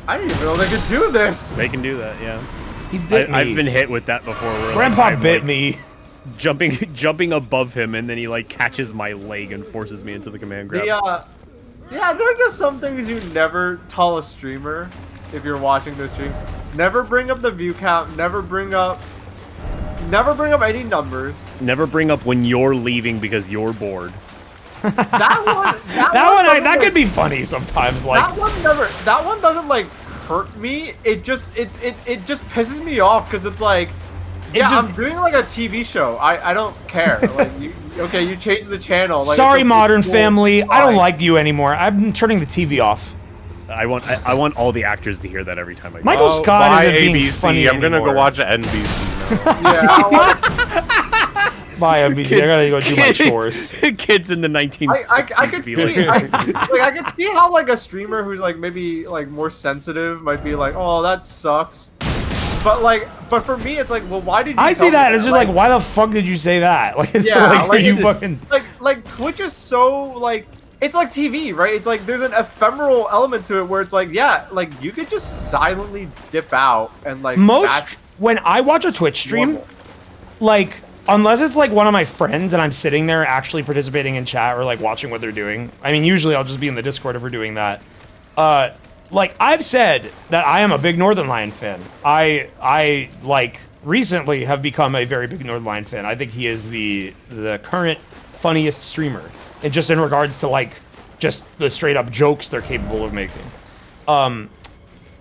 I didn't even know they could do this. They can do that, yeah. He bit me. I've been hit with that before. Where, Grandpa like, bit me. Jumping above him, and then he like catches my leg and forces me into the command grab. Yeah, there are just some things you never tell a streamer if you're watching the stream. Never bring up the view count. Never bring up any numbers. Never bring up when you're leaving because you're bored. That could be funny sometimes. Like that one doesn't like hurt me. It just pisses me off because it's like, yeah, I'm doing like a TV show. I don't care. Like you change the channel. Like, sorry, Modern Family. I don't like you anymore. I'm turning the TV off. I want all the actors to hear that every time I go. Michael Scott isn't being funny I'm gonna anymore. go watch NBC now. Bye, NBC. I gotta go do my chores. Kids in the 1960s. I could see how like a streamer who's like maybe like more sensitive might be like, oh, that sucks. But for me, it's like, well, why did you? I see that. It's just like, why the fuck did you say that? Like, it's are you fucking like Twitch is so like, it's like TV, right? It's like there's an ephemeral element to it where it's like, yeah, like you could just silently dip out and like when I watch a Twitch stream, like unless it's like one of my friends and I'm sitting there actually participating in chat or like watching what they're doing. I mean, usually I'll just be in the Discord if we're doing that. Like I've said that I am a big Northern Lion fan. I like recently have become a very big Northern Lion fan. I think he is the current funniest streamer, and just in regards to like just the straight up jokes they're capable of making.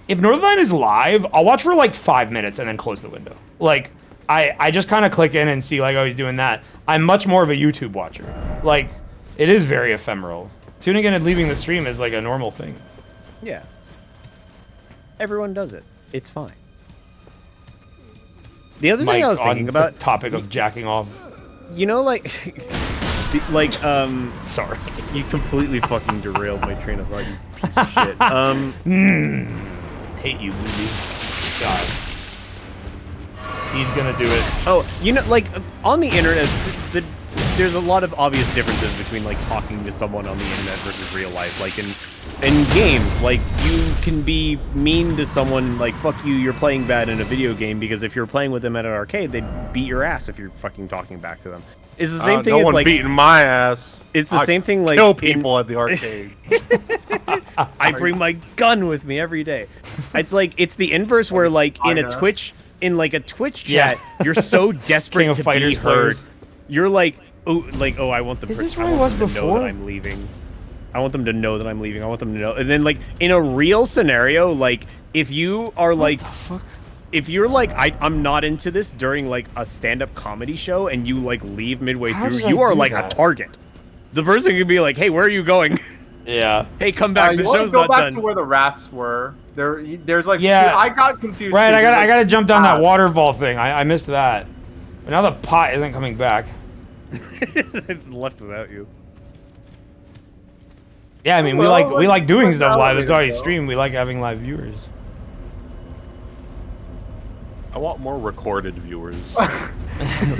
If Northern Lion is live, I'll watch for like 5 minutes and then close the window. Like I just kind of click in and see like, oh, he's doing that. I'm much more of a YouTube watcher. Like it is very ephemeral. Tuning in and leaving the stream is like a normal thing. Yeah. Everyone does it. It's fine. The other thing I was thinking about, the topic of jacking off. You know, like, sorry, you completely fucking derailed my train of thought, you piece of shit. Hate you, Luby. God, he's gonna do it. Oh, you know, like on the internet, there's a lot of obvious differences between like talking to someone on the internet versus real life. Like in games, like you can be mean to someone, like fuck you, you're playing bad in a video game, because if you're playing with them at an arcade, they'd beat your ass if you're fucking talking back to them. It's the same thing. No one like, beating my ass. It's the same thing. Like kill people at the arcade. I bring my gun with me every day. It's like it's the inverse where like in a Twitch chat, you're so desperate to be heard. You're like, oh, I want the person to know that I'm leaving. I want them to know that I'm leaving. I want them to know. And then like in a real scenario, like if you are like, if you're like, I'm not into this during like a stand-up comedy show, and you like leave midway through, you are like a target. The person could be like, hey, where are you going? Yeah. Hey, come back. The show's go not back done. to where the rats were. There's like Yeah. two. I got confused. Right, too. I gotta jump down that waterfall thing. I missed that. But now the pot isn't coming back. Left without you. Yeah, I mean we like doing stuff live. It's already streamed. We like having live viewers. I want more recorded viewers.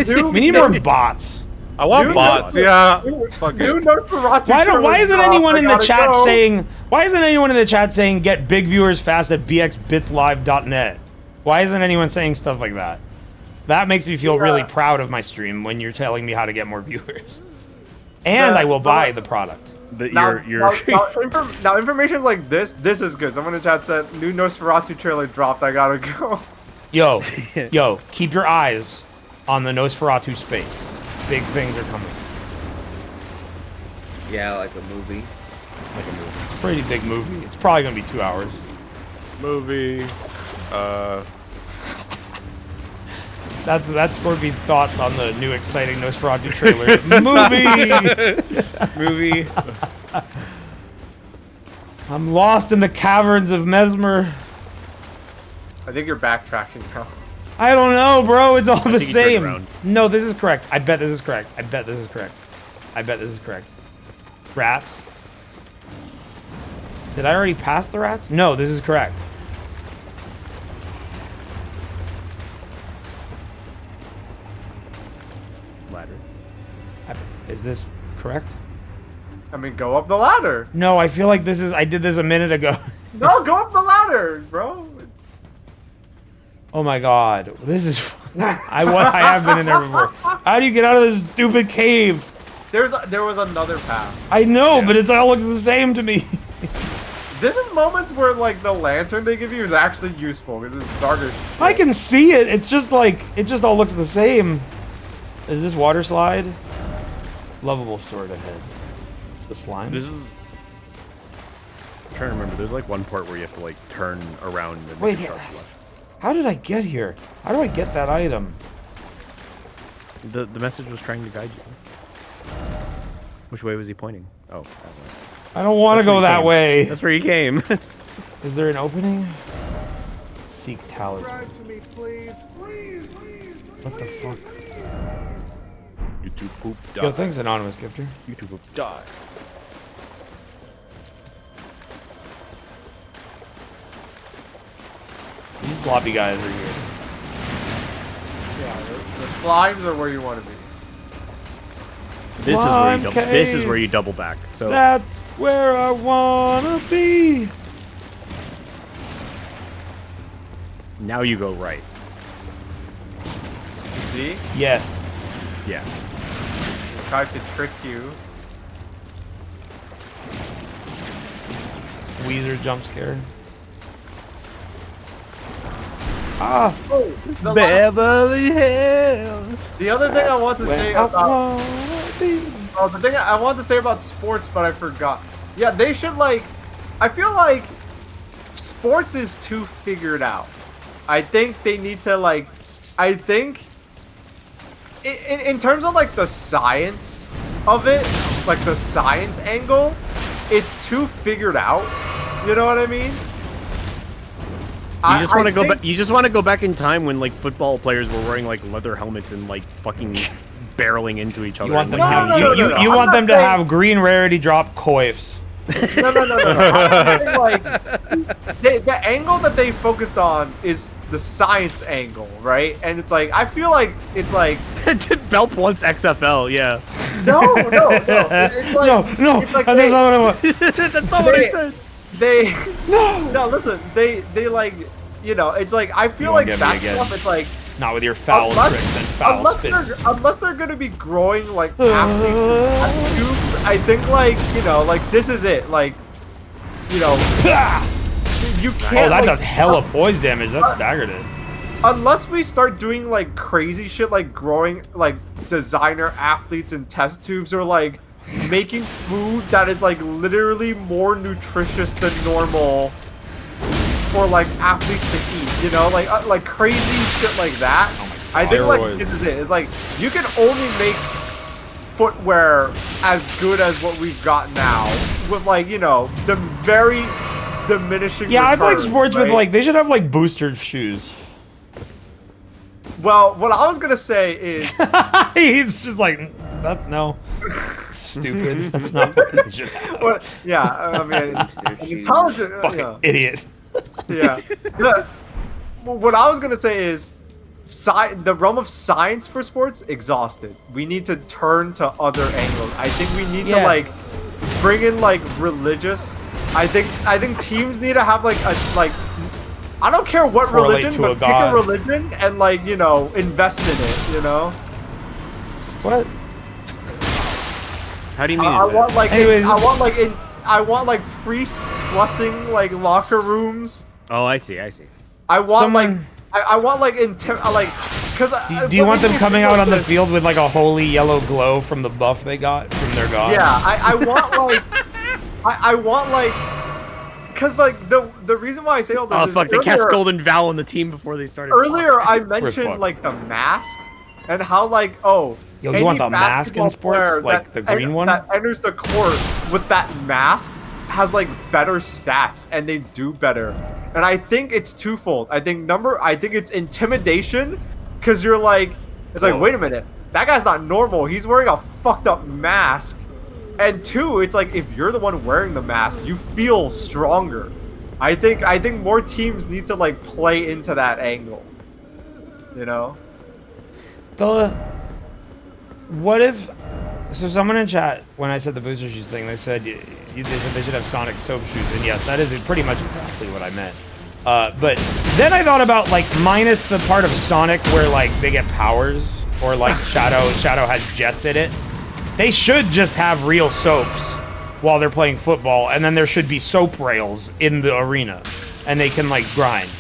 We need more bots. I want bots, yeah. Why isn't anyone in the chat saying? Why isn't anyone in the chat saying get big viewers fast at bxbitslive.net? Why isn't anyone saying stuff like that? That makes me feel really proud of my stream when you're telling me how to get more viewers. And I will buy the product. Now information like this is good. Someone in the chat said new Nosferatu trailer dropped. I gotta go. Yo, keep your eyes on the Nosferatu space. Big things are coming. Yeah, like a movie. Like a movie. Pretty big movie. It's probably gonna be 2 hours. Movie. That's Scorpy's thoughts on the new exciting Nosferatu trailer. Movie. I'm lost in the caverns of Mesmer. I think you're backtracking now. I don't know, bro. It's all the same. No, this is correct. I bet this is correct. I bet this is correct. I bet this is correct. Rats. Did I already pass the rats? No, this is correct. Ladder. Is this correct? I mean, go up the ladder. No, I feel like this is. I did this a minute ago. No, go up the ladder, bro. Oh my god, this is. I have been in there before. How do you get out of this stupid cave? There was another path. I know, but it all looks the same to me. This is moments where like the lantern they give you is actually useful because it's dark as shit. I can see it. It's just like it just all looks the same. Is this water slide? Lovable sword ahead. The slime. This is. I'm trying to remember. There's like one part where you have to like turn around and wait. sharp left. How did I get here? How do I get that item? The message was trying to guide you. Which way was he pointing? Oh, that way. I don't want to go that way. That's where he came. Is there an opening? Seek talisman. What the fuck? YouTube poop die. Yo, thanks, anonymous gifter. YouTube poop die. These sloppy guys are here. Yeah, the slimes are where you want to be. This is where you double back. So that's where I wanna be. Now you go right. You see? Yes. Yeah. He tried to trick you. Weezer jump scare. Ah! Oh, Beverly Hills. The other thing I want to say about the thing I wanted to say about sports, but I forgot. Yeah, they should like. I feel like sports is too figured out. I think they need to like. I think in terms of like the science of it, like the science angle, it's too figured out. You know what I mean? You just want to go back. You just want to go back in time when like football players were wearing like leather helmets and like fucking barreling into each other. You want them to have green rarity drop coifs. No. I'm saying, like, the angle that they focused on is the science angle, right? And it's like, I feel like it's like... Belp wants XFL, yeah. No. It's like, no. It's like That's not what I want. That's not what I said. No, listen. They like, you know, it's like, I feel like that stuff, it's like... Not with your foul tricks and foul spits. Unless they're gonna be growing like athletes, I think like, you know, like this is it. Like, you know, you can't. Oh, that like, does hella poise damage. That staggered it. Unless we start doing like crazy shit, like growing like designer athletes in test tubes, or like making food that is like literally more nutritious than normal for like athletes to eat, you know, like crazy shit like that. I think like this is it. It's like you can only make footwear as good as what we've got now, with like, you know, the very diminishing. Yeah, return, I like sports right? with like they should have like booster shoes. Well, what I was gonna say is he's just like no. Stupid. That's not what they should have. Well, yeah, I mean, intelligent. Fucking idiot. Yeah. What I was gonna say is, the realm of science for sports exhausted. We need to turn to other angles. I think we need to like bring in like religious. I think teams need to have like a I don't care what religion, but pick a religion and like, you know, invest in it. You know. What? How do you mean? I want like priest blessing like locker rooms. Oh, I see. I want because do you want them coming out on the field with like a holy yellow glow from the buff they got from their god? Yeah, I want like I want like, because like the reason why I say all this is fuck, they cast Golden Vow on the team before they started. Earlier I mentioned like the mask and how like Yo, you want the mask in sports? Like the green one? That enters the court with that mask has like better stats and they do better. And I think it's twofold. I think it's intimidation, because you're like, it's like, wait a minute, that guy's not normal. He's wearing a fucked up mask. And two, it's like, if you're the one wearing the mask, you feel stronger. I think more teams need to like play into that angle. You know? What if... So someone in chat, when I said the booster shoes thing, they said they said they should have Sonic soap shoes, and yes, that is pretty much exactly what I meant. But then I thought about like minus the part of Sonic where like they get powers, or like Shadow has jets in it. They should just have real soaps while they're playing football, and then there should be soap rails in the arena, and they can like grind.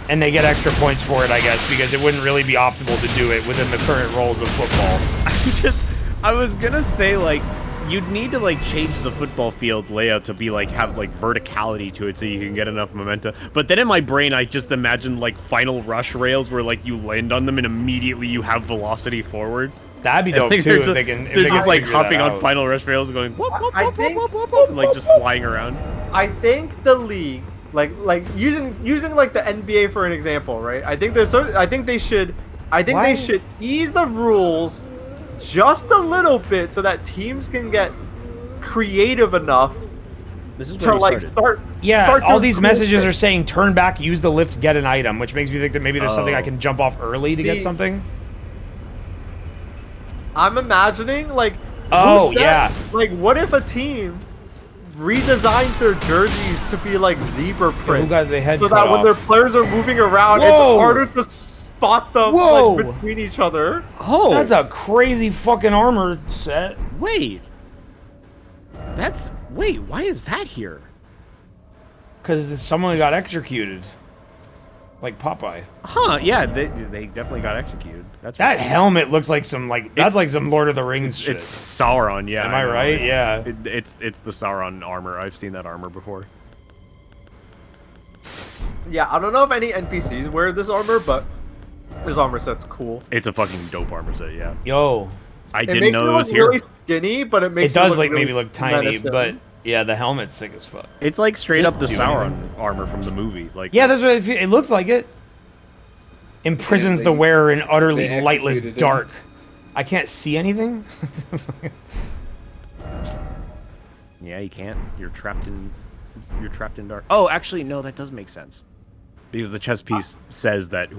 And they get extra points for it, I guess, because it wouldn't really be optimal to do it within the current rules of football. I was gonna say, like, you'd need to, like, change the football field layout to be, like, have, like, verticality to it so you can get enough momentum. But then in my brain, I just imagined, like, final rush rails where, like, you land on them and immediately you have velocity forward. That'd be dope, too, They're just like, hopping on final rush rails going, whoop, whoop, whoop, whoop, whoop, whoop, whoop, and, like, just flying around. I think the league, like using like the NBA for an example, right? I think they should ease the rules just a little bit so that teams can get creative enough to like start. Yeah, all these cool messages shit. are saying turn back, use the lift, get an item, which makes me think that maybe there's something I can jump off early to get something. I'm imagining like. Yeah. Like, what if a team redesigns their jerseys to be like zebra print, who got the head so cut that when off? their players are moving around, it's harder to spot them like, between each other. Oh, that's a crazy fucking armor set. Wait, why is that here? Because someone got executed, like Popeye. Huh? Yeah, they definitely got executed. That helmet looks like some that's like some Lord of the Rings shit. It's Sauron, yeah. Am I right? Yeah. It's the Sauron armor. I've seen that armor before. Yeah, I don't know if any NPCs wear this armor, but this armor set's cool. It's a fucking dope armor set, yeah. Yo, I didn't know it was here. Really skinny, but it makes it does look like really maybe look tiny, menacing. but yeah, the helmet's sick as fuck. It's like straight up the do Sauron anything. armor from the movie. Like, yeah, that's what it looks like. It imprisons the wearer in utterly lightless dark. I can't see anything. Yeah, you can't. You're trapped in dark. Oh, actually, no, that does make sense. Because the chest piece says that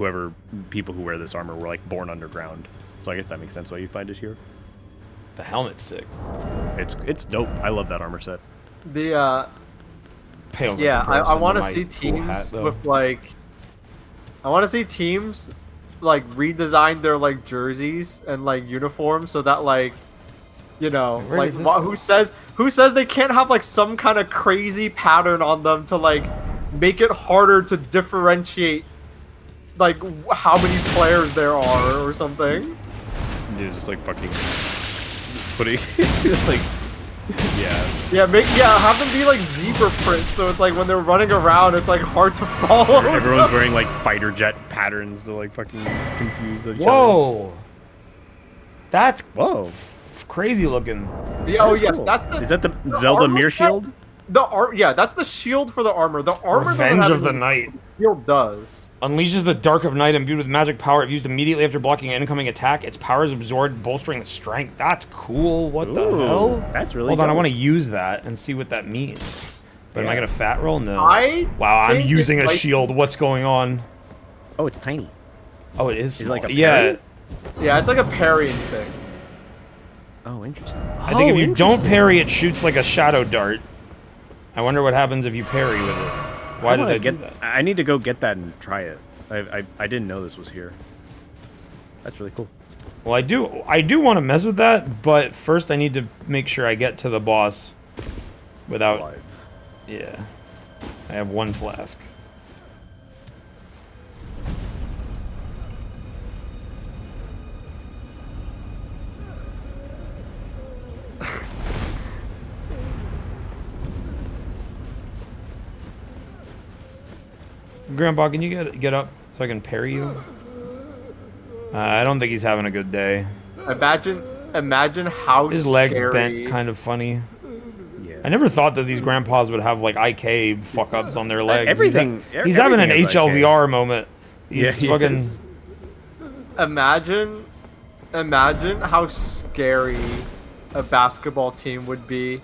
people who wear this armor were like born underground. So I guess that makes sense why you find it here. The helmet's sick. It's dope. I love that armor set. Pales yeah, in I want to my see cool teams hat, though. with like, I want to see teams like redesign their like jerseys and like uniforms so that like, you know, Where like is this? who says they can't have like some kind of crazy pattern on them to like make it harder to differentiate like how many players there are or something. Dude, just like fucking putting like have them be like zebra print so it's like when they're running around it's like hard to follow. Everyone's wearing like fighter jet patterns to like fucking confuse each other. Whoa! That's crazy looking. Yeah, oh yes, cool. that's the. Is that the Zelda armor mirror set? shield? Yeah, that's the shield for the armor. The armor doesn't Revenge have of the any- Night. The shield does. Unleashes the Dark of Night imbued with magic power. If used immediately after blocking an incoming attack, its power is absorbed, bolstering its strength. That's cool. What the hell? That's really Hold on, I dope. want to use that and see what that means. But am I Yeah. gonna fat roll? No. think Wow, I'm using a it's like- shield. What's going on? Oh, it's tiny. Oh, it is. Is it like small. a yeah. parry? Yeah, it's like a parrying thing. Oh, interesting. I think if you don't parry, it shoots like a shadow dart. I wonder what happens if you parry with it. Why did I do that? I need to go get that and try it. I didn't know this was here. That's really cool. Well, I do want to mess with that, but first I need to make sure I get to the boss without. Alive. Yeah, I have one flask. Grandpa, can you get up so I can parry you? I don't think he's having a good day. Imagine how His legs scary. bent kind of funny. Yeah. I never thought that these grandpas would have like IK fuck ups on their legs. Everything- He's having an everything is HLVR moment. He's Yeah, he fucking. is. Imagine how scary a basketball team would be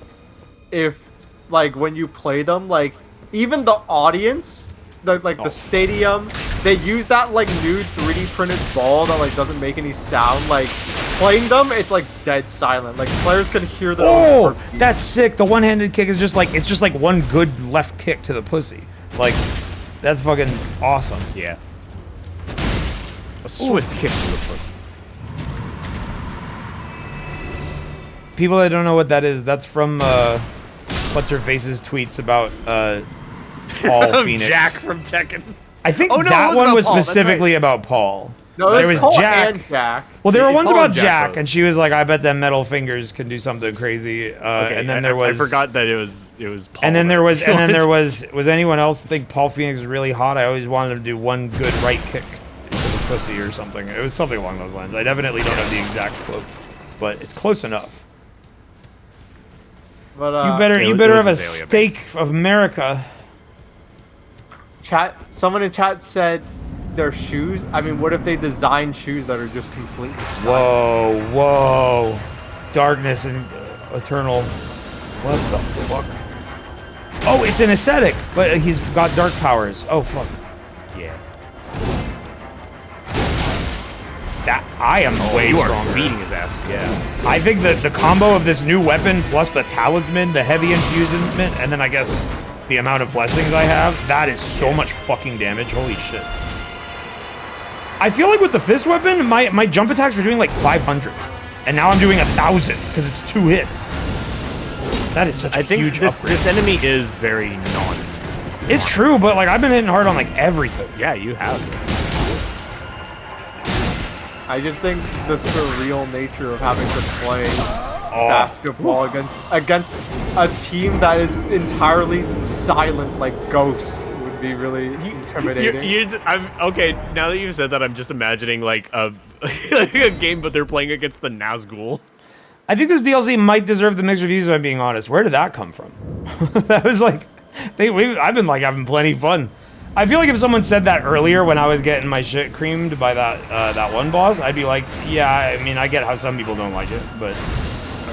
if, like, when you play them, like, even the audience, the stadium, they use that, like, new 3D printed ball that, like, doesn't make any sound. Like, playing them, it's, like, dead silent. Like, players can hear their own Oh, heartbeat. that's sick. The one-handed kick is just like it's just like one good left kick to the pussy. Like, that's fucking awesome. Yeah. A swift kick to the pussy. People that don't know what that is, that's from what's her face's tweets about Paul Phoenix. Jack from Tekken. I think Oh, no, it that was one about was Paul, that's specifically about Paul. No, There it was was Paul Jack. and Jack. Well, there were It's ones Paul about and Jack Jack, both. and she was like, "I bet them metal fingers can do something crazy." Okay, and then there was. I forgot that it was Paul. And then there was. that- And then there was. Was anyone else think Paul Phoenix was really hot? I always wanted him to do one good right kick to the pussy or something. It was something along those lines. I definitely don't have the exact quote, but it's close enough. But, You better. it You was- better it have a was Azalea steak of America. Someone in chat said their shoes. I mean, what if they design shoes that are just completely silent? Whoa, whoa. Darkness and eternal. What the fuck? Oh, it's an ascetic, but he's got dark powers. Oh, fuck. Yeah. That I am way You are stronger. beating his ass. Yeah. I think that the combo of this new weapon plus the talisman, the heavy infusement, and then I guess the amount of blessings I have, that is so much fucking damage. Holy shit. I feel like with the fist weapon, my jump attacks were doing like 500. And now I'm doing 1,000 because it's 2 hits. That is such a huge upgrade. This enemy is very non. It's true, but like I've been hitting hard on like everything. Yeah, you have. I just think the surreal nature of having to play basketball against a team that is entirely silent, like ghosts, would be really intimidating. I'm okay. Now that you've said that, I'm just imagining like a a game, but they're playing against the Nazgul. I think this DLC might deserve the mixed reviews if I'm being honest. Where did that come from? That was like, I've been like having plenty of fun. I feel like if someone said that earlier when I was getting my shit creamed by that one boss, I'd be like, yeah, I mean, I get how some people don't like it, but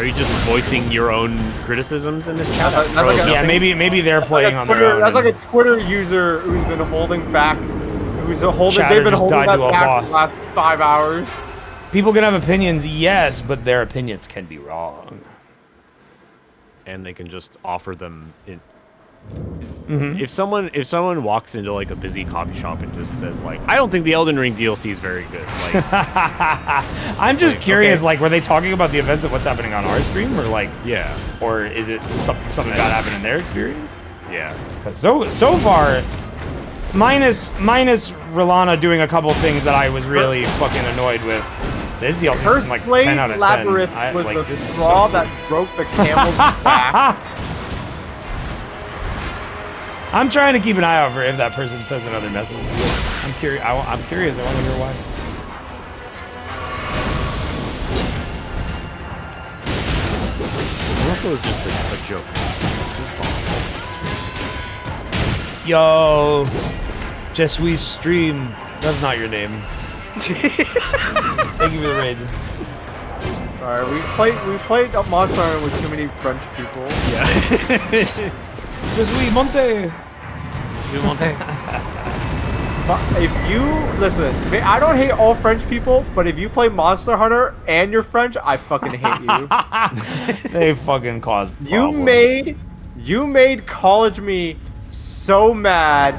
Are you just voicing your own criticisms in this chat? That's like a- Yeah, maybe they're playing on their own. That's like a Twitter user who's been holding back. Chatter They've been just holding died that to a back boss. for the last 5 hours. People can have opinions, yes, but their opinions can be wrong. And they can just offer them in. Mhm. If someone walks into like a busy coffee shop and just says like, I don't think the Elden Ring DLC is very good. Like, I'm just like, curious, okay. like, were they talking about the events of what's happening on our stream, or like, yeah, or is it something that happened in their experience? Yeah. Because so far, minus Rellana doing a couple things that I was really fucking annoyed with. This DLC is First like Blade 10 out of 10. Labyrinth was like, the this is straw so that broke the camel's back. I'm trying to keep an eye out for if that person says another message. I'm curious. I'm curious. I want to hear why. it also was just a joke. Just Yo, just we stream. That's not your name. Thank you for the raid. Sorry, we played Monster Hunter with too many French people. Yeah. Just we monte. But if you listen, I don't hate all French people, but if you play Monster Hunter and you're French, I fucking hate you. They fucking caused You made college me so mad.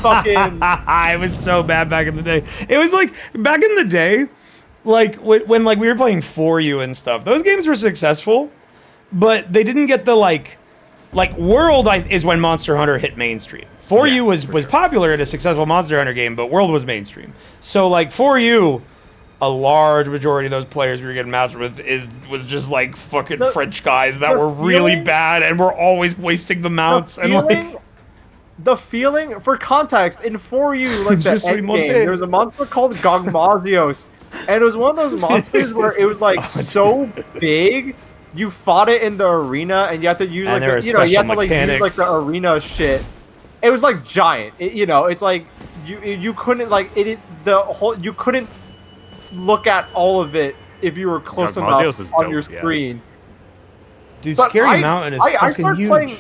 Fucking. I was so bad back in the day. It was like back in the day, like when like we were playing For You and stuff. Those games were successful, but they didn't get the like World is when Monster Hunter hit mainstream. For You was popular in a successful Monster Hunter game, but World was mainstream. So like For You, a large majority of those players we were getting matched with was just like fucking French guys that were really bad and were always wasting the mounts and like. The feeling, for context, in For You, like the end game, there was a monster called Gogmazios, and it was one of those monsters where it was like so big, you fought it in the arena, and you had to use like you had to like use like the arena shit. It was like giant, it's like you couldn't like you couldn't look at all of it if you were close enough on your screen. Dude, Scary Mountain is fucking huge.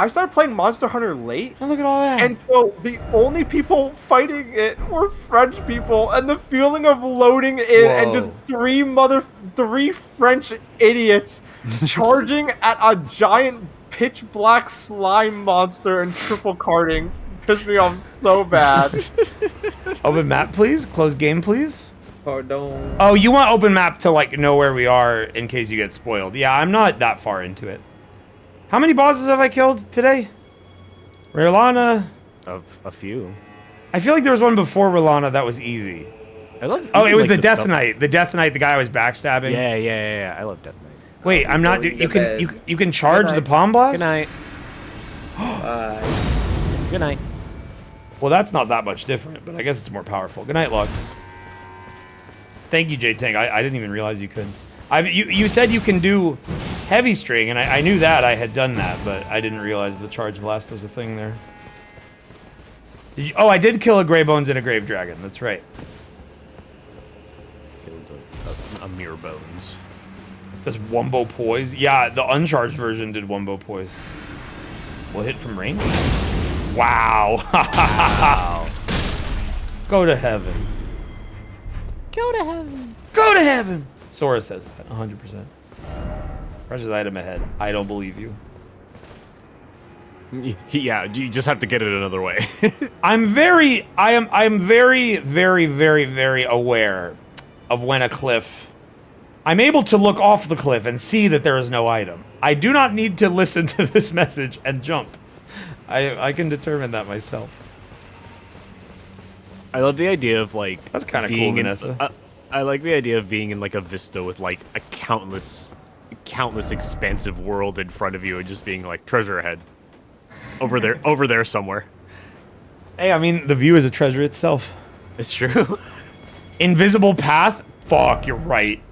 I started playing Monster Hunter late. Oh, look at all that. And so the only people fighting it were French people, and the feeling of loading in and just three French idiots charging at a giant pitch black slime monster and triple carding pissed me off so bad. Open map, please. Close game, please. Pardon. Oh, you want open map to like know where we are in case you get spoiled. Yeah, I'm not that far into it. How many bosses have I killed today? Rellana. Of a few. I feel like there was one before Rellana that was easy. I love. Oh, it was the Death Knight. The Death Knight. The guy I was backstabbing. Yeah. I love Death Knight. Wait, I'm not. You can charge the palm blast. Good night. Good night. Well, that's not that much different, but I guess it's more powerful. Good night, Log. Thank you, J-Tank. I didn't even realize you could. You said you can do heavy string, and I knew that I had done that, but I didn't realize the charge blast was a thing there. Oh, I did kill a Grey Bones and a Grave Dragon. That's right. Killed a Mere Bones. Does Wumbo Poise? Yeah, the uncharged version did Wumbo Poise. Will hit from range? Wow. Wow. Go to heaven. Go to heaven. Go to heaven. Sora says that 100%. Precious item ahead. I don't believe you. Yeah, you just have to get it another way. I am very, very aware of when a cliff. I'm able to look off the cliff and see that there is no item. I do not need to listen to this message and jump. I can determine that myself. I love the idea of like that's kind of cool, Vanessa. I like the idea of being in like a vista with like a countless expansive world in front of you and just being like treasure ahead. Over there somewhere. Hey, I mean the view is a treasure itself. It's true. Invisible path? Fuck, you're right.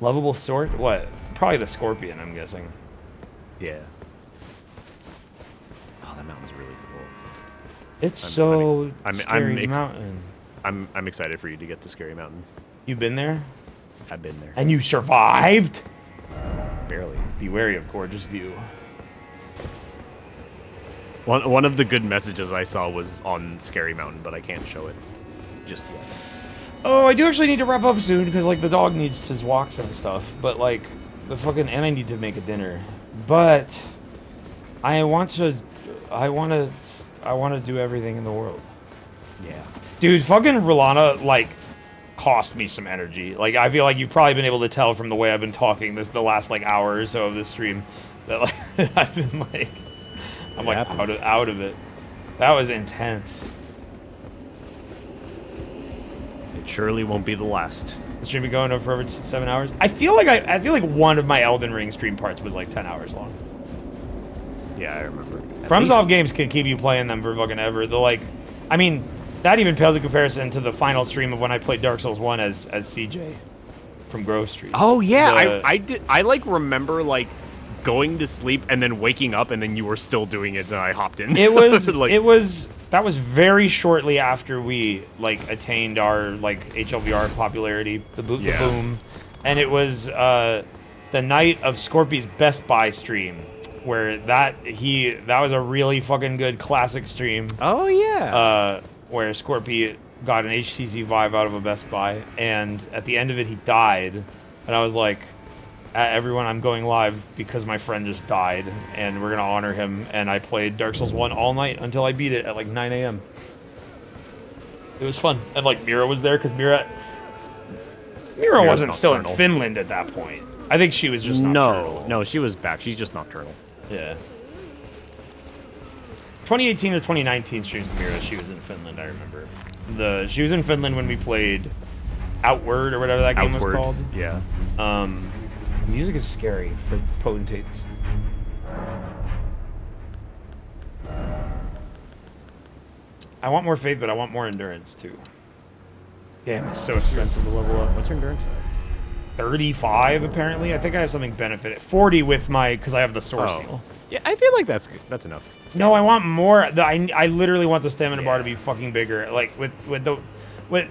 Lovable sword? What? Probably the scorpion, I'm guessing. Yeah. Oh, that mountain's really cool. It's Scary Mountain. I'm excited for you to get to Scary Mountain. You've been there? I've been there. And you survived? Barely. Be wary of gorgeous view. One of the good messages I saw was on Scary Mountain, but I can't show it just yet. Oh, I do actually need to wrap up soon because like the dog needs his walks and stuff. But like the fucking and I need to make a dinner. But I want to do everything in the world. Yeah. Dude, fucking Rellana like cost me some energy. Like I feel like you've probably been able to tell from the way I've been talking the last like hour or so of this stream that like I've been like I'm like out of it. That was intense. It surely won't be the last. The stream been going for over 7 hours. I feel like one of my Elden Ring stream parts was like 10 hours long. Yeah, I remember. FromSoft games can keep you playing them for fucking ever. They're like, I mean, that even pales in comparison to the final stream of when I played Dark Souls 1 as CJ from Grove Street. Oh yeah, I like remember like going to sleep and then waking up and then you were still doing it and I hopped in. It was like, that was very shortly after we like attained our like HLVR popularity, the boom, and it was the night of Scorpy's Best Buy stream where that was a really fucking good classic stream. Oh yeah. Where Scorpy got an HTC Vive out of a Best Buy, and at the end of it he died, and I was like, everyone, I'm going live because my friend just died, and we're gonna honor him. And I played Dark Souls 1 all night until I beat it at like 9 a.m. It was fun, and like Mira was there because Mira wasn't still in Finland at that point. I think she was just nocturnal. No, she was back. She's just nocturnal. Yeah. 2018 or 2019 streams of Mira, she was in Finland. I remember she was in Finland when we played Outward or whatever that game was called. Yeah. Music is scary for potentates. I want more faith, but I want more endurance too. Damn, it's so expensive to level up. What's your endurance at? 35 apparently. I think I have something benefit. 40 with my because I have the sword seal. Yeah, I feel like that's good. That's enough. No, I want more. I literally want the stamina bar to be fucking bigger. Like with the way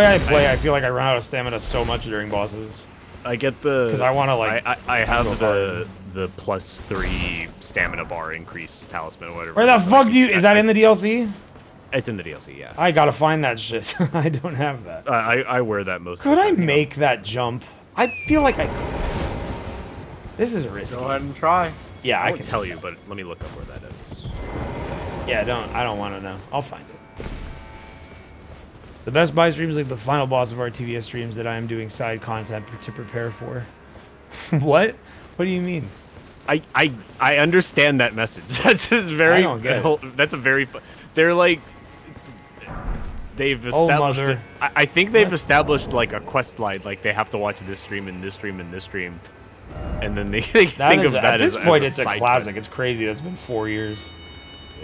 I play, I feel like I run out of stamina so much during bosses. I get the because I want to like I have the +3 stamina bar increase talisman or whatever. Where the fuck do you? Is that in the DLC? It's in the DLC, yeah. I gotta find that shit. I don't have that. I wear that most. Could I make that jump? I feel like I could. This is risky. Go ahead and try. Yeah, I can can tell you, but let me look up where that is. Yeah, I don't want to know. I'll find it. The Best Buy stream is like the final boss of our TVS streams that I am doing side content to prepare for. What? What do you mean? I understand that message. That's just very. I don't get it. That's a very. They're like. They've established. I think they've established like a quest line. Like they have to watch this stream and this stream and this stream, and then they think of that at this point. as It's a classic. quest. It's crazy. That's been 4 years.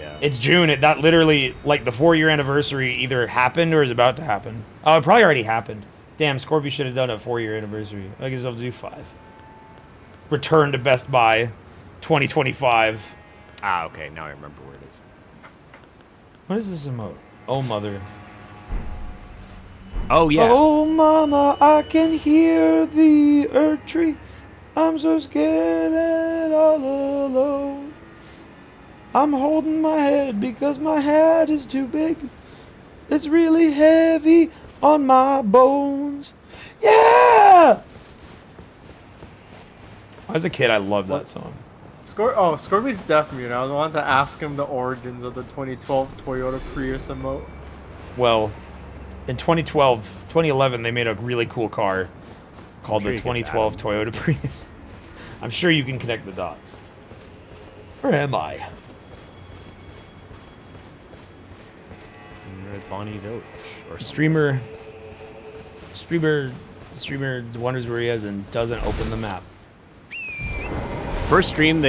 Yeah. It's June. That literally, like, the 4-year anniversary either happened or is about to happen. Oh, it probably already happened. Damn, Scorpio should have done a 4-year anniversary. I guess I'll do 5. Return to Best Buy, 2025. Ah, okay. Now I remember where it is. What is this emote? Oh, mother. Oh, yeah. Oh, mama, I can hear the Erdtree. I'm so scared and all alone. I'm holding my head because my head is too big. It's really heavy on my bones. Yeah! As a kid, I loved that song. Scorpion's deaf mute. I wanted to ask him the origins of the 2012 Toyota Prius emote. Well, in 2011, they made a really cool car called the 2012 Toyota Prius. I'm sure you can connect the dots. Where am I? Bonnie Village. Or Streamer wonders where he is and doesn't open the map. First stream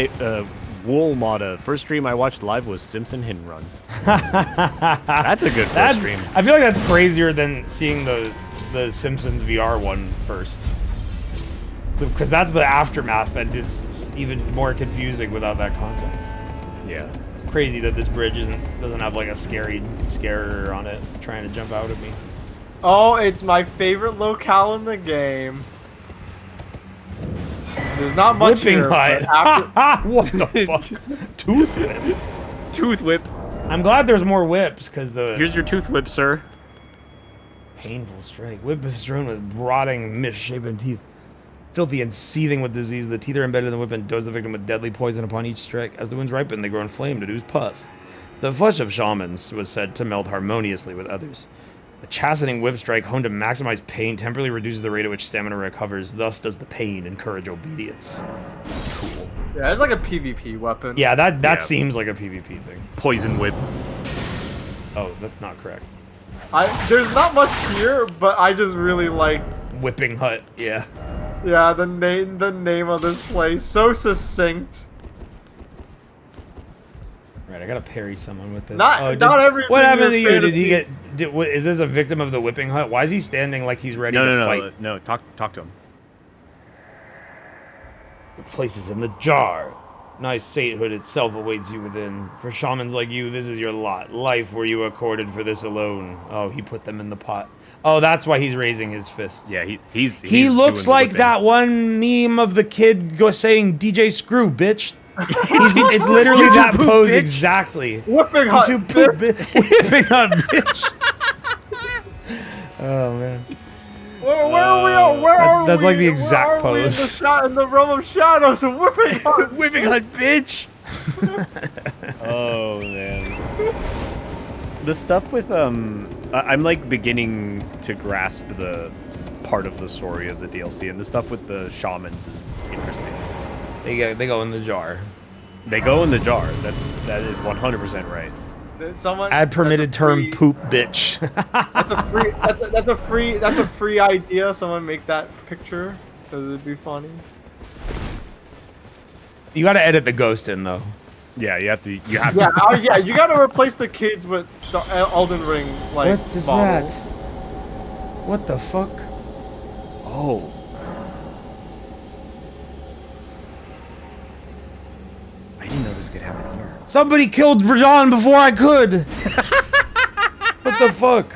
Wool Mata. First stream I watched live was Simpson Hidden Run. That's a good first stream. I feel like that's crazier than seeing the Simpsons VR one first. Because that's the aftermath that is even more confusing without that context. Yeah. Crazy that this bridge doesn't have like a scarer on it trying to jump out at me. Oh, it's my favorite locale in the game. There's not much Whipping here. hut. but after- What the fuck? Tooth whip. Tooth whip. I'm glad there's more whips because the Here's your tooth whip, sir. painful strike. Whip is strewn with rotting, misshapen teeth. Filthy and seething with disease, the teeth are embedded in the whip and dose the victim with deadly poison upon each strike. As the wounds ripen, they grow inflamed and ooze pus. The flesh of shamans was said to meld harmoniously with others. The chastening whip strike honed to maximize pain temporarily reduces the rate at which stamina recovers. Thus does the pain encourage obedience. That's cool. Yeah, it's like a PvP weapon. Yeah, that seems like a PvP thing. Poison whip. Oh, that's not correct. There's not much here, but I just really like Whipping hut, yeah. Yeah, the name of this place. So succinct. Right, I gotta parry someone with this. Not everything. What happened to you? you're Did he fantasy- get? Is this a victim of the whipping hut? Why is he standing like he's ready No, to no, fight? no. Talk to him. The place is in the jar. Nice sainthood itself awaits you within. For shamans like you, this is your lot. Life were you accorded for this alone. Oh, he put them in the pot. Oh, that's why he's raising his fist. Yeah, he He looks like that one meme of the kid saying DJ Screw, bitch. It's literally You that poop, pose bitch. exactly. Whipping hut, You poop, Whipping hut, bitch. Oh man. Where are we? Where are that's we? like the exact Where are we pose. in the realm of shadows and whipping hut. Whipping hut, bitch. Oh man. The stuff with I'm like beginning to grasp the part of the story of the DLC, and the stuff with the shamans is interesting. They go in the jar. They go in the jar. That is 100% right. Someone Add permitted term poop bitch. That's a free idea. Someone make that picture because it'd be funny. You gotta edit the ghost in though. Yeah, you have to. Yeah, you gotta replace the kids with the Elden Ring like What is model. that? What the fuck? Oh. I didn't know this could happen here. Somebody killed Radon before I could. What the fuck?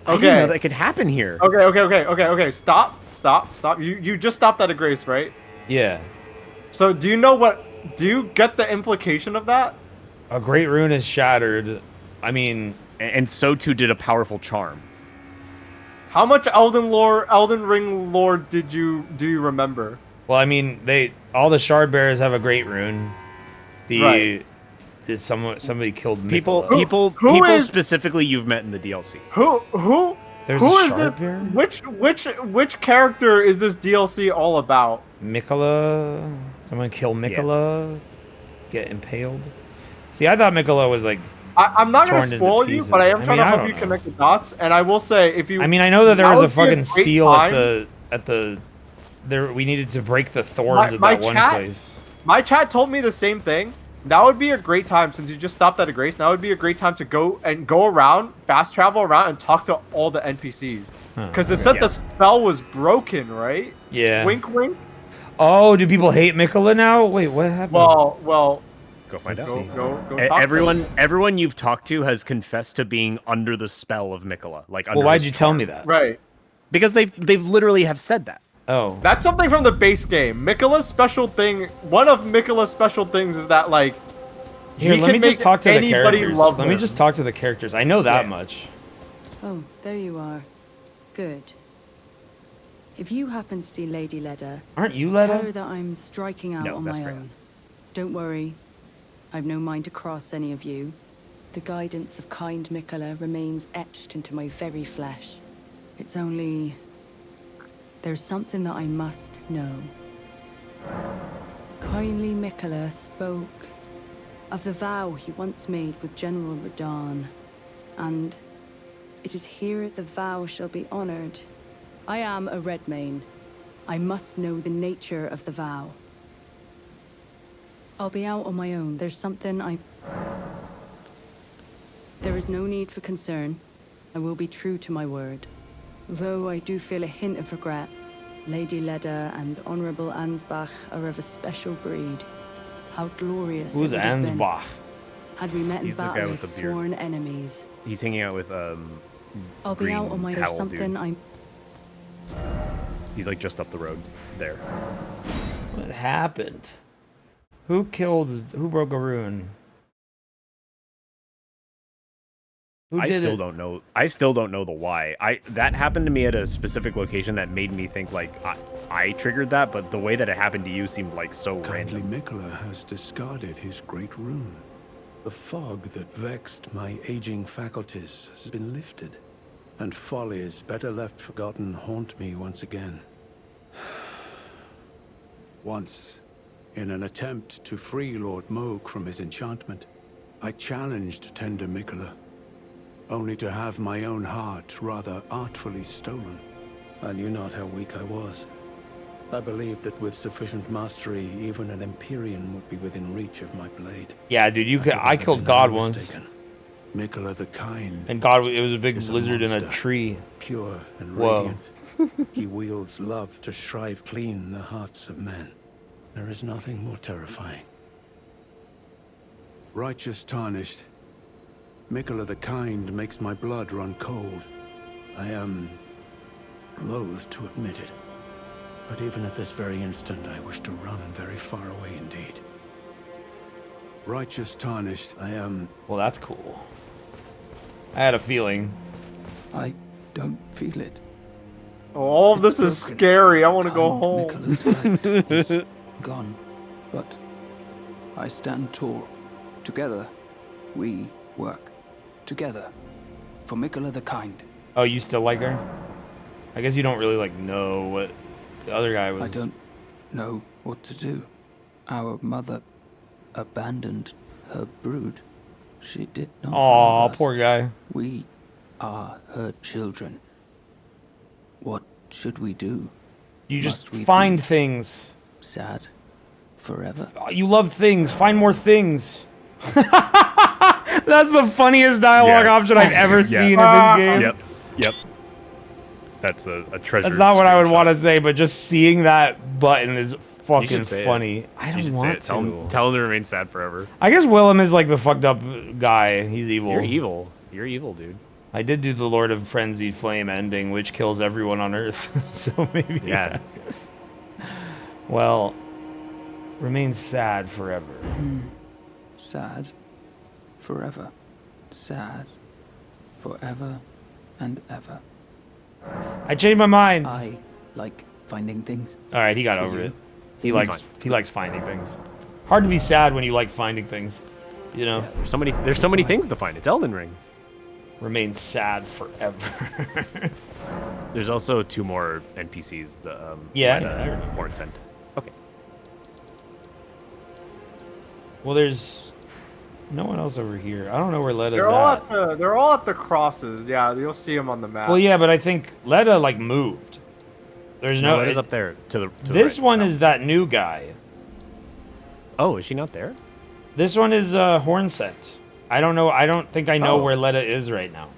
I didn't know that could happen here. Okay. Stop. You just stopped at a grace, right? Yeah. So do you get the implication of that? A great rune is shattered. I mean, and so too did a powerful charm. How much Elden Ring lore do you remember? well, I mean, all the shard bearers have a great rune. Right. Somebody killed People Mikola. specifically you've met in the DLC. Who There's who a is shard this? bearer? Which character is this DLC all about? Mikola. Someone kill Mikola. Get impaled. See, I thought Mikola was like. I'm not gonna torn into spoil you, pieces. but I am trying to I help don't you know. connect the dots. And I will say, if you, I mean, I know that there was a would be fucking great seal time. at the. There, we needed to break the thorns at My that one chat, place. my chat told me the same thing. Now would be a great time, since you just stopped at a grace. Now would be a great time to go around, fast travel around, and talk to all the NPCs. Because it said the spell was broken, right? Yeah. Wink, wink. Oh, do people hate Mikola now? Wait, what happened? Well. Go find out. Go talk to them. Everyone you've talked to has confessed to being under the spell of Mikola. Like, Well, why'd you tell me that? Right. Because they've literally have said that. Oh. That's something from the base game. Mikola's special thing. One of Mikola's special things is that like. Here, he let can me make just talk to the anybody characters. love Let me him. just talk to the characters. I know that much. Oh, there you are. Good. If you happen to see Lady Leda, Aren't you tell Leda? her that I'm striking out No, on best my friend. own. Don't worry. I've no mind to cross any of you. The guidance of kind Mikola remains etched into my very flesh. It's only... there's something that I must know. Kindly Mikola spoke of the vow he once made with General Radon, and it is here the vow shall be honored. I am a Redmane. I must know the nature of the vow. I'll be out on my own. There's something There is no need for concern. I will be true to my word. Though I do feel a hint of regret. Lady Leda and Honorable Ansbach are of a special breed. How glorious Who's it would have been Ansbach? had we met in He's the guy battle with with the beard. sworn enemies. He's hanging out with I'll be out on my... There's Howl something dude. He's like just up the road there. What happened? Who broke a rune? I still don't know. I still don't know the why. That happened to me at a specific location that made me think like I triggered that, but the way that it happened to you seemed like so Kindly random. Mikola has discarded his great rune. The fog that vexed my aging faculties has been lifted, and follies better left forgotten haunt me once again. Once, in an attempt to free Lord Moog from his enchantment, I challenged tender Mikola, only to have my own heart rather artfully stolen. I knew not how weak I was. I believed that with sufficient mastery, even an Empyrean would be within reach of my blade. Yeah, dude, I killed God once. Mikola the Kind. And God, it was a big lizard in a tree. Pure and Whoa. radiant. He wields love to shrive clean the hearts of men. There is nothing more terrifying. Righteous tarnished. Mikola the Kind makes my blood run cold. I am loath to admit it. But even at this very instant, I wish to run very far away indeed. Righteous tarnished, I am... Well, that's cool. I had a feeling. I don't feel it. All of this is scary. I want to go home. Mikola's light is gone, but I stand tall. Together, we work. Together, for Mikola the Kind. Oh, you still like her? I guess you don't really like know what the other guy was. I don't know what to do. Our mother abandoned her brood. She did not. Aw, love us. poor guy. We are her children. What should we do? You just Must we find be things. sad forever? Oh, you love things. Find more things. That's the funniest dialogue option I've ever seen in this game. Yep. That's a treasure. That's not what I would want to say, but just seeing that button is You fucking should say funny. It. I You don't should say want it. to. Tell him to remain sad forever. I guess Willem is like the fucked up guy. He's evil. You're evil. You're evil, dude. I did do the Lord of Frenzied Flame ending, which kills everyone on Earth. So maybe. Yeah. Well, remain sad forever. Sad forever. Sad forever and ever. I changed my mind. I like finding things. All right, he got For over you. it. He likes finding things. Hard to be sad when you like finding things. You know. Yeah, there's so many things to find. It's Elden Ring. Remain sad forever. There's also 2 more NPCs. The Horn sent. Okay. Well, there's no one else over here. I don't know where Leda's They're all at the crosses. Yeah, you'll see them on the map. Well, yeah, but I think Leda like moved. There's no. Leda's up there to the. This right. one is that new guy. Oh, is she not there? This one is Hornsent. I don't know. I don't think I know Oh. where Leda is right now.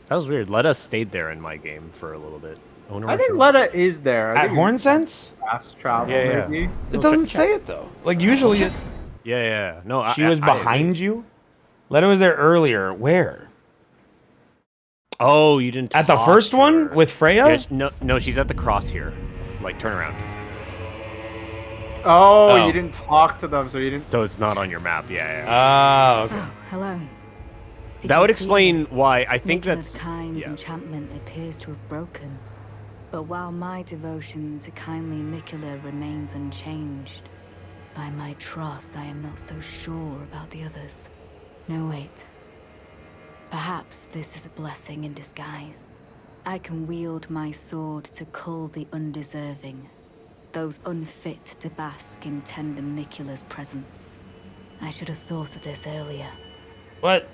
That was weird. Leda stayed there in my game for a little bit. I think Leda is there. At Hornsense? Fast travel, Yeah. maybe. It doesn't say it though. Like usually, it, Yeah. No, she was behind you. Leda was there earlier. Where? Oh, you didn't. At the talk first to one her. with Freya? Yeah, no, she's at the cross here. Like turn around. Oh, you didn't talk to them, so you didn't. So it's not on your map. Yeah. Ah, okay. Hello. Did That you would see explain that? why I think Nicholas that's. Kind's Yeah. enchantment appears to have broken. But while my devotion to kindly Mikola remains unchanged, by my troth I am not so sure about the others. No, wait. Perhaps this is a blessing in disguise. I can wield my sword to cull the undeserving, those unfit to bask in tender Mikola's presence. I should have thought of this earlier. What?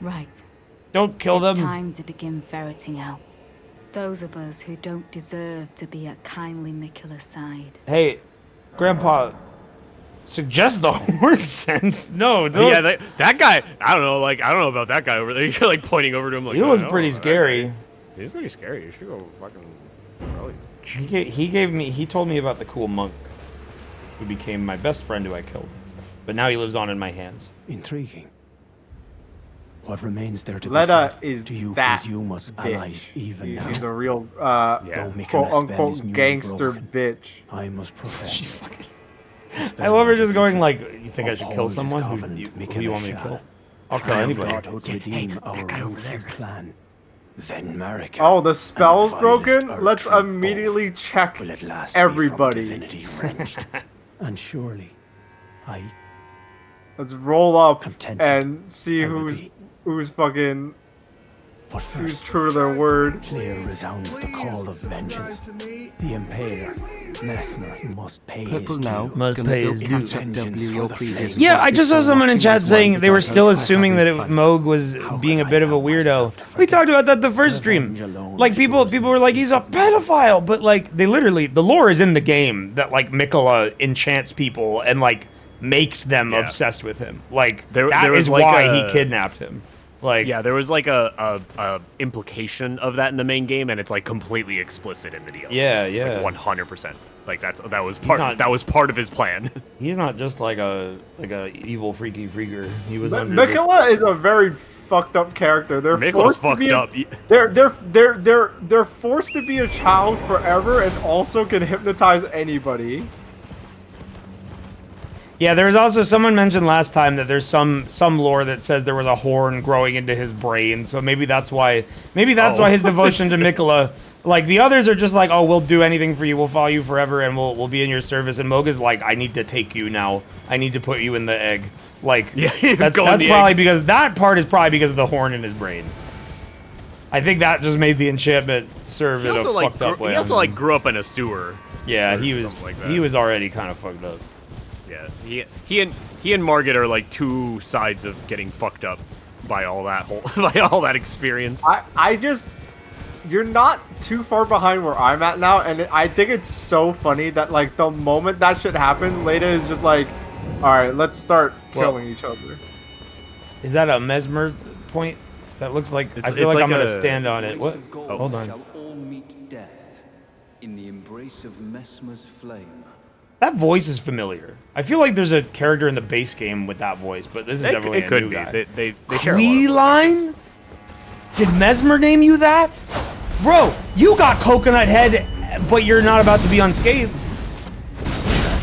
Right. Don't kill It's them. time to begin ferreting out those of us who don't deserve to be at kindly Mikola's side. Hey, Grandpa. Suggest the Hornsent. No, don't. Yeah, that guy. I don't know. Like I don't know about that guy over there. You're like pointing over to him. Like He I looked don't pretty know, that scary. guy. He's pretty scary. You should go fucking. Probably. He told me about the cool monk who became my best friend who I killed. But now he lives on in my hands. Intriguing. What remains there to Leda be is said, to you that allies bitch. even now. He's a real Though Miquella's spell is quote-unquote newly gangster broken, bitch. I must profess. I love her just going like, you think I should kill Uphold his someone? covenant, Who do you want me to Miquella kill? shall. I'll kill anybody. God would redeem our rueful clan. Then Marika. Oh, the spell's and broken? vilest Let's Erdtree immediately check will at last be everybody. from divinity wrenched. And surely, I Let's roll up Contented and see who's fucking who's true to their word. clear resounds the call of vengeance. The Impaler, Mesmer, must pay Purple his now. due. Must Gonna pay go his catch due. up WO3 Yeah, I just saw someone in chat saying they were still assuming that Moog was being a bit of a weirdo. We talked about that the first stream. Like people were like, he's a pedophile, but like they literally, the lore is in the game that like Miquella enchants people and like makes them obsessed with him. Like that is like why he kidnapped him. Like yeah, there was like a implication of that in the main game, and it's like completely explicit in the DLC. Yeah. like 100%. Like that was part of his plan. He's not just like a evil freaky freaker. He was under Miquella is a very fucked up character. They're Miquella's forced to be fucked up. They're forced to be a child forever, and also can hypnotize anybody. Yeah, there was also someone mentioned last time that there's some lore that says there was a horn growing into his brain, so maybe that's why his devotion to Miquella. Like the others are just like, oh, we'll do anything for you, we'll follow you forever, and we'll be in your service. And Moog is like, I need to take you now. I need to put you in the egg. Like that's probably because that part is probably because of the horn in his brain. I think that just made the enchantment serve in a fucked up way. He also like grew up in a sewer. Yeah, he was already kind of fucked up. Yeah, he and Margit are like two sides of getting fucked up by all that experience. You're not too far behind where I'm at now, and I think it's so funny that like the moment that shit happens, Leda is just like, all right, let's start killing each other. Is that a Mesmer point? That looks like I feel like I'm gonna stand on it. What? Oh, hold on. Shall all meet death in the embrace of Mesmer's flame. That voice is familiar. I feel like there's a character in the base game with that voice, but this is definitely a new guy. They share a lot of line? Did Mesmer name you that? Bro, you got coconut head, but you're not about to be unscathed.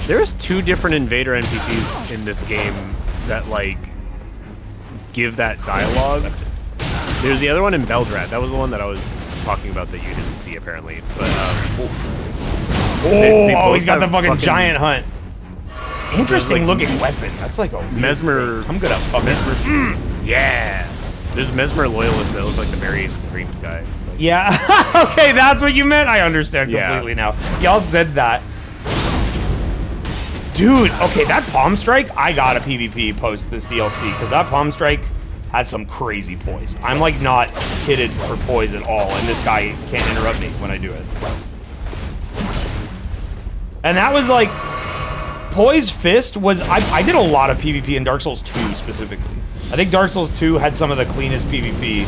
There's two different invader NPCs in this game that like give that dialogue. There's the other one in Beldrat. That was the one that I was talking about that you didn't see apparently. But he's got the fucking giant hunt. Interesting looking weapon. That's like a Mesmer. I'm gonna fucking Yeah. There's Mesmer loyalists that look like the Mary Dreams guy. Yeah. Okay, that's what you meant. I understand completely now. Y'all said that. Dude, okay, that Palm Strike, I got a PvP post this DLC because that Palm Strike had some crazy poise. I'm like not kitted for poise at all, and this guy can't interrupt me when I do it. And that was like, Poise Fist was, I did a lot of PvP in Dark Souls 2 specifically. I think Dark Souls 2 had some of the cleanest PvP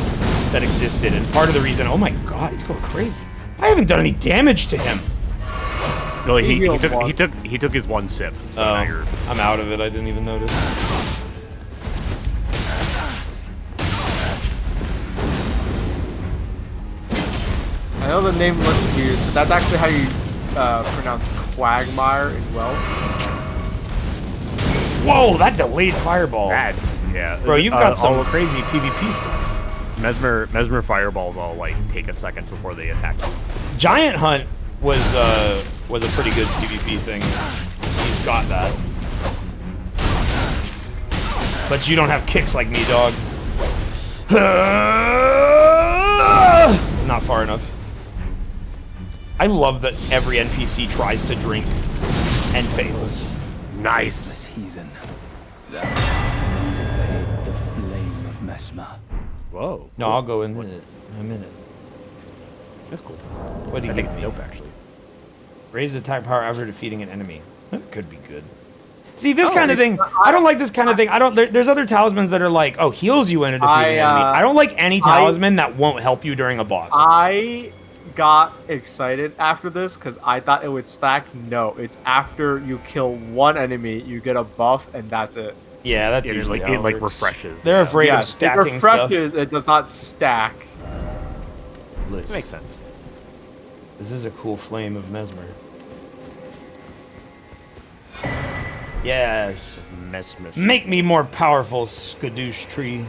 that existed, and part of the reason, oh my god, he's going crazy. I haven't done any damage to him. No, he took his one sip. So now you're... I'm out of it, I didn't even notice. I know the name looks weird, but that's actually how you pronounce Quagmire in Welsh. Whoa, that delayed fireball. Yeah. Bro, you've got some crazy PvP stuff. Mesmer fireballs all like take a second before they attack you. Giant Hunt was a pretty good PvP thing. He's got that. But you don't have kicks like me, dog. Not far enough. I love that every NPC tries to drink and fails. Nice. Heathen. Evade the flame of Mesmer. Whoa. No, I'll go in a minute. That's cool. What do you think it's dope actually. Raise attack power after defeating an enemy. That could be good. See, this kind of thing, I don't like this kind of thing. There's other talismans that are like, oh, heals you when a defeating enemy. I don't like any talisman that won't help you during a boss. I got excited after this because I thought it would stack. No, it's after you kill one enemy, you get a buff, and that's it. Yeah, that's it, usually like, how it like works. refreshes. They're afraid of Yes, stacking it stuff. refreshes, it does not stack. Liz. Makes sense. This is a cool flame of Mesmer. Yes. Mesmer. Make me more powerful, Skadoosh Tree.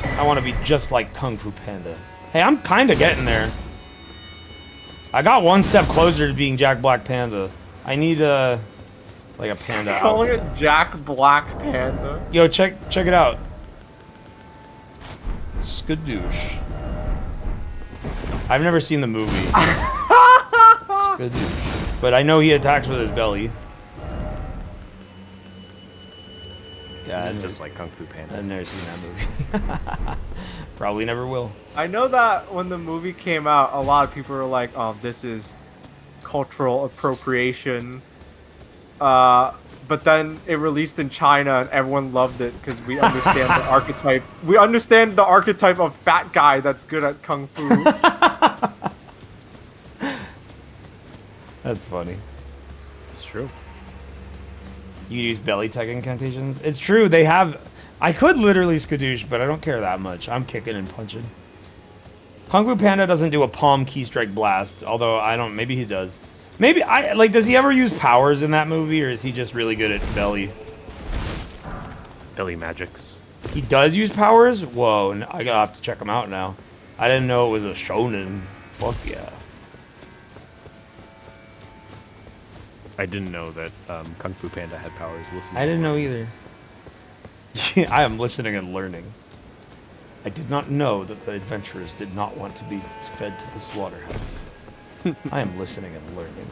I want to be just like Kung Fu Panda. Hey, I'm kind of getting there. I got one step closer to being Jack Black Panda. I need like a panda Calling outfit. it Jack Black Panda. Yo, check it out. Skadoosh. I've never seen the movie. Skadoosh. But I know he attacks with his belly. Yeah, Just like Kung Fu Panda. I've never seen that movie. Probably never will. I know that when the movie came out, a lot of people were like, "Oh, this is cultural appropriation." But then it released in China, and everyone loved it because we understand the archetype. We understand the archetype of fat guy that's good at kung fu. That's funny. It's true. You use belly tech incantations. It's true. They have. I could literally skadoosh, but I don't care that much. I'm kicking and punching. Kung Fu Panda doesn't do a palm key strike blast, although I don't. Maybe he does. Maybe I like. Does he ever use powers in that movie, or is he just really good at belly? Belly magics. He does use powers. Whoa! I gotta have to check him out now. I didn't know it was a shonen. Fuck yeah. I didn't know that Kung Fu Panda had powers. Listen. I didn't know either. I am listening and learning. I did not know that the adventurers did not want to be fed to the slaughterhouse. I am listening and learning.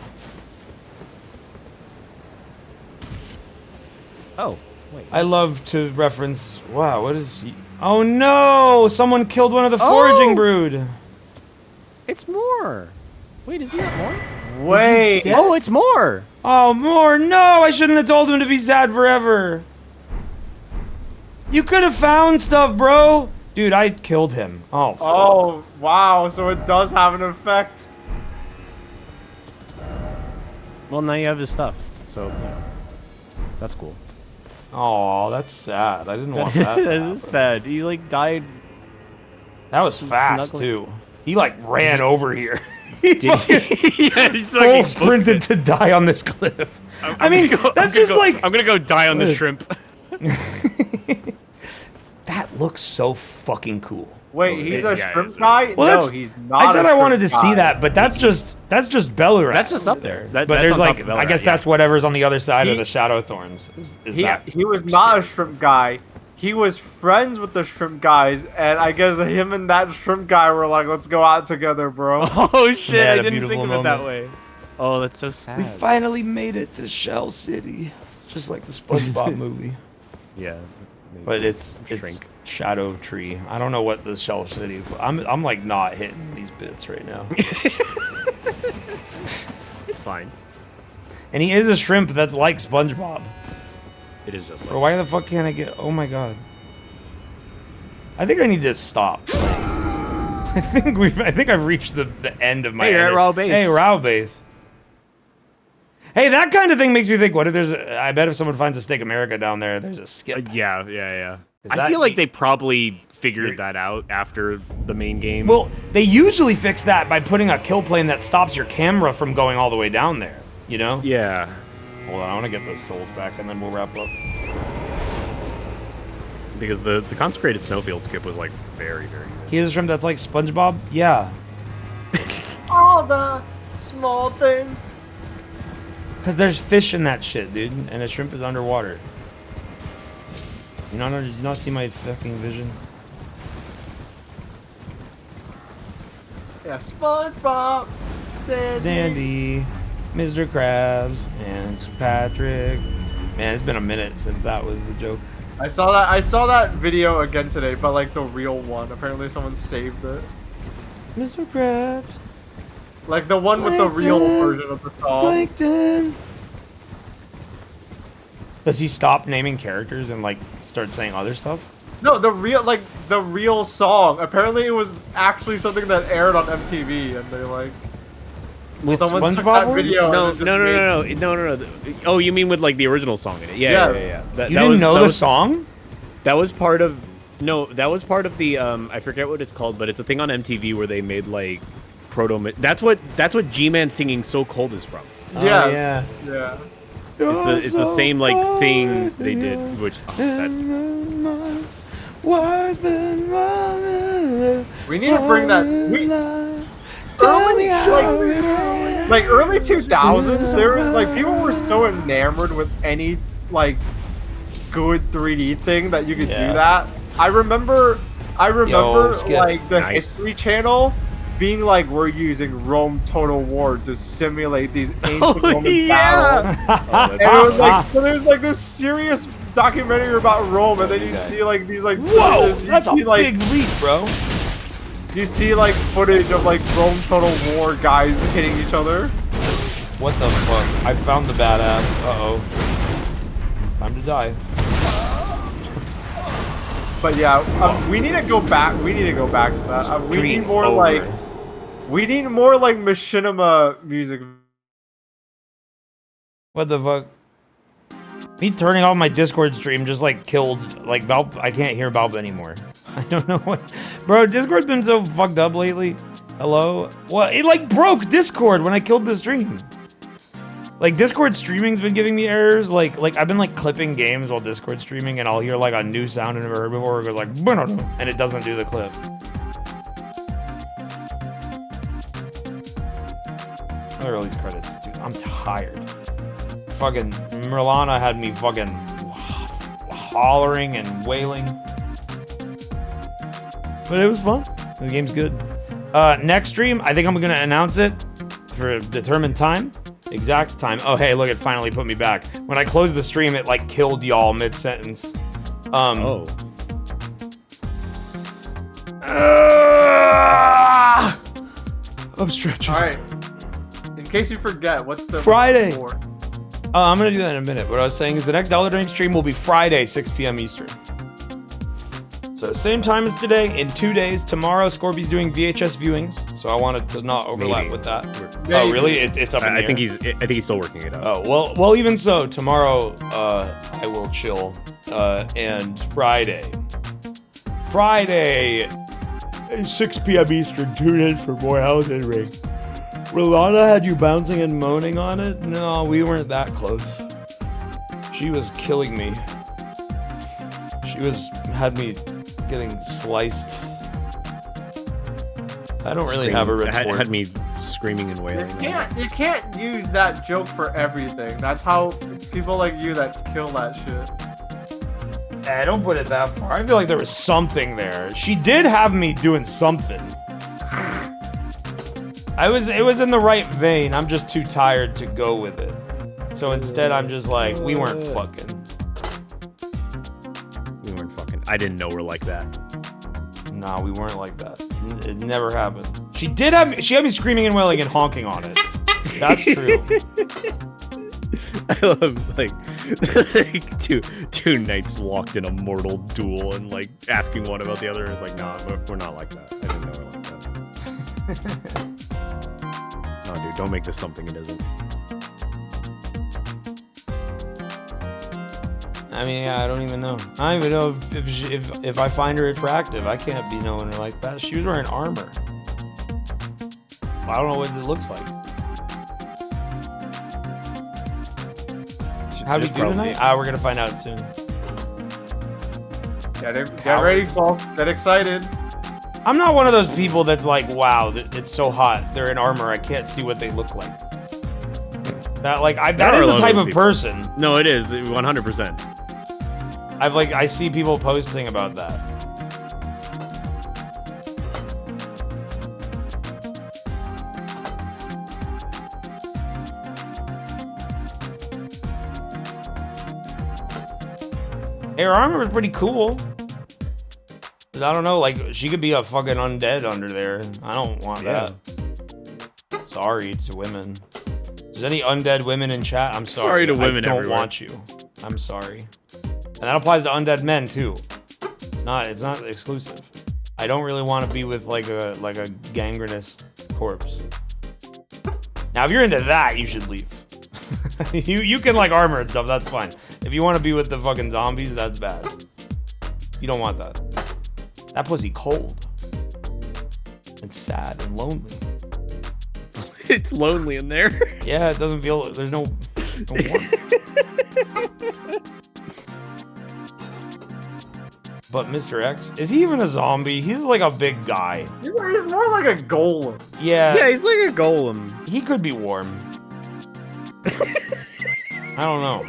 Oh, wait. I love to reference... Wow, what is... Oh no! Someone killed one of the foraging brood! It's more! Wait, isn't that more? Wait! Oh, it's more! Oh, more! No! I shouldn't have told him to be sad forever! You could have found stuff, bro! Dude, I killed him. Oh, fuck. Oh, wow, so it does have an effect. Well, now you have his stuff, so, yeah. That's cool. Oh, that's sad. I didn't want that. That is sad. He, like, died... That was fast, snuggling. too. He, like, ran over here. Did he? Yeah, he's like, Full he sprinted to die on this cliff. I mean, that's just like... I'm gonna go die on the shrimp. That looks so fucking cool. Wait, he's a shrimp guy? Well, no, he's not. I said I wanted to shrimp see guy. that, but that's just Belurat. That's just up there. But That's there's on top like, of I Belurat, guess yeah. that's whatever's on the other side of the Shadow Thorns. He was not a shrimp guy. He was friends with the shrimp guys, and I guess him and that shrimp guy were like, "Let's go out together, bro." Oh shit! They had I a didn't think of beautiful it that moment. way. Oh, that's so sad. We finally made it to Shell City. It's just like the SpongeBob movie. Yeah. But it's Shrink. Shadow Tree. I don't know what the Shell City. I'm like not hitting these bits right now. It's fine. And he is a shrimp that's like SpongeBob. It is just like... Or why the fuck can't I get... Oh my god. I think I need to stop. I think I've reached the end of my... Hey, you're at Rao Base. Hey, Rao Base. Hey, that kind of thing makes me think, what if there's I bet if someone finds a Steak America down there, there's a skip. Yeah. I that feel like they probably figured that out after the main game. Well, they usually fix that by putting a kill plane that stops your camera from going all the way down there, you know? Yeah. Hold on, I want to get those souls back and then we'll wrap up. Because the consecrated snowfield skip was like very, very good. He is a shrimp that's like SpongeBob? Yeah. All the small things. Because there's fish in that shit, dude, and a shrimp is underwater. Did you not see my fucking vision? Yeah, SpongeBob, Sandy, Mr. Krabs, and Sir Patrick. Man, it's been a minute since that was the joke. I saw that video again today, but like the real one. Apparently someone saved it. Mr. Krabs. Like the one with the real version of the song. Plankton. Does he stop naming characters and like start saying other stuff? No, the real song. Apparently it was actually something that aired on MTV, and they like. With Someone took SpongeBob that words? video. No, and no, just no. Oh, you mean with like the original song in it? Yeah. You didn't know the song? That was part of. No, that was part of the. I forget what it's called, but it's a thing on MTV where they made like proto. That's what G-Man singing "So Cold" is from. Yes. Yeah. It's the same like thing they did, which we need to bring that. Early 2000s, there was like people were so enamored with any like good 3D thing that you could do that. I remember like the History Channel being like, we're using Rome Total War to simulate these ancient Roman battles. And it was like, so there's like this serious documentary about Rome, and then you'd see like these like Whoa, footage, that's a big leap, bro. You'd see like footage of like Rome Total War guys hitting each other. What the fuck? I found the badass. Uh-oh. Time to die. But yeah, we need to go back. We need to go back to that. We need more like machinima music. What the fuck? Me turning off my Discord stream just like killed like Balb. I can't hear Balb anymore. I don't know what, bro. Discord's been so fucked up lately. Hello? Well, it like broke Discord when I killed the stream. Like Discord streaming's been giving me errors. Like I've been like clipping games while Discord streaming, and I'll hear like a new sound I've never heard before. It goes like, and it doesn't do the clip. I'll release credits, dude. I'm tired. Fucking Rellana had me fucking hollering and wailing. But it was fun. The game's good. Next stream, I think I'm gonna announce it for a determined time. Exact time. Oh, hey, look, it finally put me back. When I closed the stream, it like killed y'all mid-sentence. I'm stretching. All right. In case you forget, what's the Friday? score? I'm gonna do that in a minute. What I was saying is the next Elden stream will be Friday, 6 p.m. Eastern. So same time as today, in 2 days. Tomorrow, Scorby's doing VHS viewings, so I wanted to not overlap with that. Oh, really? It's up in the air. I think he's still working it out. Oh, well, even so, tomorrow I will chill. And Friday, 6 p.m. Eastern, tune in for more Elden Ring. Rellana had you bouncing and moaning on it? No, we weren't that close. She was killing me. She had me getting sliced. I don't really have a retort. Had me screaming and wailing. You can't use that joke for everything. That's how people like you that kill that shit. Don't put it that far. I feel like there was something there. She did have me doing something. It was in the right vein. I'm just too tired to go with it. So instead, I'm just like, we weren't fucking. I didn't know her like that. Nah, we weren't like that. It never happened. She had me screaming and wailing and honking on it. That's true. I love like two knights locked in a mortal duel and like asking one about the other. It's like, nah, we're not like that. I didn't know her like that. No, dude, don't make this something it isn't. I mean, yeah, I don't even know. I don't even know if I find her attractive. I can't be knowing her like that. She was wearing armor. I don't know what it looks like. How do we do tonight? We're gonna find out soon. Get ready, folks. Get excited. I'm not one of those people that's like, wow, it's so hot. They're in armor. I can't see what they look like. That is the type of person. No, it is 100%. I see people posting about that. Her armor was pretty cool. But I don't know, like, she could be a fucking undead under there. I don't want that. Sorry to women. If there's any undead women in chat, I'm sorry. Sorry to women I don't everywhere. want you. I'm sorry. And that applies to undead men too. It's not exclusive. I don't really want to be with like a gangrenous corpse. Now, if you're into that, you should leave. you can like armor and stuff, that's fine. If you want to be with the fucking zombies, that's bad. You don't want that. That pussy cold. And sad and lonely. It's lonely in there. Yeah, it doesn't feel, there's no warmth. But Mr. X, is he even a zombie? He's like a big guy. He's more like a golem. Yeah. Yeah, he's like a golem. He could be warm. I don't know.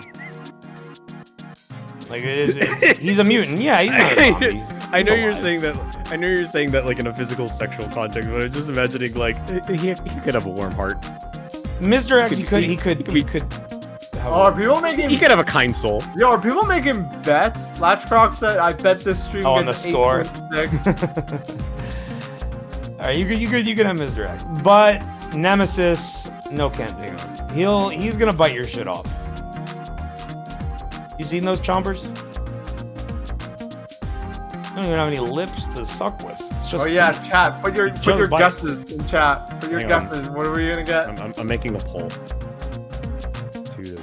Like he's a mutant. Yeah, he's not a zombie. I know you're saying that. I know you're saying that like in a physical, sexual context, but I'm just imagining like he could have a warm heart. Mr. X, he could. Oh, are people making? He could have a kind soul. Yo, are people making bets? Latchcroc said, "I bet this stream on the gets score." 8.6. All right, you could have Mr. X, but Nemesis, no camping on. He's gonna bite your shit off. You seen those chompers? I don't even have any lips to suck with. It's just. Oh yeah, chat. Put your bites. guesses in chat. Put your guesses. What are we gonna get? I'm making a poll. 2 to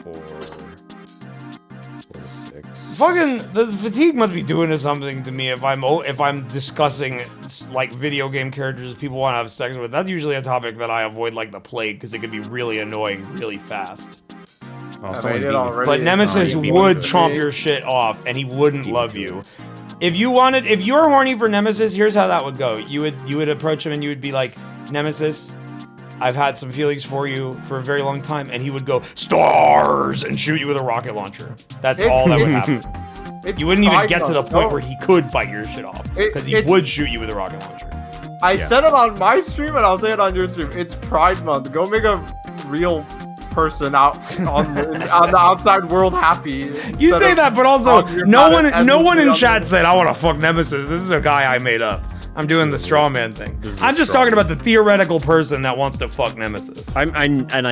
4, 4 to 6. Fucking the fatigue must be doing something to me if I'm discussing like video game characters people want to have sex with. That's usually a topic that I avoid like the plague because it could be really annoying really fast. But Nemesis would chomp your shit off and he wouldn't love you. If you're horny for Nemesis, here's how that would go. You would approach him and you would be like, Nemesis, I've had some feelings for you for a very long time, and he would go, stars, and shoot you with a rocket launcher. That's all that would happen. You wouldn't even get to the point where he could bite your shit off, because he would shoot you with a rocket launcher. I said it on my stream, and I'll say it on your stream. It's Pride Month. Go make a real person out on the outside world happy. You say that, but also no one in chat said I want to fuck Nemesis. This is a guy I made up. I'm doing the straw man thing. I'm just talking about the theoretical person that wants to fuck Nemesis. I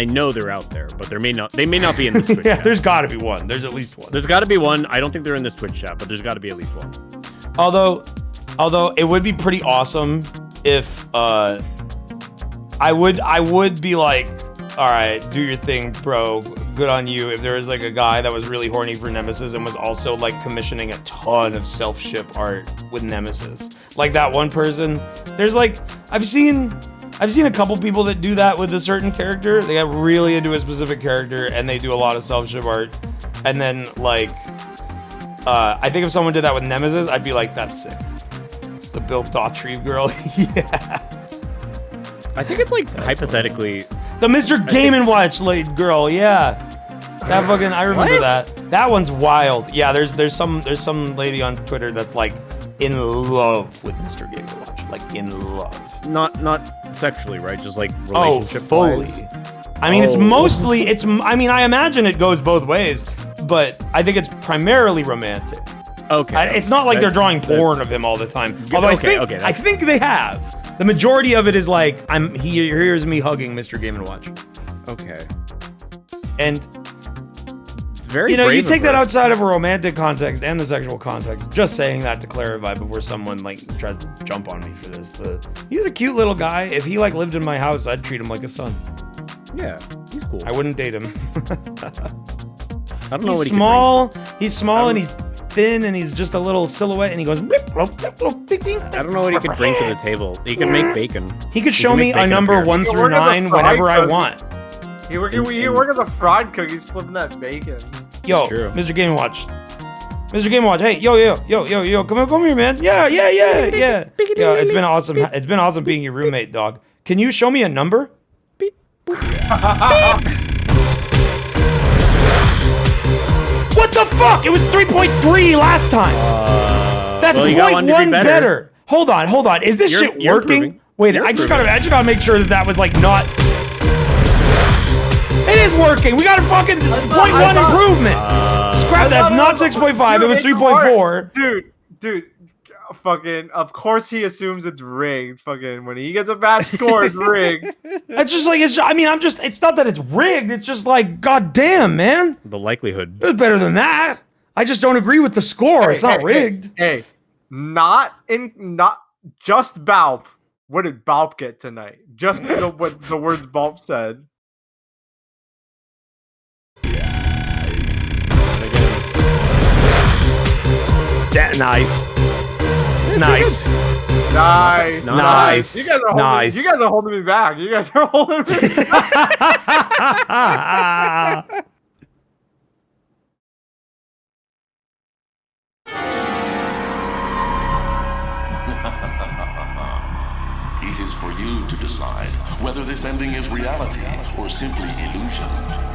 know they're out there, but they may not be in this Twitch yeah, chat. There's got to be one. There's at least one. There's got to be one. I don't think they're in this Twitch chat, but there's got to be at least one. Although it would be pretty awesome if I would be like, all right, do your thing, bro. Good on you. If there was like a guy that was really horny for Nemesis and was also like commissioning a ton of self-ship art with Nemesis, like that one person. There's like I've seen a couple people that do that with a certain character. They get really into a specific character and they do a lot of self-ship art. And then like I think if someone did that with Nemesis, I'd be like, that's sick. The Bill Daughtry girl, yeah. I think it's like hypothetically. The Mr. Game & Watch late girl, yeah. That fucking, I remember that. That one's wild. Yeah, there's some lady on Twitter that's like in love with Mr. Game & Watch, like in love. Not sexually, right? Just like relationship fully. I mean, it's mostly I mean, I imagine it goes both ways, but I think it's primarily romantic. Okay. It's not like they're drawing porn of him all the time. Although I think they have. The majority of it is like here's me hugging Mr. Game & Watch. Okay. And very you take that outside of a romantic context and the sexual context. Just saying that to clarify before someone like tries to jump on me for this. He's a cute little guy. If he like lived in my house, I'd treat him like a son. Yeah, he's cool. I wouldn't date him. I don't know what he's small and he's thin and he's just a little silhouette and he goes. I don't know what he could bring to the table. He could make bacon. He could show me a number 1 through 9 whenever I want. He work as a fried cook. He's flipping that bacon. Yo, Mr. Game & Watch. Mr. Game & Watch. Hey, yo, come here, man. Yeah. Yo, it's been awesome. It's been awesome being your roommate, dog. Can you show me a number? What the fuck? It was 3.3 last time. That's 0.1 better. Hold on. Is this shit working? Wait, I just gotta make sure that was like not. It is working. We got a fucking 0.1 improvement. Scrap that's not 6.5. It was 3.4. Dude. Fucking, of course he assumes it's rigged. Fucking, when he gets a bad score, it's rigged. It's just like, it's not that it's rigged. It's just like, goddamn, man. The likelihood. It was better than that. I just don't agree with the score. It's not rigged. Not just Balp. What did Balp get tonight? Just what the words Balp said. Nice. Nice. Nice. Nice. You guys are holding, Nice. You guys are holding me back. You guys are holding me back. It is for you to decide whether this ending is reality or simply illusion.